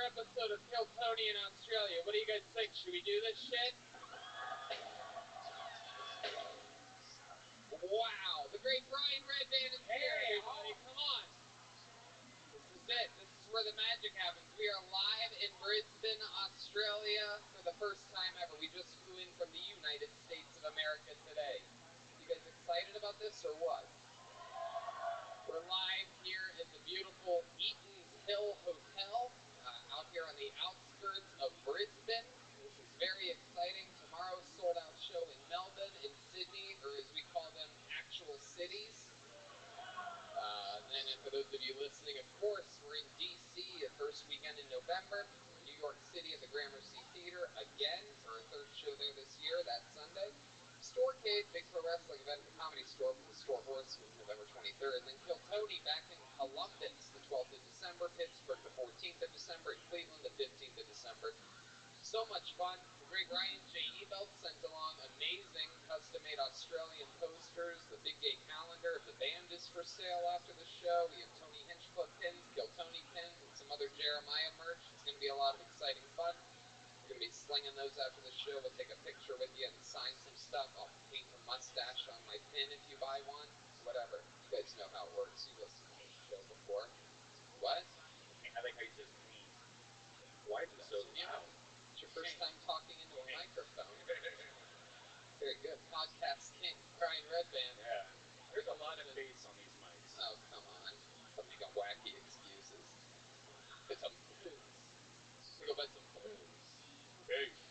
[SPEAKER 15] episode of Kill Tony in Australia. What do you guys think? Should we do this shit? Wow, the great Brian Redband is here, everybody. Come on. This is it. This is where the magic happens. We are live in Brisbane, Australia for the first time ever. We just flew in from the United States of America today. You guys excited about this or what? We're live here at the beautiful Eaton's Hill Hotel out here on the outskirts of Brisbane. This is very exciting. Tomorrow's sold-out show in Melbourne, in Sydney, or as we call them, actual cities. And then for those of you listening, of course, we're in D.C. the first weekend in November. New York City at the Gramercy Theater again for our third show there this year, that Sunday. Storecade, big pro wrestling event at the Comedy Store from the Store Horseman, November 23rd. And then Kill Tony back in Columbus, the 12th of December. Pittsburgh, the 14th of December. And Cleveland, the 15th of December. So much fun. The great Ryan J. Ebelt sent along amazing custom-made Australian posters. The Big Gay calendar of the band is for sale after the show. We have Tony Hinchcliffe pins, Kill Tony pins, and some other Jeremiah merch. It's going to be a lot of exciting fun. We're going to be slinging those after the show. We'll take a picture with you and sign some stuff. I'll paint a mustache on my pin if you buy one. Whatever. You guys know how it works. You've listened to the show before. What?
[SPEAKER 12] I like how you just clean. Why is it so loud?
[SPEAKER 15] It's your first time talking into a microphone. Very good. Podcast king, Brian Redband.
[SPEAKER 12] Yeah. There's a lot of bass on these mics.
[SPEAKER 15] Oh, come on. Stop making wacky excuses. Get some booze. Go buy some booze.
[SPEAKER 12] Bass.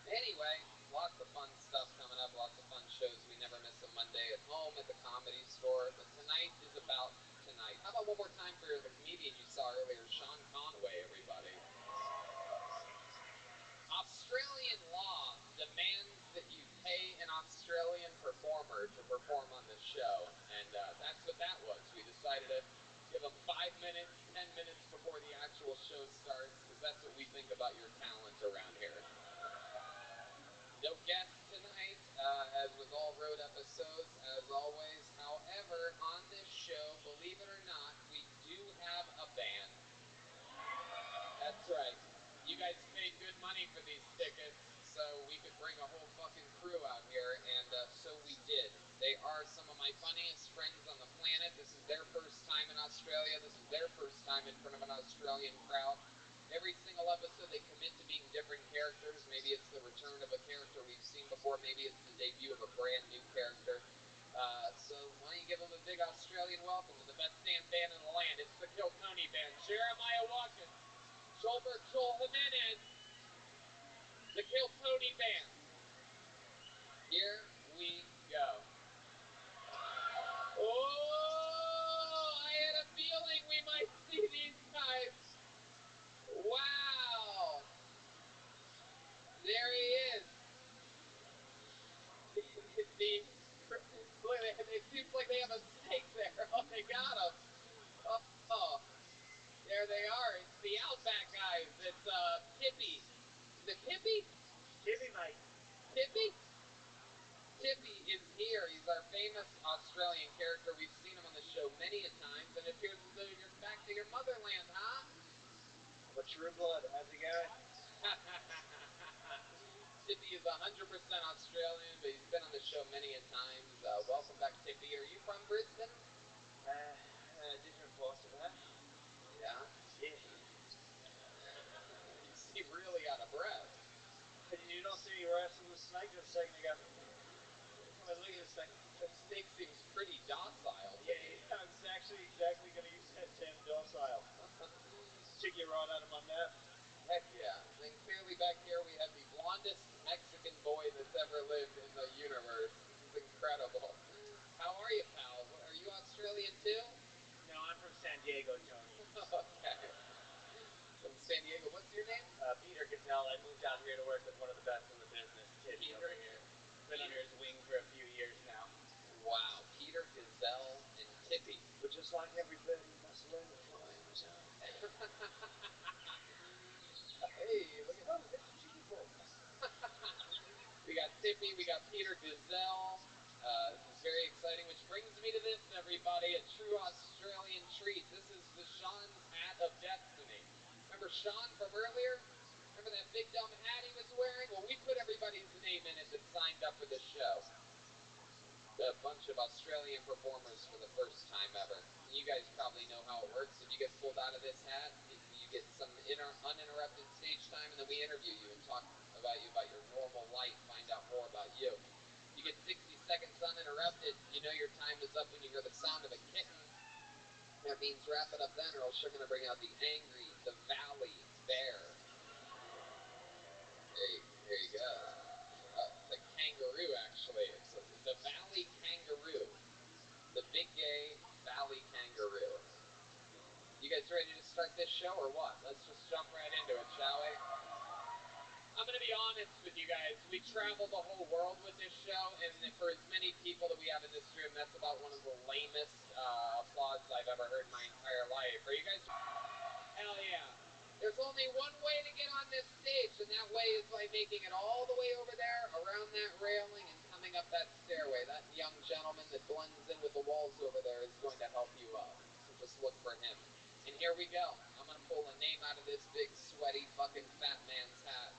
[SPEAKER 15] Anyway, lots of fun stuff coming up, lots of fun shows. We never miss a Monday at home at the Comedy Store. But tonight is about tonight. How about one more time for the comedian you saw earlier, Sean Conway, everybody. Australian law demands that you pay an Australian performer to perform on the show. And that's what that was. We decided to give them 5 minutes, 10 minutes before the actual show starts, because that's what we think about your talent around here. No guests tonight, as with all road episodes, as always. However, on this show, believe it or not, we do have a band. That's right. You guys paid good money for these tickets, so we could bring a whole fucking crew out here, and so we did. They are some of my funniest friends on the planet. This is their first time in Australia. This is their first time in front of an Australian crowd. Every single episode they commit to being different characters. Maybe it's the return of a character we've seen before. Maybe it's the debut of a brand new character. So why don't you give them a big Australian welcome to the best damn band in the land. It's the Kill Tony Band. Jeremiah Watkins, Joelberg Joel Jimenez, the Kill Tony Band. Here we go. Oh, I had a feeling we might see these guys. Wow. There he is. Look, it seems like they have a snake there. Oh, they got him. Oh, there they are. It's the Outback guys. It's Tippy. Is it Tippy?
[SPEAKER 10] Tippy, mate.
[SPEAKER 15] Tippy? Tippy is here. He's our famous Australian character. We've seen him on the show many a times, and it appears as though you're back to your motherland, huh?
[SPEAKER 10] I'm a true blood. How's it going?
[SPEAKER 15] Tippy is 100% Australian, but he's been on the show many a times. Welcome back, Tippy. Are you from Brisbane?
[SPEAKER 10] Different parts of that.
[SPEAKER 15] Yeah?
[SPEAKER 10] Yeah.
[SPEAKER 15] You seem really out of breath.
[SPEAKER 10] Did you not see me wrestle the snake just a second ago? Come on, look at this thing.
[SPEAKER 15] That snake seems pretty docile.
[SPEAKER 10] Yeah, I was actually exactly going to use that term, docile. Took you right out of my mouth.
[SPEAKER 15] Heck yeah. And then clearly back here we have the blondest Mexican boy that's ever lived in the universe. This is incredible. How are you, pal? Are you Australian too?
[SPEAKER 10] No, I'm from San Diego, Tony.
[SPEAKER 15] Okay. From San Diego. What's your name?
[SPEAKER 10] Peter Gazelle. I moved out here to work with one of the best in the business, Tippy,
[SPEAKER 15] Peter?
[SPEAKER 10] over here. Been under his wing for a few years now.
[SPEAKER 15] Wow. Peter Gazelle and Tippy.
[SPEAKER 10] But just like every bird, he must learn to fly on his own.
[SPEAKER 15] Hey, look at
[SPEAKER 10] there's a chicken ball.
[SPEAKER 15] We got Tippy, we got Peter Gazelle. This is very exciting, which brings me to this, everybody, a true Australian treat. This is the Sean's Hat of Destiny. Sean from earlier? Remember that big dumb hat he was wearing? Well, we put everybody's name in it that signed up for the show. A bunch of Australian performers for the first time ever. You guys probably know how it works. If you get pulled out of this hat, you get some uninterrupted stage time, and then we interview you and talk about your normal life, find out more about you. You get 60 seconds uninterrupted. You know your time is up when you hear the sound of a kitten. That means wrap it up then, or else you're going to bring out the valley bear. There you go. It's a kangaroo, actually. It's the valley kangaroo. The big gay valley kangaroo. You guys ready to start this show, or what? Let's just jump right into it, shall we? I'm going to be honest with you guys. We travel the whole world with this show, and for as many people that we have in this room, that's about one of the lamest applauses I've ever heard in my entire life. Are you guys? Hell yeah. There's only one way to get on this stage, and that way is by making it all the way over there, around that railing, and coming up that stairway. That young gentleman that blends in with the walls over there is going to help you up. So just look for him. And here we go. I'm going to pull a name out of this big, sweaty, fucking fat man's hat.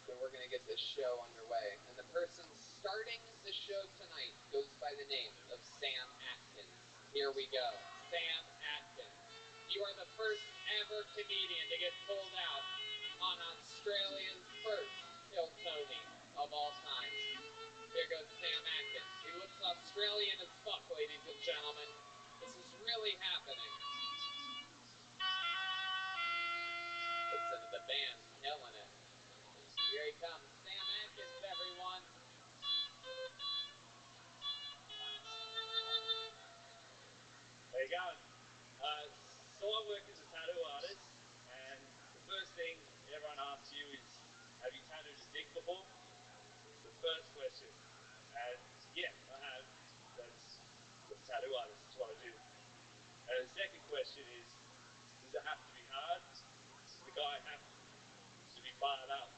[SPEAKER 15] So we're going to get this show underway. And the person starting the show tonight goes by the name of Sam Atkins. Here we go. Sam Atkins. You are the first ever comedian to get pulled out on Australia's first Kill Tony of all time. Here goes Sam Atkins. He looks Australian as fuck, ladies and gentlemen. This is really happening. Listen to the band killing it. Here he comes. Sam Atkins, everyone.
[SPEAKER 10] There you go. So I work as a tattoo artist, and the first thing everyone asks you is, have you tattooed a dick before? It's the first question. And yeah, I have. That's a tattoo artist. That's what I do. And the second question is, does it have to be hard? Does the guy have to be barred up?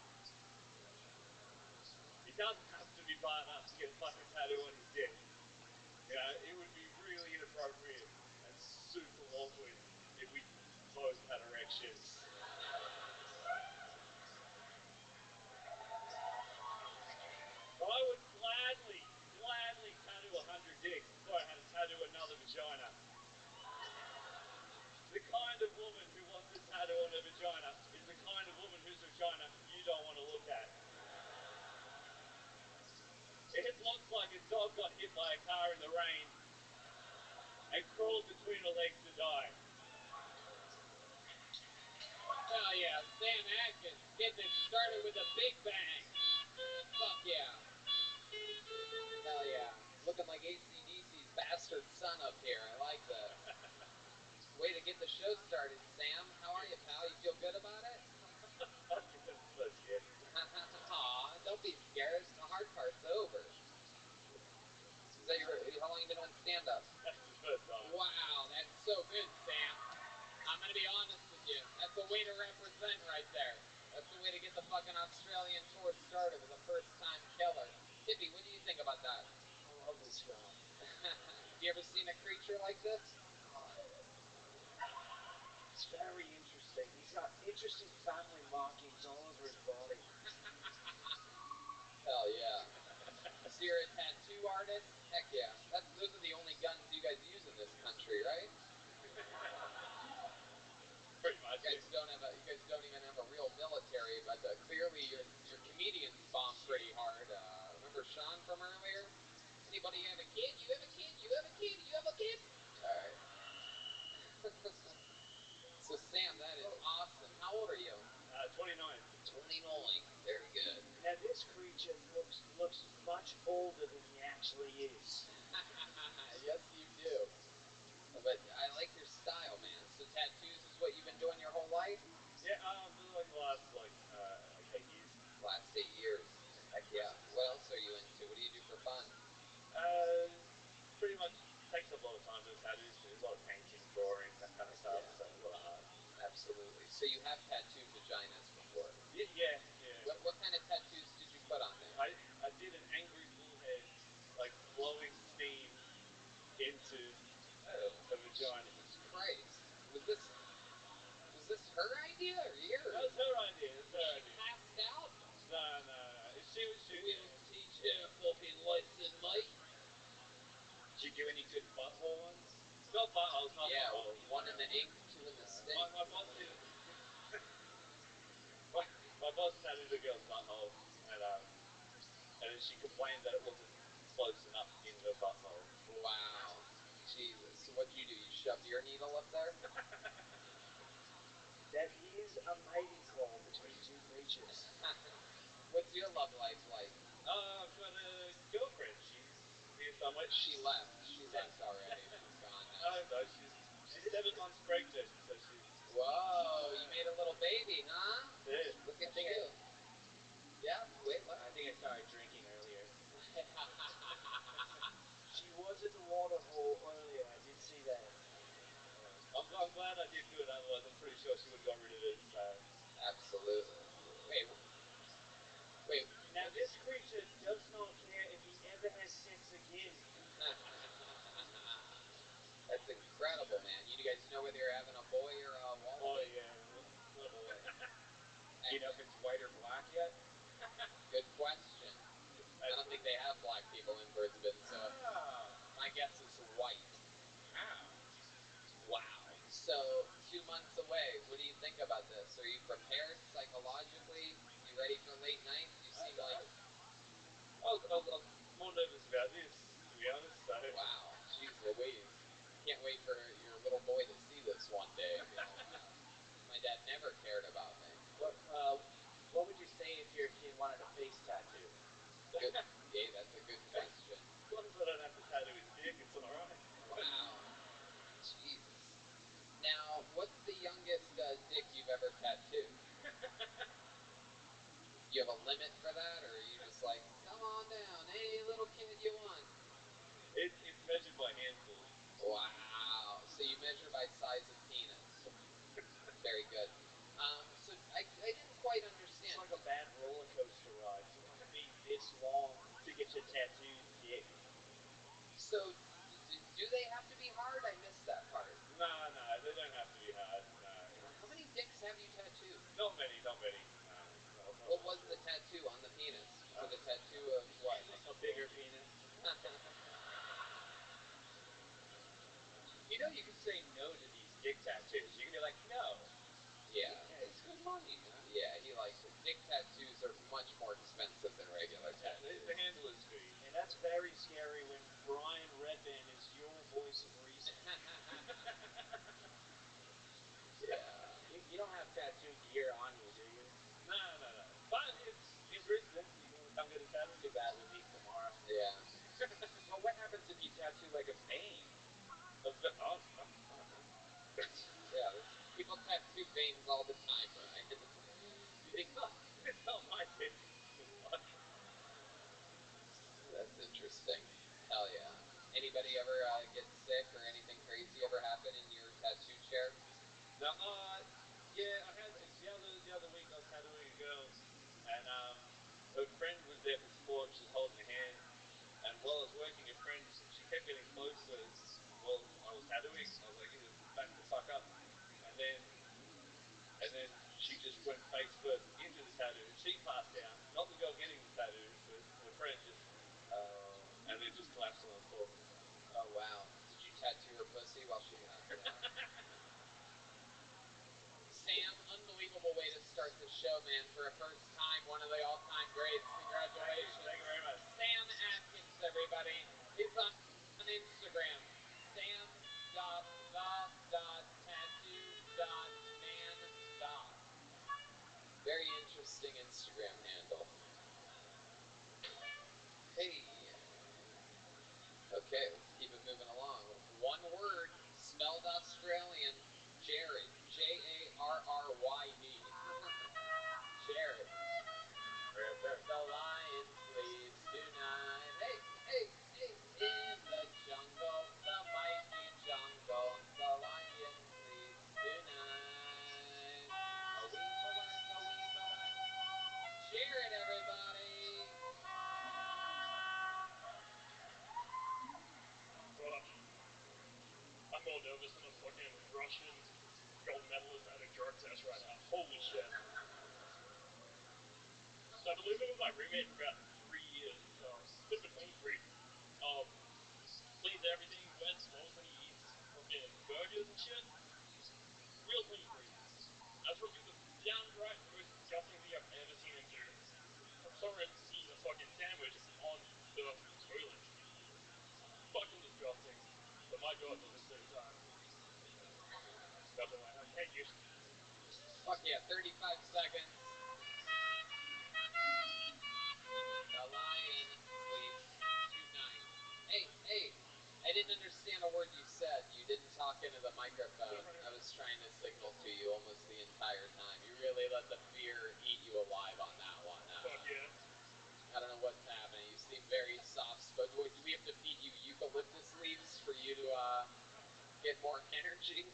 [SPEAKER 10] He doesn't have to be barred up to get a fucking tattoo on his dick. You know, it would be really inappropriate and super awkward if we both had erections. But I would gladly tattoo 100 dicks before I had to tattoo another vagina. The kind of woman who wants a tattoo on her vagina is the kind of woman whose vagina you don't want to look at. It looks like a dog got hit by a car in the rain and crawled between her legs to die.
[SPEAKER 15] Hell yeah, Sam Atkins getting it started with a big bang. Fuck yeah. Hell yeah. Looking like AC/DC's bastard son up here. I like that. Way to get the show started, Sam. How are you, pal? You feel good about it?
[SPEAKER 10] I'm good. I'm so scared.
[SPEAKER 15] Aw, don't be scared. The hard part's over. Is that how long you been doing stand-up?
[SPEAKER 10] That's the first time.
[SPEAKER 15] Wow, that's so good, Sam. I'm going to be honest with you. That's a way to represent right there. That's the way to get the fucking Australian tour started with a first-time killer. Tippy, what do you think about that?
[SPEAKER 8] I love this guy.
[SPEAKER 15] Have you ever seen a creature like this?
[SPEAKER 8] It's very interesting. He's got interesting family markings all over his body.
[SPEAKER 15] Hell yeah. So you're a tattoo artist? Heck yeah. Those are the only guns you guys use in this country, right?
[SPEAKER 10] Pretty much.
[SPEAKER 15] You guys don't even have a real military, but clearly your comedians bomb pretty hard. Remember Sean from earlier? Anybody have a kid? You have a kid? You have a kid? You have a kid? Alright. So Sam, that is awesome. How old are you?
[SPEAKER 10] 29.
[SPEAKER 15] 29. Very good.
[SPEAKER 8] Now this creature looks much older than he actually is.
[SPEAKER 15] Yes, you do. But I like your style, man. So tattoos is what you've been doing your whole life?
[SPEAKER 10] Yeah, for like the last 8 years.
[SPEAKER 15] Last 8 years. Heck yeah. What else are you into? What do you do for fun?
[SPEAKER 10] Pretty much takes up a lot of time doing tattoos. There's a lot of painting, drawing, that kind of stuff.
[SPEAKER 15] Yeah.
[SPEAKER 10] So a lot of art.
[SPEAKER 15] Absolutely. So you have tattooed vaginas before?
[SPEAKER 10] Yeah.
[SPEAKER 15] What kind of tattoos did you put on there?
[SPEAKER 10] I did an angry bullhead, like blowing steam into a vagina.
[SPEAKER 15] Jesus Christ. Was this her
[SPEAKER 12] You any good butthole ones? Not buttholes, not
[SPEAKER 15] Yeah,
[SPEAKER 12] buttholes.
[SPEAKER 15] one in the ink, two in the stink.
[SPEAKER 12] My boss did. my boss tattooed a girl's butthole, and then she complained that it wasn't close enough in her butthole.
[SPEAKER 15] Wow. Jesus. So what'd you do? You shoved your needle up there?
[SPEAKER 5] That is a mating call between two creatures.
[SPEAKER 15] What's your love life like?
[SPEAKER 12] I've got a girlfriend. She's here somewhere.
[SPEAKER 15] She left. She left already. She's gone now.
[SPEAKER 12] No, she's 7 months pregnant, so she's.
[SPEAKER 15] Whoa, you made a little baby, huh?
[SPEAKER 12] Yeah.
[SPEAKER 15] Look at you. Yeah, wait, what?
[SPEAKER 10] I think I started drinking earlier. She was at the water hole earlier. I did see that.
[SPEAKER 12] I'm glad I did good. Otherwise, I'm pretty sure she would have got rid of it. So.
[SPEAKER 15] Absolutely. Wait.
[SPEAKER 10] Now, this creature does not care if he ever has sex again.
[SPEAKER 15] That's incredible, man. You guys know whether you're having a boy or a wallaby?
[SPEAKER 12] Oh, yeah. Little boy. You know if it's white or black yet?
[SPEAKER 15] Good question. I don't think they have black people in Brisbane, so my guess is white. Wow. So, 2 months away. What do you think about this? Are you prepared psychologically? You ready for late night? You seem like...
[SPEAKER 12] I was more nervous about this, to be honest. So.
[SPEAKER 15] Wow. Jeez Louise. Can't wait for your little boy to see this one day and be like, wow, my dad never cared about me.
[SPEAKER 10] What would you say if your kid wanted a face tattoo?
[SPEAKER 15] Good. Yeah, that's a good question.
[SPEAKER 12] As long as I don't have to tattoo his dick, it's alright.
[SPEAKER 15] Wow. Jesus. Now, what's the youngest dick you've ever tattooed? You have a limit for that, or are you just like, come on down, any little kid you want?
[SPEAKER 12] It's measured by handful.
[SPEAKER 15] Wow. So you measure by size of penis. Very good. So I didn't quite understand.
[SPEAKER 10] It's like a bad roller coaster ride. You must be this long to get your tattooed dick.
[SPEAKER 15] So, do they have to be hard? I missed that part.
[SPEAKER 12] No, they don't have to be hard. No.
[SPEAKER 15] How many dicks have you tattooed?
[SPEAKER 12] Not many.
[SPEAKER 15] What was the tattoo on the penis? Was it a tattoo of what?
[SPEAKER 10] A bigger penis.
[SPEAKER 12] You know, you can say no to these dick tattoos. You can be like, no.
[SPEAKER 15] Yeah.
[SPEAKER 12] It's good money, huh?
[SPEAKER 15] Yeah, he likes it. Dick tattoos are much more expensive than regular tattoos.
[SPEAKER 12] The handler's fee.
[SPEAKER 10] And that's very scary when Brian Redband is your voice of reason.
[SPEAKER 15] Yeah.
[SPEAKER 10] You don't have tattoo gear on you, do you?
[SPEAKER 12] No. But it's in Brisbane. You want to come get a tattoo?
[SPEAKER 10] Too bad we'll leave tomorrow.
[SPEAKER 15] Yeah.
[SPEAKER 12] Well, what happens if you tattoo like a vein? I don't know.
[SPEAKER 15] Yeah, people tattoo veins all the time, Brian.
[SPEAKER 12] It's not my dick.
[SPEAKER 15] That's interesting. Hell yeah. Anybody ever get sick or anything crazy ever happen in your tattoo chair?
[SPEAKER 12] No, yeah, I had the other week. I was tattooing a girl, and her friend was there for support. She was holding her hand, and while I was working, her friend she kept getting closer while I was tattooing. I was like, back the fuck up, and then she just went face first into the tattoo. She passed out. Not the girl getting the tattoo, but her friend just, and then just collapsed on the floor.
[SPEAKER 15] Oh wow. Did you tattoo her pussy while she passed out? Sam, unbelievable way to start the show, man. For a first time, one of the all-time greats. Congratulations.
[SPEAKER 12] Thank you very much.
[SPEAKER 15] Sam Atkins, everybody. He's on Instagram. sam.the.tattoo.man. Very interesting Instagram handle. Hey. Okay, let's keep it moving along. One word, spelled Australian. Jared. Jarryd. Jared. The lion sleeps tonight. Hey, in the jungle, the mighty jungle. The lion sleeps tonight. A weebalak. Jared, everybody.
[SPEAKER 3] I'm more nervous than a fucking Russian gold medalist at a drug test right now. Holy shit. I've been living with my roommate for about 3 years, so it's a bit of a clean freak. Please
[SPEAKER 11] everything wet smells when he eats fucking burgers and shit. Real clean freak. That's what dude the downright most disgusting thing I've ever seen him do. I'm sorry him eat a fucking sandwich on the toilet. Fucking disgusting. But my god, does it save time. Definitely. Thank you.
[SPEAKER 15] Fuck yeah, 35 seconds. The lion sleeps tonight. Hey, I didn't understand a word you said. You didn't talk into the microphone. I was trying to signal to you almost the entire time. You really let the fear eat you alive on that one.
[SPEAKER 11] Fuck yeah.
[SPEAKER 15] I don't know what's happening. You seem very soft-spoken. Do we have to feed you eucalyptus leaves for you to get more energy?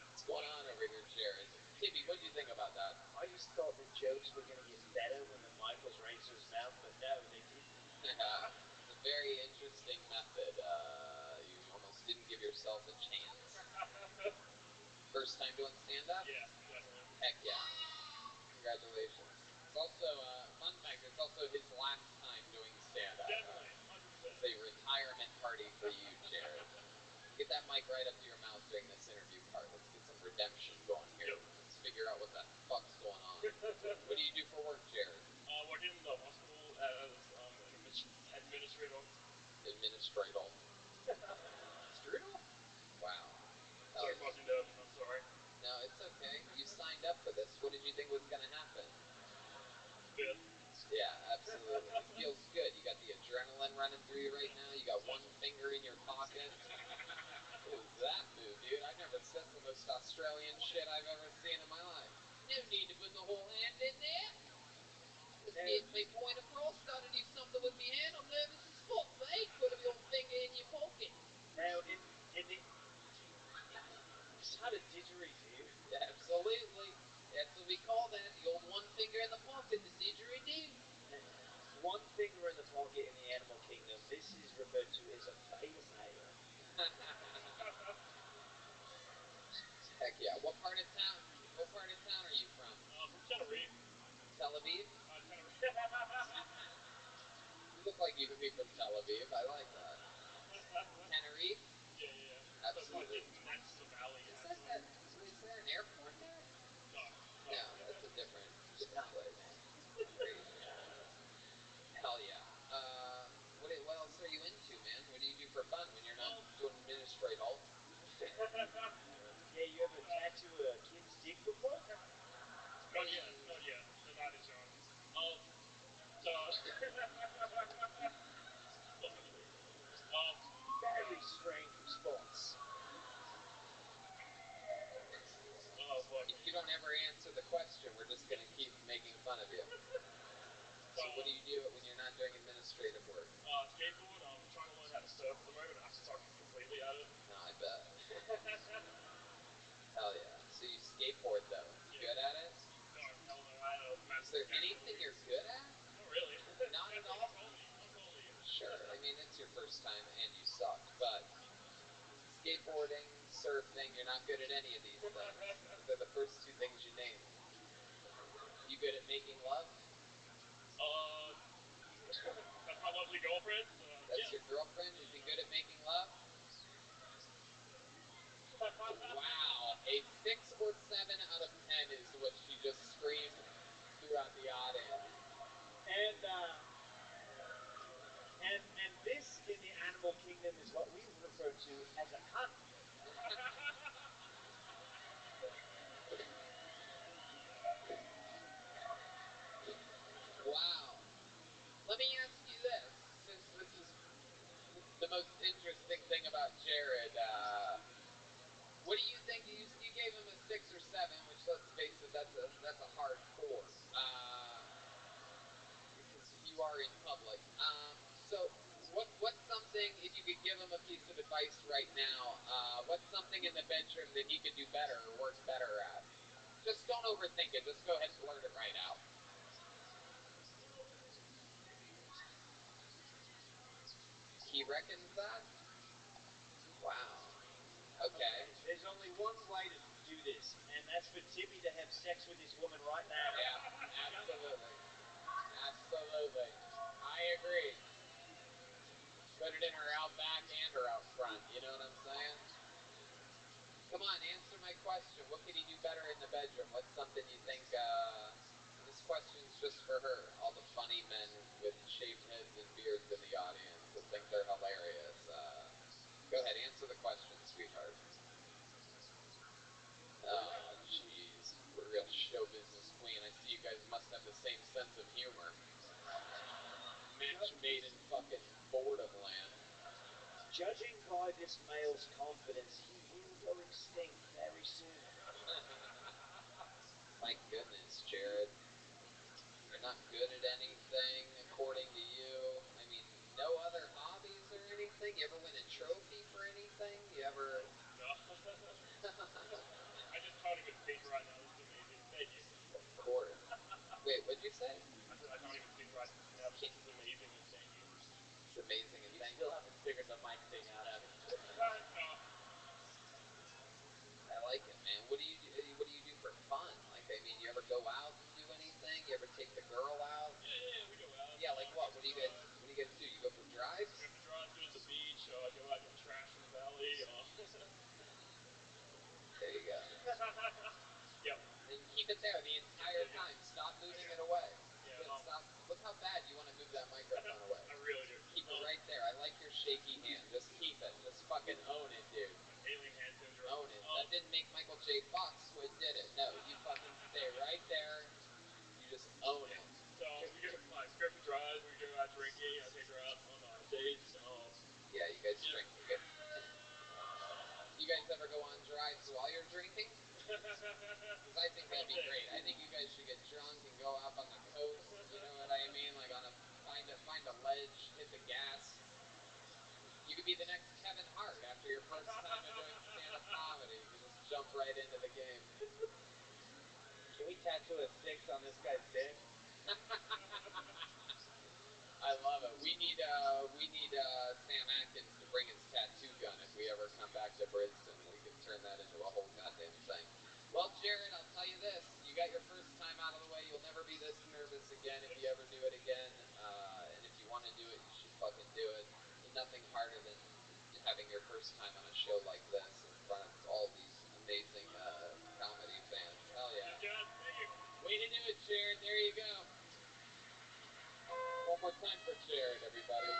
[SPEAKER 15] What's going on over here, Jared? Tibby, what do you think about that?
[SPEAKER 10] I just thought the jokes were going to get better when the mic was raised to his mouth, but no, they didn't.
[SPEAKER 15] It's a very interesting method. You almost didn't give yourself a chance. First time doing stand-up?
[SPEAKER 11] Yeah, definitely.
[SPEAKER 15] Heck yeah. Congratulations. It's also, fun fact, it's also his last time doing stand-up.
[SPEAKER 11] Definitely, 100%.
[SPEAKER 15] It's a retirement party for you, Jared. Get that mic right up to your mouth during this interview part. Let's get some redemption going here.
[SPEAKER 11] Yep.
[SPEAKER 15] Let's figure out what the fuck's going on. What do you do for work, Jared?
[SPEAKER 11] Working in the hospital as an administrator.
[SPEAKER 15] Administrator.
[SPEAKER 11] Strudel?
[SPEAKER 15] Wow.
[SPEAKER 11] Sorry, Boston Dub. I'm sorry.
[SPEAKER 15] No, it's okay. You signed up for this. What did you think was going to happen?
[SPEAKER 11] Good.
[SPEAKER 15] Yeah, absolutely. It feels good. You got the adrenaline running through you right now. You got one finger in your pocket. What was that move, dude? That's the most Australian shit I've ever seen in my life. No need to put the whole hand in there. Just get my point across. Gotta do something with my hand. I'm nervous as fuck, mate. Put your finger in your pocket.
[SPEAKER 10] Now, it's not a didgeridoo.
[SPEAKER 15] Yeah, absolutely. That's what we call that. The old one finger in the pocket, the didgeridoo.
[SPEAKER 10] One finger in the pocket in the animal kingdom. This is referred to as a fail-sail.
[SPEAKER 15] Heck yeah. What part of town are you from?
[SPEAKER 11] From Tenerife.
[SPEAKER 15] Tel Aviv?
[SPEAKER 11] Tenerife.
[SPEAKER 15] You look like you could be from Tel Aviv. I like that. Tenerife?
[SPEAKER 11] Yeah.
[SPEAKER 15] Absolutely.
[SPEAKER 11] Fucking next to the valley,
[SPEAKER 15] Is
[SPEAKER 11] actually.
[SPEAKER 15] there an airport there?
[SPEAKER 11] No.
[SPEAKER 15] No, that's a different place. Crazy. Hell yeah. What else are you into, man? What do you do for fun when you're not doing administrative?
[SPEAKER 10] Yeah, you ever tattoo a kid's dick before?
[SPEAKER 11] Not yet. That is young.
[SPEAKER 10] Very strange response.
[SPEAKER 11] Oh, fuck.
[SPEAKER 15] If you don't ever answer the question, we're just gonna keep making fun of you. So what do you do when you're not doing administrative work?
[SPEAKER 11] Skateboard. I'm trying to learn how to surf at the moment. I suck completely at it.
[SPEAKER 15] No, I bet. Hell yeah. So you skateboard though? You good at it?
[SPEAKER 11] No, hell no. I had a
[SPEAKER 15] Is there anything you're good at?
[SPEAKER 11] Not really.
[SPEAKER 15] Not at all?
[SPEAKER 11] One told me.
[SPEAKER 15] Sure. I mean, it's your first time and you suck, but skateboarding, surfing, you're not good at any of these things. They're the first two things you named. You good at making love?
[SPEAKER 11] That's my lovely girlfriend.
[SPEAKER 15] That's your girlfriend? Is he good at making love? Wow. A 6 or 7 out of 10 is what she just screamed throughout the audience.
[SPEAKER 10] And this in the animal kingdom is what we refer to as a cunt.
[SPEAKER 15] Wow. Let me ask you this, since this is the most interesting thing about Jared, what do you think? You gave him a 6 or 7, which, let's face it, that's a hard 4. Because you are in public. So what's something, if you could give him a piece of advice right now, what's something in the bedroom that he could do better or work better at? Just don't overthink it. Just go ahead and blurt it right out. He reckons that? Wow. Okay.
[SPEAKER 10] There's only one way to do this, and that's for Tibby to have sex with this woman right now.
[SPEAKER 15] Yeah, absolutely. Absolutely. I agree. But Put it in her out back and her out front. You know what I'm saying? Come on, answer my question. What could he do better in the bedroom? What's something you think, and this question's just for her. All the funny men with shaved heads and beards in the audience that think they're hilarious. Go ahead, answer the question, sweetheart. Oh, jeez. Real show business queen. I see you guys must have the same sense of humor. Match made in fucking boredom land.
[SPEAKER 10] Judging by this male's confidence, he will go extinct very soon.
[SPEAKER 15] My goodness, Jared. You're not good at anything, according to you. I mean, no other hobbies or anything? You ever win a trophy for anything? You ever...
[SPEAKER 13] No. I just taught him in pink right now. This is amazing. Thank you.
[SPEAKER 15] Of course. Wait, what'd you say?
[SPEAKER 13] I said I taught him in pink right now. This is amazing and thank you.
[SPEAKER 15] It's amazing and
[SPEAKER 5] You
[SPEAKER 15] thank
[SPEAKER 5] still haven't figured the mic thing out, have you?
[SPEAKER 13] No.
[SPEAKER 15] I like it, man. What do you do for fun? Like, I mean, you ever go out and do anything? You ever take the girl out?
[SPEAKER 13] Yeah, we go out.
[SPEAKER 15] Yeah, like what? What do you guys do? You go for drives?
[SPEAKER 13] We go for drives, go to the beach, go out, get trash in the valley.
[SPEAKER 15] There you go.
[SPEAKER 13] Yep.
[SPEAKER 15] And keep it there the entire time. Stop moving it away.
[SPEAKER 13] Yeah,
[SPEAKER 15] Good, stop. Look how bad you want to move that microphone away.
[SPEAKER 13] I really do.
[SPEAKER 15] Keep it right there. I like your shaky hand. Just keep it. Just fucking own it, dude.
[SPEAKER 13] Alien hand syndrome.
[SPEAKER 15] Own it. That didn't make Michael J. Fox quit, did it? No, you fucking stay right there. You just own it.
[SPEAKER 13] So we go for drives, we go out drinking, I take her out on dates.
[SPEAKER 15] Yeah, you guys drink. You guys ever go on drives while you're drinking? Because I think that'd be great. I think you guys should get drunk and go up on the coast. You know what I mean? Like find a ledge, hit the gas. You could be the next Kevin Hart after your first time of doing stand-up comedy. You could just jump right into the game.
[SPEAKER 5] Can we tattoo a 6 on this guy's dick?
[SPEAKER 15] I love it. We need Sam Atkins to bring his tattoo gun if we ever come back to Brisbane. We can turn that into a whole goddamn thing. Well, Jared, I'll tell you this. You got your first time out of the way. You'll never be this nervous again if you ever do it again. And if you want to do it, you should fucking do it. There's nothing harder than having your first time on a show like this in front of all these amazing comedy fans. Hell yeah. Way to do it, Jared. There you go. One more time for Jared, everybody.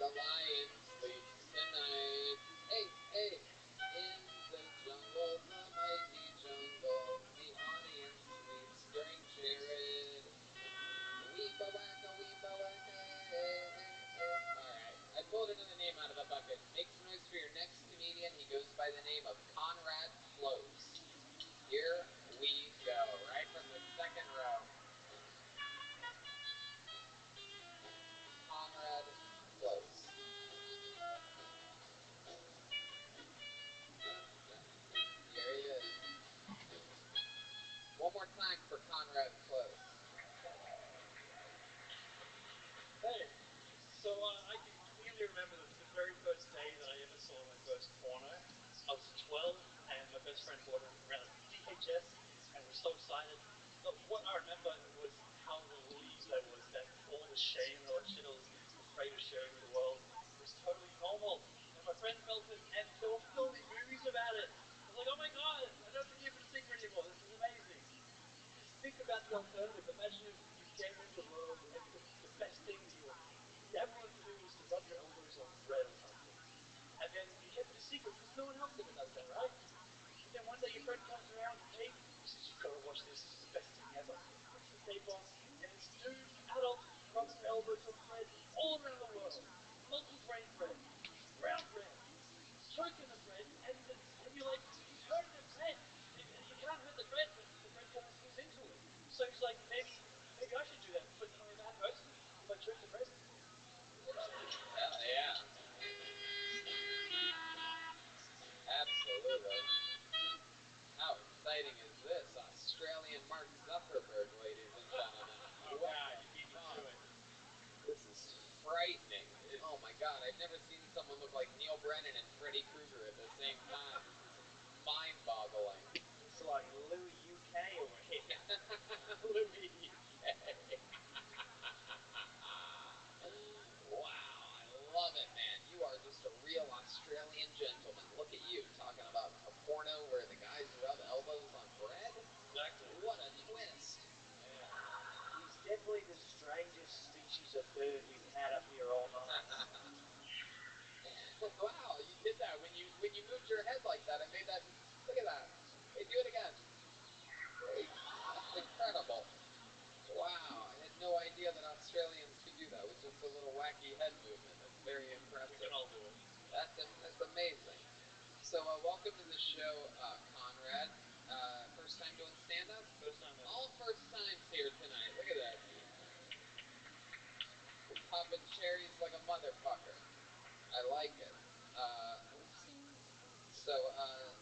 [SPEAKER 15] The lion sleeps tonight. Hey, hey. In the jungle, the mighty jungle, the audience sleeps during Jared. Weeba wacka, hey, hey, hey. Alright, I pulled another name out of the bucket. Make some noise for your next comedian. He goes by the name of Conrad Close. Here we go, right from the second row. Conrad Close. Here he is. One more time for Conrad Close.
[SPEAKER 5] Hey, so I can clearly remember the very first day that I ever saw my first porno. I was 12, and my best friend bought it around a VHS, and was so excited. But what I remember was how relieved I was that all the shame and all that shit I was afraid of sharing with the world was totally normal. And my friends felt it, and they were filming movies about it. I was like, oh my god, I don't have to keep it a secret anymore. This is amazing. Just think about the alternative. Imagine if you came into the world and the best thing that you were ever wanted to do was to rub your elbows on bread or something. And then you kept it a secret because no one else ever does that, right? But then one day your friend comes around with the tape, he says, you've got to watch this, this is the best thing ever. Puts the tape on, and it's dudes, adults, rubbing their elbows on bread all around the world. Multi-grain bread, brown bread, choking the bread, and you're like, he's hurting the bread. You can't hurt the bread, but the bread kind of seems into it. So he's like, maybe I should do that. But am I a bad person if I choke the bread?
[SPEAKER 15] Hell yeah. Absolutely. How exciting is this? Australian Mark Zuckerberg, ladies and gentlemen.
[SPEAKER 5] Oh god, you beat me to it.
[SPEAKER 15] This is frightening. Oh my god, I've never seen someone look like Neil Brennan and Freddy Krueger at the same time. This is mind-boggling.
[SPEAKER 5] It's like Louis UK over here.
[SPEAKER 15] Louis UK. Wow, I
[SPEAKER 5] keeps a birdie's hat up here all night.
[SPEAKER 15] Wow, you did that when you moved your head like that. It made that. Look at that. Hey, do it again. That's incredible. Wow, I had no idea that Australians could do that with just a little wacky head movement. That's very impressive.
[SPEAKER 5] We can all do it.
[SPEAKER 15] That's amazing. So, welcome to the show, Conrad. First time doing stand-up?
[SPEAKER 5] First time ever.
[SPEAKER 15] All first times here tonight. Look at this. Popping cherries like a motherfucker. I like it. Oops. So,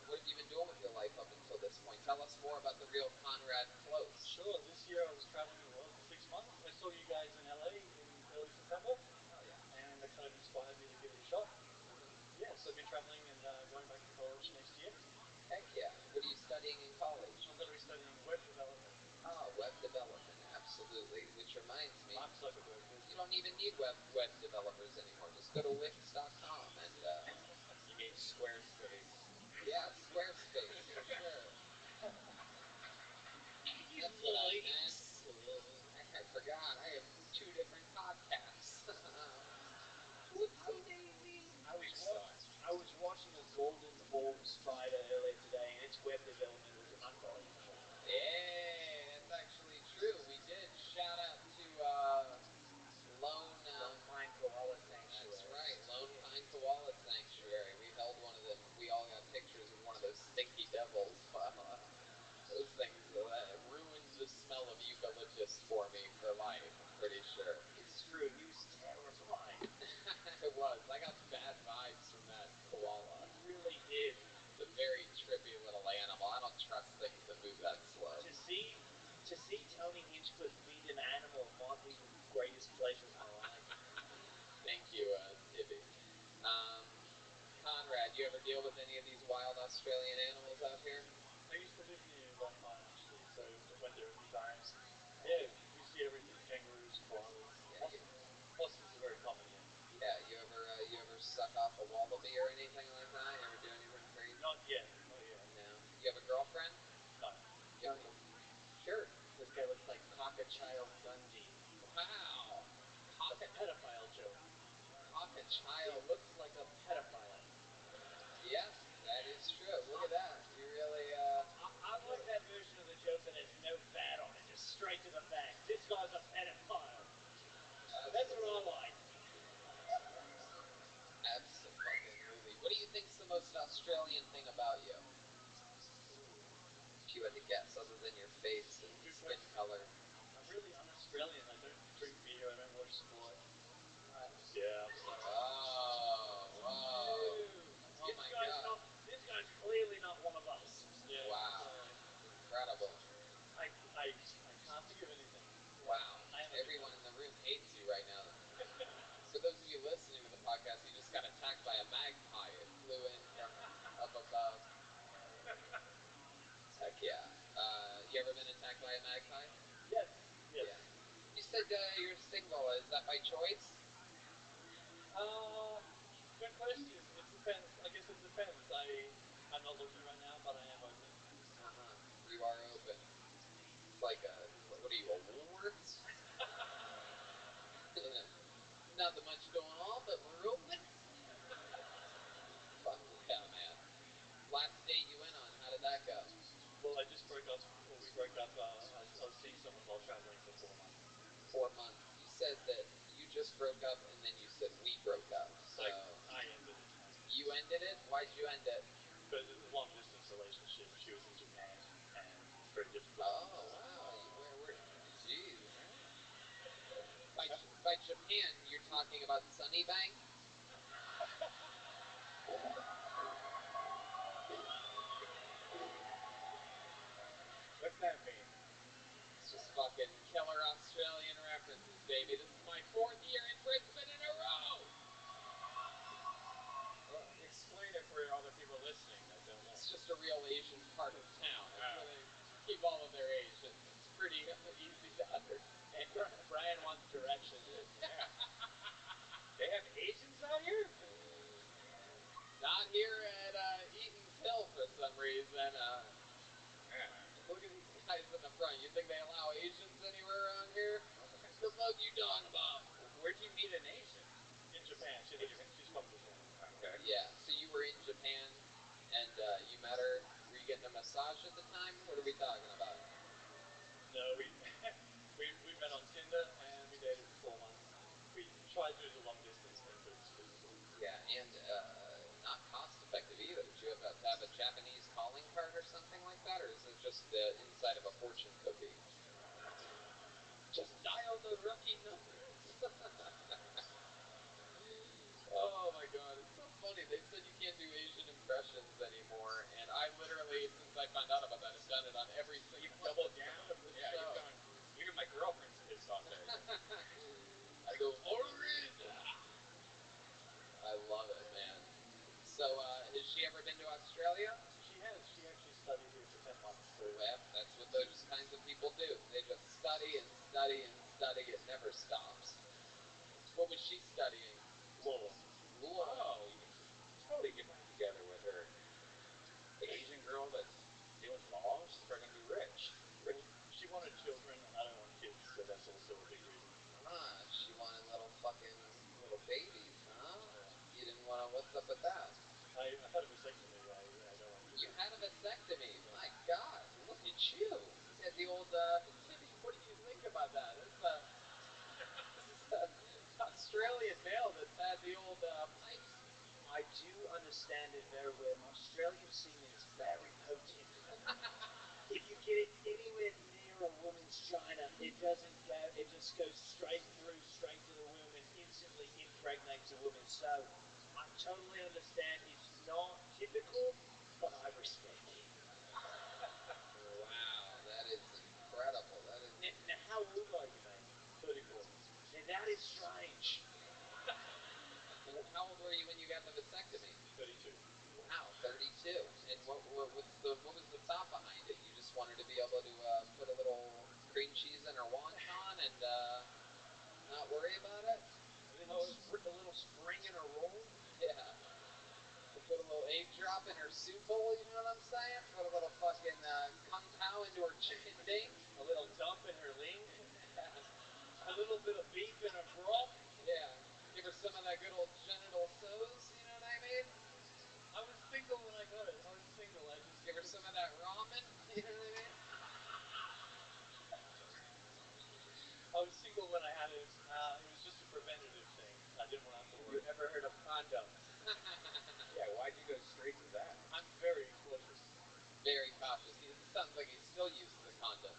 [SPEAKER 15] what have you been doing with your life up until this point? Tell us more about the real Conrad Close.
[SPEAKER 5] Sure, this year I was traveling the world for 6 months. I saw you guys in LA in early September.
[SPEAKER 15] Oh, yeah.
[SPEAKER 5] And that kind of inspired me to give it a shot. Yeah, so I've been traveling and going back to college next year.
[SPEAKER 15] Heck yeah. What are you studying in college?
[SPEAKER 5] I'm going to be studying web development.
[SPEAKER 15] Oh, web development, absolutely. Which reminds me,
[SPEAKER 5] Mark Zuckerberg.
[SPEAKER 15] you don't even need web developers anymore. Just go to Wix.com and,
[SPEAKER 12] You mean Squarespace?
[SPEAKER 15] yeah, Squarespace, for sure. That's what I meant. I forgot. I have 2 different podcasts. Whoopsie daisy.
[SPEAKER 5] I was watching a Golden Orb Spider earlier today, and its web development was unbelievable.
[SPEAKER 15] Yeah, that's actually true. We did. Shout out to Lone
[SPEAKER 5] Pine Koala Sanctuary.
[SPEAKER 15] That's right, Lone Pine Koala Sanctuary. We held one of them. We all got pictures with one of those stinky devils. Those things ruined the smell of eucalyptus for me for life, I'm pretty sure.
[SPEAKER 5] It's true, he was terrifying.
[SPEAKER 15] It was. I got bad vibes from that koala.
[SPEAKER 5] He really did.
[SPEAKER 15] It's a very trippy little animal. I don't trust things that move that slow.
[SPEAKER 5] To see Tony Hinchcliffe feed an animal might be the greatest pleasure of my life.
[SPEAKER 15] Thank you, Tibby. Conrad, you ever deal with any of these wild Australian animals out here?
[SPEAKER 5] I used to live near one time actually, so went there a few times. Yeah, we see everything: kangaroos, koalas, possums. Possums are very common here.
[SPEAKER 15] Yeah, you ever suck off a wallaby or anything like that? You ever do anything crazy?
[SPEAKER 5] Not yet.
[SPEAKER 15] No. You have a girlfriend?
[SPEAKER 5] No.
[SPEAKER 15] Tony. Sure.
[SPEAKER 5] This guy looks like Cockchild Dundee.
[SPEAKER 15] Wow.
[SPEAKER 5] It's a pedophile joke.
[SPEAKER 15] Cockchild.
[SPEAKER 5] He looks like a pedophile.
[SPEAKER 15] Yeah, that is true. Look at that. You really,
[SPEAKER 5] I like that version of the joke that has no fat on it, just straight to the facts. This guy's a pedophile. That's what I like.
[SPEAKER 15] Absolutely. What do you think's the most Australian thing about you? If you had to guess, other than your face and skin color.
[SPEAKER 5] I'm really un-Australian. I don't drink beer. I don't watch sport. Yeah, I'm sorry.
[SPEAKER 15] Oh, whoa. Oh my God.
[SPEAKER 5] This guy's clearly not one of us. Yeah.
[SPEAKER 15] Wow. Incredible.
[SPEAKER 5] I can't think of anything.
[SPEAKER 15] Wow. Everyone in the room hates you right now. For those of you listening to the podcast, he just got attacked by a magpie. It flew in from up above. Heck yeah. You ever been attacked by a magpie?
[SPEAKER 5] Yes.
[SPEAKER 15] Yeah. You said you're single. Is that by choice?
[SPEAKER 5] Good question. It depends. I guess it depends. I'm not looking right now, but I am open.
[SPEAKER 15] You are open. It's like what are you, a Woolworths? Nothing much going on, but we're open. Fuck yeah, man. Last date you went on, how did that go?
[SPEAKER 5] Well, I just broke up, or we broke up. I was seeing someone while traveling for 4 months.
[SPEAKER 15] 4 months. You said that you just broke up, and then you said we broke up. So
[SPEAKER 5] I ended it.
[SPEAKER 15] You ended it? Why'd you end it?
[SPEAKER 5] But it was a long-distance relationship. She was in Japan, and it's very difficult.
[SPEAKER 15] Oh, wow. Jeez. By Japan, you're talking about Sunnybank?
[SPEAKER 5] What's that mean?
[SPEAKER 15] It's just fucking killer Australian references, baby. This is my 4th year in Brisbane in a row!
[SPEAKER 12] Well, explain it for other people listening that don't know.
[SPEAKER 15] It's just a real Asian part of town. It's where they keep all of their Asians. It's pretty easy to understand.
[SPEAKER 5] Brian wants directions.
[SPEAKER 12] Yeah. They have Asians out here?
[SPEAKER 15] Not here at Eaton's Hill for some reason. Look at these guys in the front. You think they allow Asians anywhere around here? What the fuck you talking about?
[SPEAKER 12] Where'd you meet an Asian?
[SPEAKER 5] In Japan. She's from Japan.
[SPEAKER 12] Okay.
[SPEAKER 15] Yeah. So you were in Japan, and you met her. Were you getting a massage at the time? What are we talking about?
[SPEAKER 5] No, we we met on Tinder and we dated for 4 months. We tried to do the long distance thing, but it's feasible.
[SPEAKER 15] Yeah, and not cost effective either. Did you have to have a Japanese calling card or something like that, or is it just the inside of a fortune cookie?
[SPEAKER 5] Just dial the lucky numbers.
[SPEAKER 15] Oh my god, it's so funny. They said you can't do Asian impressions anymore, and I literally, since I found out about that, have done it on every single
[SPEAKER 12] You've doubled down?
[SPEAKER 15] of the
[SPEAKER 12] Yeah,
[SPEAKER 15] show.
[SPEAKER 12] you've gone. Even my girlfriend's pissed off there.
[SPEAKER 15] I go, orange! I love it, man. So, has she ever been to Australia?
[SPEAKER 5] She has. She actually studied here for 10 months. So
[SPEAKER 15] Well, that's what those kinds of people do. They just study and study and study. It never stops. What was she studying?
[SPEAKER 5] law.
[SPEAKER 15] Law.
[SPEAKER 12] Oh, you can totally get back together with her. The Asian girl that's doing law, she's probably gonna be rich.
[SPEAKER 5] Well, she wanted children, and I don't want kids, so that's also a big reason.
[SPEAKER 15] Ah, she wanted little babies, huh? You didn't want to. What's up with that?
[SPEAKER 5] I've had a vasectomy. I don't want kids.
[SPEAKER 15] You had a vasectomy. My God, look at you. You had the old. What do you think about that? That's Australian male that's had the old pipes.
[SPEAKER 5] I do understand it very well. Australian semen is very potent. If you get it anywhere near a woman's vagina, it doesn't go. It just goes straight through, straight to the womb, and instantly impregnates a woman. So I totally understand. It's not typical, but I respect it.
[SPEAKER 15] Wow, that is incredible. That is.
[SPEAKER 5] Now, how old are you, mate?
[SPEAKER 15] 34.
[SPEAKER 5] Now that is strange.
[SPEAKER 15] How old were you when you got the vasectomy?
[SPEAKER 5] 32.
[SPEAKER 15] Wow, 32. And what was the thought behind it? You just wanted to be able to put a little cream cheese in her wonton and not worry about it?
[SPEAKER 5] A little spring in her roll.
[SPEAKER 15] Yeah. Put a little egg drop in her soup bowl, you know what I'm saying? Put a little fucking kung pao into her chicken ding.
[SPEAKER 5] A little dump in her ling. A little bit of beef in her broth.
[SPEAKER 15] Yeah. Give her some of that good old genital soze, you know what I mean?
[SPEAKER 5] I was single when I got it. I was single. I just
[SPEAKER 15] Give her some of that ramen, you know what I mean?
[SPEAKER 5] I was single when I had it. It was just a preventative thing. I didn't want to have to worry.
[SPEAKER 12] You ever heard of condoms? Yeah, why'd you go straight to that?
[SPEAKER 5] I'm very cautious.
[SPEAKER 15] Very cautious. It sounds like he still uses a condom.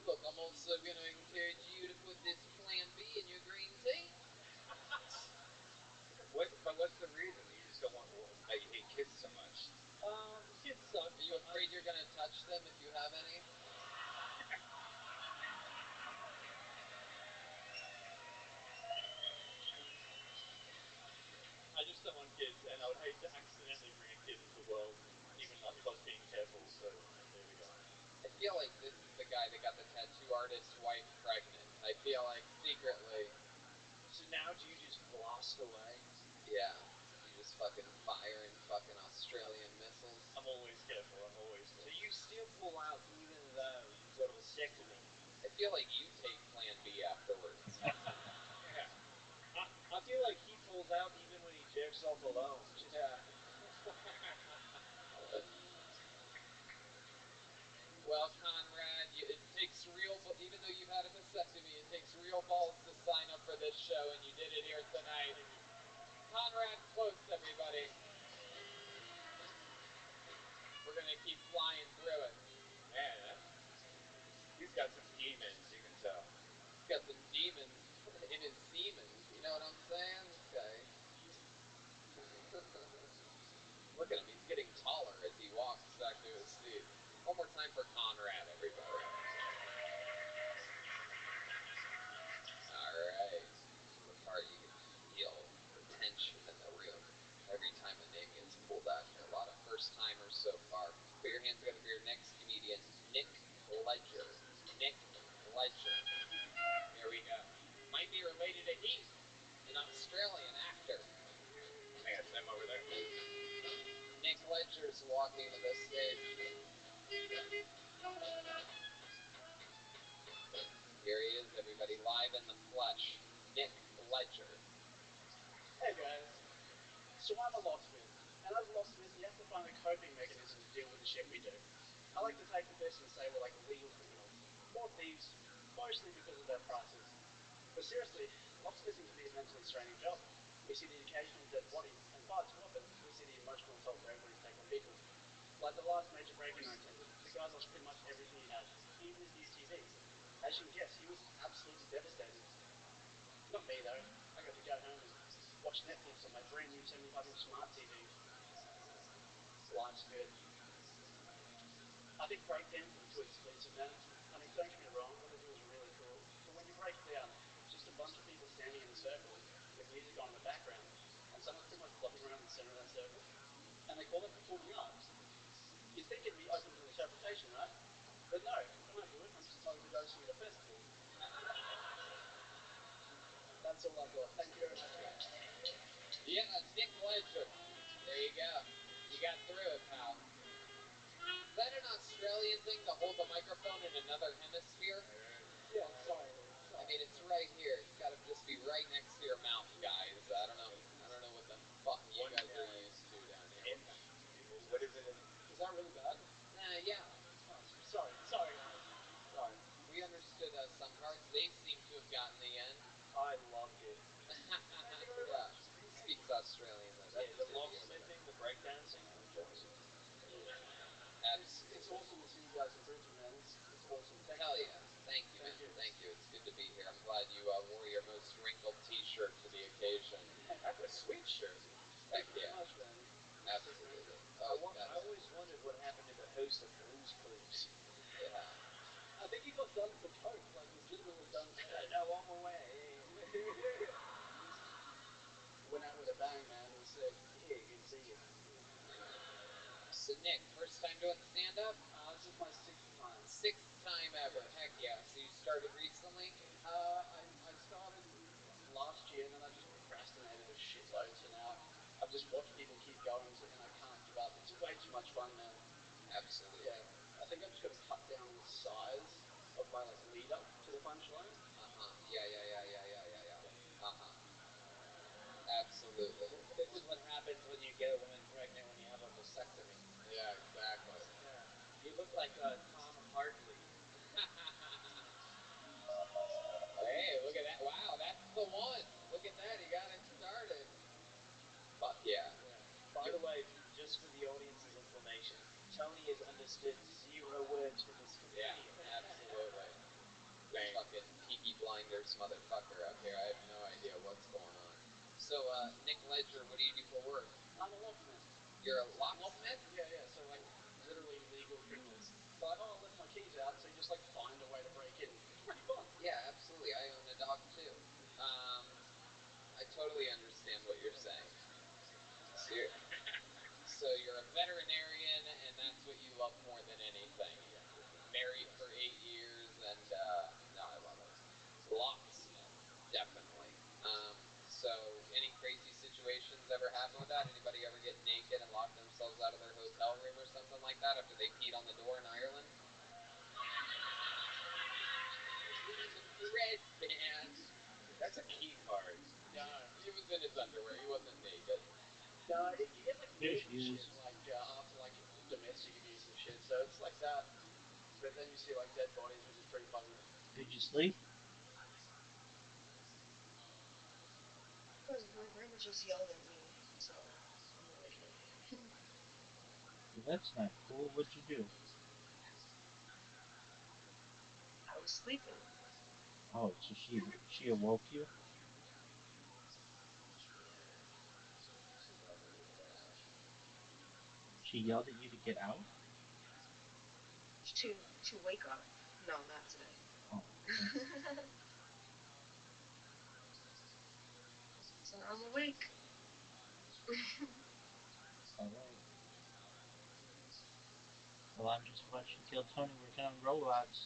[SPEAKER 15] Look, I'm also going to encourage you to put this Plan B in your green tea.
[SPEAKER 12] What's the reason? You just don't want. You hate kids so much.
[SPEAKER 5] Kids suck.
[SPEAKER 15] Are you afraid you're going to touch them if you have any?
[SPEAKER 5] I just don't want kids, and I would hate to accidentally bring a kid into the world, even up close being careful. So there we go.
[SPEAKER 15] I feel like this is the guy that got the tattoo artist's wife pregnant. I feel like secretly.
[SPEAKER 5] So now do you just blast away?
[SPEAKER 15] Yeah. You just fucking firing fucking Australian missiles.
[SPEAKER 5] I'm always careful. So you still pull out even though you've got a vasectomy?
[SPEAKER 15] I feel like you take Plan B afterwards.
[SPEAKER 12] Yeah.
[SPEAKER 5] I feel like he pulls out even when he jerks off alone.
[SPEAKER 15] Yeah. Well, Conrad, it takes even though you've had a vasectomy, it takes real balls to sign up for this show, and you did it here tonight. Conrad Close, everybody. We're going to keep flying through it.
[SPEAKER 12] Man, he's got some demons, you can tell.
[SPEAKER 15] He's got some demons in his semen. You know what I'm saying? This guy. Look at him. He's getting taller as he walks back to his seat. One more time for Conrad, everybody. All right. This is the part you can feel the tension in the room every time a name gets pulled out here. A lot of first-timers so far. Put your hands together for your next comedian, Nick Ledger. Nick Ledger. Here we go. Might be related to Heath, an Australian actor.
[SPEAKER 12] I think that's him over there.
[SPEAKER 15] Nick Ledger's walking to the stage. Here he is, everybody, live in the flesh. Nick Ledger.
[SPEAKER 8] Hey guys. So I'm a locksmith, and as a locksmith, you have to find a coping mechanism to deal with the shit we do. I like to take the piss and say we're like legal criminals, or thieves, mostly because of our prices. But seriously, locksmithing can be a mentally straining job. We see the occasional dead body, and far too often, we see the emotional toll burglaries take on people. Like the last major break-in I attended, the guy lost pretty much everything he had, even his new TV. As you can guess, he was absolutely devastated. Not me though. I got to go home and watch Netflix on my brand new 75-inch smart TV. Life's good. I think breakdancing is too exclusive, man. I mean, don't get me wrong, what they do is really cool. But when you break it down, it's just a bunch of people standing in a circle with music on in the background, and someone's pretty much flopping around in the center of that circle. And they call it performing arts. You'd think it'd be open to interpretation, right? But no, when I do it, I'm just told to go sing at a festival. That's all I've got. Thank you very much, guys.
[SPEAKER 15] Yeah, Nick Ledger. There you go. You got through it, pal. Is that an Australian thing to hold the microphone in another hemisphere?
[SPEAKER 8] Yeah, sorry.
[SPEAKER 15] I mean, it's right here. It's got to just be right next to your mouth, guys. I don't know what the fuck you guys are used to down here.
[SPEAKER 10] What is it?
[SPEAKER 8] Is that really bad?
[SPEAKER 15] Yeah.
[SPEAKER 8] Oh, sorry, guys. Sorry.
[SPEAKER 15] We understood some parts. They seem to have gotten the end.
[SPEAKER 10] I loved it.
[SPEAKER 15] Yeah. He speaks Australian, though. That's
[SPEAKER 10] The
[SPEAKER 15] good to hear.
[SPEAKER 10] locksmithing, the breakdancing, I'm jealous.
[SPEAKER 15] Absolutely.
[SPEAKER 8] It's awesome to see you guys improving, man. It's awesome.
[SPEAKER 15] Hell yeah. Thank you, man. Thank you. It's good to be here. I'm glad you wore your most wrinkled t-shirt to the occasion.
[SPEAKER 10] That's a sweet shirt.
[SPEAKER 15] Heck
[SPEAKER 8] Thank you
[SPEAKER 15] yeah.
[SPEAKER 8] very much, man.
[SPEAKER 15] Absolutely. Oh,
[SPEAKER 10] I always wondered what happened to the host of Blues Clues.
[SPEAKER 15] Yeah.
[SPEAKER 8] I think he got done for coke, like legitimately done for coke.
[SPEAKER 10] No, I'm away.
[SPEAKER 8] Went out with a bang, man. It was sick.
[SPEAKER 10] Yeah, good to see you.
[SPEAKER 15] So, Nick, first time doing stand-up?
[SPEAKER 8] This is my 6th time.
[SPEAKER 15] 6th time ever. Heck yeah. So you started recently?
[SPEAKER 8] I started last year, and then I just procrastinated a shitload, so now I've just watched people keep going, and I can't give up. It's way too much fun, man.
[SPEAKER 15] Absolutely.
[SPEAKER 8] Yeah. I think I've just got to cut down the size of my lead up to the punchline.
[SPEAKER 15] Yeah. Absolutely.
[SPEAKER 10] This is what happens when you get a woman pregnant when you have a vasectomy.
[SPEAKER 15] Yeah, exactly.
[SPEAKER 10] Yeah. You look like Tom Hartley.
[SPEAKER 15] Hey, look at that. Wow, that's the one. Look at that. He got it started. Fuck yeah.
[SPEAKER 10] By the way, just for the audience's information, Tony has understood 0 words from this comedian.
[SPEAKER 15] Yeah, absolutely. Fucking Peaky Blinders motherfucker up here. I have no idea what's going on. So, Nick Ledger, what do you do for work?
[SPEAKER 8] I'm a locksmith.
[SPEAKER 15] You're a locksmith?
[SPEAKER 8] Yeah. So, like, literally legal criminals. They're like, oh, I left my keys out, so you just, like, find a way to break in. It's pretty fun.
[SPEAKER 15] Yeah, absolutely. I own a dog, too. I totally understand what you're saying. So you're a veterinarian, and that's what you love more than anything. Married for 8 years, and, no, I love it. Locksmith, definitely. So any crazy situations ever happen with that? Anybody ever get naked and lock themselves out of their hotel room or something like that after they peed on the door in Ireland? Red man.
[SPEAKER 10] That's a key card.
[SPEAKER 8] No.
[SPEAKER 15] He was in his underwear. He wasn't naked.
[SPEAKER 8] No, you get, like,
[SPEAKER 7] There
[SPEAKER 8] news
[SPEAKER 7] she
[SPEAKER 8] and
[SPEAKER 7] is.
[SPEAKER 8] shit, like, after, like, domestic abuse and shit, so it's like that. But then you see, like, dead bodies, which is pretty funny.
[SPEAKER 7] Did you sleep?
[SPEAKER 4] Because my grandma just yelled at me, so I'm awake.
[SPEAKER 7] Well, that's not cool. What'd you do?
[SPEAKER 4] I was sleeping.
[SPEAKER 7] Oh, so she awoke you? She yelled at you to get out?
[SPEAKER 4] To wake up? No, not today.
[SPEAKER 7] Oh.
[SPEAKER 4] So I'm awake.
[SPEAKER 7] Alright. Well, I'm just watching Kill Tony working on robots.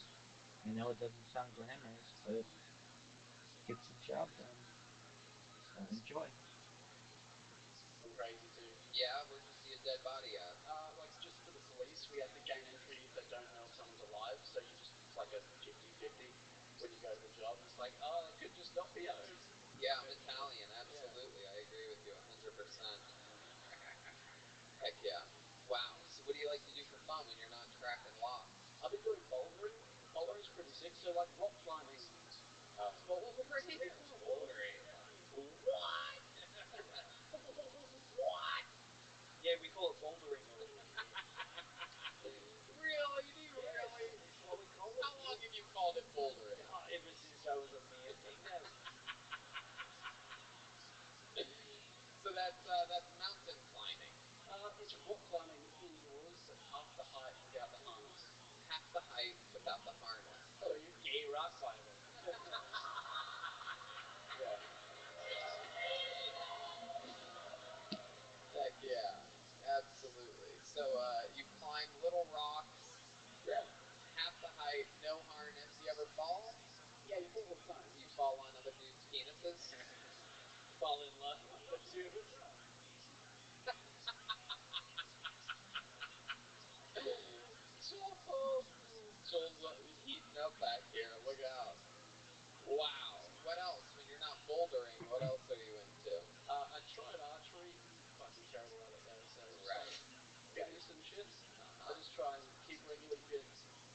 [SPEAKER 7] I know it doesn't sound glamorous, but gets the job done. So enjoy.
[SPEAKER 8] I'm crazy too.
[SPEAKER 15] Yeah, where'd you see a dead body at?
[SPEAKER 8] Like, just for the police, we have to gain entry if they don't know if someone's alive, so it's like a 50-50. When you
[SPEAKER 3] got the job. It's like, oh, it could just not be ours.
[SPEAKER 15] Yeah, I'm Italian. Absolutely, I agree with you 100%. Heck yeah. Wow. So what do you like to do for fun when you're not cracking locks?
[SPEAKER 3] I've been doing bouldering. Bouldering's pretty sick. So like rock climbing.
[SPEAKER 15] Bouldering?
[SPEAKER 3] Bouldering.
[SPEAKER 15] What? What?
[SPEAKER 3] Yeah, we call it bouldering over here.
[SPEAKER 15] Really? Do you really?
[SPEAKER 3] That's what we call it.
[SPEAKER 15] How long have you called it bouldering?
[SPEAKER 3] Ever since I was a mere dingo.
[SPEAKER 15] So that's mountain climbing.
[SPEAKER 3] It's rock climbing indoors, but half the height without the harness.
[SPEAKER 15] Half the height without the harness.
[SPEAKER 3] So you gay rock climbing. Yeah.
[SPEAKER 15] Heck yeah. Absolutely. So you climb little rocks.
[SPEAKER 3] Yeah.
[SPEAKER 15] Half the height, no harness. You ever fall?
[SPEAKER 3] Yeah, you fall all the time.
[SPEAKER 15] You fall on other dudes' penises?
[SPEAKER 3] Fall in love with the tubers.
[SPEAKER 15] Joel's heating up back here. Look out. Wow. What else? When you're not bouldering, what else are you into?
[SPEAKER 3] I tried archery. Fucking terrible at it though. So
[SPEAKER 15] Right.
[SPEAKER 3] fitness and shit. I just try and keep regularly fit.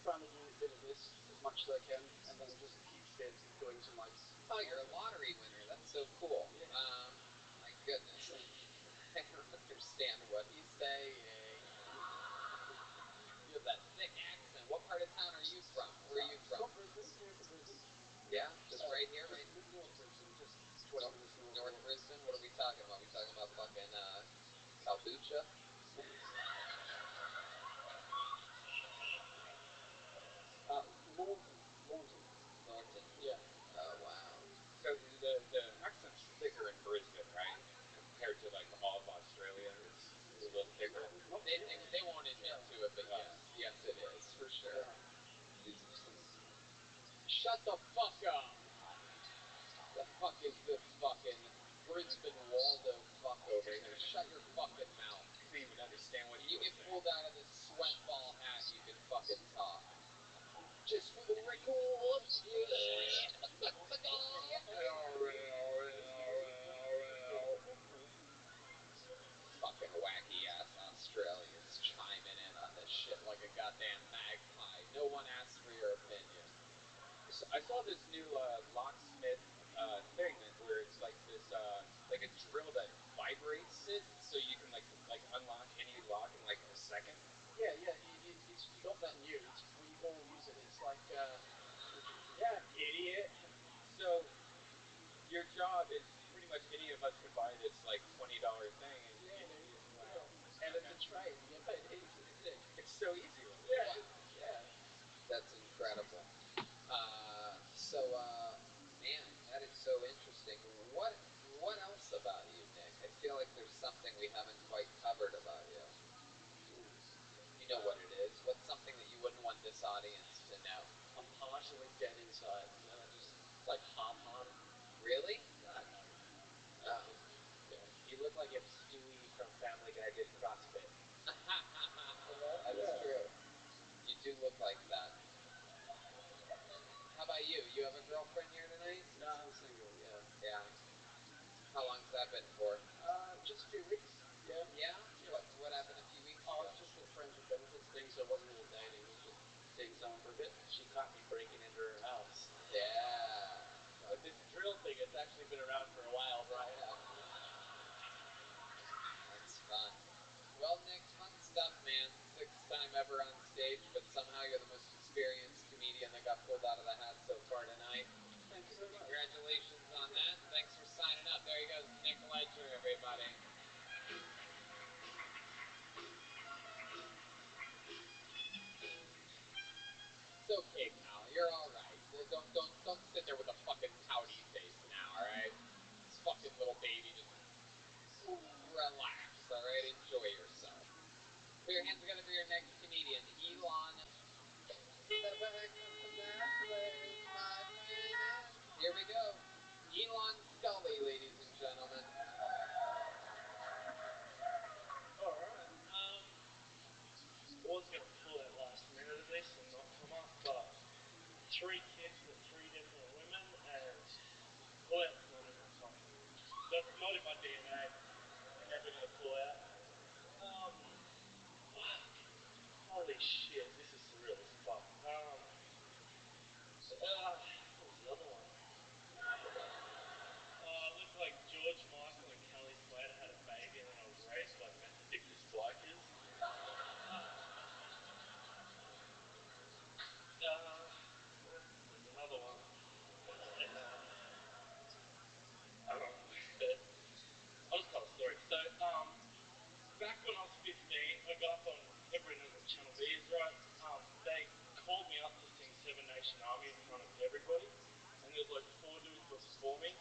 [SPEAKER 3] Trying to do a bit of this as much as I can, and then just keep fit doing some like.
[SPEAKER 15] Oh, you're a lottery winner. That's so cool.
[SPEAKER 3] Yeah.
[SPEAKER 15] My goodness. I don't understand what he's saying. You have that thick accent. What part of town are you from? Where are you from?
[SPEAKER 3] Not Brisbane. Here from Brisbane.
[SPEAKER 15] Yeah, just right here,
[SPEAKER 3] just
[SPEAKER 15] right?
[SPEAKER 3] North Brisbane, just 20 minutes
[SPEAKER 15] North Brisbane. What are we talking about? We talking about fucking kombucha?
[SPEAKER 3] Launton.
[SPEAKER 15] Norton.
[SPEAKER 3] Yeah.
[SPEAKER 15] Oh wow.
[SPEAKER 12] So the accent's thicker in Brisbane, right? Compared to like all of Australia, it's a little thicker.
[SPEAKER 15] They won't admit to it, but yes it is for sure. Shut the fuck up. The fuck is this fucking Brisbane Waldo fuck over here? Shut your fucking mouth.
[SPEAKER 12] Couldn't even understand what
[SPEAKER 15] you get pulled out of this sweat ball hat, you can fucking talk. Just for the record, fucking wacky ass Australians chiming in on this shit like a goddamn magpie. No one asked for your opinion.
[SPEAKER 12] So I saw this new locksmith thing where it's like this like a drill that vibrates it, so you can like unlock any lock in like a second.
[SPEAKER 3] Yeah, it's not that new. We all use it. It's like
[SPEAKER 12] yeah, idiot. So your job is pretty much any of us could buy this like $20 thing and wow.
[SPEAKER 3] And it's a trade. You get paid heaps. It's sick.
[SPEAKER 12] It's so easy.
[SPEAKER 3] Yeah.
[SPEAKER 15] Wow.
[SPEAKER 3] Yeah.
[SPEAKER 15] That's incredible. Man, that is so interesting. What else about you, Nick? I feel like there's something we haven't quite covered about you. You know what it is. What's something that you wouldn't want this audience to know?
[SPEAKER 3] I'm partially dead inside. You know, just like half-hearted.
[SPEAKER 15] Really?
[SPEAKER 3] No.
[SPEAKER 15] Oh.
[SPEAKER 3] Yeah.
[SPEAKER 10] You look like if Stewie from Family Guy did CrossFit.
[SPEAKER 15] That is true. You do look like that. How about you? You have a girlfriend here tonight?
[SPEAKER 3] No, I'm single. Yeah.
[SPEAKER 15] Yeah. How long's that been for?
[SPEAKER 3] Just a few weeks. Yeah.
[SPEAKER 15] Yeah? What happened a few weeks
[SPEAKER 3] Oh,
[SPEAKER 15] ago?
[SPEAKER 3] it's just a friends with benefits thing, so it wasn't really dating. It was just seeing someone for a bit.
[SPEAKER 10] She caught me breaking into her house.
[SPEAKER 15] Yeah.
[SPEAKER 3] But this drill thing, it's actually been around for a while, Brian.
[SPEAKER 15] That's fun. Well, Nick, fun stuff, man. 6th time ever on stage, but somehow you're the most experienced comedian that got pulled out of the hat so far tonight.
[SPEAKER 3] Thank you very much.
[SPEAKER 15] Congratulations on that. Thanks for signing up. There he goes, Nick Ledger, everybody. It's okay, pal. You're all right. Don't sit there with a fucking pouty face now, all right? This fucking little baby just relax, all right? Enjoy yourself. Put your hands together for your next comedian, Elon. Here we go. Elon Scully, ladies and gentlemen.
[SPEAKER 8] Alright, was going to pull out last minute of this and not come up, but 3 kids at 3 different
[SPEAKER 5] That's not in my DNA. Never gonna pull out. Fuck. Holy shit, this is surreal as fuck. What was the other one? It looked like George Michael and Kelly Slater had a baby and then I was raised by meth addicted bikers. There's another one. I'll just tell a story. So, back when I was 15, I got up on, everybody knows what Channel V is, right? They called me up to sing Seven Nation Army in front of everybody, and there was like 4 dudes were performing,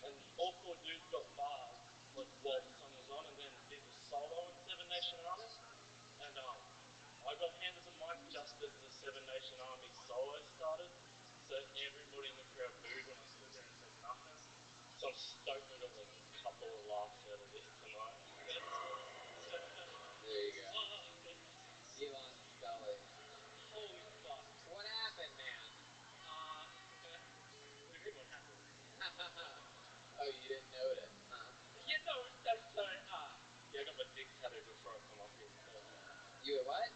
[SPEAKER 5] and all 4 dudes got bars, like while the song was on, and then did the solo in Seven Nation Army, and I got handed the mic just as the Seven Nation Army solo started, so everybody in the crowd booed when I stood there and said nothing. So I'm stoked I got like a couple of laughs out of it tonight.
[SPEAKER 15] There you go.
[SPEAKER 5] Oh, goodness.
[SPEAKER 15] Elon Scully.
[SPEAKER 5] Holy fuck.
[SPEAKER 15] What happened, man?
[SPEAKER 5] What do you mean what happened?
[SPEAKER 15] Oh, you didn't notice, huh?
[SPEAKER 5] Yeah, no, so, yeah, I got my dick tattooed before I come up here, so.
[SPEAKER 15] You what?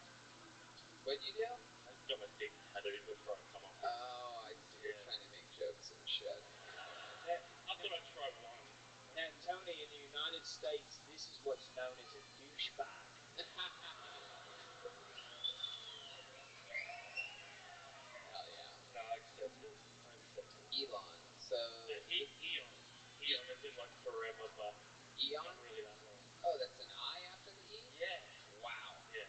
[SPEAKER 15] What'd you do?
[SPEAKER 5] I got my dick tattooed before I come up here.
[SPEAKER 15] Oh, I see. You're trying to make jokes and shit.
[SPEAKER 5] I thought I'd try one.
[SPEAKER 10] Now, Tony, in the United States, this is what's known as a douchebag.
[SPEAKER 15] Hell yeah.
[SPEAKER 5] No, I accept it.
[SPEAKER 15] Elon, so...
[SPEAKER 5] Eon as in like forever, but
[SPEAKER 15] Eon?
[SPEAKER 5] not really that long.
[SPEAKER 15] Oh, that's an I after the E?
[SPEAKER 5] Yeah.
[SPEAKER 15] Wow.
[SPEAKER 5] Yeah.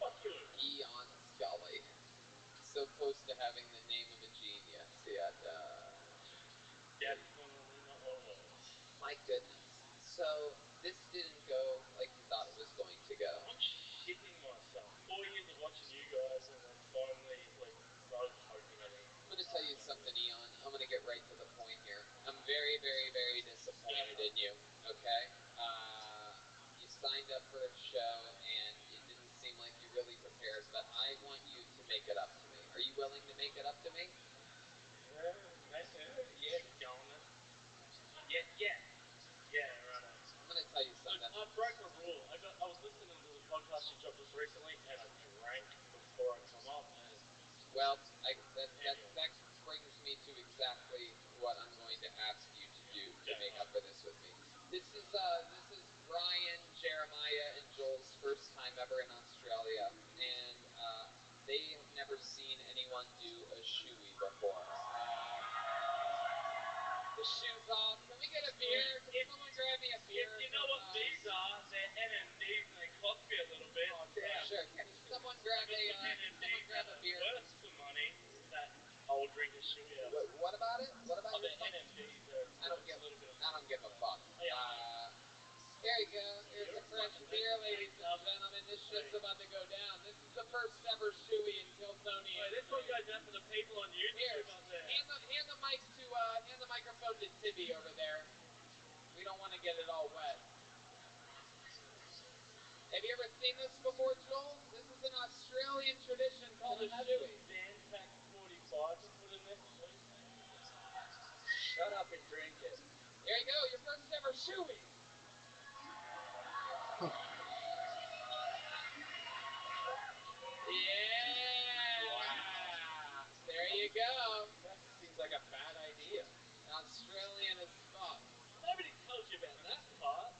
[SPEAKER 5] Fuck you.
[SPEAKER 15] Eon Scully. So close to having the name of a genius, yet,
[SPEAKER 5] Definitely not one of those.
[SPEAKER 15] My goodness. So, this didn't go like you thought it was going to go.
[SPEAKER 5] I'm shitting myself. 4 years of watching you guys and then finally, like, I was hoping I didn't.
[SPEAKER 15] I'm gonna tell you something, Eon. I'm gonna get right to the point here. I'm very, very, very disappointed in you, okay? You signed up for a show and it didn't seem like you really prepared, but I want you to make it up to me. Are you willing to make it up to me?
[SPEAKER 5] Yeah, go on then. Yeah, right.
[SPEAKER 15] I'm gonna tell you something.
[SPEAKER 5] I broke a rule. I was listening to the podcast you dropped just recently, and I drank before I come up. And
[SPEAKER 15] well, that brings me to exactly what I'm going to ask you to do to make up for this with me. This is Brian, Jeremiah, and Joel's first time ever in Australia, and they have never seen anyone do a shoey before. The shoe's off. Can we get a beer? Can someone grab me a beer?
[SPEAKER 5] If you know what these are, they're NMDs and they cost me a little bit.
[SPEAKER 15] Oh, damn. Sure. Can someone grab a beer?
[SPEAKER 5] Worth some money. That I'll drink a shoey out.
[SPEAKER 15] What about it? What about your
[SPEAKER 5] NMDs?
[SPEAKER 15] I don't give a fuck. Here you go. Here's some fresh beer, ladies and gentlemen. This shit's about to go down. This is the first ever shoey in Kiltonian.
[SPEAKER 5] This one goes out to the people on YouTube.
[SPEAKER 15] Here,
[SPEAKER 5] up there.
[SPEAKER 15] hand the microphone to Tibby over there. We don't want to get it all wet. Have you ever seen this before, Joel? This is an Australian tradition called a shoey.
[SPEAKER 5] Bandpack 45 to put in this, please.
[SPEAKER 10] Shut up and drink it.
[SPEAKER 15] Here you go, your first ever shoey. Yeah! Wow. There you go.
[SPEAKER 10] That seems like a bad idea.
[SPEAKER 15] Australian as fuck.
[SPEAKER 5] Nobody tells you about that part.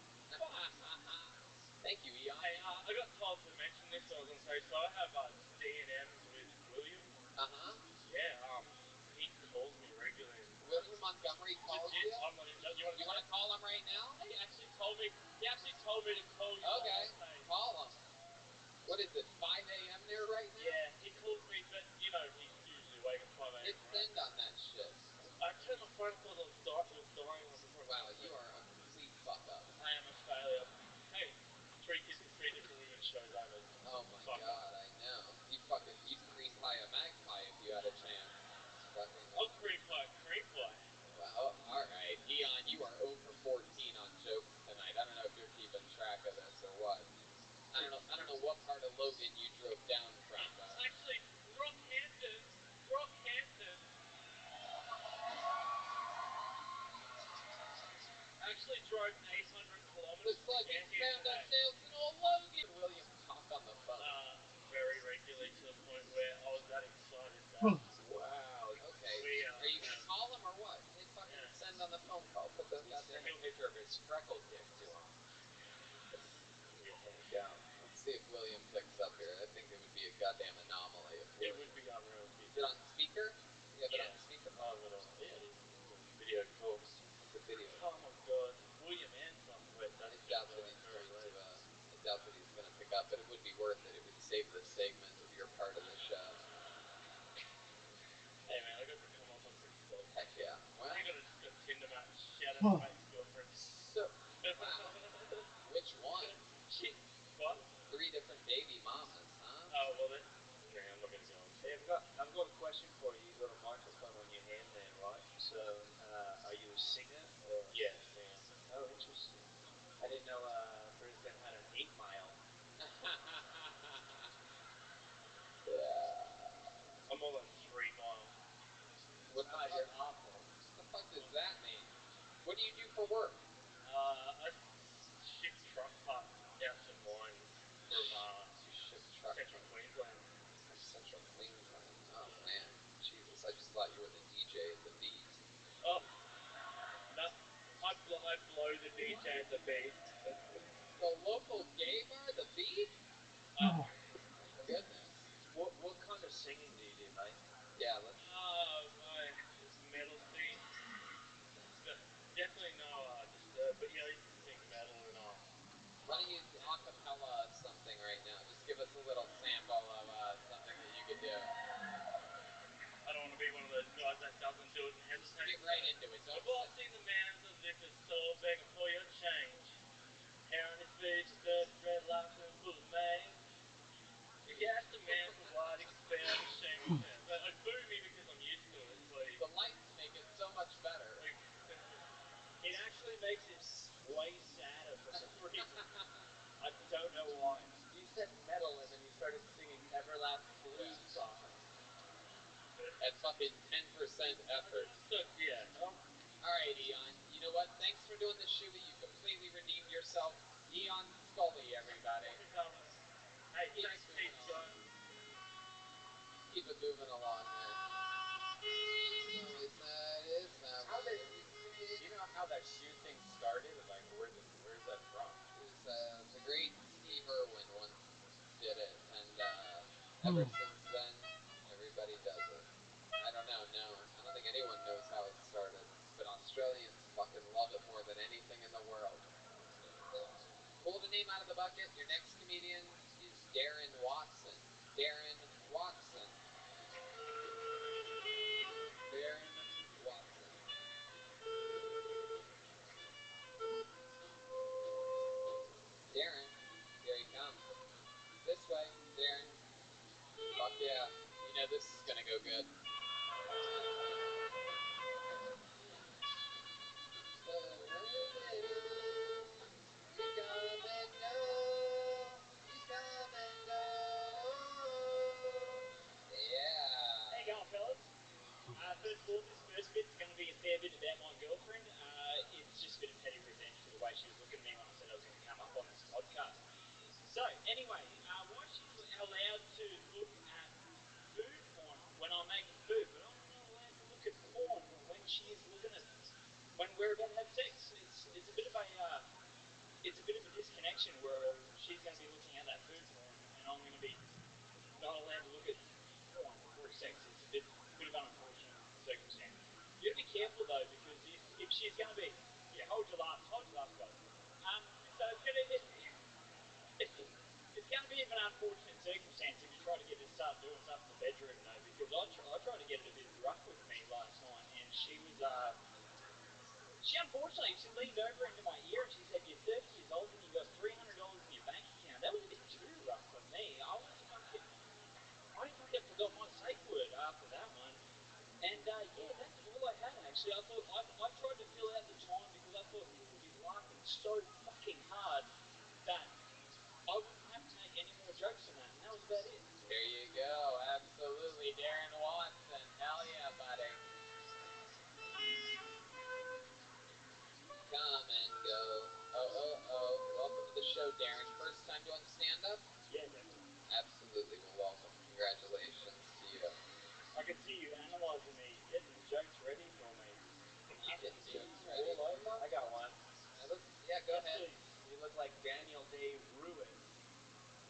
[SPEAKER 15] Thank you, Eon.
[SPEAKER 5] Hey, I got told to mention this when I was on stage, so I have D&Ms with William.
[SPEAKER 15] Uh-huh.
[SPEAKER 5] Yeah, he calls me regularly.
[SPEAKER 15] William Montgomery calls you?
[SPEAKER 5] I'm not in, you want
[SPEAKER 15] to call him right now?
[SPEAKER 5] He actually told me to call you.
[SPEAKER 15] Okay, call him. What is it, 5 a.m. there right now?
[SPEAKER 5] Yeah, he calls me, but you know he's usually awake at 5 a.m.
[SPEAKER 15] Hit send on that shit.
[SPEAKER 5] I turned my phone, I thought it was dying before.
[SPEAKER 15] Wow, you are a complete fuck up.
[SPEAKER 5] I am a failure. Hey, 3 kids to 3 different women shows over.
[SPEAKER 15] Oh my god, I know. You'd cream pie a magpie if you had a chance.
[SPEAKER 5] I'll cream pie.
[SPEAKER 15] Well, alright. Eon, you are 0 for 14 on jokes tonight. I don't know if you're keeping track of this or what. I don't know what part of Logan you drove down from, but...
[SPEAKER 5] Actually, Rockhampton.
[SPEAKER 11] drove 800 kilometers
[SPEAKER 15] Looks like
[SPEAKER 11] to
[SPEAKER 15] you
[SPEAKER 11] get here
[SPEAKER 15] found
[SPEAKER 11] today.
[SPEAKER 15] ourselves an old Logan. William talk on the phone.
[SPEAKER 11] Very regularly, to the point where I was that excited that
[SPEAKER 15] Wow. Okay.
[SPEAKER 11] we,
[SPEAKER 15] Are you gonna call him or what? Hit fucking send on the phone call. Put the goddamn picture of his freckle dick to him.
[SPEAKER 10] Go.
[SPEAKER 15] Let's see if William picks up here. I think it would be a goddamn anomaly if
[SPEAKER 10] It
[SPEAKER 15] William.
[SPEAKER 10] would be unreal if he
[SPEAKER 15] Is it on speaker? You have it on
[SPEAKER 11] Yeah.
[SPEAKER 15] speaker?
[SPEAKER 10] Oh, but yeah, it is. Video call.
[SPEAKER 15] It's a video.
[SPEAKER 11] Oh my god, William Anton. Wait,
[SPEAKER 15] I
[SPEAKER 11] that's
[SPEAKER 15] doubt that he's
[SPEAKER 11] very
[SPEAKER 15] going
[SPEAKER 11] late.
[SPEAKER 15] to. I doubt that he's going to pick up, but it would be worth it. It would save the segment of your part of the show.
[SPEAKER 11] Hey man, I got to come off. I'm pretty stoked.
[SPEAKER 15] Heck yeah. Well,
[SPEAKER 11] I got a Tinder match. Shout out to my ex-girlfriend.
[SPEAKER 15] so wow. Which one?
[SPEAKER 11] She what?
[SPEAKER 15] 3 different baby mamas, huh?
[SPEAKER 11] Oh well, okay, I'm not gonna go into.
[SPEAKER 10] Hey, I've got a question for you. You've got a microphone on your hand there, right? So, are you a singer or?
[SPEAKER 11] Yes, I am.
[SPEAKER 10] Oh, interesting. I didn't know Brisbane had an 8 Mile.
[SPEAKER 15] Yeah.
[SPEAKER 11] I'm more like 3 Mile.
[SPEAKER 15] What the fuck?
[SPEAKER 10] You're awful.
[SPEAKER 15] What the fuck does that mean? What do you do for work?
[SPEAKER 11] I ship truck parts out to mines from
[SPEAKER 15] You ship truck
[SPEAKER 11] Central
[SPEAKER 15] parts
[SPEAKER 11] Queensland.
[SPEAKER 15] from Central Queensland. Oh man, Jesus! I just thought you were the DJ at the beat.
[SPEAKER 11] Oh, no, I blow the DJ at the beat.
[SPEAKER 15] The local gay bar, the beat.
[SPEAKER 11] Oh.
[SPEAKER 15] My goodness.
[SPEAKER 10] What kind of singing do you do, mate?
[SPEAKER 15] Yeah, let's.
[SPEAKER 11] Metal scene. Definitely no Disturb, but yeah, I used to sing metal and
[SPEAKER 15] Why don't you acapella something right now? Just give us a little sample of something that you could do.
[SPEAKER 11] I don't want to be one of those guys that doesn't do it and hesitates.
[SPEAKER 15] Get right into it. Don't
[SPEAKER 11] Bossing the man at the liquor store, begging for your change. Hair on his face, dirty dreadlocks and full of mange. He asked the man for what he could spare the shame of him. But I boo me because I'm used to it. Like
[SPEAKER 15] the lights make it so much better.
[SPEAKER 11] Like,
[SPEAKER 10] It actually makes it way sadder for some reason. I don't know why. You said metal and then you started singing Everlast blues songs.
[SPEAKER 15] At fucking 10% effort.
[SPEAKER 11] Yeah.
[SPEAKER 15] Alright, Eon. You know what? Thanks for doing the shoey. You completely redeemed yourself. Eon Scully, everybody.
[SPEAKER 11] Hey, thanks heaps, guys.
[SPEAKER 15] Keep it moving along there.
[SPEAKER 2] Do you know how that shoe thing started? Like, where's that from?
[SPEAKER 15] It was the great Steve Irwin once did it, and ever since then, everybody does it. I don't know, no. I don't think anyone knows how it started, but Australians fucking love it more than anything in the world. Pull the name out of the bucket. Your next comedian is Darren Watson. Darren Watson. Darren Watson. Darren, here he comes. This way, Darren. Fuck yeah. You know this is gonna go good.
[SPEAKER 11] How you going, fellas? First of all, this first bit's going to be a fair bit about my girlfriend. It's just a bit of petty revenge for the way she was looking at me when I said I was going to come up on this podcast. So, anyway, why she's allowed to look at food porn when I'm making food, but I'm not allowed to look at porn when she's looking at when we're about to have sex. It's a bit of a disconnection where she's going to be looking at that food porn and I'm going to be not allowed to look at porn for sex. It's a bit of an unfortunate circumstance. You got to be careful though, because if she's going to be, yeah, hold your laughs, guys. So it's going to be an unfortunate circumstance if you try to get her to start doing stuff in the bedroom though, because I tried to get her to be rough with me last night, and she was she unfortunately leaned over into my ear and she said, "You're 30 years old and you got $300 in your bank account." That was a bit too rough for me. I fucking forgot my safe word after that one. And yeah, that's all I had actually. I thought I tried to fill out the time because I thought people would be laughing so fucking hard that I wouldn't have to make any more jokes than that, and that was about it.
[SPEAKER 15] There you go, absolutely, Darren Watson. Hell yeah, buddy. Come and go.
[SPEAKER 10] like Daniel Day-Lewis.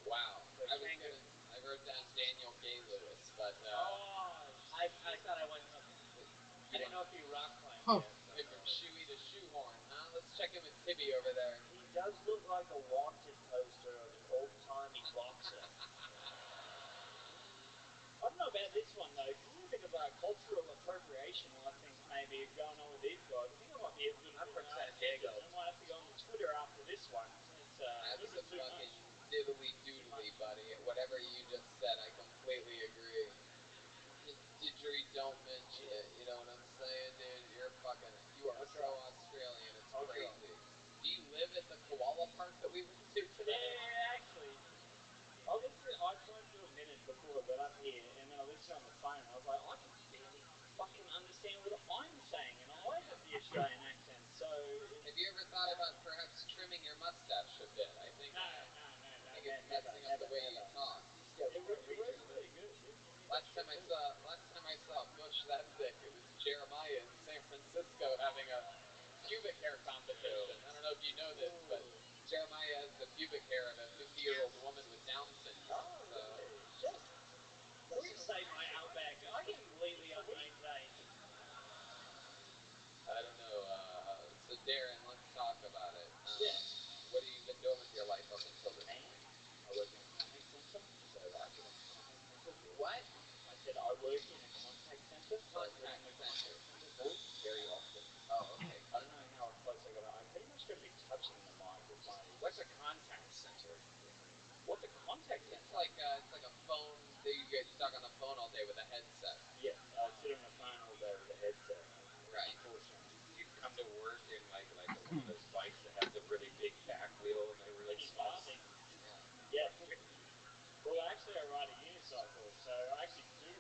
[SPEAKER 15] Wow.
[SPEAKER 10] The
[SPEAKER 15] I
[SPEAKER 10] kangaroo.
[SPEAKER 15] wrote down Daniel Gay Lewis, but
[SPEAKER 10] I thought I went. Okay. I didn't know if he rock climbed
[SPEAKER 7] Huh.
[SPEAKER 10] yet. So.
[SPEAKER 15] Him from Shoey to Shoehorn, huh? Let's check in with Tibby over there.
[SPEAKER 10] He does look like a wanted poster of an old-timey boxer. I don't know about this one though, because there's a bit of cultural appropriation. A lot of things maybe going on with these guys. I think I might be a good.
[SPEAKER 12] I'm from San Diego.
[SPEAKER 10] I might have to go on the Twitter after this one. It's
[SPEAKER 15] That's some fucking diddly doodly, buddy. Whatever you just said, I completely agree. Didgeridoo, don't mention it. You know what I'm saying, dude? You are so Australian. It's crazy. Do you live at the koala park that we went to today?
[SPEAKER 10] Yeah, actually. I tried for a minute before I got up here, and then I listened on the phone, and I was like, I can barely fucking understand what I'm saying, and I have the Australian accent, so...
[SPEAKER 15] Have you ever thought about perhaps trimming your mustache a bit? I think it's messing up the way you talk.
[SPEAKER 10] It works really good.
[SPEAKER 15] Last time I saw Bush that thick, it was Jeremiah in San Francisco having a pubic hair competition. I don't know if you know this, but Jeremiah has the pubic hair of a 50-year-old woman with Down syndrome.
[SPEAKER 10] Oh, really? Shit. Please say my Outback. I get completely unmaintained.
[SPEAKER 15] I don't know. So Darren, let's talk about it.
[SPEAKER 10] Yeah.
[SPEAKER 15] What have you been doing with your life up until this point?
[SPEAKER 10] I work in a contact center, so I get into contact centers.
[SPEAKER 15] What?
[SPEAKER 10] I said I work in a contact center.
[SPEAKER 15] Contact center.
[SPEAKER 10] Very often.
[SPEAKER 15] Oh, okay.
[SPEAKER 10] I don't know how close I gotta. I pretty much gotta be touching the mic with my.
[SPEAKER 12] What's a contact center?
[SPEAKER 10] What's a contact center?
[SPEAKER 15] It's like a phone. You get stuck on the phone all day with a headset.
[SPEAKER 10] Yes, I sit on the phone all day with a headset.
[SPEAKER 15] Right.
[SPEAKER 10] Unfortunately.
[SPEAKER 12] You come to work in like one of those bikes that has a really big back wheel and a really small seat.
[SPEAKER 10] Yeah. Well, actually, I ride a unicycle, so I actually do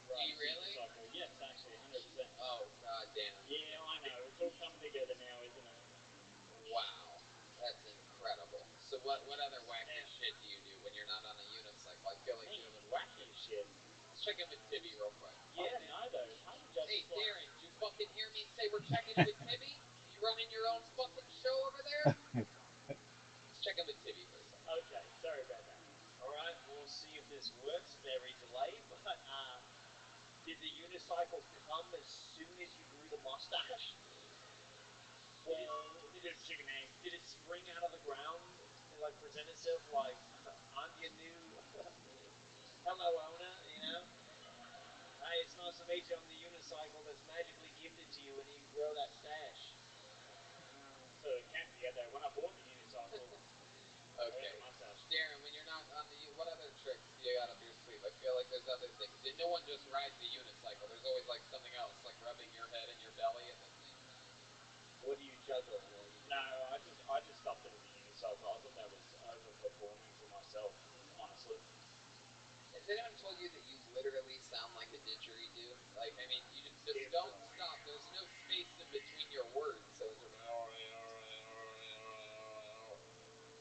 [SPEAKER 10] ride a unicycle. Yes, actually, 100%.
[SPEAKER 15] Oh, goddamn.
[SPEAKER 10] Yeah, I know. It's all coming together now, isn't it?
[SPEAKER 15] Wow. That's incredible. So what other wacky shit do you do when you're not on a unicycle? I feel like you have a
[SPEAKER 10] wacky shit.
[SPEAKER 15] Let's check in with Tibby real quick.
[SPEAKER 10] Yeah, no, though. It's hard to judge.
[SPEAKER 15] Hey, Darren, did you fucking hear me say we're checking in with Tibby? You running your own fucking show over there? Let's check in with Tibby for a second.
[SPEAKER 10] Okay, sorry about that. Alright, we'll see if this works. Very delayed, but did the unicycle come as soon as you grew the mustache? Well, did it chicken egg? Did it spring out of the ground and like present itself like I'm your new hello owner, you know? Hey, it's nice to meet you. I'm the unicycle that's magically gifted to you when you grow that stash. So it can't be there. When I bought the unicycle,
[SPEAKER 15] okay. Darren, when you're not on the what other tricks do you got up your sleeve? I feel like there's other things. No one just rides the unicycle. There's always like something else, like rubbing your head and your belly at the same time.
[SPEAKER 10] What do you juggle? No, I just stopped it at the unicycle. I thought that was overperforming for myself, honestly.
[SPEAKER 15] Has anyone told you that you literally sound like a didgeridoo? Like, I mean, you just don't stop. There's no space in between your words, so it's just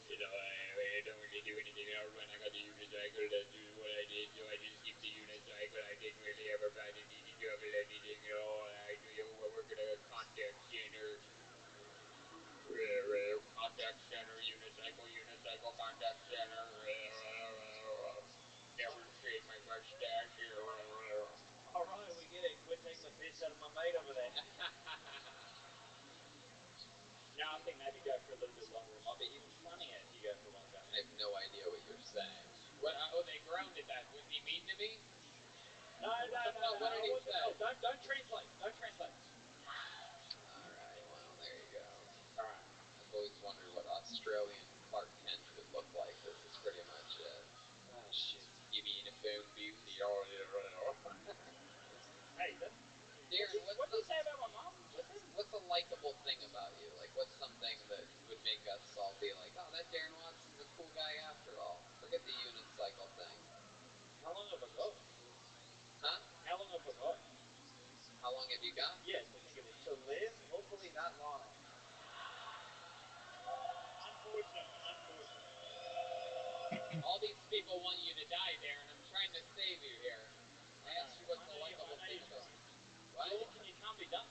[SPEAKER 12] you know, I don't really do anything else when I got the unicycle. That's just what I did. So I just keep the unicycle. I didn't really ever find it need to juggle anything at all. I work at a contact center. Contact center, unicycle contact center. Never shave my mustache.
[SPEAKER 10] Alright, we get it. Quit taking the piss out of my mate over there. No, I think maybe go for a little bit longer. It might be even funnier if you go for longer.
[SPEAKER 15] I have no idea what you're saying. What? Oh, they grounded that. Was he mean to me?
[SPEAKER 10] No.
[SPEAKER 15] What did he say?
[SPEAKER 10] No, don't translate. Don't translate.
[SPEAKER 15] Alright, well, there you go.
[SPEAKER 10] Alright.
[SPEAKER 15] I've always wondered what Australian Clark Kent would look like. This is pretty much it.
[SPEAKER 10] Oh, shit.
[SPEAKER 15] You mean a phone booth?
[SPEAKER 10] Hey,
[SPEAKER 15] Darren,
[SPEAKER 10] what did you say about my mom?
[SPEAKER 15] What's a likable thing about you? Like, what's something that would make us all be like, oh, that Darren Watson's a cool guy after all. Forget the unicycle thing.
[SPEAKER 10] How long have I got?
[SPEAKER 15] Huh?
[SPEAKER 10] How long have I got?
[SPEAKER 15] How long have you got?
[SPEAKER 10] Yes, I think it is. To live, hopefully not long. Unfortunate.
[SPEAKER 15] All these people want you to die, Darren. I'm trying to save you here. I asked you what's the likable thing about you. What?
[SPEAKER 10] Well, you can't be done.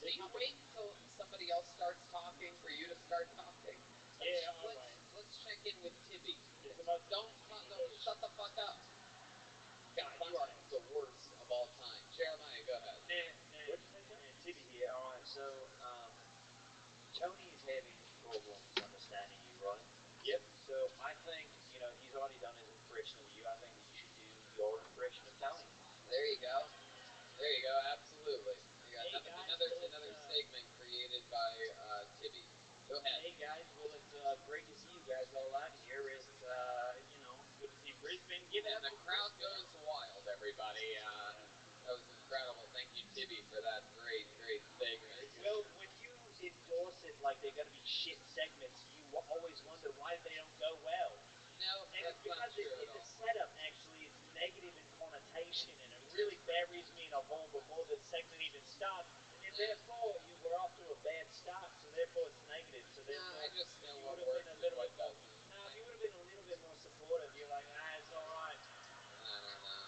[SPEAKER 15] Do you wait until somebody else starts talking for you to start talking?
[SPEAKER 10] Yeah, I
[SPEAKER 15] in with Tibby.
[SPEAKER 10] It's the most
[SPEAKER 15] Don't shut the fuck up. God, you are the worst of all time. Jeremiah, go ahead.
[SPEAKER 10] What'd you say, John? Tibby here. All right, so Tony is having problems understanding you, right?
[SPEAKER 12] Yep.
[SPEAKER 10] So I think he's already done his impression of you. I think that you should do your impression of Tony.
[SPEAKER 15] There you go. There you go. Absolutely. You got
[SPEAKER 10] Hey, guys,
[SPEAKER 15] another segment created by Tibby. Go ahead.
[SPEAKER 10] Hey guys, well it's great to see you guys all out here. It's
[SPEAKER 12] Good to see Brisbane. Give it
[SPEAKER 15] And
[SPEAKER 12] up
[SPEAKER 15] the
[SPEAKER 12] for
[SPEAKER 15] crowd
[SPEAKER 12] Brisbane.
[SPEAKER 15] goes wild, everybody. That was incredible. Thank you, Tibby, for that great segment.
[SPEAKER 10] Well, when you endorse it like they're going to be shit segments, you always wonder why they don't go well.
[SPEAKER 15] No,
[SPEAKER 10] And
[SPEAKER 15] that's
[SPEAKER 10] it's because
[SPEAKER 15] not true at
[SPEAKER 10] the
[SPEAKER 15] all.
[SPEAKER 10] setup actually is negative in connotation, and it really buries me in a hole before the segment even starts. And therefore, you were off to a bad start, so therefore it's negative. So therefore,
[SPEAKER 15] I just know
[SPEAKER 10] you
[SPEAKER 15] what
[SPEAKER 10] would have
[SPEAKER 15] works
[SPEAKER 10] been a
[SPEAKER 15] and
[SPEAKER 10] little
[SPEAKER 15] what
[SPEAKER 10] bit more.
[SPEAKER 15] doesn't.
[SPEAKER 10] No, you would have been a little bit more supportive. You're like, it's all right.
[SPEAKER 15] I don't know.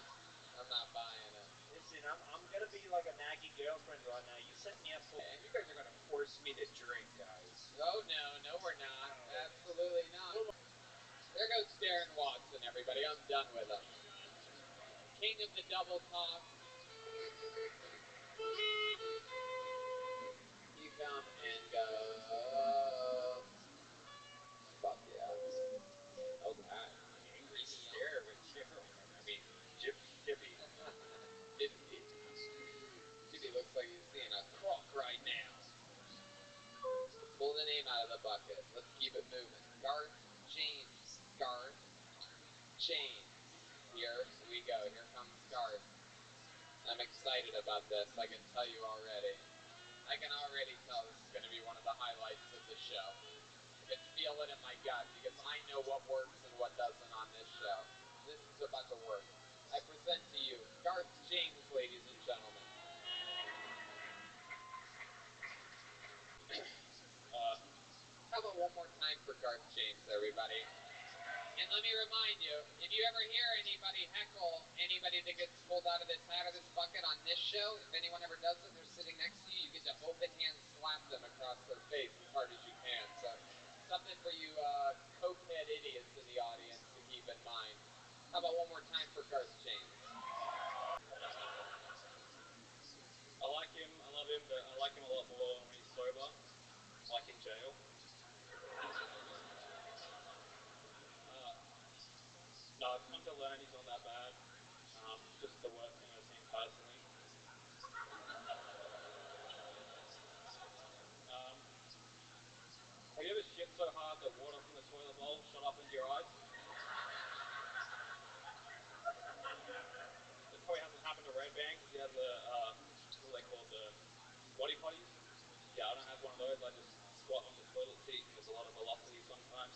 [SPEAKER 15] I'm not buying it.
[SPEAKER 10] Listen, I'm gonna be like a naggy girlfriend right now. You set me up for.
[SPEAKER 12] You guys are gonna force me to drink, guys.
[SPEAKER 15] Oh no, we're not. Absolutely not. There goes Darren Watson, everybody. I'm done with him. King of the double talk. You come and go. Fuck yeah.
[SPEAKER 12] Okay. Angry stare with Jeremy. I mean, Tibby.
[SPEAKER 15] Tibby looks like he's seeing a croc right now. Pull the name out of the bucket. Let's keep it moving. Garth James. Garth James. Here we go. Here comes Garth. I'm excited about this. I can tell you already. I can already tell this is going to be one of the highlights of the show. I can feel it in my gut because I know what works and what doesn't on this show. This is about to work. I present to you Garth James, ladies and gentlemen. How about one more time for Garth James, everybody? And let me remind you, if you ever hear anybody heckle anybody that gets pulled out of this bucket on this show, if anyone ever does it, they're sitting next to you, you get to open hand slap them across their face as hard as you can. So, something for you cokehead idiots in the audience to keep in mind. How about one more time for Garth James?
[SPEAKER 12] I like him, I love him, but I like him a lot more when he's sober, like in jail. No, I've come to learn he's not that bad. Just the worst thing I've seen personally. Have you ever shit so hard that water from the toilet bowl shot up into your eyes? It probably hasn't happened to Red Band because he has what are they called, the squatty potties? Yeah, I don't have one of those. I just squat on the toilet seat and there's a lot of velocity sometimes.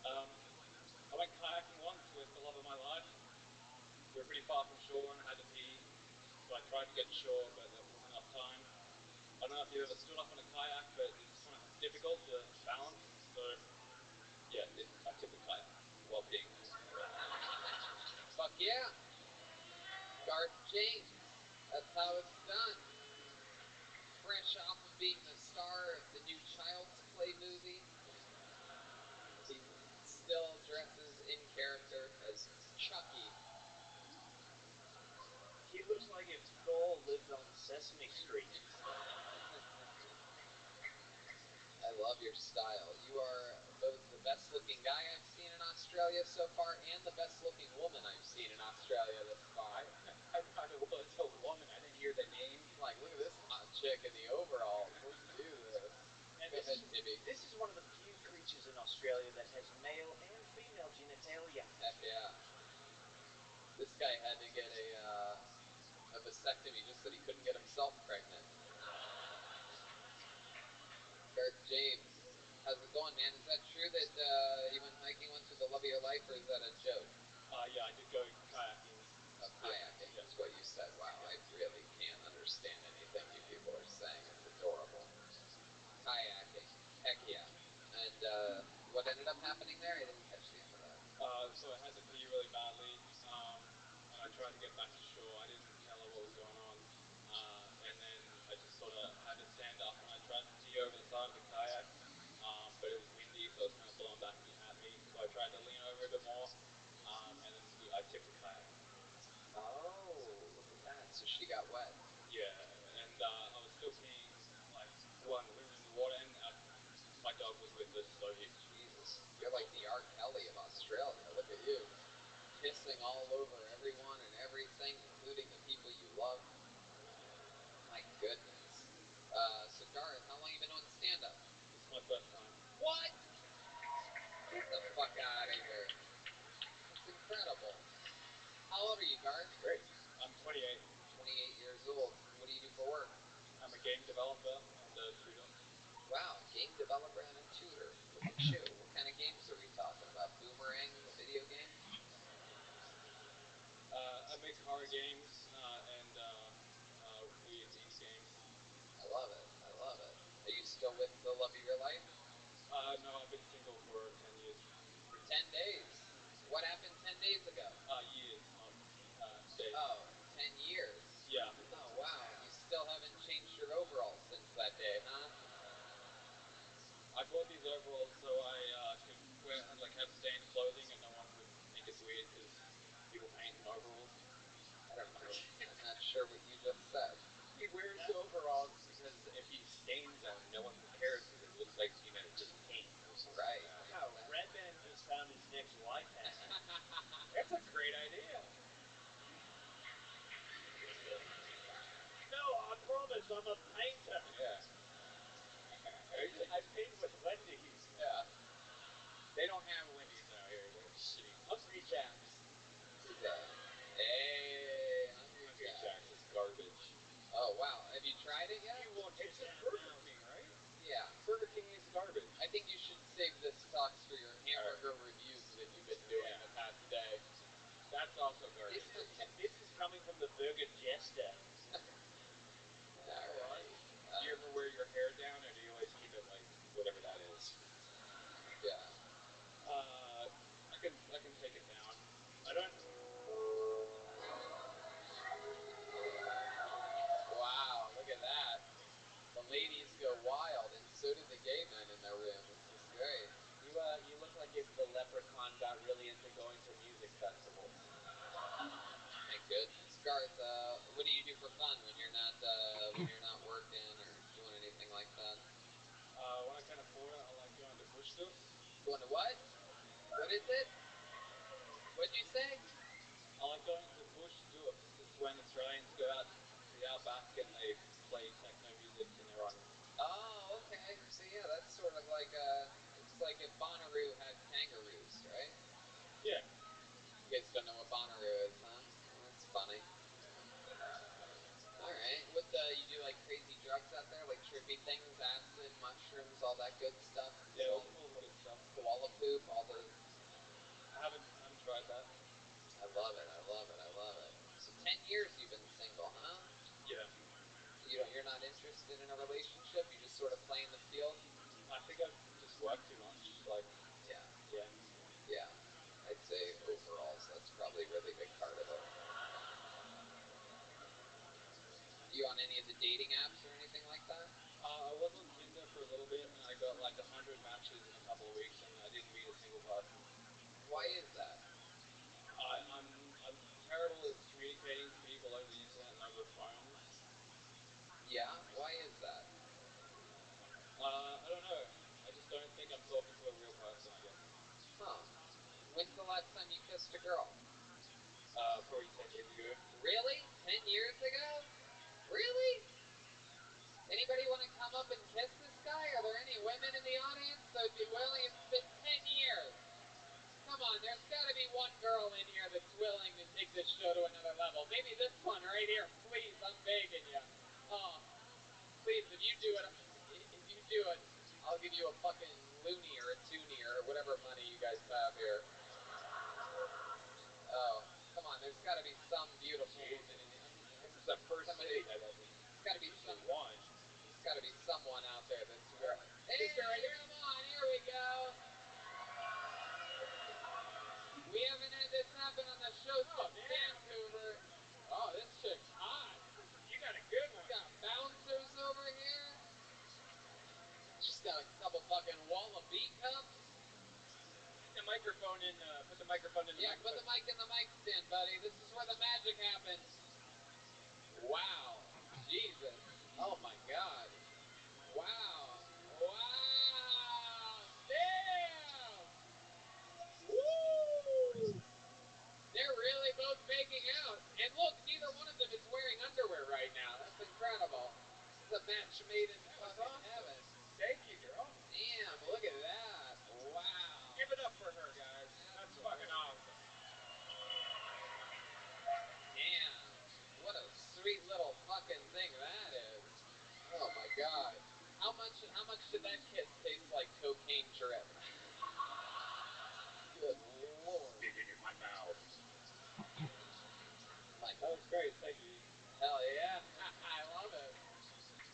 [SPEAKER 12] I went kayaking once with the love of my life. We were pretty far from shore and I had to pee, so I tried to get to shore, but there wasn't enough time. I don't know if you've ever stood up on a kayak, but it's kind of difficult to balance, so yeah, I took the kayak while peeing.
[SPEAKER 15] Fuck yeah. Garth James. That's how it's done. Fresh off of being the star of the new Child's Play movie, he still dresses in character as Chucky.
[SPEAKER 10] He looks like if Thor lived on Sesame Street.
[SPEAKER 15] I love your style. You are both the best looking guy I've seen in Australia so far and the best looking woman I've seen in Australia this far.
[SPEAKER 12] I thought it was a woman. I didn't hear the name.
[SPEAKER 15] Like, look at this hot chick in the overalls. Let's do this.
[SPEAKER 10] And
[SPEAKER 15] Go ahead, Tibby.
[SPEAKER 10] This is one of the few creatures in Australia that has male and female genitalia.
[SPEAKER 15] Heck yeah. This guy had to get a vasectomy just so he couldn't get himself pregnant. Garth James, how's it going, man? Is that true that you went hiking once with the love of your life, or is that a joke?
[SPEAKER 12] Yeah, I did go kayaking.
[SPEAKER 15] Oh, kayaking is what you said. Wow, I really can't understand anything you people are saying. It's adorable. Kayaking. Heck yeah. And what ended up happening there? I didn't catch the end of that.
[SPEAKER 12] So I had to pee really badly, and I tried to get back to shore. I didn't tell her what was going on, and then I just sort of had to stand up, and I tried to pee over the side of the kayak, but it was windy, so I was kind of blown back
[SPEAKER 15] you got wet.
[SPEAKER 12] Yeah, and I was still peeing, like, while we were in the water, and my dog was with us, so he...
[SPEAKER 15] Jesus, you're like the R. Kelly of Australia. Look at you. Pissing all over everyone and everything, including the people you love. My goodness. So Garth, how long you been doing stand-up?
[SPEAKER 12] This is my first time.
[SPEAKER 15] What? Get the fuck out of here. That's incredible. How old are you, Garth?
[SPEAKER 12] Great. I'm 28.
[SPEAKER 15] 28 years old. What do you do for work?
[SPEAKER 12] I'm a game developer and a tutor.
[SPEAKER 15] Wow, game developer and a tutor. Look at you. What kind of games are we talking about? Boomerang, the video game?
[SPEAKER 12] I make horror games and weird indie games.
[SPEAKER 15] I love it. I love it. Are you still with the love of your life?
[SPEAKER 12] No, I've been single for 10 years.
[SPEAKER 15] For 10 days? What happened 10 days ago?
[SPEAKER 12] Years, not days.
[SPEAKER 15] Oh, 10 years?
[SPEAKER 12] Yeah.
[SPEAKER 15] Oh, wow. You still haven't changed your overalls since that day, huh?
[SPEAKER 12] I bought these overalls so I could wear, like, have stained clothing and no one would think it's weird because people paint in overalls.
[SPEAKER 15] I don't know. I'm not sure what you just said.
[SPEAKER 12] He wears overalls because if he stains them, no one cares because it looks like, just paint or something.
[SPEAKER 15] Right.
[SPEAKER 10] Wow, Redman just found his next life hack.
[SPEAKER 12] That's a great idea.
[SPEAKER 10] No, I promise, I'm a painter.
[SPEAKER 12] Yeah.
[SPEAKER 10] I paint with Wendy's.
[SPEAKER 15] Yeah.
[SPEAKER 12] They don't have Wendy's out here. They're shitty.
[SPEAKER 10] Hungry Jacks.
[SPEAKER 15] Hey,
[SPEAKER 12] Hungry Jacks is garbage.
[SPEAKER 15] Oh, wow. Have you tried it yet?
[SPEAKER 12] You watch it's just Burger King, right?
[SPEAKER 15] Yeah.
[SPEAKER 12] Burger King is garbage.
[SPEAKER 15] I think you should save this talks for your hamburger reviews that you've been doing the past day.
[SPEAKER 12] That's also garbage.
[SPEAKER 10] This is coming from the Burger Jester.
[SPEAKER 15] Alright.
[SPEAKER 12] Do you ever wear your hair down, or do you always keep it like whatever that is?
[SPEAKER 15] Yeah.
[SPEAKER 12] I can take it down. I don't.
[SPEAKER 15] Wow, look at that. The ladies go wild, and so do the gay men in their room. This is great.
[SPEAKER 10] You look like if the leprechaun got really into going to music festivals.
[SPEAKER 15] My goodness. Garth, what do you do for fun when you're not working or doing anything like that?
[SPEAKER 12] When I can afford it, I like going to bush stuff.
[SPEAKER 15] Going to what? What is it? What'd you say?
[SPEAKER 12] I like going to bush stuff. It's when Australians go out to the outback and they play techno music in their honor.
[SPEAKER 15] Oh, okay. So yeah, that's sort of like it's like if Bonnaroo had kangaroos, right?
[SPEAKER 12] Yeah.
[SPEAKER 15] You guys don't know what Bonnaroo is, huh? Well, that's funny. All right. What you do like crazy drugs out there, like trippy things, acid, mushrooms, all that good stuff?
[SPEAKER 12] Yeah, all the good stuff.
[SPEAKER 15] Koala poop, all the.
[SPEAKER 12] I haven't tried that.
[SPEAKER 15] I love it. I love it. I love it. So 10 years you've been single, huh?
[SPEAKER 12] Yeah.
[SPEAKER 15] You're not interested in a relationship. You just sort of play in the field.
[SPEAKER 12] I think I just work too much. Like.
[SPEAKER 15] Yeah.
[SPEAKER 12] Yeah.
[SPEAKER 15] Yeah. I'd say overalls. That's probably a really big part of it. You on any of the dating apps or anything like that?
[SPEAKER 12] I was on Tinder for a little bit, and I got like 100 matches in a couple of weeks, and I didn't meet a single person.
[SPEAKER 15] Why is that?
[SPEAKER 12] I'm terrible at communicating to people over the internet and over phones.
[SPEAKER 15] Yeah? Why is that?
[SPEAKER 12] I don't know. I just don't think I'm talking to a real person, I guess.
[SPEAKER 15] Huh. When's the last time you kissed a girl?
[SPEAKER 12] Probably 10 years ago.
[SPEAKER 15] Really? 10 years ago? Really? Anybody want to come up and kiss this guy? Are there any women in the audience that would be willing? It's been 10 years. Come on, there's got to be one girl in here that's willing to take this show to another level. Maybe this one right here. Please, I'm begging you. Oh, please, if you do it, I'll give you a fucking loony or a toonie or whatever money you guys have here. Oh, come on, there's got to be some beautiful woman in here.
[SPEAKER 12] This is the first city that doesn't.
[SPEAKER 15] It's got to be
[SPEAKER 12] usually one.
[SPEAKER 15] There's got to be someone out there that's willing. Hey,
[SPEAKER 12] This guy right here.
[SPEAKER 15] come on, here we go. We haven't had this happen on the show since Vancouver. Oh, this chick's hot.
[SPEAKER 12] You got a good one.
[SPEAKER 15] Got bouncers over here. She's got a couple fucking wallaby cups.
[SPEAKER 12] Put the microphone in. Put the microphone in the
[SPEAKER 15] Yeah, put the mic in the mic stand, buddy. This is where the magic happens. Wow. Jesus. Oh my God. Wow. Wow. Damn. Woo. They're really both making out. And look, neither one of them is wearing underwear right now. That's incredible. This is a match made in fucking
[SPEAKER 12] awesome.
[SPEAKER 15] heaven.
[SPEAKER 12] Thank you, girl.
[SPEAKER 15] Damn, look at that. Wow.
[SPEAKER 12] Give it up for her, guys. That's fucking awesome.
[SPEAKER 15] Damn. What a sweet little fucking thing that is. Oh my God. How much did that kiss taste like cocaine drip? Good Lord.
[SPEAKER 12] Get it in my mouth.
[SPEAKER 15] My
[SPEAKER 12] That was great. Thank you.
[SPEAKER 15] hell yeah. I love it.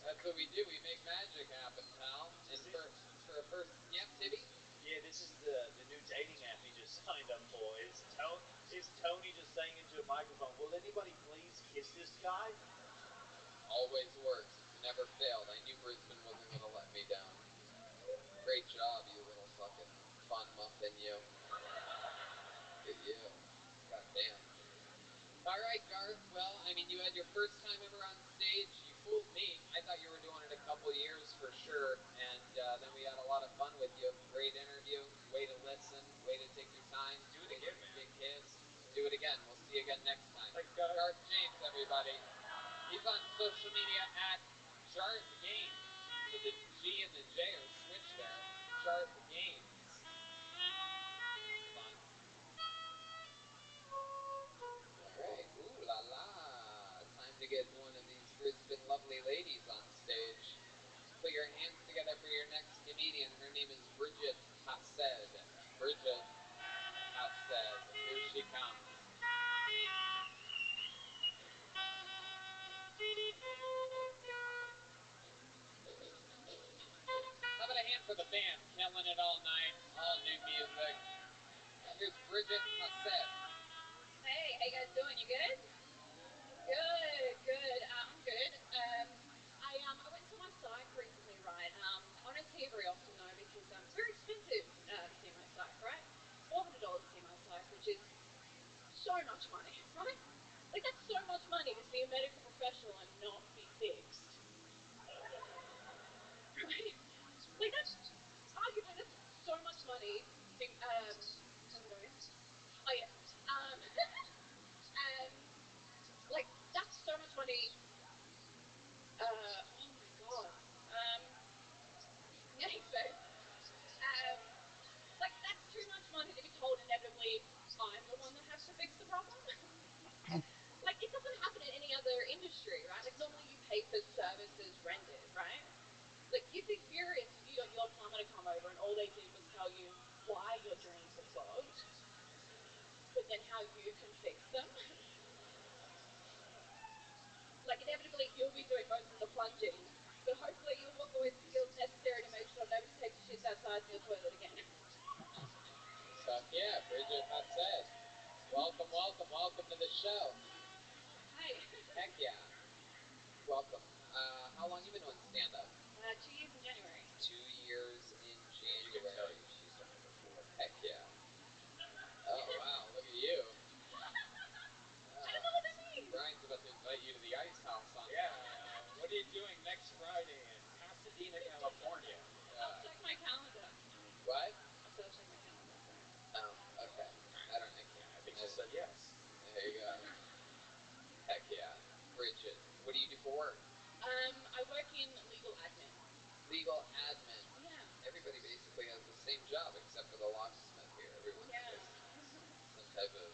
[SPEAKER 15] That's what we do. We make magic happen, pal. And for a first, yep, Tibby.
[SPEAKER 10] Yeah, this is the new dating app he just signed up for. Is Tony just saying into a microphone, "Will anybody please kiss this guy?"
[SPEAKER 15] Always works. Never failed. I knew Brisbane wasn't gonna let me down. Great job, you little fucking fun muffin, you. Look at you. God damn. Alright, Garth, well, I mean, you had your first time ever on stage. You fooled me. I thought you were doing it a couple years for sure, and then we had a lot of fun with you. Great interview, way to listen, way to take your time.
[SPEAKER 12] Do it again, man.
[SPEAKER 15] Get kissed. Do it again. We'll see you again next time.
[SPEAKER 12] Thanks, guys.
[SPEAKER 15] Garth James, everybody. He's on social media at Jarth Games. So the G and the J are switched there. Jarth Games. Fun. Alright, ooh la la. Time to get one of these Brisbane lovely ladies on stage. Put your hands together for your next comedian. Her name is Bridget Hassed. Bridget Hassed. Here she comes. How about a hand for the band? Killing it all night. All new music. Here's Bridget Hassed.
[SPEAKER 9] Hey, how you guys doing? You good? Good. I'm good. I went to my psych recently, right? I don't see it very often though because it's very expensive to see my psych, right? $400 to see my psych, which is so much money, right? Like that's so much money to see a medical professional and not be fixed. Like that's arguably that's so much money. How's it going? Oh yeah. And like that's so much money. Oh my god. Yeah, babe. Like that's too much money to be told inevitably I'm the one that has to fix the problem. Like it doesn't happen in any other industry, right? Like normally you pay for services rendered, right? Like you'd be furious if you got your plumber to come over and all they did was tell you why your drains are clogged, but then how you can fix them. Like inevitably you'll be doing most of the plunging, but hopefully you'll walk away with the skills necessary to make sure nobody takes a shit outside in your toilet again.
[SPEAKER 15] Fuck yeah, Bridget Hassed. Welcome to the show.
[SPEAKER 9] Hi.
[SPEAKER 15] Heck yeah. Welcome. How long you been doing stand-up?
[SPEAKER 9] 2 years in January.
[SPEAKER 15] 2 years in January.
[SPEAKER 12] You can tell she's done it before.
[SPEAKER 15] Heck yeah. Oh wow, look at you.
[SPEAKER 9] I don't know what that means.
[SPEAKER 15] Brian's about to invite you to the ice house on
[SPEAKER 12] Yeah, what are you doing next Friday in Pasadena, California?
[SPEAKER 9] I'll check my calendar.
[SPEAKER 15] What?
[SPEAKER 9] I said I'll check my calendar, sorry.
[SPEAKER 15] Oh, okay. I can't.
[SPEAKER 12] I think she said yes.
[SPEAKER 15] There you go. Heck yeah. Bridget, what do you do for work?
[SPEAKER 9] I work in legal admin.
[SPEAKER 15] Legal admin.
[SPEAKER 9] Yeah.
[SPEAKER 15] Everybody basically has the same job except for the locksmith here. Everyone's just some type of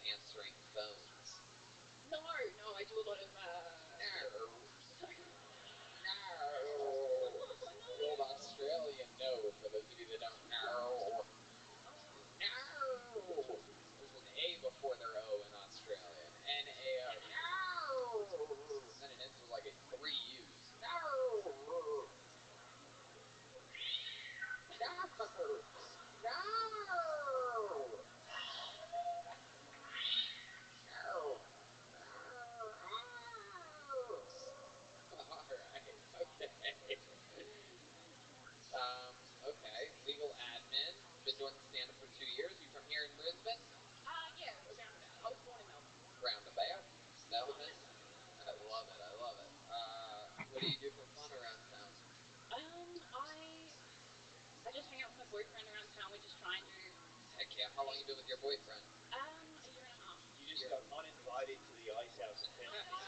[SPEAKER 15] answering phones.
[SPEAKER 9] No, I do a lot of
[SPEAKER 15] No.
[SPEAKER 9] Oh, no.
[SPEAKER 15] The old Australian no, for those of you that don't know. No. There's an A before their O in Australia. N-A-O. No. And then it ends with like 3 U's. No. No. No. Heck yeah. How long you been with your boyfriend?
[SPEAKER 9] A year and a half.
[SPEAKER 10] You just got uninvited to the ice house at
[SPEAKER 9] I
[SPEAKER 10] Penny's.
[SPEAKER 9] know.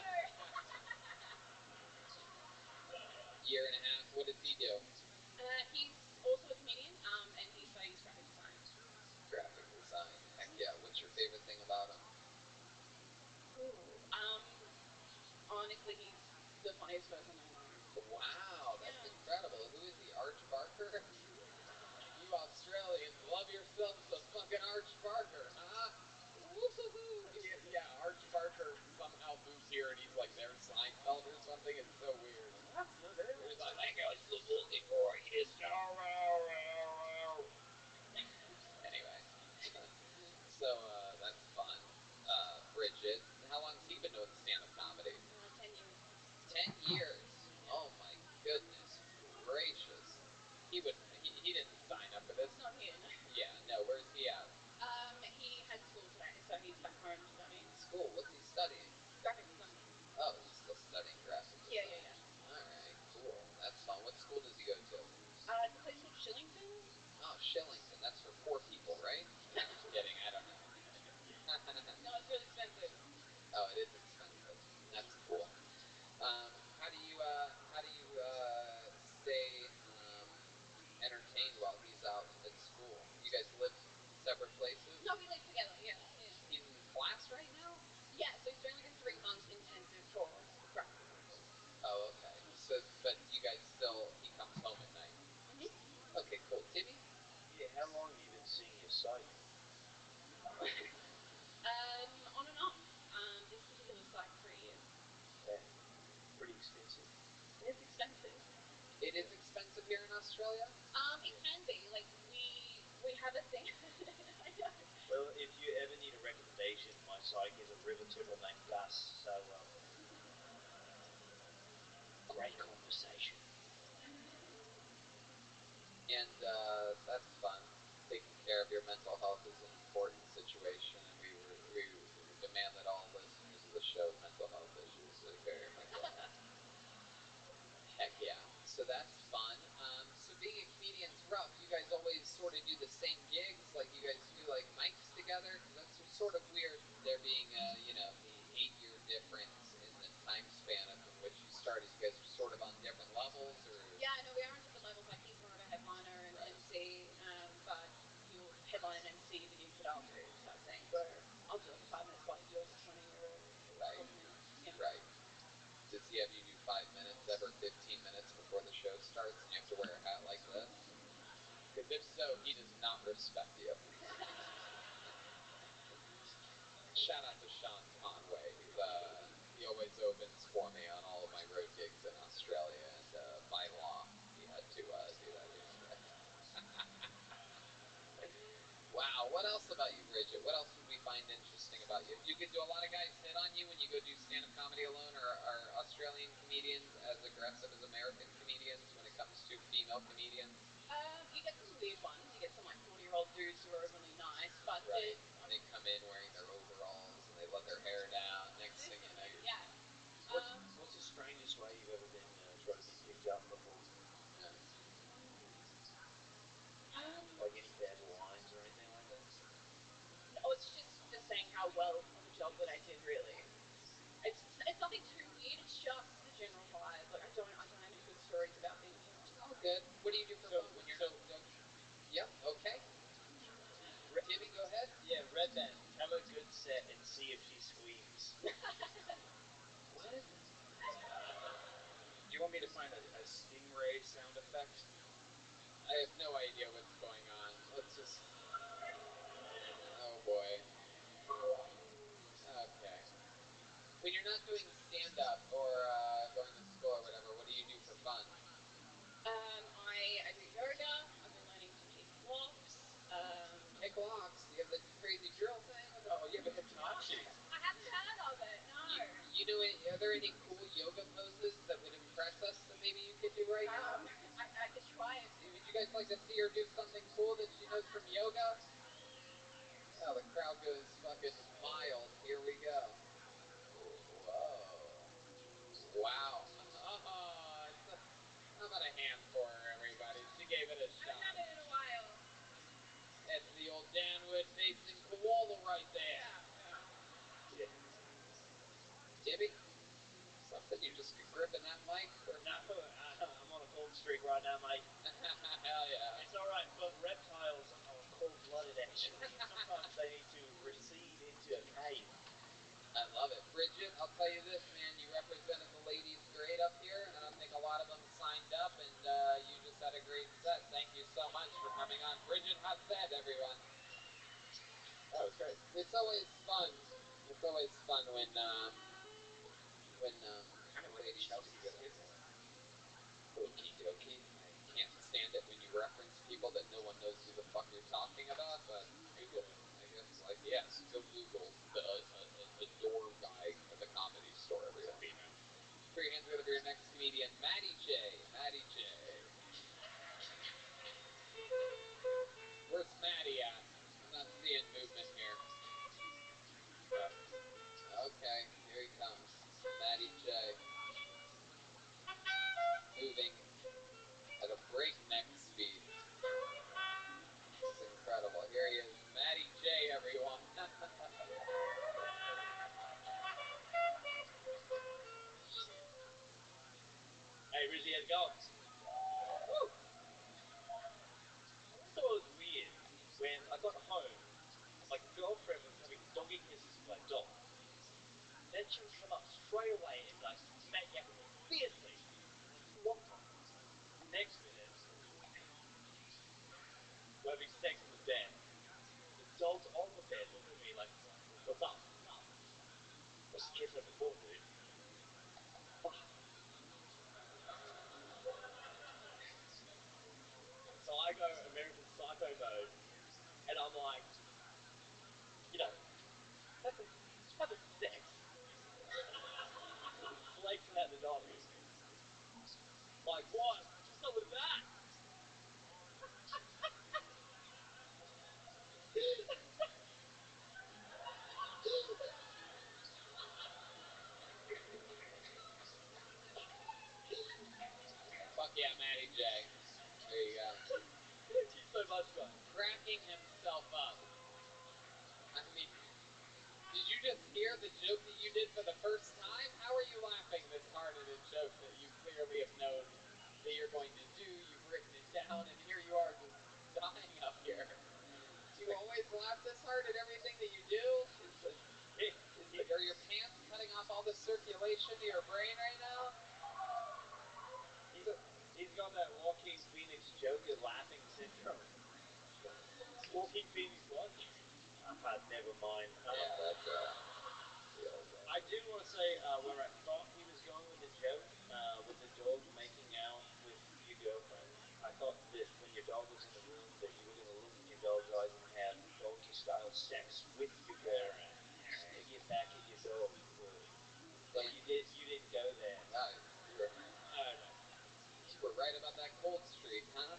[SPEAKER 15] Year and a half. What does he do?
[SPEAKER 9] He's also a comedian, and he studies graphic design.
[SPEAKER 15] Graphic design. Heck yeah. What's your favorite thing about him?
[SPEAKER 9] Honestly, he's the funniest person I know.
[SPEAKER 15] Wow, that's
[SPEAKER 9] Yeah.
[SPEAKER 15] incredible. Who is he? Arch Barker? You Australians love yourselves a fucking Arch Barker, huh? Woo-hoo-hoo. Yeah, Arch Barker somehow moves here and he's like their Seinfeld or something. It's so weird.
[SPEAKER 10] What? No, they're
[SPEAKER 15] He's like, that guy's the the greatest. Anyway, so that's fun. Bridget, how long's he been doing stand-up comedy?
[SPEAKER 9] 10 years.
[SPEAKER 15] 10 years. Oh my goodness gracious. He didn't sign up for this.
[SPEAKER 9] Not here, no.
[SPEAKER 15] Yeah, no, where's he at?
[SPEAKER 9] He had school today, so he's back home studying.
[SPEAKER 15] School, what's he studying?
[SPEAKER 9] Graphic design.
[SPEAKER 15] Oh, he's still studying graphic design.
[SPEAKER 9] Yeah.
[SPEAKER 15] Alright, cool. That's fun. What school does he go to?
[SPEAKER 9] It's a place called Shillington.
[SPEAKER 15] Oh, Shillington. That's for poor people, right? No, I'm kidding. I don't know.
[SPEAKER 9] No, it's really expensive.
[SPEAKER 15] Oh, it is expensive. That's cool. How do you stay entertained while he's out at school? You guys live separate places?
[SPEAKER 9] No, we live together, yeah.
[SPEAKER 15] He's in class right now?
[SPEAKER 9] Yeah, so he's doing like a 3-month intensive course of graphic design.
[SPEAKER 15] Oh, okay. So, but you guys still, he comes home at night?
[SPEAKER 9] Mm-hmm.
[SPEAKER 15] Okay, cool. Timmy?
[SPEAKER 10] Yeah, how long have you been seeing your site?
[SPEAKER 9] On and off. This particular site, 3 years.
[SPEAKER 10] Yeah. Pretty expensive.
[SPEAKER 9] It's expensive.
[SPEAKER 15] It is expensive here in Australia?
[SPEAKER 9] It can be. Like, we have a thing. I know.
[SPEAKER 10] Well, if you ever need a recommendation, my psych is a river turtle named Gus, so, great conversation.
[SPEAKER 15] And that's fun. Taking care of your mental health is an important situation, and we demand that all listeners of the show's mental health issues take care of your mental health. Heck yeah. So that's fun. So being a comedian's rough. You guys always sort of do the same gigs? Like you guys do like mics together? Because that's sort of weird there being the 8-year difference in the time span in which you started. You guys are sort of on different levels, or?
[SPEAKER 9] Yeah, no, we are on different levels. Like, he's more of a headliner and
[SPEAKER 15] Right.
[SPEAKER 9] MC, but he'll headline and MC the gigs that I'll do, type thing, where I'll do like a 5-minute spot, he'll do like a 20 or
[SPEAKER 15] Right.
[SPEAKER 9] 40 minutes. Yeah.
[SPEAKER 15] Right. Does he have you do 5 minutes ever 15 minutes before the show starts and you have to wear a hat like this? Because if so, he does not respect you. Shout out to Sean Conway. He always opens for me on all of my road gigs in Australia, and by law, he had to do that yesterday. Wow, what else about you, Bridget? What else would we find interesting about you? Do a lot of guys hit on you when you go do stand-up comedy alone, or are Australian comedians as aggressive as American comedians when it comes to female comedians?
[SPEAKER 9] You get some weird ones. You get some like 40-year-old dudes who are overly nice, but
[SPEAKER 15] right. They come in wearing their overalls and they let their hair down. Next thing you know, you're...
[SPEAKER 9] Yeah.
[SPEAKER 10] What's the strangest way you've ever been tried to be picked up before?
[SPEAKER 15] Yeah.
[SPEAKER 10] Like any bad lines or anything like that?
[SPEAKER 9] No, it's just saying how well of a job that I did, really. It's nothing too weird. It's just the general vibe. Like, I don't have any good stories about being picked up.
[SPEAKER 15] Oh, good. What do you do for fun when you're not... Yep, okay. Timmy, go ahead.
[SPEAKER 10] Yeah, Red Band. Have a good set and see if she screams.
[SPEAKER 15] What?
[SPEAKER 12] Do you want me to find a stingray sound effect?
[SPEAKER 15] I have no idea what's going on. Let's just... Oh, boy. Okay. When you're not doing stand-up or going to school or whatever, what do you do for fun?
[SPEAKER 9] I do yoga. I've been learning to pick locks.
[SPEAKER 15] Pick locks? You have the crazy drill thing?
[SPEAKER 12] Oh, you have a Hitachi.
[SPEAKER 9] I haven't heard of it, no.
[SPEAKER 15] You know, are there any cool yoga poses that would impress us that maybe you could do right now?
[SPEAKER 9] I could try it.
[SPEAKER 15] Would you guys like to see her do something cool that she knows from yoga? Oh, the crowd goes fucking wild. Here we go. Whoa. Wow. How about a hand for her, everybody? She gave it a shot.
[SPEAKER 9] I haven't in a while.
[SPEAKER 15] It's the old Dan Wood
[SPEAKER 10] which means sometimes they need to recede into a cave.
[SPEAKER 15] I love it. Bridget, I'll tell you this, man. You represented the ladies great up here. I don't think a lot of them signed up, and you just had a great set. Thank you so much for coming on. Bridget Hassed, everyone.
[SPEAKER 10] That was great.
[SPEAKER 15] It's always fun. It's always fun when
[SPEAKER 10] Kind of like a
[SPEAKER 15] ladies
[SPEAKER 10] Chelsea
[SPEAKER 15] do good.
[SPEAKER 10] skittle.
[SPEAKER 15] Okie dokie. I can't stand it when you reference people that no one knows who the fuck you're talking about, but
[SPEAKER 10] Google it.
[SPEAKER 15] I guess, like, yes, go Google a door guy at the Comedy Store, everyone.
[SPEAKER 10] Female.
[SPEAKER 15] Put your hands together for your next comedian, Maddie J. Maddie J. Where's Maddie at? I'm not seeing movement here. Okay, here he comes. Maddie J. Moving at a breakneck speed. It's incredible. Here he is, Maddie J, everyone.
[SPEAKER 10] Hey, Rizzy, how's it going? Woo! I always thought it was weird when I got home, my girlfriend was having doggy kisses with my dog. Then she would come up straight away and like maniac me fiercely for like a long time. Next minute, we're having sex in the bed. The dog's on the bed looking at me like, what's up? That's the kiss over the phone, dude. Fuck. So I go American Psycho mode, and I'm like, you know, having sex, flexing at the doggy. Like, what? What's up with that?
[SPEAKER 15] Fuck yeah, Maddie J. There you go.
[SPEAKER 10] Thank you so much, guys.
[SPEAKER 15] Cracking himself up. I mean, did you just hear the joke that you did for the first time? How are you laughing this hard at a joke that you clearly have known that you're going to do? You've written it down, and here you are just dying up here. Do you always laugh this hard at everything that you do? Are your pants cutting off all the circulation to your brain right now?
[SPEAKER 10] He's got that Joaquin Phoenix Joker laughing syndrome. Joaquin Phoenix what? Never mind.
[SPEAKER 15] Yeah, that's
[SPEAKER 10] I did want to say where I thought he was going with the joke, with the dog making out with your girlfriend. I thought that when your dog was in the room, that you were going to look in your dog's eyes and have doggy style sex with your girl, just to get back at your dog. But you didn't go there.
[SPEAKER 15] No,
[SPEAKER 10] Okay.
[SPEAKER 15] you were right about that cold streak, huh?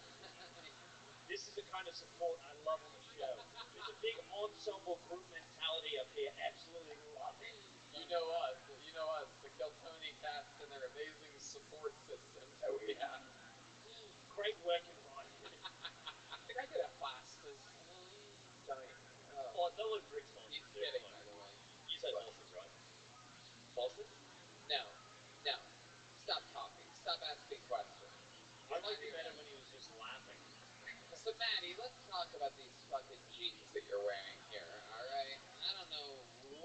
[SPEAKER 10] This is the kind of support I love on the show. There's a big ensemble group mentality up here. Absolutely love it.
[SPEAKER 15] You know us, the Kill Tony cast and their amazing support system that we have.
[SPEAKER 10] Great work environment.
[SPEAKER 15] Can I get a pastas?
[SPEAKER 10] Tony.
[SPEAKER 15] Oh,
[SPEAKER 10] They'll look Rick's Monsters.
[SPEAKER 15] he's kidding, by the way.
[SPEAKER 10] You said Boston's, right? Boston?
[SPEAKER 15] No. Stop talking. Stop asking questions.
[SPEAKER 10] I liked it better when he was just laughing.
[SPEAKER 15] So, Maddie, let's talk about these fucking jeans that you're wearing here, alright? I don't know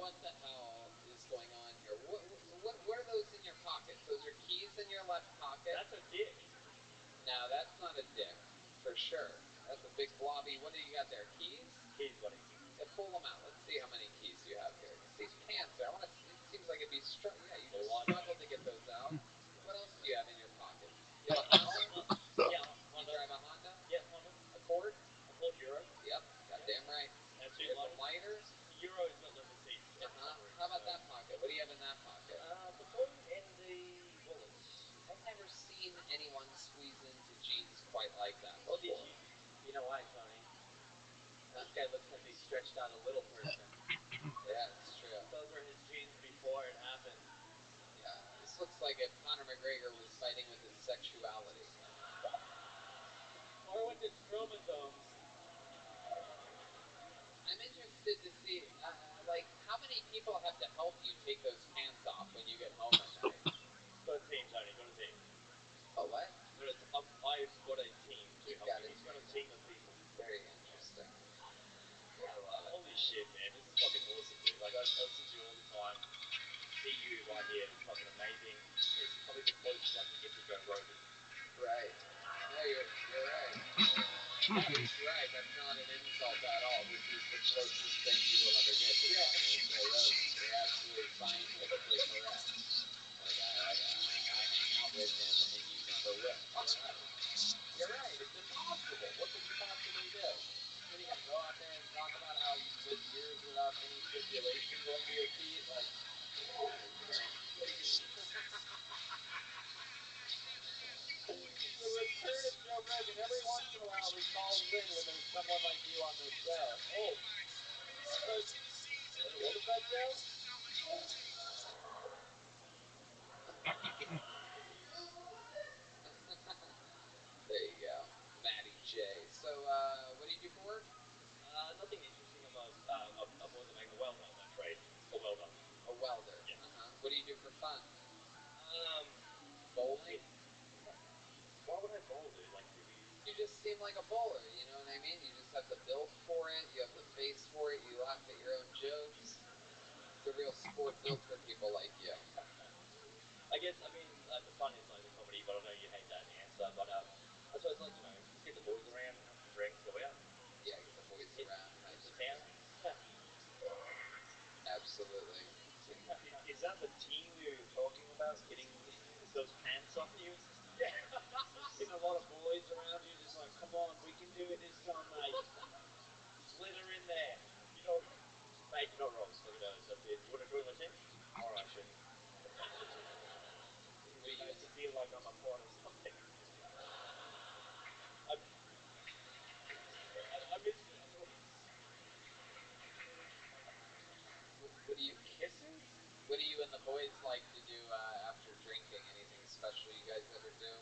[SPEAKER 15] what the hell is going on here. What are those in your pockets? Those are keys in your left pocket?
[SPEAKER 10] That's a dick.
[SPEAKER 15] No, that's not a dick. For sure. That's a big blobby. What do you got there? Keys?
[SPEAKER 10] Keys, buddy.
[SPEAKER 15] Yeah, pull them out. Let's see how many keys you have here. Because these pants are, it seems like it'd be, yeah, you just struggled to get those out. What else do you have in your pockets? You have a Honda?
[SPEAKER 10] Yeah,
[SPEAKER 15] You drive a Honda?
[SPEAKER 10] Yes, Honda.
[SPEAKER 15] Accord?
[SPEAKER 10] Accord Euro.
[SPEAKER 15] Yep, goddamn right.
[SPEAKER 10] That's
[SPEAKER 15] There's a lighter.
[SPEAKER 10] The Euro's got leather seats.
[SPEAKER 15] How about that pocket? What do you have in that pocket?
[SPEAKER 10] The phone and the wallet.
[SPEAKER 15] I've never seen anyone squeeze into jeans quite like that
[SPEAKER 10] Oh,
[SPEAKER 15] before.
[SPEAKER 10] did you? You know why, Tony? This guy looks like he stretched out a little person.
[SPEAKER 15] Yeah, it's true.
[SPEAKER 10] Those were his jeans before it happened.
[SPEAKER 15] Yeah, this looks like if Conor McGregor was fighting with his sexuality.
[SPEAKER 10] Or with his chromosomes.
[SPEAKER 15] I'm interested to see, how many people have to help you take those pants off when you get home at night?
[SPEAKER 10] Got a team, Tony. Got a team.
[SPEAKER 15] Oh, what?
[SPEAKER 10] I've got a team to help
[SPEAKER 15] got
[SPEAKER 10] me.
[SPEAKER 15] a
[SPEAKER 10] He's got a team of people.
[SPEAKER 15] Very interesting.
[SPEAKER 12] amazing. It's probably the closest I can get to Joe Rogan.
[SPEAKER 15] Right. No, you're right. He's right. That's not an insult at all. This is the closest thing you will ever get to talking with Joe Rogan. You're absolutely scientifically correct. Like I hang out with him, and you never will. You're right. You're right. It's impossible. What could you possibly do? What are you gonna go out there and talk about how you lived years without any stipulation going to your feet? Like, the return of Joe Rogan. Every once in a while, he calls in when there's someone like you on the show. Oh, what was that, Joe? There you go, Matty J. So, what do you do for work?
[SPEAKER 12] Nothing interesting. I've always been a welder by trade. A welder.
[SPEAKER 15] A welder.
[SPEAKER 12] Yeah.
[SPEAKER 15] What do you do for fun?
[SPEAKER 12] Bowling. Why would I bowl, dude? Like, really?
[SPEAKER 15] You just seem like a bowler, you know what I mean? You just have the build for it, you have the face for it, you laugh at your own jokes. It's a real sport built for people like you.
[SPEAKER 12] I guess, I mean, the fun is like the comedy, but I know you hate that answer. But I suppose, like, you know, just get the boys around, have some drinks, go out.
[SPEAKER 15] Yeah, get the boys around.
[SPEAKER 12] It's the town.
[SPEAKER 15] Absolutely.
[SPEAKER 12] Is that the team we were talking about? Getting those pants off you?
[SPEAKER 15] Yeah.
[SPEAKER 12] Getting a lot of boys around you, just like, come on, we can do it this time, mate. Slither in there. You know, mate, you're not wrong. Look at those. That's it. You want to join my team? All right, shit.
[SPEAKER 15] What do you
[SPEAKER 12] Makes me feel like I'm a part of something. I miss you.
[SPEAKER 15] What do you
[SPEAKER 12] kisses?
[SPEAKER 15] What do you and the boys like to do after drinking? Anything special you guys ever do?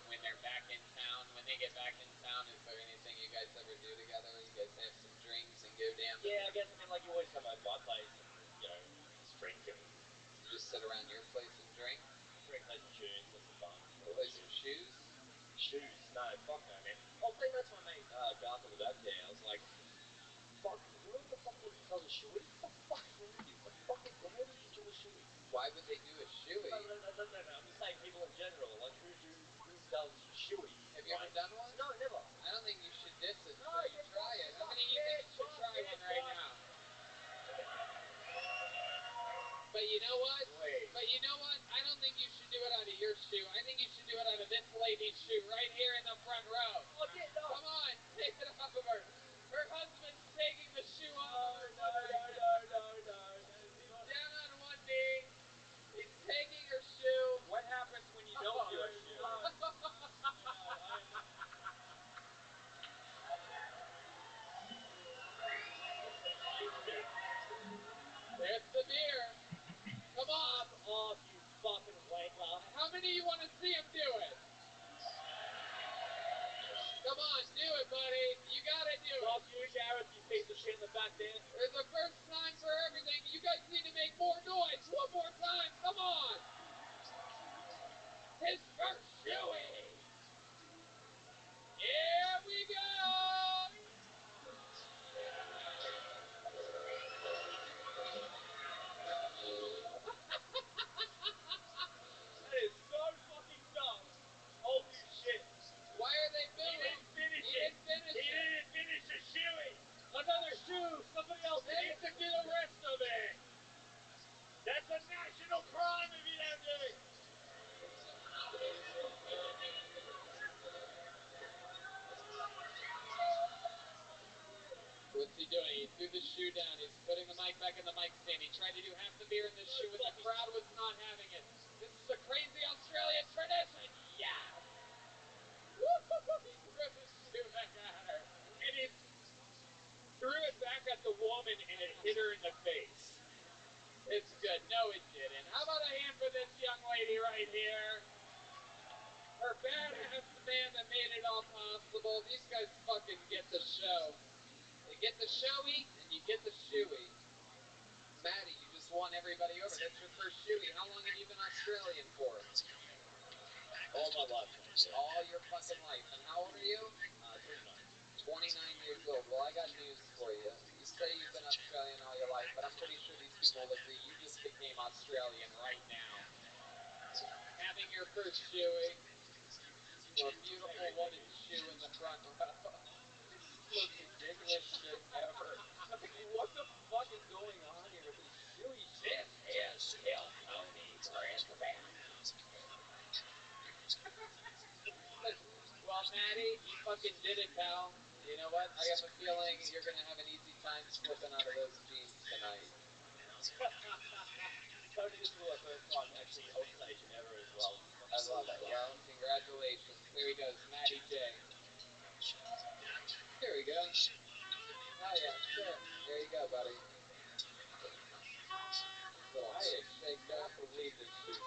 [SPEAKER 15] When they're back in town, when they get back in town, is there anything you guys ever do together? You guys have some drinks and go down?
[SPEAKER 12] Yeah, I guess. I mean, like, you always come over to my place and, you know, just drink and
[SPEAKER 15] You just sit around your place and drink?
[SPEAKER 12] drink, play some tunes, have some fun.
[SPEAKER 15] Play some shoes?
[SPEAKER 12] Shoes? No, fuck no, man. I was playing that to my mate Garth on the back there. I was like, fuck, whoever the fuck does a shoey? What the fuck is wrong with you? Why would you do a shoey?
[SPEAKER 15] Why would they do a shoey?
[SPEAKER 12] No, I'm just saying people in general. Like, who does shoey?
[SPEAKER 15] Have you ever done one?
[SPEAKER 12] No, never.
[SPEAKER 15] I don't think you should diss it
[SPEAKER 12] No,
[SPEAKER 15] until you try it. How many of you think you should try one right now? But you know what?
[SPEAKER 12] Wait.
[SPEAKER 15] But you know what? I don't think you should do it out of your shoe. I think you should do it out of this lady's shoe right here in the front row.
[SPEAKER 12] Oh, yeah, no.
[SPEAKER 15] Come on, take it off of her. Her husband's taking the shoe off of her.
[SPEAKER 12] No.
[SPEAKER 15] He's down on one knee. He's taking her shoe.
[SPEAKER 12] What happens when you don't do a shoe?
[SPEAKER 15] There's the beer. Come on.
[SPEAKER 12] Pop off, you fucking wanker.
[SPEAKER 15] How many of you want to see him do it? Come on, do it, buddy. You gotta do it.
[SPEAKER 12] Fuck you, Gareth, you piece of shit in the back there.
[SPEAKER 15] There's a first time for everything. You guys need to make more noise. One more time. Come on. His first shoey. Here we go.
[SPEAKER 12] That is so fucking dumb. Holy shit.
[SPEAKER 15] Why are they booing?
[SPEAKER 12] He didn't finish the shoey. Another shoe. Somebody else needs to do the rest of it. That's a national crime if you don't do it.
[SPEAKER 15] What's he doing? He threw the shoe down. He's putting the mic back in the mic stand. He tried to do half the beer in the shoe, and the crowd was not having it. This is a crazy Australian tradition. Yeah! Woo-hoo-hoo! He threw the shoe back at her.
[SPEAKER 12] And he threw it back at the woman, and it hit her in the face.
[SPEAKER 15] It's good. No, it didn't. How about a hand for this young lady right here? Her badass man that made it all possible. These guys fucking get the show. They get the showy, and you get the shoey. Maddie, you just won everybody over. That's your first shoey. How long have you been Australian for?
[SPEAKER 12] All my life, mate.
[SPEAKER 15] All your fucking life. And how old are you?
[SPEAKER 12] 29.
[SPEAKER 15] 29 years old. Well, I got news for you. You say you've been Australian all your life, but I'm pretty sure these people will agree you just became Australian right now. Having your first shoeing to a beautiful woman's shoe in the front row.
[SPEAKER 2] This is the most ridiculous shit ever. Like, what the fuck is going on here with this shoey shit?
[SPEAKER 1] This is Kill Tony Brisbane.
[SPEAKER 15] Well, Maddie, you fucking did it, pal. You know what? I have a feeling you're gonna have an easy time slipping out of those jeans tonight.
[SPEAKER 2] Tony, this is the first time actually host nation ever as well.
[SPEAKER 15] I love it. Well, congratulations. There he goes, Matty J. Here we go. Oh yeah, sure. There you go, buddy. Little shake.
[SPEAKER 2] I cannot believe this shit.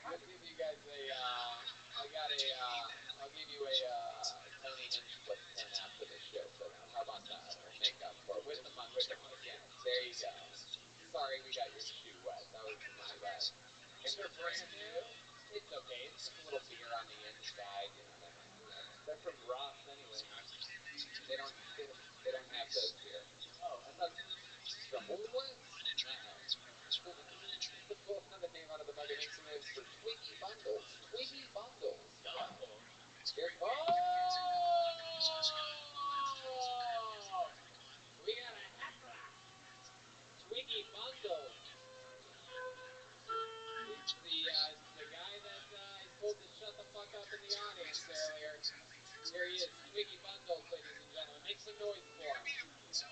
[SPEAKER 15] I'll give you guys I'll give you a Tony Hinch flip 10 after the show for that. How about that? We'll make up for it. With the mug. Yes, there you go. Sorry we got your shoe wet. That was my bad.
[SPEAKER 2] And they're brand new?
[SPEAKER 15] It's okay. It's just a little beer on the inside, you know what I mean?
[SPEAKER 2] They're from Ross anyway.
[SPEAKER 15] They don't have those here.
[SPEAKER 2] Oh, I thought
[SPEAKER 15] Jehovah's? To pull another name out of the mug, it makes the names for Twiggy Bundles. Twiggy Bundles. Here, we got a heckler. Twiggy Bundles. It's the guy that I told to shut the fuck up in the audience earlier. Here he is, Twiggy Bundles, ladies and gentlemen. Make some noise for him.
[SPEAKER 5] So,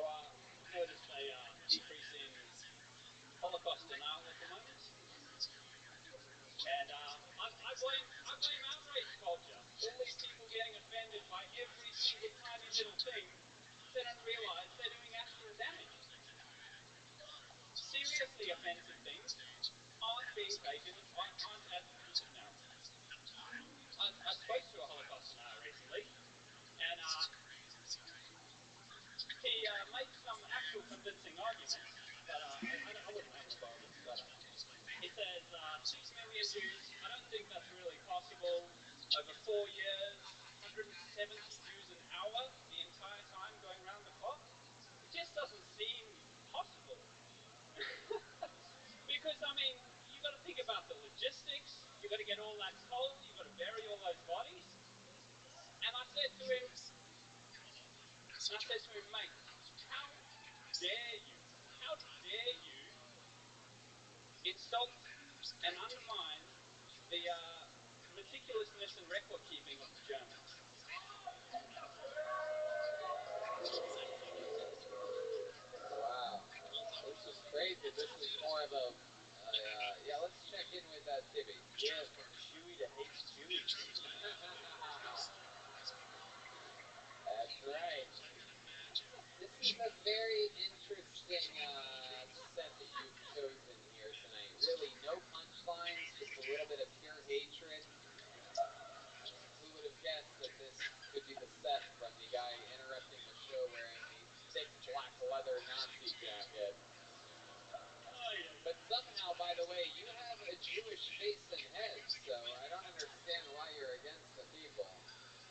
[SPEAKER 5] I've noticed a decrease in Holocaust denial at the moment. And I blame outrage culture. All these people getting offended by every single tiny little thing, they don't realize they're doing actual damage. Seriously offensive things aren't being taken, aren't as, no. I spoke to a Holocaust denier recently, and he made some actual convincing arguments, but I wasn't having a go of it. But he says 6 million Jews. I don't think that's really possible. Over 4 years, 170 Jews an hour the entire time going around the clock. It just doesn't seem possible. Because I mean, you got to think about the logistics. You got to get all that coal. You got to bury all those bodies. And I said to him, mate, how dare you? How dare you insult and undermine the meticulousness and record keeping of the Germans?
[SPEAKER 15] Wow. This is crazy. This is more of a... yeah, let's check in with Tibby.
[SPEAKER 2] Yeah, from Chewy to Hates Chewy.
[SPEAKER 15] That's right. This is a very interesting set that you've chosen here tonight. Really, no punchlines, just a little bit of pure hatred. Who would have guessed that this could be the set from the guy interrupting the show wearing the thick black leather Nazi jacket? But somehow, by the way, you have a Jewish face and head, so I don't understand why you're against the people.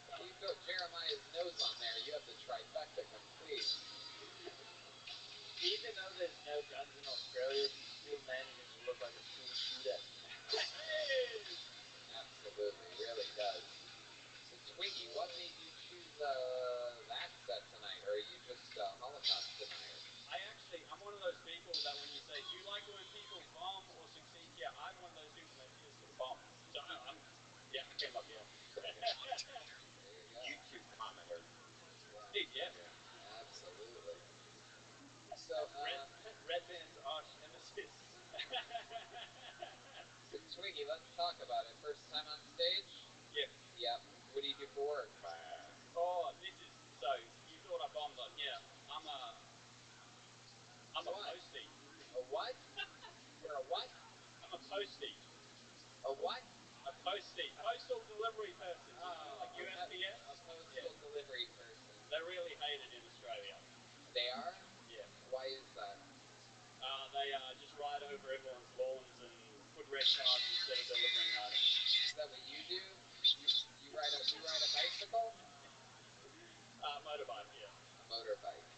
[SPEAKER 15] If you throw Jeremiah's nose on there, you have the trifecta complete.
[SPEAKER 2] Even though there's no guns in Australia, he still manages to look like a school shooter.
[SPEAKER 15] Absolutely, really does. So, Twiggy, what made you choose that set tonight, or are you just a Holocaust denier?
[SPEAKER 5] I'm one of those people that when you say, do you like it when people bomb or succeed? Yeah, I'm one of those people that hears the bomb. So I came up here.
[SPEAKER 15] There you go.
[SPEAKER 2] YouTube commenter.
[SPEAKER 5] Yeah.
[SPEAKER 15] Absolutely. So,
[SPEAKER 2] Red Band's arch nemesis.
[SPEAKER 15] So, Twiggy, let's talk about it. First time on stage?
[SPEAKER 5] Yep.
[SPEAKER 15] Yep. What do you do for work?
[SPEAKER 5] Oh, this is so. You thought I bombed on here. I'm a postie.
[SPEAKER 15] A what? You're a what?
[SPEAKER 5] I'm a postie.
[SPEAKER 15] A what?
[SPEAKER 5] A postie. Postal delivery person. Like USPS.
[SPEAKER 15] A postal delivery person.
[SPEAKER 5] They're really hated in Australia.
[SPEAKER 15] They are?
[SPEAKER 5] Yeah.
[SPEAKER 15] Why is that?
[SPEAKER 5] They just ride over everyone's lawns and put red cards instead of delivering items.
[SPEAKER 15] that what you do? You ride a bicycle?
[SPEAKER 10] Motorbike, yeah.
[SPEAKER 15] A motorbike.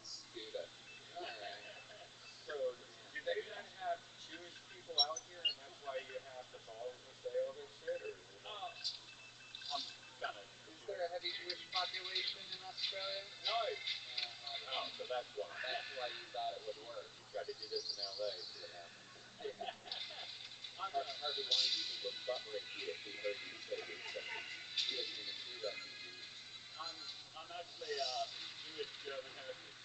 [SPEAKER 15] Scooter. Alright.
[SPEAKER 12] So, do they then have Jewish people out here, and that's why you have the balls to say all this shit, or is it?
[SPEAKER 10] I'm kind of.
[SPEAKER 15] Is there a heavy Jewish population in Australia?
[SPEAKER 12] No.
[SPEAKER 15] Oh,
[SPEAKER 12] So that's why.
[SPEAKER 15] That's why you thought it would work.
[SPEAKER 12] You tried to do this in LA, see what happened.
[SPEAKER 15] Harvey Weinstein would butt rape you if he heard you say these things. He doesn't even do refugees.
[SPEAKER 10] I'm actually Jewish German heritage.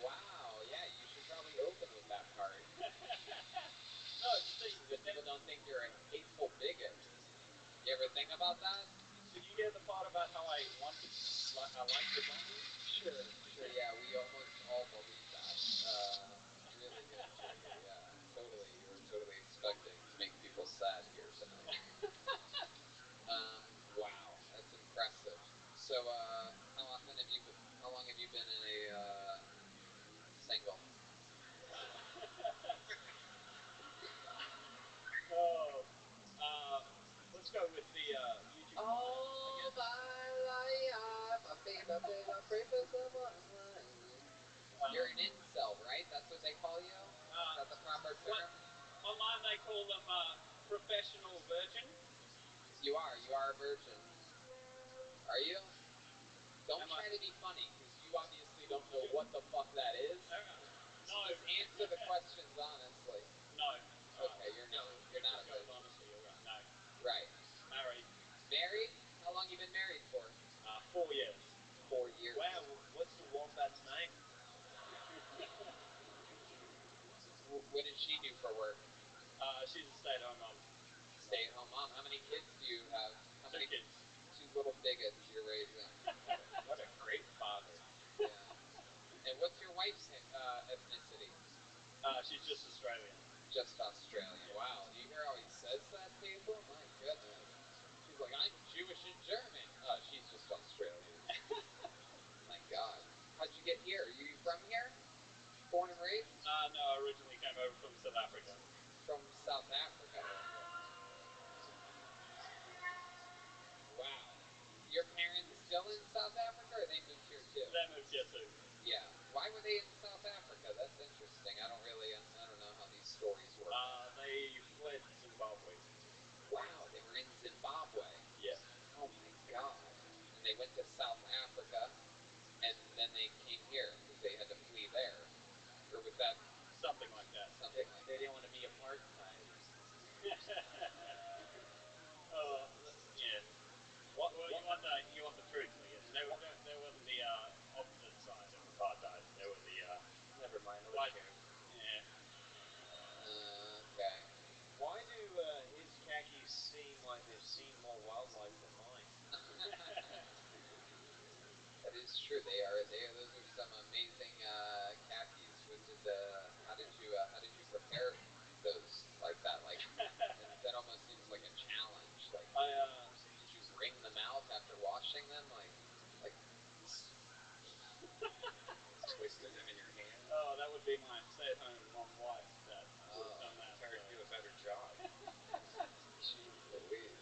[SPEAKER 15] Wow, yeah, you should probably open with that part.
[SPEAKER 10] No, see,
[SPEAKER 15] so people don't think you're a hateful bigot. You ever think about that?
[SPEAKER 10] Did you hear the part about how I like the zombies?
[SPEAKER 15] Sure, yeah, we almost all believe that. Really good, Twiggy, yeah. Totally, you were totally expecting to make people sad here tonight. Wow, that's impressive. So, how long have you been in a, single?
[SPEAKER 10] Let's go with the YouTube comment,
[SPEAKER 15] All my life, I beg, I pray for someone like you. You're an incel, right? That's what they call you? Is that the proper term?
[SPEAKER 10] Online they call them professional virgin.
[SPEAKER 15] You are a virgin. Are you? Don't try to be funny, because you obviously don't know what the fuck that is. So just answer the questions honestly.
[SPEAKER 10] No.
[SPEAKER 15] Okay, you're not. You're not a virgin.
[SPEAKER 10] Honestly, you're right. No.
[SPEAKER 15] Right.
[SPEAKER 10] Married.
[SPEAKER 15] Married? How long you been married for?
[SPEAKER 10] 4 years.
[SPEAKER 15] 4 years.
[SPEAKER 10] Wow, what's the wombat's name?
[SPEAKER 15] What does she do for work?
[SPEAKER 10] She's a stay-at-home mom.
[SPEAKER 15] Stay-at-home mom. How many kids do you have? How many
[SPEAKER 10] kids?
[SPEAKER 15] 2 little bigots you're raising.
[SPEAKER 10] What a great father.
[SPEAKER 15] Yeah. And what's your wife's ethnicity?
[SPEAKER 10] She's just Australian.
[SPEAKER 15] Just Australian.
[SPEAKER 10] Yeah.
[SPEAKER 15] Wow. Do you hear how he says that, people? My goodness. She's like, I'm Jewish and German. She's just Australian. My God. How'd you get here? Are you from here? Born and raised?
[SPEAKER 10] No, I originally came over from South Africa.
[SPEAKER 15] From South Africa? Wow. Your parents still in South Africa, or they moved here too?
[SPEAKER 10] They moved here too.
[SPEAKER 15] Yeah. Why were they in South Africa? That's interesting. I don't know how these stories work.
[SPEAKER 10] They fled Zimbabwe.
[SPEAKER 15] Wow, they were in Zimbabwe?
[SPEAKER 10] Yeah.
[SPEAKER 15] Oh my God. And they went to South Africa, and then they came here, because they had to flee there. Or was that...
[SPEAKER 10] Something like that.
[SPEAKER 15] They didn't want to be apartheid.
[SPEAKER 10] Yeah. Well, you want the truth, I guess. They were the opposite side of apartheid. They were the
[SPEAKER 12] Never mind.
[SPEAKER 10] white.
[SPEAKER 12] Yeah.
[SPEAKER 15] Okay.
[SPEAKER 12] Why do his khakis seem like they've seen more wildlife than mine?
[SPEAKER 15] That is true. They are. Those are some amazing khakis. How did you prepare those like that? Like that almost seems like a challenge. Like, did you wring them out after washing them? Like
[SPEAKER 12] Twisted them in your hand?
[SPEAKER 10] Oh, that would be my stay-at-home mom wife that would have done that.
[SPEAKER 12] Tell her to do a better job.
[SPEAKER 15] Jeez Louise.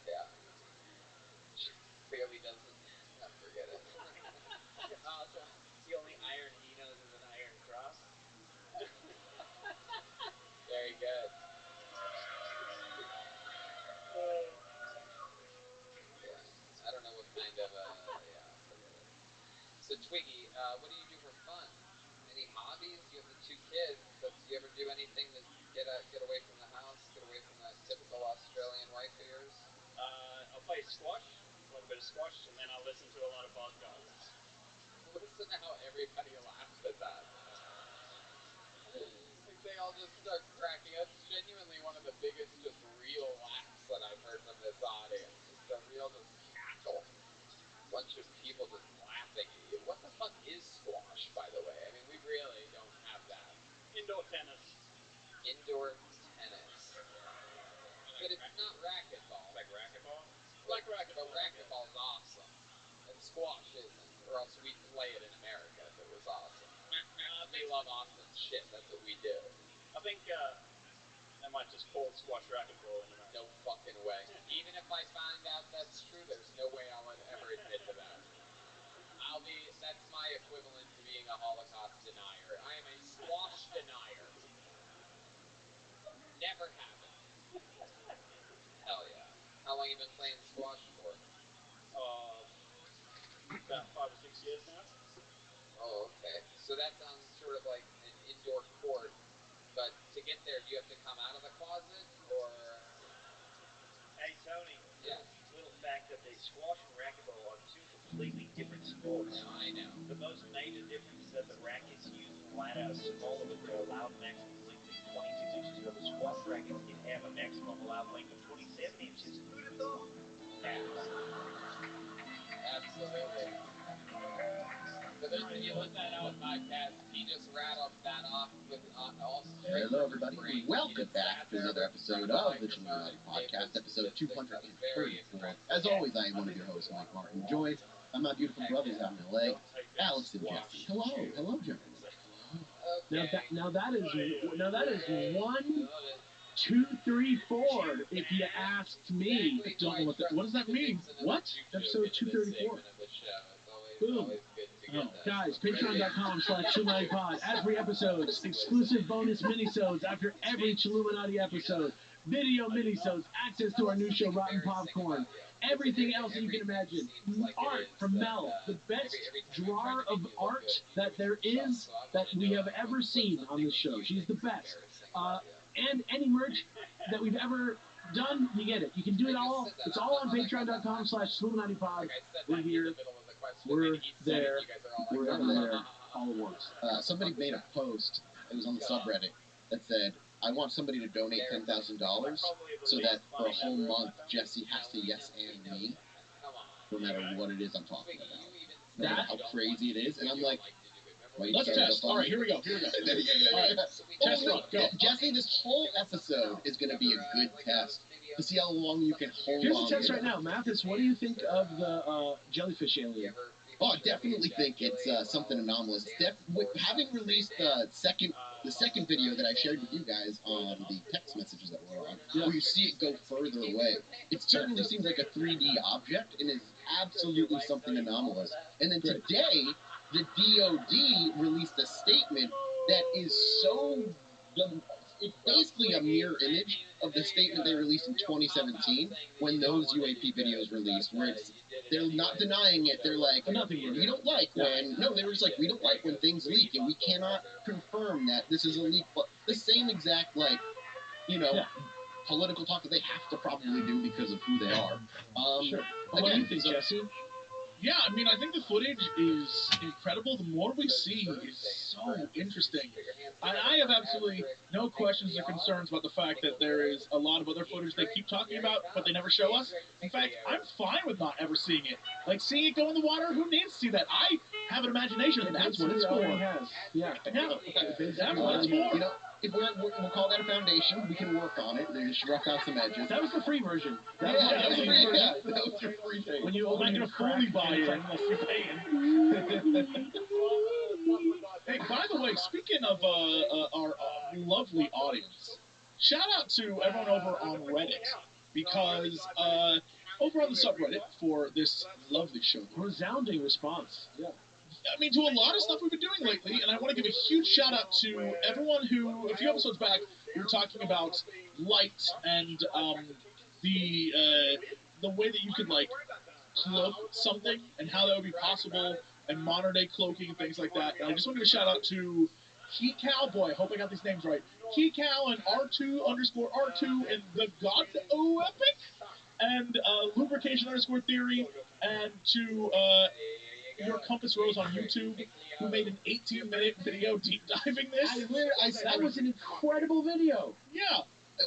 [SPEAKER 15] Yeah. She clearly doesn't. Forget it.
[SPEAKER 2] Also, the only iron he knows is an iron cross.
[SPEAKER 15] Very good. Yeah. I don't know what kind of forget it. So Twiggy, what do you do for fun? Any hobbies? You have the 2 kids. Do you ever do anything to get away from the house? Get away from that typical Australian wife of yours?
[SPEAKER 10] I'll play squash, a little bit of squash, and then I'll listen to a lot of podcasts.
[SPEAKER 15] Listen to how everybody laughs at that. Like they all just start cracking. That's genuinely one of the biggest just real laughs that I've heard from this audience. Just a real just cackle. Bunch of people just laughing at you. What the fuck is squash, by the way? I mean, we really don't have that.
[SPEAKER 10] Indoor tennis.
[SPEAKER 15] Indoor tennis. But it's not racquetball.
[SPEAKER 12] It's like racquetball?
[SPEAKER 10] Like racquetball.
[SPEAKER 15] But racquetball's awesome. And squash isn't. Or else we'd play it in America if it was awesome. We love awesome shit. That's what we do.
[SPEAKER 10] I think I might just cold squash racquetball in your mouth.
[SPEAKER 15] No fucking way. Even if I find out that's true, there's no way I'll ever admit to that. That's my equivalent to being a Holocaust denier. I am a squash denier. Never happened. Hell yeah. How long you been playing squash for?
[SPEAKER 10] About 5 or 6 years now.
[SPEAKER 15] Oh, okay. So that's on sort of like an indoor court, but to get there, do you have to come out of the closet, or?
[SPEAKER 10] Hey, Tony.
[SPEAKER 15] Yes.
[SPEAKER 10] Little fact of the day, squash and racquetball are two completely different sports.
[SPEAKER 15] Yeah, I know.
[SPEAKER 10] The most major difference is that the rackets used flat out are smaller with their allowed maximum length of 26 inches, while the squash rackets can have a maximum allowed length of 27 inches. Who'd have thought?
[SPEAKER 15] Absolutely. For those of you listening on podcast, he just rattled that off with all straight.
[SPEAKER 17] Hello, everybody, and welcome back to another episode of the Illuminati Podcast, episode 234. As always, I am one of your hosts, Mike Martin, joined by my beautiful brothers out in LA, Alex and Jesse. Hello, gentlemen.
[SPEAKER 5] Now that is 1, 2, 3, 4. If you asked me, don't know what does that mean? What? Episode 234. Boom. Oh, guys, patreon.com/Chilluminati Ad-free episodes, exclusive bonus minisodes after every Chilluminati episode, video minisodes, access to our new show, Rotten Popcorn, everything else that you can imagine. Art from Mel, the best drawer of art that there is that we have ever seen on this show. She's the best. And any merch that we've ever done, you get it. You can do it all. It's all on patreon.com/Chilluminati. We're here. We're there. We're everywhere. All at once.
[SPEAKER 17] Somebody made a post, it was on the subreddit, that said, I want somebody to donate $10,000 so that for a whole month, Jesse has to yes and me, no matter what it is I'm talking about. No matter how crazy it is. And I'm like,
[SPEAKER 18] let's test. All right, here we go. Test run. Go.
[SPEAKER 17] Jesse, this whole episode is going to be a good test to see how long you can hold on.
[SPEAKER 5] Here's the test right now. Mathis, what do you think of the jellyfish alien?
[SPEAKER 17] Oh, I definitely think it's something anomalous. Having released the second video that I shared with you guys on the text messages that we're on, where you see it go further away, it certainly seems like a 3D object and is absolutely something anomalous. And then today, the DOD released a statement that is so... It's basically a mirror image of the statement they released in 2017 when those UAP videos released, where they're not denying it. They're like, we don't like when... No, they were just like, we don't like when things leak, and we cannot confirm that this is a leak. But the same exact, political talk that they have to probably do because of who they are.
[SPEAKER 5] Sure. What do you think, Jesse?
[SPEAKER 18] Yeah, I mean, I think the footage is incredible. The more we see is so interesting. And I have absolutely no questions or concerns about the fact that there is a lot of other footage they keep talking about, but they never show us. In fact, I'm fine with not ever seeing it. Like, seeing it go in the water, who needs to see that? I have an imagination, and that's what it's for.
[SPEAKER 5] Yeah.
[SPEAKER 18] That's what it's for.
[SPEAKER 17] You know, if we'll call that a foundation. We can work on it. They just rough out some edges.
[SPEAKER 5] That was the free version.
[SPEAKER 17] That was your free thing.
[SPEAKER 5] When you open
[SPEAKER 18] I'm not going to fully buy it unless you're paying. Hey, by the way, speaking of our lovely audience, shout out to everyone over on Reddit, because over on the subreddit for this lovely show.
[SPEAKER 5] Resounding response. Yeah.
[SPEAKER 18] I mean, to a lot of stuff we've been doing lately, and I want to give a huge shout out to everyone who, a few episodes back, we were talking about light and the way that you could cloak something and how that would be possible, and modern day cloaking and things like that. And I just want to give a shout out to Key Cowboy. I hope I got these names right. Key Cow and R2_R2 and the God Epic and Lubrication_Theory, and to Your Compass Rose on YouTube, who made an 18-minute video deep diving this.
[SPEAKER 5] That was an incredible video.
[SPEAKER 18] Yeah.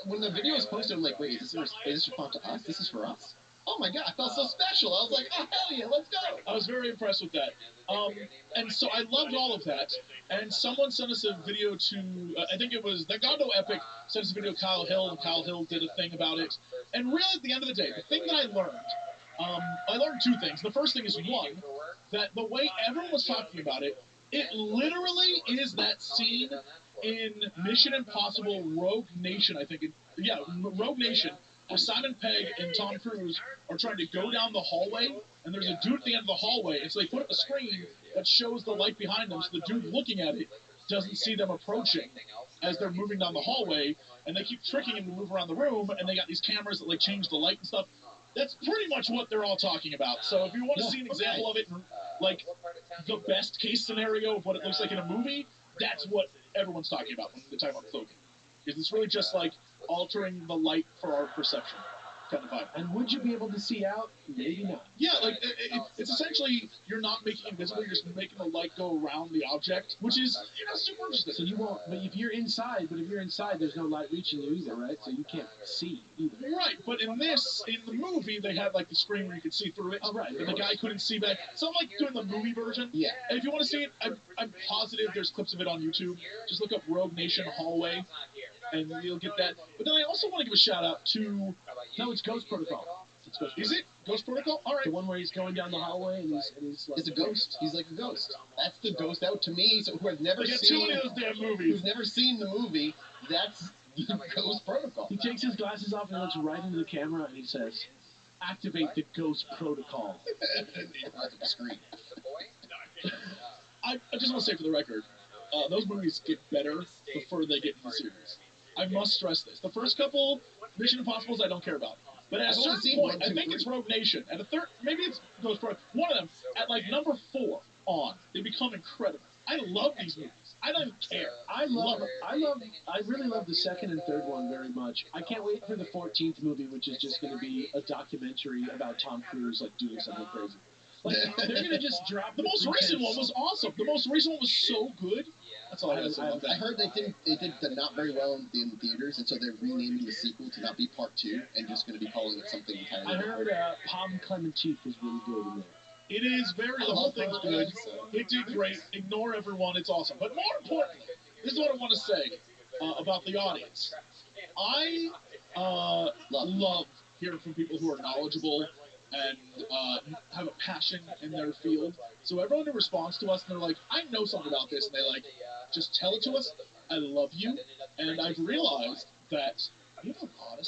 [SPEAKER 17] When the video was posted, I'm like, wait, is this response to us? This is for us? Oh my god, I felt so special. I was like, oh hell yeah, let's go.
[SPEAKER 18] I was very impressed with that. And so I loved all of that. And someone sent us a video to, I think it was the Gondo Epic, sent us a video to Kyle Hill, and Kyle Hill did a thing about it. And really, at the end of the day, the thing that I learned two things. The first thing is, one, that the way everyone was talking about it, it literally is that scene in Mission Impossible Rogue Nation, I think. Rogue Nation, where Simon Pegg and Tom Cruise are trying to go down the hallway, and there's a dude at the end of the hallway, and so they put up a screen that shows the light behind them, so the dude looking at it doesn't see them approaching as they're moving down the hallway, and they keep tricking him to move around the room, and they got these cameras that like change the light and stuff. That's pretty much what they're all talking about. So if you want to see an example of it, like the best case scenario of what it looks like in a movie, that's what everyone's talking about when they're talking about cloaking. Is it's really just like altering the light for our perception kind of vibe.
[SPEAKER 19] And would you be able to see out? Maybe not.
[SPEAKER 18] Yeah, like it's essentially you're not making it visible, you're just making the light go around the object, which is super interesting.
[SPEAKER 19] So you won't. But if you're inside, there's no light reaching you either, right? So you can't see either.
[SPEAKER 18] Right, but in the movie, they had like the screen where you could see through it. Oh, right. And the guy couldn't see back. So I'm like doing the movie version. Yeah. And if you want to see it, I'm positive there's clips of it on YouTube. Just look up Rogue Nation Hallway, and you'll get that. But then I also want to give a shout out to.
[SPEAKER 19] No, it's Ghost Protocol.
[SPEAKER 18] Is it Ghost Protocol? All right.
[SPEAKER 19] The one where he's going down the hallway and he's like
[SPEAKER 17] it's a ghost. He's like a ghost. That's the ghost out to me. So who has never seen
[SPEAKER 18] two of those damn movies.
[SPEAKER 17] Who's never seen the movie? That's Ghost Protocol.
[SPEAKER 19] He takes his glasses off and he looks right into the camera and he says, "Activate the Ghost Protocol."
[SPEAKER 17] Right at the screen.
[SPEAKER 18] I just want to say for the record, those movies get better the further they get in the series. I must stress this. The first couple Mission Impossibles I don't care about. But at a certain point, I think it's Rogue Nation. At a third, maybe it's Ghost Protocol. One of them, at like number 4 on, they become incredible. I love these movies. I don't care.
[SPEAKER 19] I really love the second and third one very much. I can't wait for the 14th movie, which is just going to be a documentary about Tom Cruise like doing something crazy. Like they're going to just drop.
[SPEAKER 18] The most recent one was awesome. The most recent one was so good. That's all I have to say about that.
[SPEAKER 17] I heard they did not very well in theaters, and so they're renaming the sequel to not be Part 2 and just going to be calling it something entirely different.
[SPEAKER 19] I heard Palm Clementif was really good in there.
[SPEAKER 18] It is the whole thing's good. It did great. Ignore everyone. It's awesome. But more importantly, this is what I want to say about the audience. I love hearing from people who are knowledgeable and have a passion in their field. So everyone who responds to us and they're like, I know something about this, and they like, just tell it to us. I love you. And I've realized that we have a lot of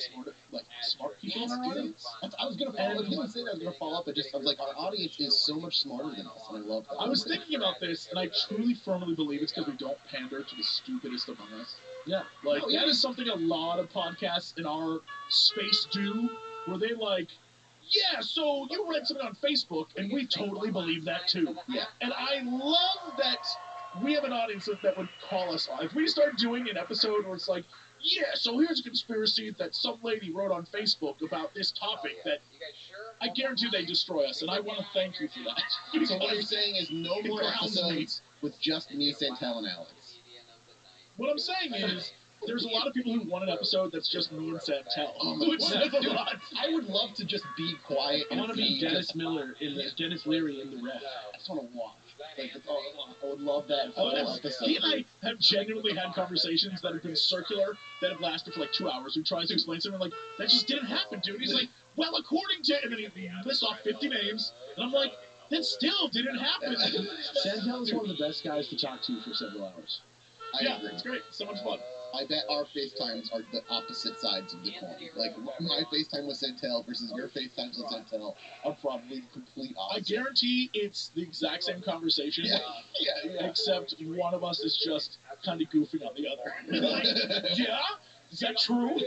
[SPEAKER 18] smart people in our audience.
[SPEAKER 17] I was gonna follow up. You didn't say that. I was gonna follow up. I was like, our audience is so much smarter than us, and I love that.
[SPEAKER 18] I was thinking about this, and I truly, firmly believe it's because we don't pander to the stupidest among us.
[SPEAKER 19] Yeah,
[SPEAKER 18] that is something a lot of podcasts in our space do, where they like, yeah, so you read something on Facebook, and we totally believe that too.
[SPEAKER 17] Yeah,
[SPEAKER 18] and I love that we have an audience that would call us on. If we start doing an episode where it's like, yeah, so here's a conspiracy that some lady wrote on Facebook about this topic that I guarantee they destroy us, and I want to thank you for that.
[SPEAKER 17] So what you're saying is no more episodes with just me, Santel, and Alex.
[SPEAKER 18] What I'm saying is there's a lot of people who want an episode that's just me and Santel.
[SPEAKER 17] I would love to just be quiet.
[SPEAKER 19] I want to be Dennis Leary in the ref.
[SPEAKER 17] I just want to watch. I would love that.
[SPEAKER 18] He and I have genuinely had conversations that have been circular, that have lasted for like 2 hours. We tries to explain something like, that just didn't happen, dude. He's like, well, according to, and then he lists off 50 names, and I'm like, that still didn't happen.
[SPEAKER 19] Santel is one of the best guys to talk to for several hours.
[SPEAKER 17] I agree.
[SPEAKER 18] It's great. So much fun.
[SPEAKER 17] I bet our FaceTimes are the opposite sides of the coin. Like, my FaceTime with Santel versus your FaceTimes with Santel are probably the complete opposite.
[SPEAKER 18] I guarantee it's the exact same conversation.
[SPEAKER 17] Yeah.
[SPEAKER 18] Except one of us is just kind of goofing on the other. Like, yeah? Is that true?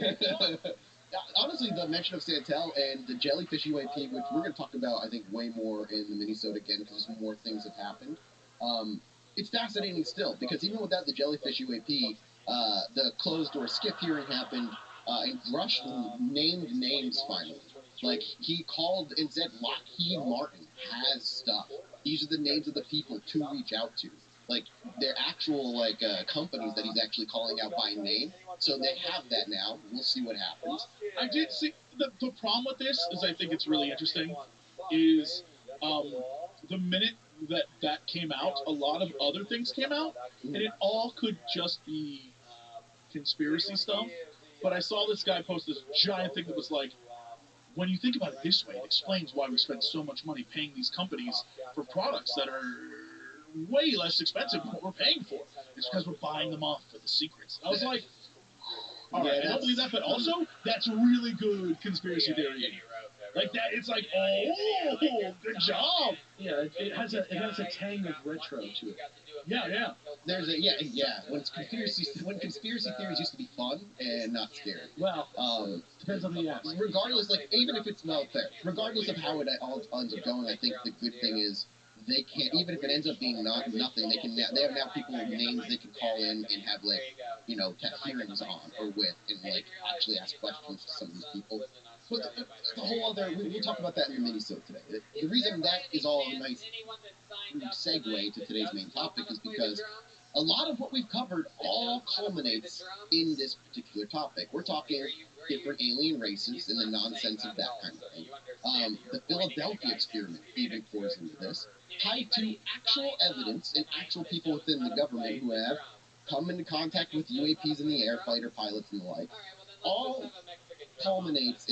[SPEAKER 17] Honestly, the mention of Santel and the jellyfish UAP, which we're going to talk about, I think, way more in the mini-sode again, because more things have happened. It's fascinating still, because even without the jellyfish UAP, the closed door skip hearing happened, and Grush named names finally. Like, he called and said Lockheed Martin has stuff. These are the names of the people to reach out to. Like, they're actual, companies that he's actually calling out by name. So they have that now. We'll see what happens.
[SPEAKER 18] I did see, the problem with this is I think it's really interesting, is the minute that came out, a lot of other things came out, and it all could just be conspiracy stuff. But I saw this guy post this giant thing that was like, when you think about it this way, it explains why we spend so much money paying these companies for products that are way less expensive than what we're paying for. It's because we're buying them off for the secrets. I was like, all
[SPEAKER 17] Yeah,
[SPEAKER 18] right, I don't believe that, but also that's really good conspiracy theory. Like that, it's like, oh, good job.
[SPEAKER 19] Yeah, it has a tang of retro to it.
[SPEAKER 18] Yeah.
[SPEAKER 17] There's a when conspiracy theories used to be fun and not scary.
[SPEAKER 19] Well, depends on the ass.
[SPEAKER 17] Regardless, like even if it's not fair, regardless of how it all ends up going, I think the good thing is they can't, even if it ends up being nothing, they have now people with names they can call in and have like have hearings on or with and like actually ask questions to some of these people. But the whole other, we'll talk about that in the mini-sode today. The reason that is all a nice segue to today's main topic is because a lot of what we've covered all culminates in this particular topic. We're talking different alien races and the nonsense of that kind of thing. The Philadelphia experiment even pours into this, tied to actual evidence and actual people within the government who have come into contact with UAPs in the air, fighter pilots and the like. All culminates